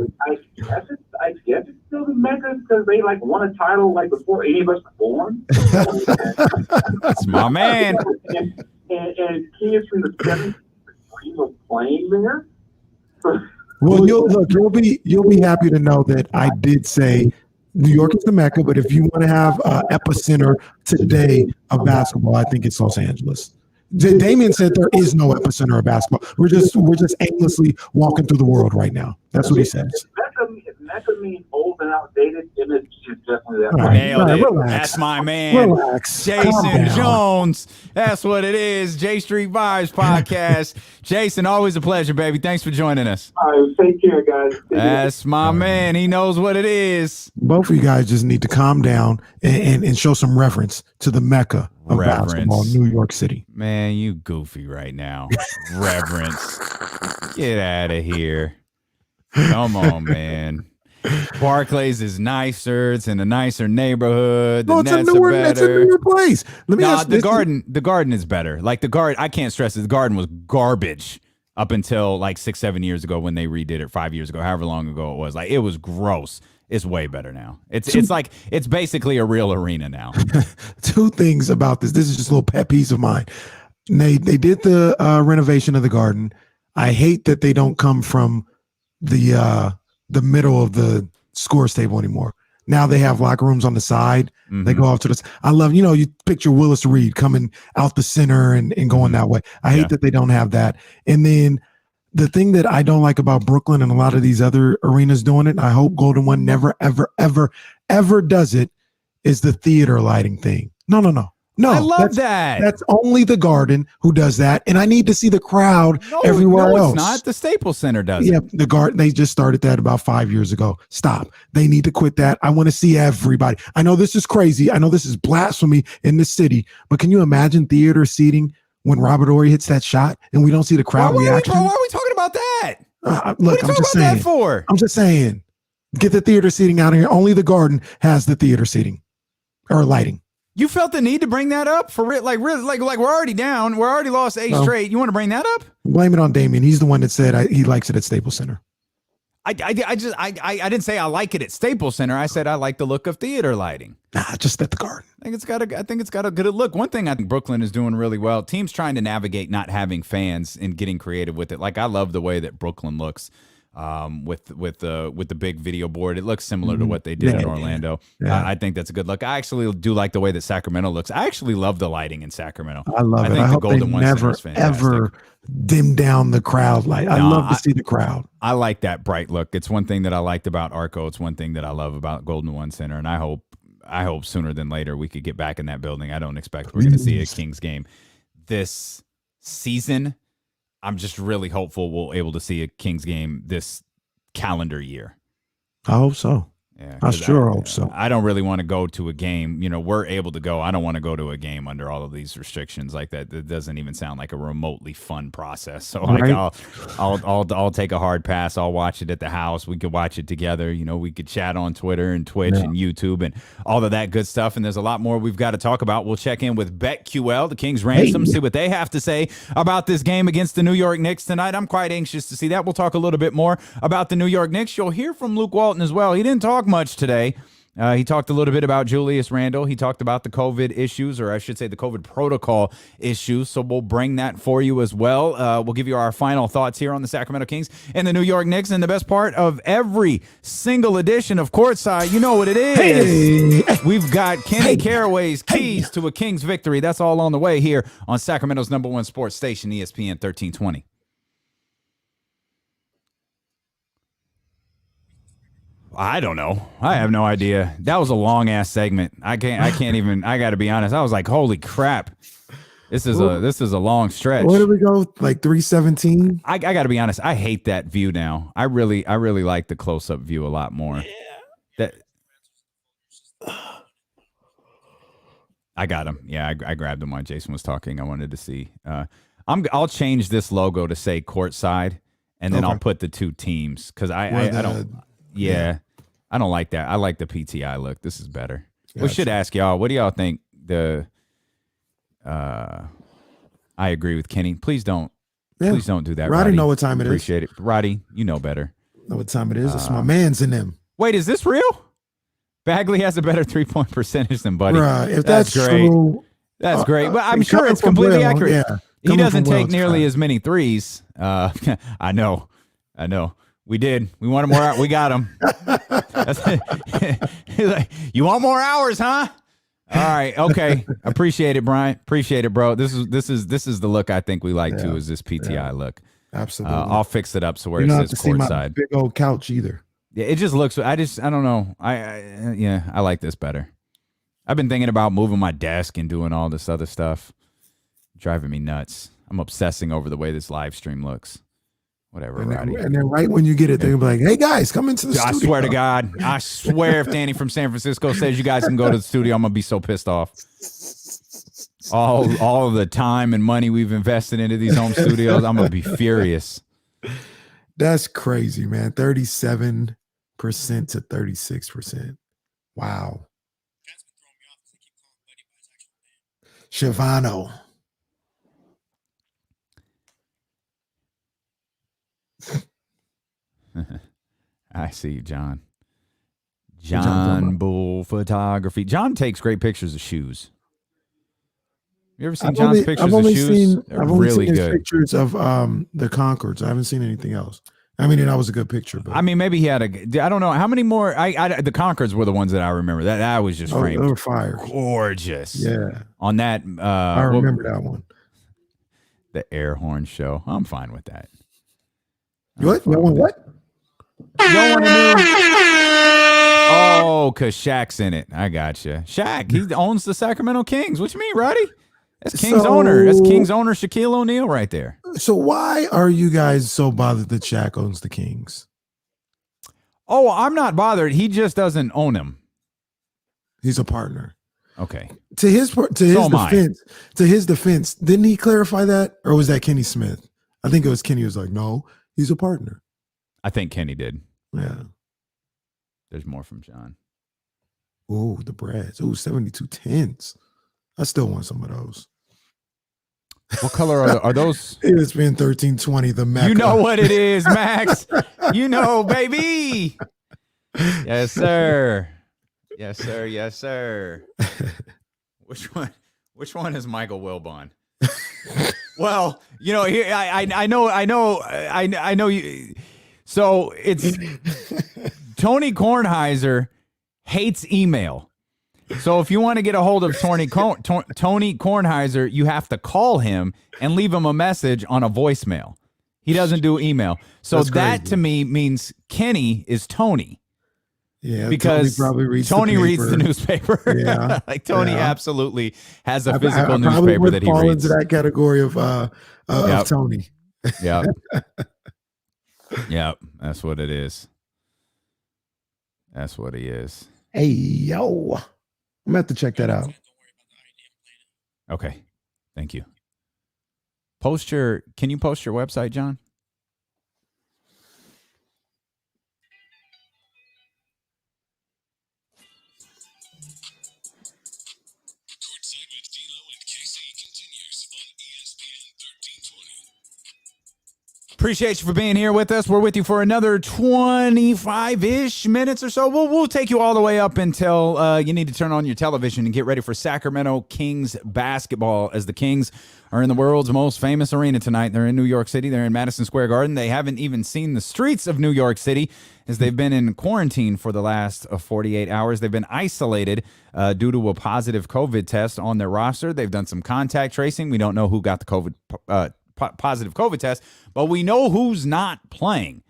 guess it's still the Mecca because they won a title before any of us were born. That's my man. And kids from the 70s dream of playing there. Well, you'll be happy to know that I did say New York is the Mecca, but if you want to have epicenter today of basketball, I think it's Los Angeles. Damian said there is no epicenter of basketball. We're just aimlessly walking through the world right now. That's what he says. If Mecca means old and outdated, MSG is definitely that. Nailed it. Relax. That's my man. Relax. Jason Jones. That's what it is. J Street Vibes podcast. Jason, always a pleasure, baby. Thanks for joining us. All right, take care, guys. That's my man. He knows what it is. Both of you guys just need to calm down and show some reverence to the Mecca of basketball, New York City. Man, you goofy right now. Reverence. Get out of here. Come on, man. Barclays is nicer. It's in a nicer neighborhood. The No, it's a nets are newer, it's a better. newer place. Let me ask The Garden is better. Like the Garden, I can't stress it. The Garden was garbage up until like 6-7 years ago when they redid it, 5 years ago, however long ago it was. Like it was gross. It's way better now. It's basically a real arena now. Two things about this. This is just a little pet peeve of mine. They did the renovation of the Garden. I hate that they don't come from the middle of the scores table anymore. Now they have locker rooms on the side. They go off to this. I love, you picture Willis Reed coming out the center and going that way. I hate that they don't have that. And then the thing that I don't like about Brooklyn and a lot of these other arenas doing it, and I hope Golden One never, ever, ever, ever does it, is the theater lighting thing. No. I love that. That's only the Garden who does that, and I need to see the crowd everywhere else. No, it's not. The Staples Center does Yeah, it. the Garden, they just started that about 5 years ago. Stop. They need to quit that. I want to see everybody. I know this is crazy. I know this is blasphemy in this city, but can you imagine theater seating when Robert Horry hits that shot and we don't see the crowd reaction? Why are we talking about that? Look, I'm just saying. That for? I'm just saying. Get the theater seating out of here. Only the Garden has the theater seating or lighting. You felt the need to bring that up for real? Like we're already down. We're already lost 8 straight. You want to bring that up? Blame it on Damien. He's the one that said he likes it at Staples Center. I didn't say I like it at Staples Center. I said I like the look of theater lighting. Just at the Garden. I think it's got a good look. One thing I think Brooklyn is doing really well. Teams trying to navigate not having fans and getting creative with it. Like I love the way that Brooklyn looks. With the big video board, it looks similar to what they did in Orlando. Yeah. I think that's a good look. I actually do like the way that Sacramento looks. I actually love the lighting in Sacramento. I love it. I hope they never ever dim down the crowd light. I love to see the crowd. I like that bright look. It's one thing that I liked about Arco. It's one thing that I love about Golden One Center, and I hope sooner than later we could get back in that building. I don't expect we're going to see a Kings game this season. I'm just really hopeful we'll able to see a Kings game this calendar year. I hope so. Yeah, I sure hope so. I don't really want to go to a game. We're able to go. I don't want to go to a game under all of these restrictions like that. That doesn't even sound like a remotely fun process. So I'll take a hard pass. I'll watch it at the house. We could watch it together. We could chat on Twitter and Twitch and YouTube and all of that good stuff. And there's a lot more we've got to talk about. We'll check in with BetQL, the Kings Ransom, see what they have to say about this game against the New York Knicks tonight. I'm quite anxious to see that. We'll talk a little bit more about the New York Knicks. You'll hear from Luke Walton as well. He didn't talk much today. He talked a little bit about Julius Randle. He talked about the COVID issues, or I should say the COVID protocol issues. So we'll bring that for you as well. We'll give you our final thoughts here on the Sacramento Kings and the New York Knicks. And the best part of every single edition of Courtside, you know what it is. We've got Kenny Caraway's keys to a Kings victory. That's all on the way here on Sacramento's #1 sports station, ESPN 1320. I don't know. I have no idea. That was a long ass segment. I can't even. I got to be honest. I was like, holy crap. This is a long stretch. Where did we go? Like 317? I got to be honest. I hate that view now. I really like the close up view a lot more. Yeah. I got him. Yeah, I grabbed him while Jason was talking. I wanted to see. I'll change this logo to say Courtside, and then I'll put the two teams because I don't. Yeah, I don't like that. I like the PTI look. This is better. Gotcha. We should ask y'all. What do y'all think? I agree with Kenny. Please don't do that. Roddy know what time it is. Appreciate it. Roddy, you know better. Know what time it is. It's my man's in them. Wait, is this real? Bagley has a better 3-point percentage than Buddy. Right. If that's great. True. That's great. But I'm sure it's completely accurate. Yeah. He doesn't take nearly as many threes. I know. We did. We wanted more out. We got him. He's like, you want more hours, huh? All right. Okay. Appreciate it, Brian. Appreciate it, bro. This is the look I think we like too. Is this PTI look? Absolutely. I'll fix it up so where you it don't says have to see my Courtside. big old couch either. Yeah, it just looks. I don't know. I like this better. I've been thinking about moving my desk and doing all this other stuff. Driving me nuts. I'm obsessing over the way this live stream looks. Whatever, Roddy. And then right when you get it, they'll be like, hey, guys, come into the studio. I swear to God. I swear if Danny from San Francisco says you guys can go to the studio, I'm going to be so pissed off. All of the time and money we've invested into these home studios, I'm going to be furious. That's crazy, man. 37 percent to 36%. Wow. Shivano. I see you, John. John Bull Photography. John takes great pictures of shoes. You ever seen John's pictures of shoes? I've only seen his pictures of the Concords. I haven't seen anything else. I mean, that was a good picture. But I mean, maybe he had I don't know how many more. The Concords were the ones that I remember. That was just framed. They were fire. Gorgeous. Yeah. On that. I remember that one. The air horn show. I'm fine with that. What? You want what? You don't want to know? Oh, because Shaq's in it. I got you. Shaq, he owns the Sacramento Kings. What you mean, Roddy? That's King's owner. That's King's owner, Shaquille O'Neal, right there. So why are you guys so bothered that Shaq owns the Kings? Oh, I'm not bothered. He just doesn't own them. He's a partner. Okay. To his defense, didn't he clarify that, or was that Kenny Smith? I think it was Kenny. Was like, no, he's a partner. I think Kenny did. Yeah. There's more from John. Ooh, the Brads. Ooh, 72 10s. I still want some of those. What color are those? ESPN 1320, the Mecca. You know what it is, Max. You know, baby. Yes, sir. Yes, sir. Yes, sir. Which one is Michael Wilbon? Well, you know, I know you. So it's Tony Kornheiser hates email. So if you want to get a hold of Tony Kornheiser, you have to call him and leave him a message on a voicemail. He doesn't do email. So that to me means Kenny is Tony. Yeah, because Tony reads the newspaper. Yeah, like Tony absolutely has a physical newspaper that he fall reads. Into that category of Tony. Yeah, yeah, that's what it is. That's what he is. Hey yo, I'm gonna have to check that out. Okay, thank you. Can you post your website, John? Courtside with D'Lo and KC continues on ESPN 1320. Appreciate you for being here with us. We're with you for another 25-ish minutes or so. We'll take you all the way up until you need to turn on your television and get ready for Sacramento Kings basketball, as the Kings are in the world's most famous arena tonight. They're in New York City. They're in Madison Square Garden. They haven't even seen the streets of New York City, as they've been in quarantine for the last 48 hours. They've been isolated due to a positive COVID test on their roster. They've done some contact tracing. We don't know who got the positive COVID test, but we know who's not playing.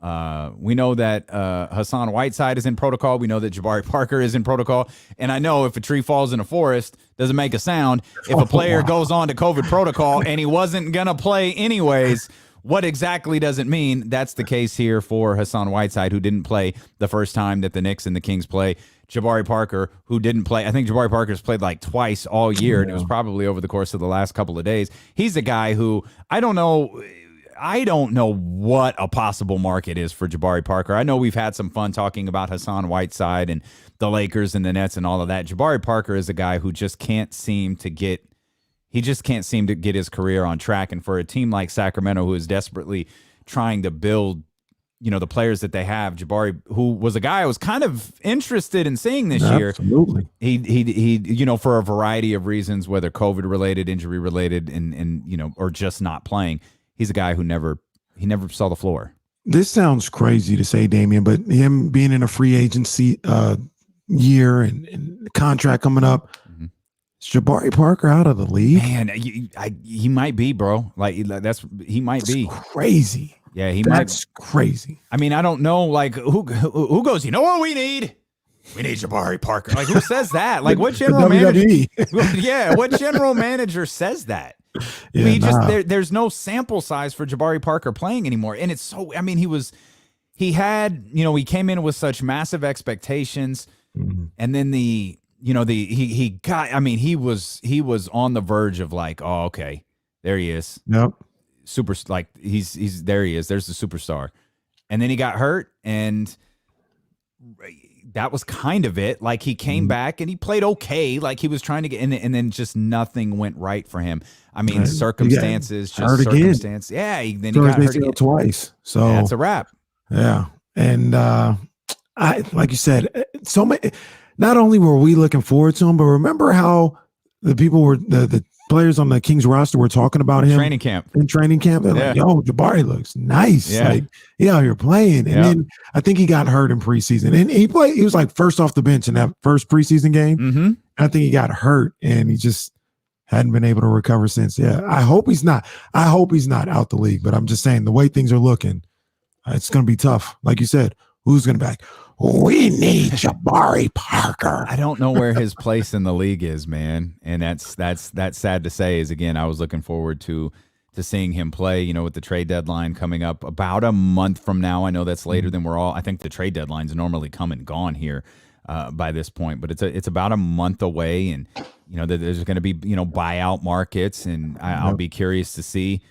We know that Hassan Whiteside is in protocol. We know that Jabari Parker is in protocol. And I know if a tree falls in a forest, doesn't make a sound. If a player goes on to COVID protocol and he wasn't going to play anyways, what exactly does it mean? That's the case here for Hassan Whiteside, who didn't play the first time that the Knicks and the Kings play. Jabari Parker, who didn't play. I think Jabari Parker's played like twice all year, and it was probably over the course of the last couple of days. He's a guy who I don't know what a possible market is for Jabari Parker. I know we've had some fun talking about Hassan Whiteside and the Lakers and the Nets and all of that. Jabari Parker is a guy who just can't seem to get his career on track. And for a team like Sacramento, who is desperately trying to build, the players that they have, Jabari, who was a guy I was kind of interested in seeing this year. Absolutely. He for a variety of reasons, whether COVID related, injury related, and or just not playing. He's a guy who never saw the floor. This sounds crazy to say, Damian, but him being in a free agency year and contract coming up, is Jabari Parker out of the league? Man, he might be, bro. That's be crazy. Yeah, That's crazy. I mean, I don't know, like who goes, you know what we need? We need Jabari Parker. Like, who says that? Like, what general manager? Yeah, what general manager says that? Yeah, there's no sample size for Jabari Parker playing anymore. And it's so, I mean, he came in with such massive expectations, and then he was on the verge of like, oh, okay, there he is. Yep. Super, like he's there he is. There's the superstar. And then he got hurt, and that was kind of it. Like he came back and he played okay. Like he was trying to get in, and then just nothing went right for him. I mean, circumstances, just circumstance. Yeah, then he got hurt again. Twice. So that's a wrap. Yeah, and I like you said, so many. Not only were we looking forward to him, but remember how the people were the players on the Kings roster were talking about him training camp. In training camp, they're like, "Yo, Jabari looks nice. Yeah. Like, you're playing." And then I think he got hurt in preseason, and he played. He was like first off the bench in that first preseason game. Mm-hmm. I think he got hurt, and he just hadn't been able to recover since. Yeah, I hope he's not. I hope he's not out the league. But I'm just saying the way things are looking, it's going to be tough. Like you said, who's going to back? We need Jabari Parker. I don't know where his place in the league is, man. And that's sad to say. Is again, I was looking forward to seeing him play, with the trade deadline coming up about a month from now. I know that's later than I think the trade deadline's normally come and gone here by this point, but it's about a month away, and there's going to be buyout markets, and I'll be curious to see.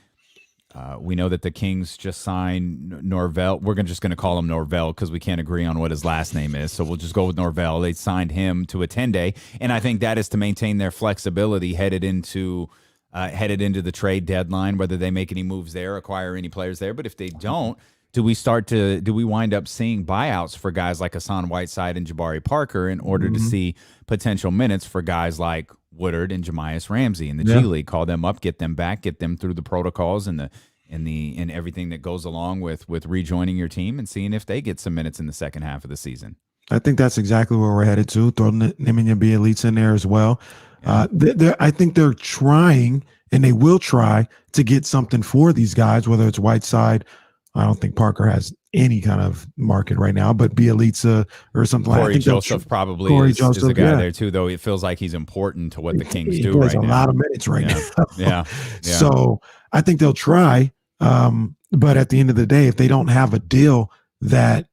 We know that the Kings just signed Norvell. We're just going to call him Norvell because we can't agree on what his last name is. So we'll just go with Norvell. They signed him to a 10-day, and I think that is to maintain their flexibility headed into the trade deadline, whether they make any moves there, acquire any players there. But if they don't, do we wind up seeing buyouts for guys like Hassan Whiteside and Jabari Parker in order to see potential minutes for guys like Woodard and Jamias Ramsey in the G League? Call them up, get them back, get them through the protocols and everything that goes along with rejoining your team and seeing if they get some minutes in the second half of the season. I think that's exactly where we're headed to. Throw Nemanja Bjelica in there as well. I think they're trying, and they will try to get something for these guys, whether it's Whiteside. I don't think Parker has any kind of market right now, but Bjelica or something Corey like that. Joseph probably is a guy there too, though it feels like he's important to what the Kings do right now. He plays a lot of minutes right now. Yeah. So I think they'll try, but at the end of the day, if they don't have a deal that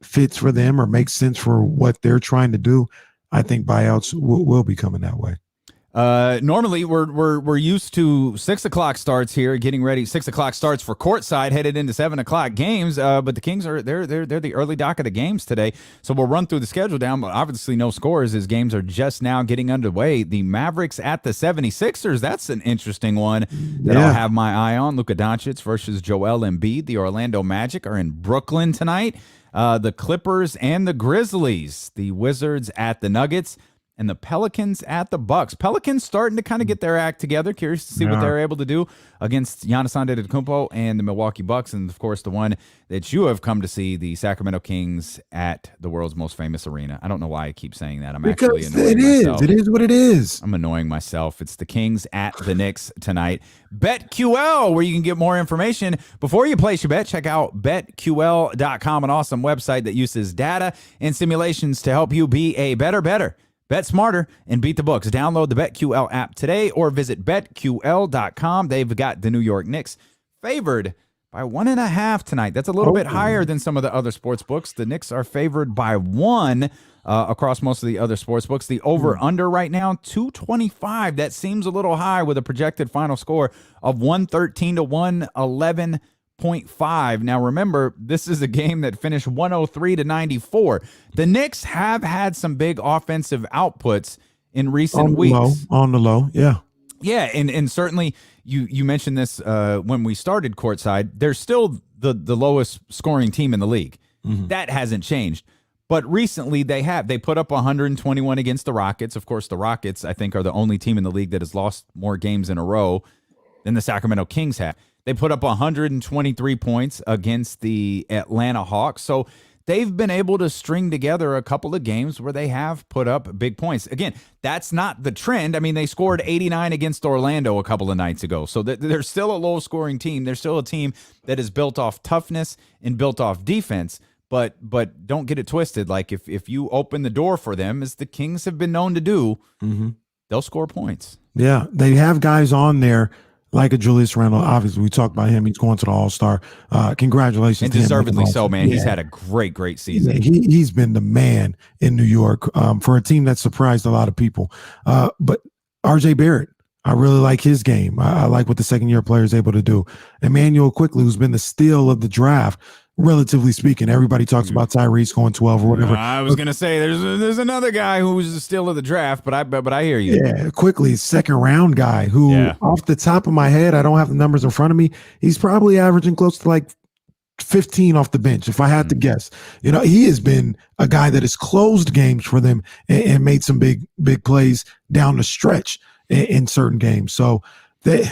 fits for them or makes sense for what they're trying to do, I think buyouts will be coming that way. Normally we're used to 6 o'clock starts here, getting ready. 6 o'clock starts for Courtside, headed into 7 o'clock games. But the Kings they're the early dock of the games today. So we'll run through the schedule down, but obviously no scores as games are just now getting underway. The Mavericks at the 76ers. That's an interesting one that I'll have my eye on. Luka Doncic versus Joel Embiid. The Orlando Magic are in Brooklyn tonight. The Clippers and the Grizzlies. The Wizards at the Nuggets. And the Pelicans at the Bucks. Pelicans starting to kind of get their act together. Curious to see what they're able to do against Giannis Antetokounmpo and the Milwaukee Bucks. And, of course, the one that you have come to see, the Sacramento Kings at the world's most famous arena. I don't know why I keep saying that. Actually annoying myself. It is what it is. I'm annoying myself. It's the Kings at the Knicks tonight. BetQL, where you can get more information. Before you place your bet, check out BetQL.com, an awesome website that uses data and simulations to help you be a better. Bet smarter and beat the books. Download the BetQL app today or visit BetQL.com. They've got the New York Knicks favored by 1.5 tonight. That's a little bit higher than some of the other sports books. The Knicks are favored by 1 across most of the other sports books. The over-under right now, 225. That seems a little high with a projected final score of 113 to 111. 0.5. Now remember, this is a game that finished 103 to 94. The Knicks have had some big offensive outputs in recent weeks. On the low, yeah. Yeah, and certainly you mentioned this when we started Courtside. They're still the lowest scoring team in the league. That hasn't changed. But recently they put up 121 against the Rockets. Of course, the Rockets, I think, are the only team in the league that has lost more games in a row than the Sacramento Kings have. They put up 123 points against the Atlanta Hawks. So they've been able to string together a couple of games where they have put up big points. Again, that's not the trend. I mean, they scored 89 against Orlando a couple of nights ago. So they're still a low-scoring team. They're still a team that is built off toughness and built off defense. But don't get it twisted. Like if you open the door for them, as the Kings have been known to do, they'll score points. Yeah, they have guys on there like a Julius Randle. Obviously, we talked about him. He's going to the All-Star. Congratulations and to him. Deservedly so, man. Yeah. He's had a great season. He's been the man in New York for a team that surprised a lot of people. But RJ Barrett, I really like his game. I like what the second-year player is able to do. Emmanuel Quickley, who's been the steal of the draft, relatively speaking. Everybody talks about Tyrese going 12 or whatever. I was gonna say there's another guy who's still in the draft, but I hear you. Yeah, quickly, second round guy who, off the top of my head, I don't have the numbers in front of me. He's probably averaging close to like 15 off the bench, if I had to guess. You know, he has been a guy that has closed games for them and made some big plays down the stretch in certain games. So he's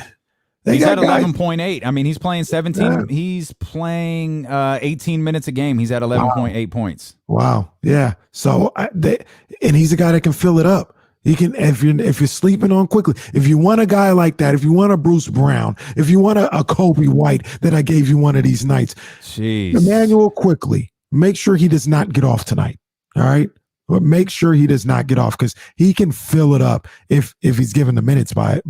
at 11.8. I mean, he's playing 17. Yeah. He's playing 18 minutes a game. He's at 11.8 points. Wow. Yeah. So and he's a guy that can fill it up. He can, if you're sleeping on quickly, if you want a guy like that, if you want a Bruce Brown, if you want a Kobe White that I gave you one of these nights, Emmanuel Quickly, make sure he does not get off tonight. All right. But make sure he does not get off because he can fill it up if he's given the minutes by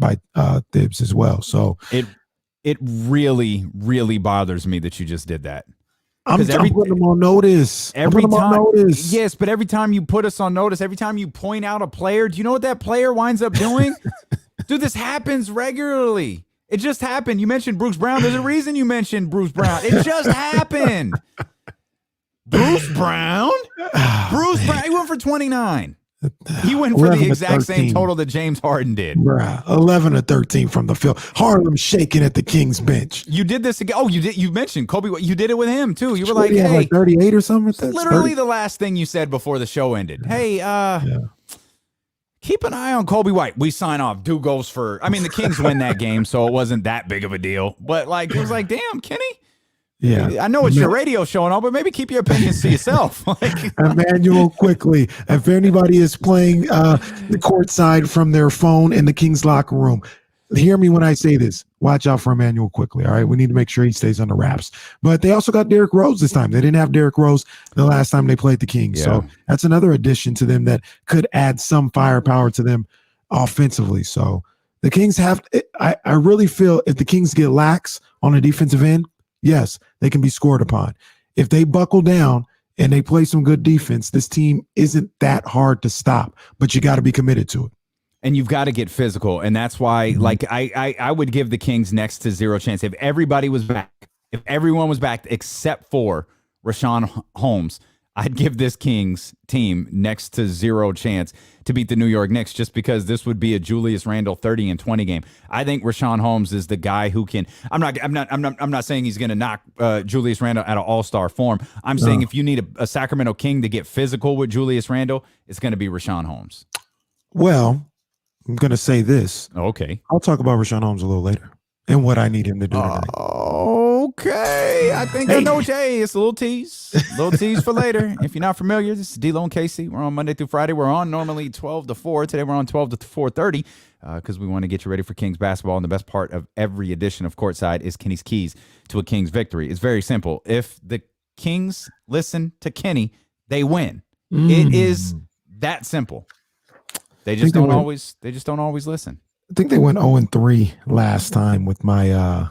Thibs as well. So it really, really bothers me that you just did that. I'm putting them on notice. Every time, yes, but every time you put us on notice, every time you point out a player, do you know what that player winds up doing? Dude, this happens regularly. It just happened. You mentioned Bruce Brown. There's a reason you mentioned Bruce Brown. It just happened. Bruce Brown? Bruce Brown. He went for 29. He went for the exact same total that James Harden did. Bruh, 11 or 13 from the field. Harlem shaking at the Kings bench. You did this again. Oh, you did. You mentioned Kobe. You did it with him too. You were like, "Hey, like 38 or something." Literally the last thing you said before the show ended. Hey, keep an eye on Kobe White. We sign off. Dude goes for. I mean, the Kings win that game, so it wasn't that big of a deal. But like, it was like, damn, Kenny. Yeah, I know it's your radio show and all, but maybe keep your opinions to yourself. Emmanuel Quickly. If anybody is playing the courtside from their phone in the Kings locker room, hear me when I say this. Watch out for Emmanuel Quickly. All right, we need to make sure he stays under wraps. But they also got Derrick Rose this time. They didn't have Derrick Rose the last time they played the Kings, so that's another addition to them that could add some firepower to them offensively. So the Kings have. I really feel if the Kings get lax on the defensive end. Yes, they can be scored upon. If they buckle down and they play some good defense, this team isn't that hard to stop, but you got to be committed to it. And you've got to get physical. And that's why, like, I would give the Kings next to zero chance. If everybody was back, if everyone was back except for Rashawn Holmes, I'd give this Kings team next to zero chance to beat the New York Knicks just because this would be a Julius Randle 30 and 20 game. I think Rashawn Holmes is the guy who can. I'm not saying he's going to knock Julius Randle out of all-star form. I'm saying if you need a Sacramento King to get physical with Julius Randle, it's going to be Rashawn Holmes. Well, I'm going to say this. Okay. I'll talk about Rashawn Holmes a little later and what I need him to do tonight. Okay, I think I know. Hey, it's a little tease for later. If you're not familiar, this is D-Lo and Casey. We're on Monday through Friday. We're on normally 12 to 4. Today we're on 12 to 4:30 because we want to get you ready for Kings basketball. And the best part of every edition of Courtside is Kenny's keys to a Kings victory. It's very simple. If the Kings listen to Kenny, they win. It is that simple. They just don't always listen. I think they went 0-3 last time with my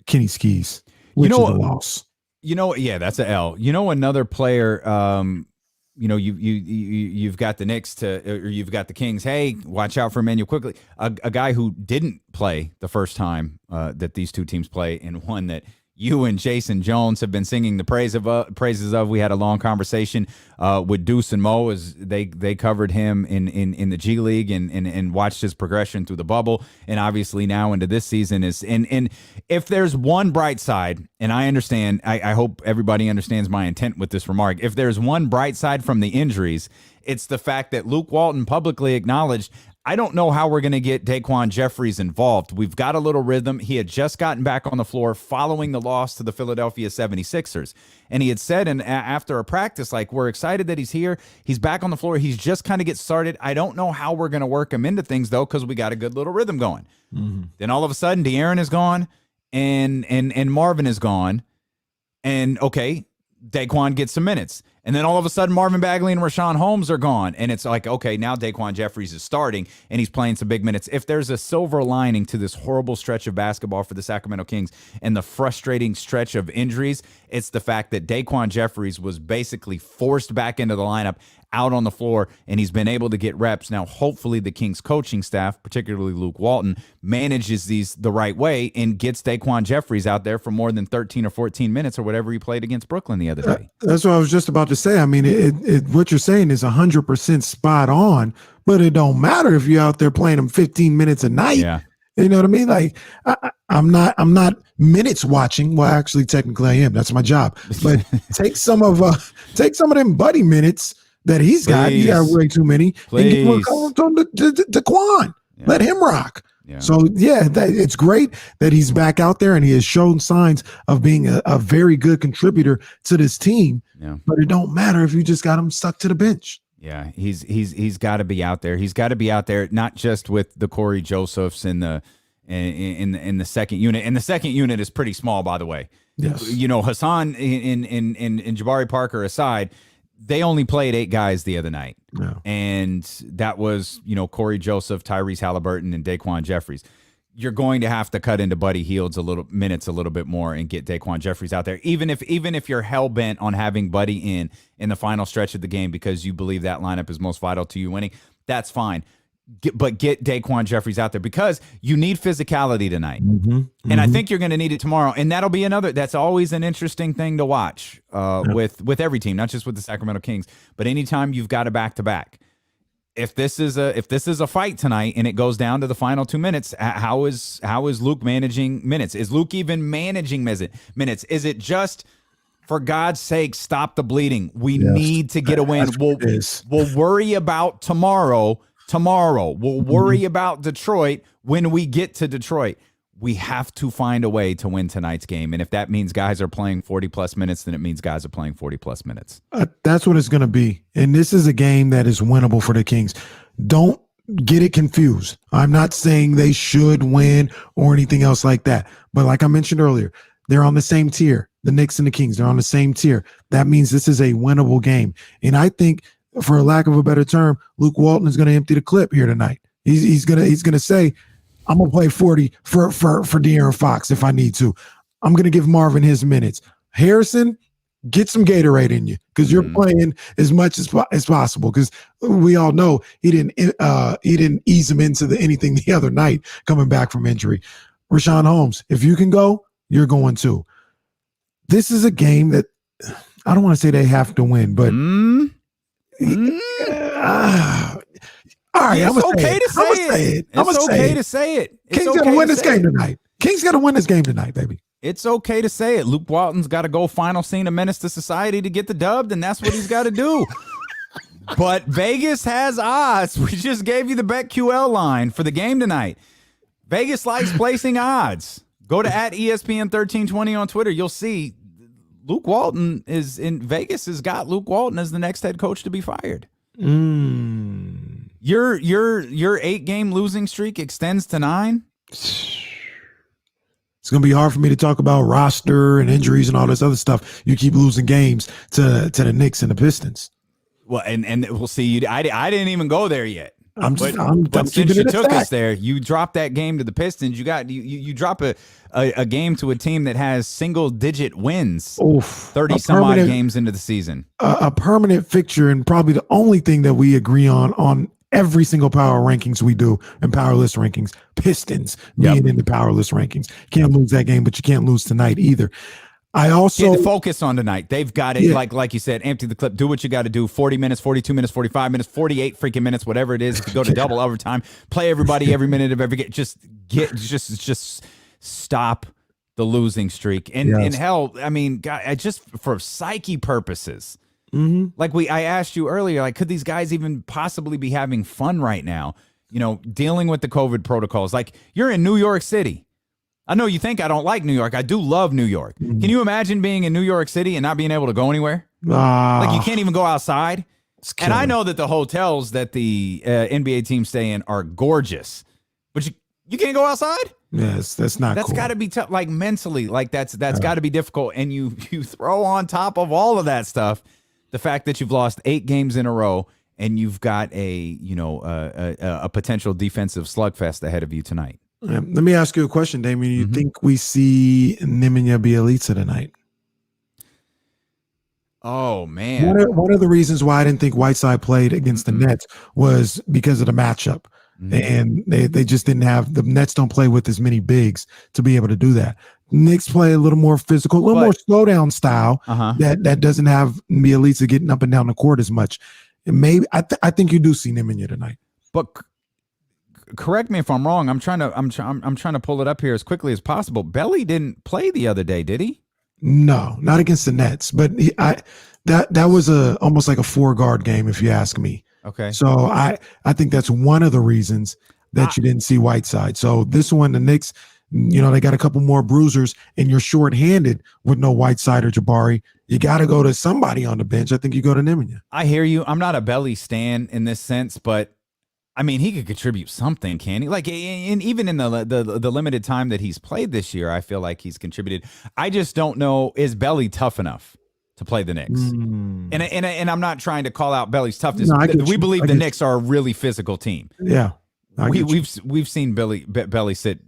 Kenny skis, which is a loss. You know, yeah, that's an L. You know, another player. You've got the Knicks or you've got the Kings. Hey, watch out for Emmanuel Quickly, a guy who didn't play the first time that these two teams play, and one that you and Jason Jones have been singing the praises of. We had a long conversation with Deuce and Mo as they covered him in the G League and watched his progression through the bubble, and obviously now into this season is and if there's one bright side, and I understand, I hope everybody understands my intent with this remark. If there's one bright side from the injuries, it's the fact that Luke Walton publicly acknowledged, I don't know how we're going to get Daquan Jeffries involved. We've got a little rhythm. He had just gotten back on the floor following the loss to the Philadelphia 76ers. And he had said after a practice, like, we're excited that he's here. He's back on the floor. He's just kind of get started. I don't know how we're going to work him into things, though, because we got a good little rhythm going. Mm-hmm. Then all of a sudden, De'Aaron is gone and Marvin is gone. And, okay, Daquan gets some minutes. And then all of a sudden, Marvin Bagley and Rashawn Holmes are gone. And it's like, okay, now Daquan Jeffries is starting, and he's playing some big minutes. If there's a silver lining to this horrible stretch of basketball for the Sacramento Kings and the frustrating stretch of injuries, it's the fact that Daquan Jeffries was basically forced back into the lineup, out on the floor, and he's been able to get reps. Now, hopefully the Kings coaching staff, particularly Luke Walton, manages these the right way and gets Daquan Jeffries out there for more than 13 or 14 minutes or whatever he played against Brooklyn the other day. That's what I was just about to say. I mean, what you're saying is 100% spot on, but it don't matter if you're out there playing them 15 minutes a night. Yeah. You know what I mean? Like I'm not minutes watching. Well, actually, technically I am. That's my job. But take some of them buddy minutes that he's got. Please. He got way too many. Please. And to Daquan. Yeah. Let him rock. Yeah. So, yeah, it's great that he's back out there and he has shown signs of being a very good contributor to this team. Yeah. But it don't matter if you just got him stuck to the bench. Yeah, he's got to be out there. He's got to be out there, not just with the Corey Josephs in the second unit. And the second unit is pretty small, by the way. Yes. You know, Hassan and Jabari Parker aside, they only played 8 guys the other night. Yeah. And that was, you know, Corey Joseph, Tyrese Halliburton, and Daquan Jeffries. You're going to have to cut into Buddy Hield's a little bit more and get Daquan Jeffries out there. Even if you're hell bent on having Buddy in the final stretch of the game because you believe that lineup is most vital to you winning, that's fine. But get Daquan Jeffries out there because you need physicality tonight. And I think you're going to need it tomorrow. And that'll be that's always an interesting thing to watch with every team, not just with the Sacramento Kings, but anytime you've got a back-to-back. If this is a fight tonight and it goes down to the final 2 minutes, how is Luke managing minutes? Is Luke even managing minutes? Is it just, for God's sake, stop the bleeding? We need to get a win. We'll worry about tomorrow. We'll worry about Detroit when we get to Detroit. We have to find a way to win tonight's game. And if that means guys are playing 40-plus minutes, then it means guys are playing 40-plus minutes. That's what it's going to be. And this is a game that is winnable for the Kings. Don't get it confused. I'm not saying they should win or anything else like that. But like I mentioned earlier, they're on the same tier. The Knicks and the Kings, they're on the same tier. That means this is a winnable game. And I think, for a lack of a better term, Luke Walton is going to empty the clip here tonight. He's gonna say, I'm gonna play 40 for De'Aaron Fox if I need to. I'm gonna give Marvin his minutes. Harrison, get some Gatorade in you because you're playing as much as possible. Because we all know he didn't ease him into anything the other night coming back from injury. Rashawn Holmes, if you can go, you're going too. This is a game that I don't want to say they have to win, but. All right, it's okay to say it. It's okay to say it. Kings got to win this game tonight. Kings got to win this game tonight, baby. It's okay to say it. Luke Walton's got to go final scene of Menace to Society to get the dub, and that's what he's got to do. But Vegas has odds. We just gave you the BetQL line for the game tonight. Vegas likes placing odds. Go to @ESPN1320 on Twitter. You'll see Luke Walton is in Vegas. Has got Luke Walton as the next head coach to be fired. Your 8-game losing streak extends to 9. It's going to be hard for me to talk about roster and injuries and all this other stuff. You keep losing games to the Knicks and the Pistons. Well, and we'll see. I didn't even go there yet. I'm since you took us there, you dropped that game to the Pistons. You drop a game to a team that has single-digit wins. 30-some-odd games into the season. A permanent fixture, and probably the only thing that we agree on every single power rankings we do and power list rankings. Pistons being in the power list rankings. Can't lose that game, but you can't lose tonight either. I also focus on tonight. They've got it, like you said, empty the clip, do what you got to do. 40 minutes, 42 minutes, 45 minutes, 48 freaking minutes, whatever it is. If you go to double overtime, play everybody every minute of every game. Just stop the losing streak. And hell, I mean, God, just for psyche purposes. Like I asked you earlier, like, could these guys even possibly be having fun right now? You know, dealing with the COVID protocols. Like, you're in New York City. I know you think I don't like New York. I do love New York. Can you imagine being in New York City and not being able to go anywhere? Like, you can't even go outside. And I know that the hotels that the NBA teams stay in are gorgeous, but you can't go outside? Yes, that's cool. Got to be tough, like mentally, like that's got to be difficult. And you throw on top of all of that stuff The fact that you've lost 8 games in a row and you've got a potential defensive slugfest ahead of you tonight. Let me ask you a question, Damien. You think we see Nemanja Bjelica tonight? Oh, man. One of the reasons why I didn't think Whiteside played against the Nets was because of the matchup. And they just didn't have – the Nets don't play with as many bigs to be able to do that. Knicks play a little more physical, a little more slow down style that doesn't have Bjelica getting up and down the court as much. And maybe I think you do see Nemanja tonight. But correct me if I'm wrong. I'm trying to pull it up here as quickly as possible. Belly didn't play the other day, did he? No, not against the Nets. But that was almost like a 4-guard game, if you ask me. Okay. So I think that's one of the reasons that you didn't see Whiteside. So this one, the Knicks, they got a couple more bruisers, and you're shorthanded with no Whiteside or Jabari. You got to go to somebody on the bench. I think you go to Nemanja. I hear you. I'm not a Belly stan in this sense, but I mean, he could contribute something, can he? Like, even in the limited time that he's played this year, I feel like he's contributed. I just don't know, is Belly tough enough to play the Knicks? And I'm not trying to call out Belly's toughness. No, we believe the Knicks are a really physical team. Yeah. We've seen Belly sit,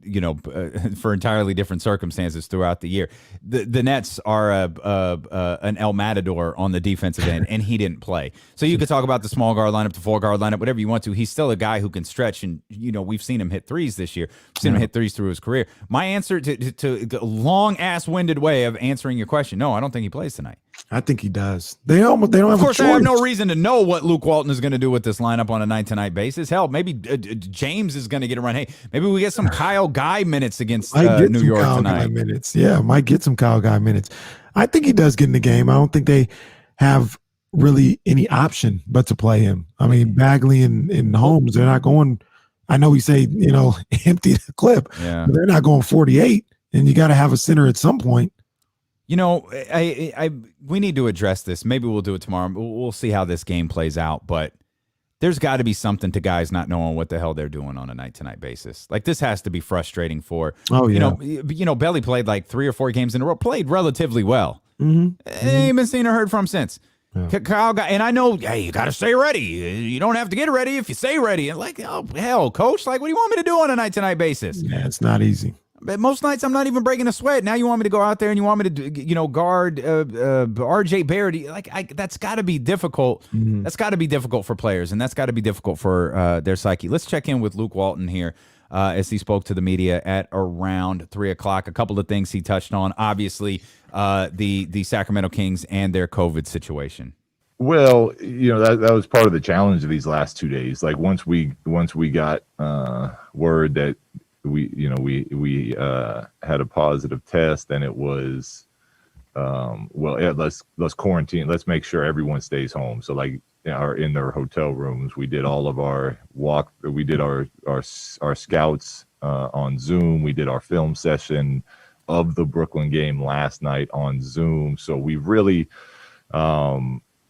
for entirely different circumstances throughout the year. The Nets are an El Matador on the defensive end, and he didn't play. So you could talk about the small guard lineup, the 4-guard lineup, whatever you want to. He's still a guy who can stretch, and we've seen him hit threes this year. We've seen him hit threes through his career. My answer to the long ass-winded way of answering your question: no, I don't think he plays tonight. I think he does. They don't have Of course, a choice. I have no reason to know what Luke Walton is going to do with this lineup on a night-to-night basis. Hell, maybe James is going to get a run. Hey, maybe we get some Kyle Guy minutes against New York tonight. Might get some Kyle Guy minutes. I think he does get in the game. I don't think they have really any option but to play him. I mean, Bagley and Holmes, they're not going. I know we say empty the clip, but they're not going 48, and you got to have a center at some point. We need to address this. Maybe we'll do it tomorrow. We'll see how this game plays out. But there's got to be something to guys not knowing what the hell they're doing on a night-to-night basis. Like, this has to be frustrating for. Oh yeah. Belly played like 3 or 4 games in a row. Played relatively well. Ain't been seen or heard from since. Yeah. Kyle got, and I know, hey, you got to stay ready. You don't have to get ready if you stay ready. And like, oh hell, coach, like, what do you want me to do on a night-to-night basis? Yeah, it's not easy. But most nights I'm not even breaking a sweat. Now you want me to go out there and you want me to, guard R.J. Barrett. Like, that's got to be difficult. That's got to be difficult for players, and that's got to be difficult for their psyche. Let's check in with Luke Walton here as he spoke to the media at around 3 o'clock. A couple of things he touched on. Obviously, the Sacramento Kings and their COVID situation. Well, that was part of the challenge of these last 2 days. Like, once we got word that we had a positive test, and it was let's quarantine, let's make sure everyone stays home. So like, are in their hotel rooms. We did all of our our scouts on Zoom. We did our film session of the Brooklyn game last night on Zoom. So we really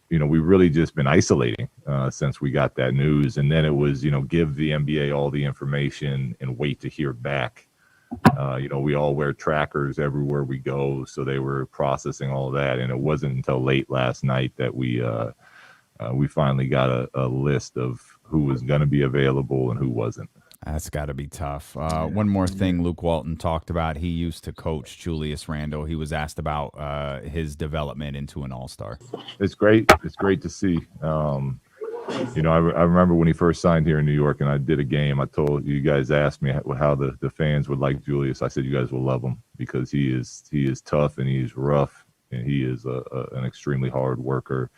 we've really just been isolating since we got that news. And then it was, give the NBA all the information and wait to hear back. We all wear trackers everywhere we go, so they were processing all that. And it wasn't until late last night that we finally got a list of who was going to be available and who wasn't. That's got to be tough. One more thing Luke Walton talked about. He used to coach Julius Randle. He was asked about his development into an all-star. It's great. It's great to see. I remember when he first signed here in New York and I did a game, I told you guys, asked me how the fans would like Julius. I said, you guys will love him because he is tough and he's rough and he is an extremely hard worker.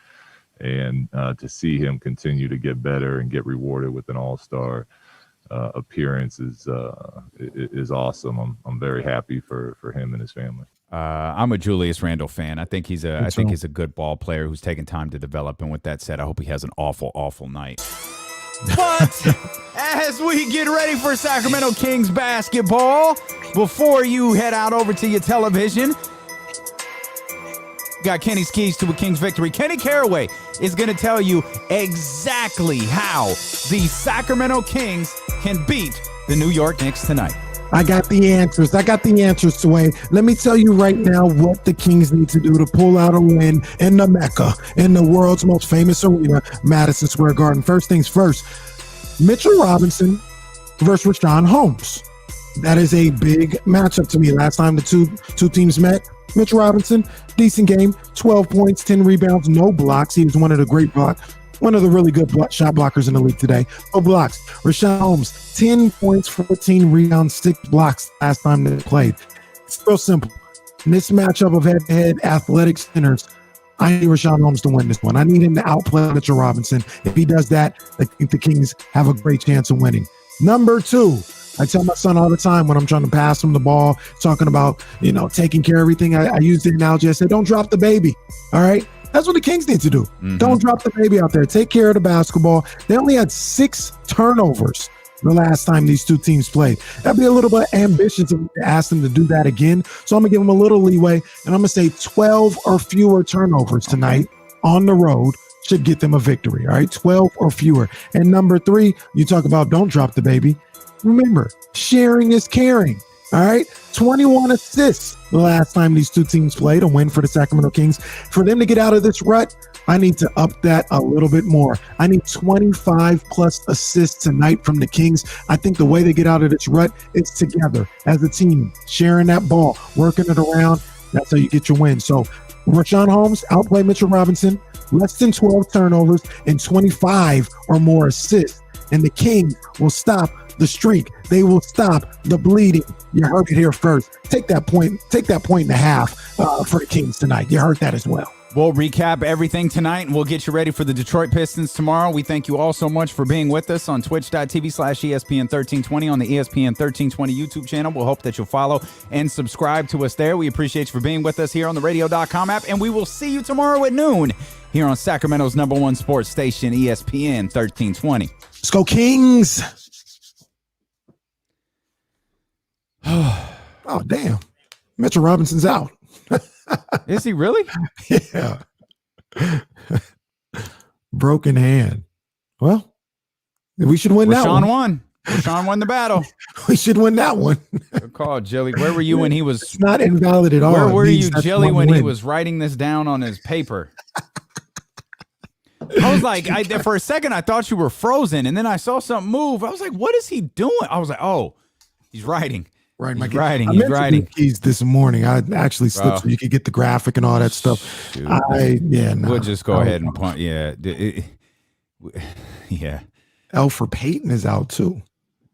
And to see him continue to get better and get rewarded with an all-star appearance is awesome. I'm very happy for him and his family. I'm a Julius Randle fan. I think he's a good ball player who's taken time to develop. And with that said, I hope he has an awful night. But as we get ready for Sacramento Kings basketball, before you head out over to your television, got Kenny's keys to a Kings victory. Kenny Caraway is going to tell you exactly how the Sacramento Kings can beat the New York Knicks tonight. I got the answers. Sway. Let me tell you right now what the Kings need to do to pull out a win in the Mecca, in the world's most famous arena, Madison Square Garden. First things first, Mitchell Robinson versus Rashawn Holmes. That is a big matchup to me. Last time the two teams met, Mitchell Robinson, decent game, 12 points, 10 rebounds, no blocks. He was one of the really good shot blockers in the league today. No blocks. Rashawn Holmes, 10 points, 14 rebounds, 6 blocks last time they played. It's real simple. In this matchup of head-to-head athletic centers, I need Rashawn Holmes to win this one. I need him to outplay Mitchell Robinson. If he does that, I think the Kings have a great chance of winning. Number 2, I tell my son all the time when I'm trying to pass him the ball, talking about, taking care of everything. I use the analogy. I said, don't drop the baby. All right. That's what the Kings need to do. Mm-hmm. Don't drop the baby out there. Take care of the basketball. They only had 6 turnovers the last time these two teams played. That'd be a little bit ambitious to ask them to do that again. So I'm going to give them a little leeway, and I'm going to say 12 or fewer turnovers tonight on the road should get them a victory. All right, 12 or fewer. And number 3, you talk about don't drop the baby. Remember, sharing is caring. All right, 21 assists the last time these two teams played, a win for the Sacramento Kings. For them to get out of this rut, I need to up that a little bit more. I need 25 plus assists tonight from the Kings. I think the way they get out of this rut is together as a team, sharing that ball, working it around. That's how you get your win. So Rashawn Holmes outplay Mitchell Robinson, less than 12 turnovers and 25 or more assists. And the Kings will stop the streak. They will stop the bleeding. You heard it here first. Take that point and a half for the Kings tonight. You heard that as well. We'll recap everything tonight, and we'll get you ready for the Detroit Pistons tomorrow. We thank you all so much for being with us on twitch.tv/ESPN1320 on the ESPN 1320 YouTube channel. We'll hope that you'll follow and subscribe to us there. We appreciate you for being with us here on the radio.com app, and we will see you tomorrow at noon here on Sacramento's #1 sports station, ESPN 1320. Let's go, Kings. Oh, damn. Mitchell Robinson's out. Is he really? Yeah. Broken hand. Well, we should win that one. Rashawn won the battle. We should win that one. Good call, Jelly. Where were you when he was... It's not invalid at all. Where were you, Jelly, when he was writing this down on his paper? I was like, for a second, I thought you were frozen, and then I saw something move. I was like, what is he doing? I was like, oh, he's writing. Right, he's writing. Keys this morning. I actually slipped so you could get the graphic and all that stuff. We'll just go ahead and punt. Yeah, yeah. Elfrid Payton is out too.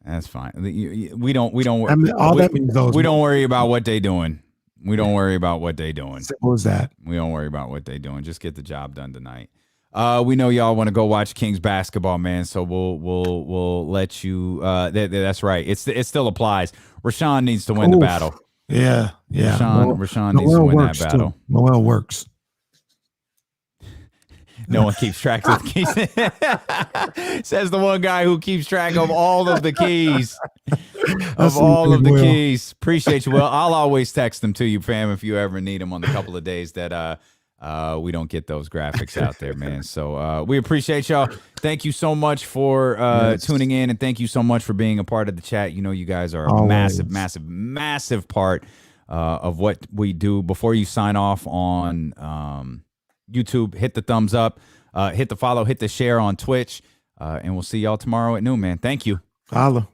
That's fine. We don't. I mean, all that means those. We don't worry about what they doing. We don't worry about what they doing. Simple as that. We don't worry about what they doing. Just get the job done tonight. We know y'all want to go watch Kings basketball, man. So we'll let you. That's right. It still applies. Rashawn needs to win the battle. Yeah. Rashawn needs to win that battle. Too. Noel works. No one keeps track of the keys. Says the one guy who keeps track of all of the keys. Keys. Appreciate you, Will. I'll always text them to you, fam, if you ever need them on the couple of days that we don't get those graphics out there, man. So we appreciate y'all. Thank you so much for tuning in, and thank you so much for being a part of the chat. You know, you guys are a massive part of what we do. Before you sign off on YouTube, hit the thumbs up, hit the follow, hit the share on Twitch, and we'll see y'all tomorrow at noon, man. Thank you. Holla.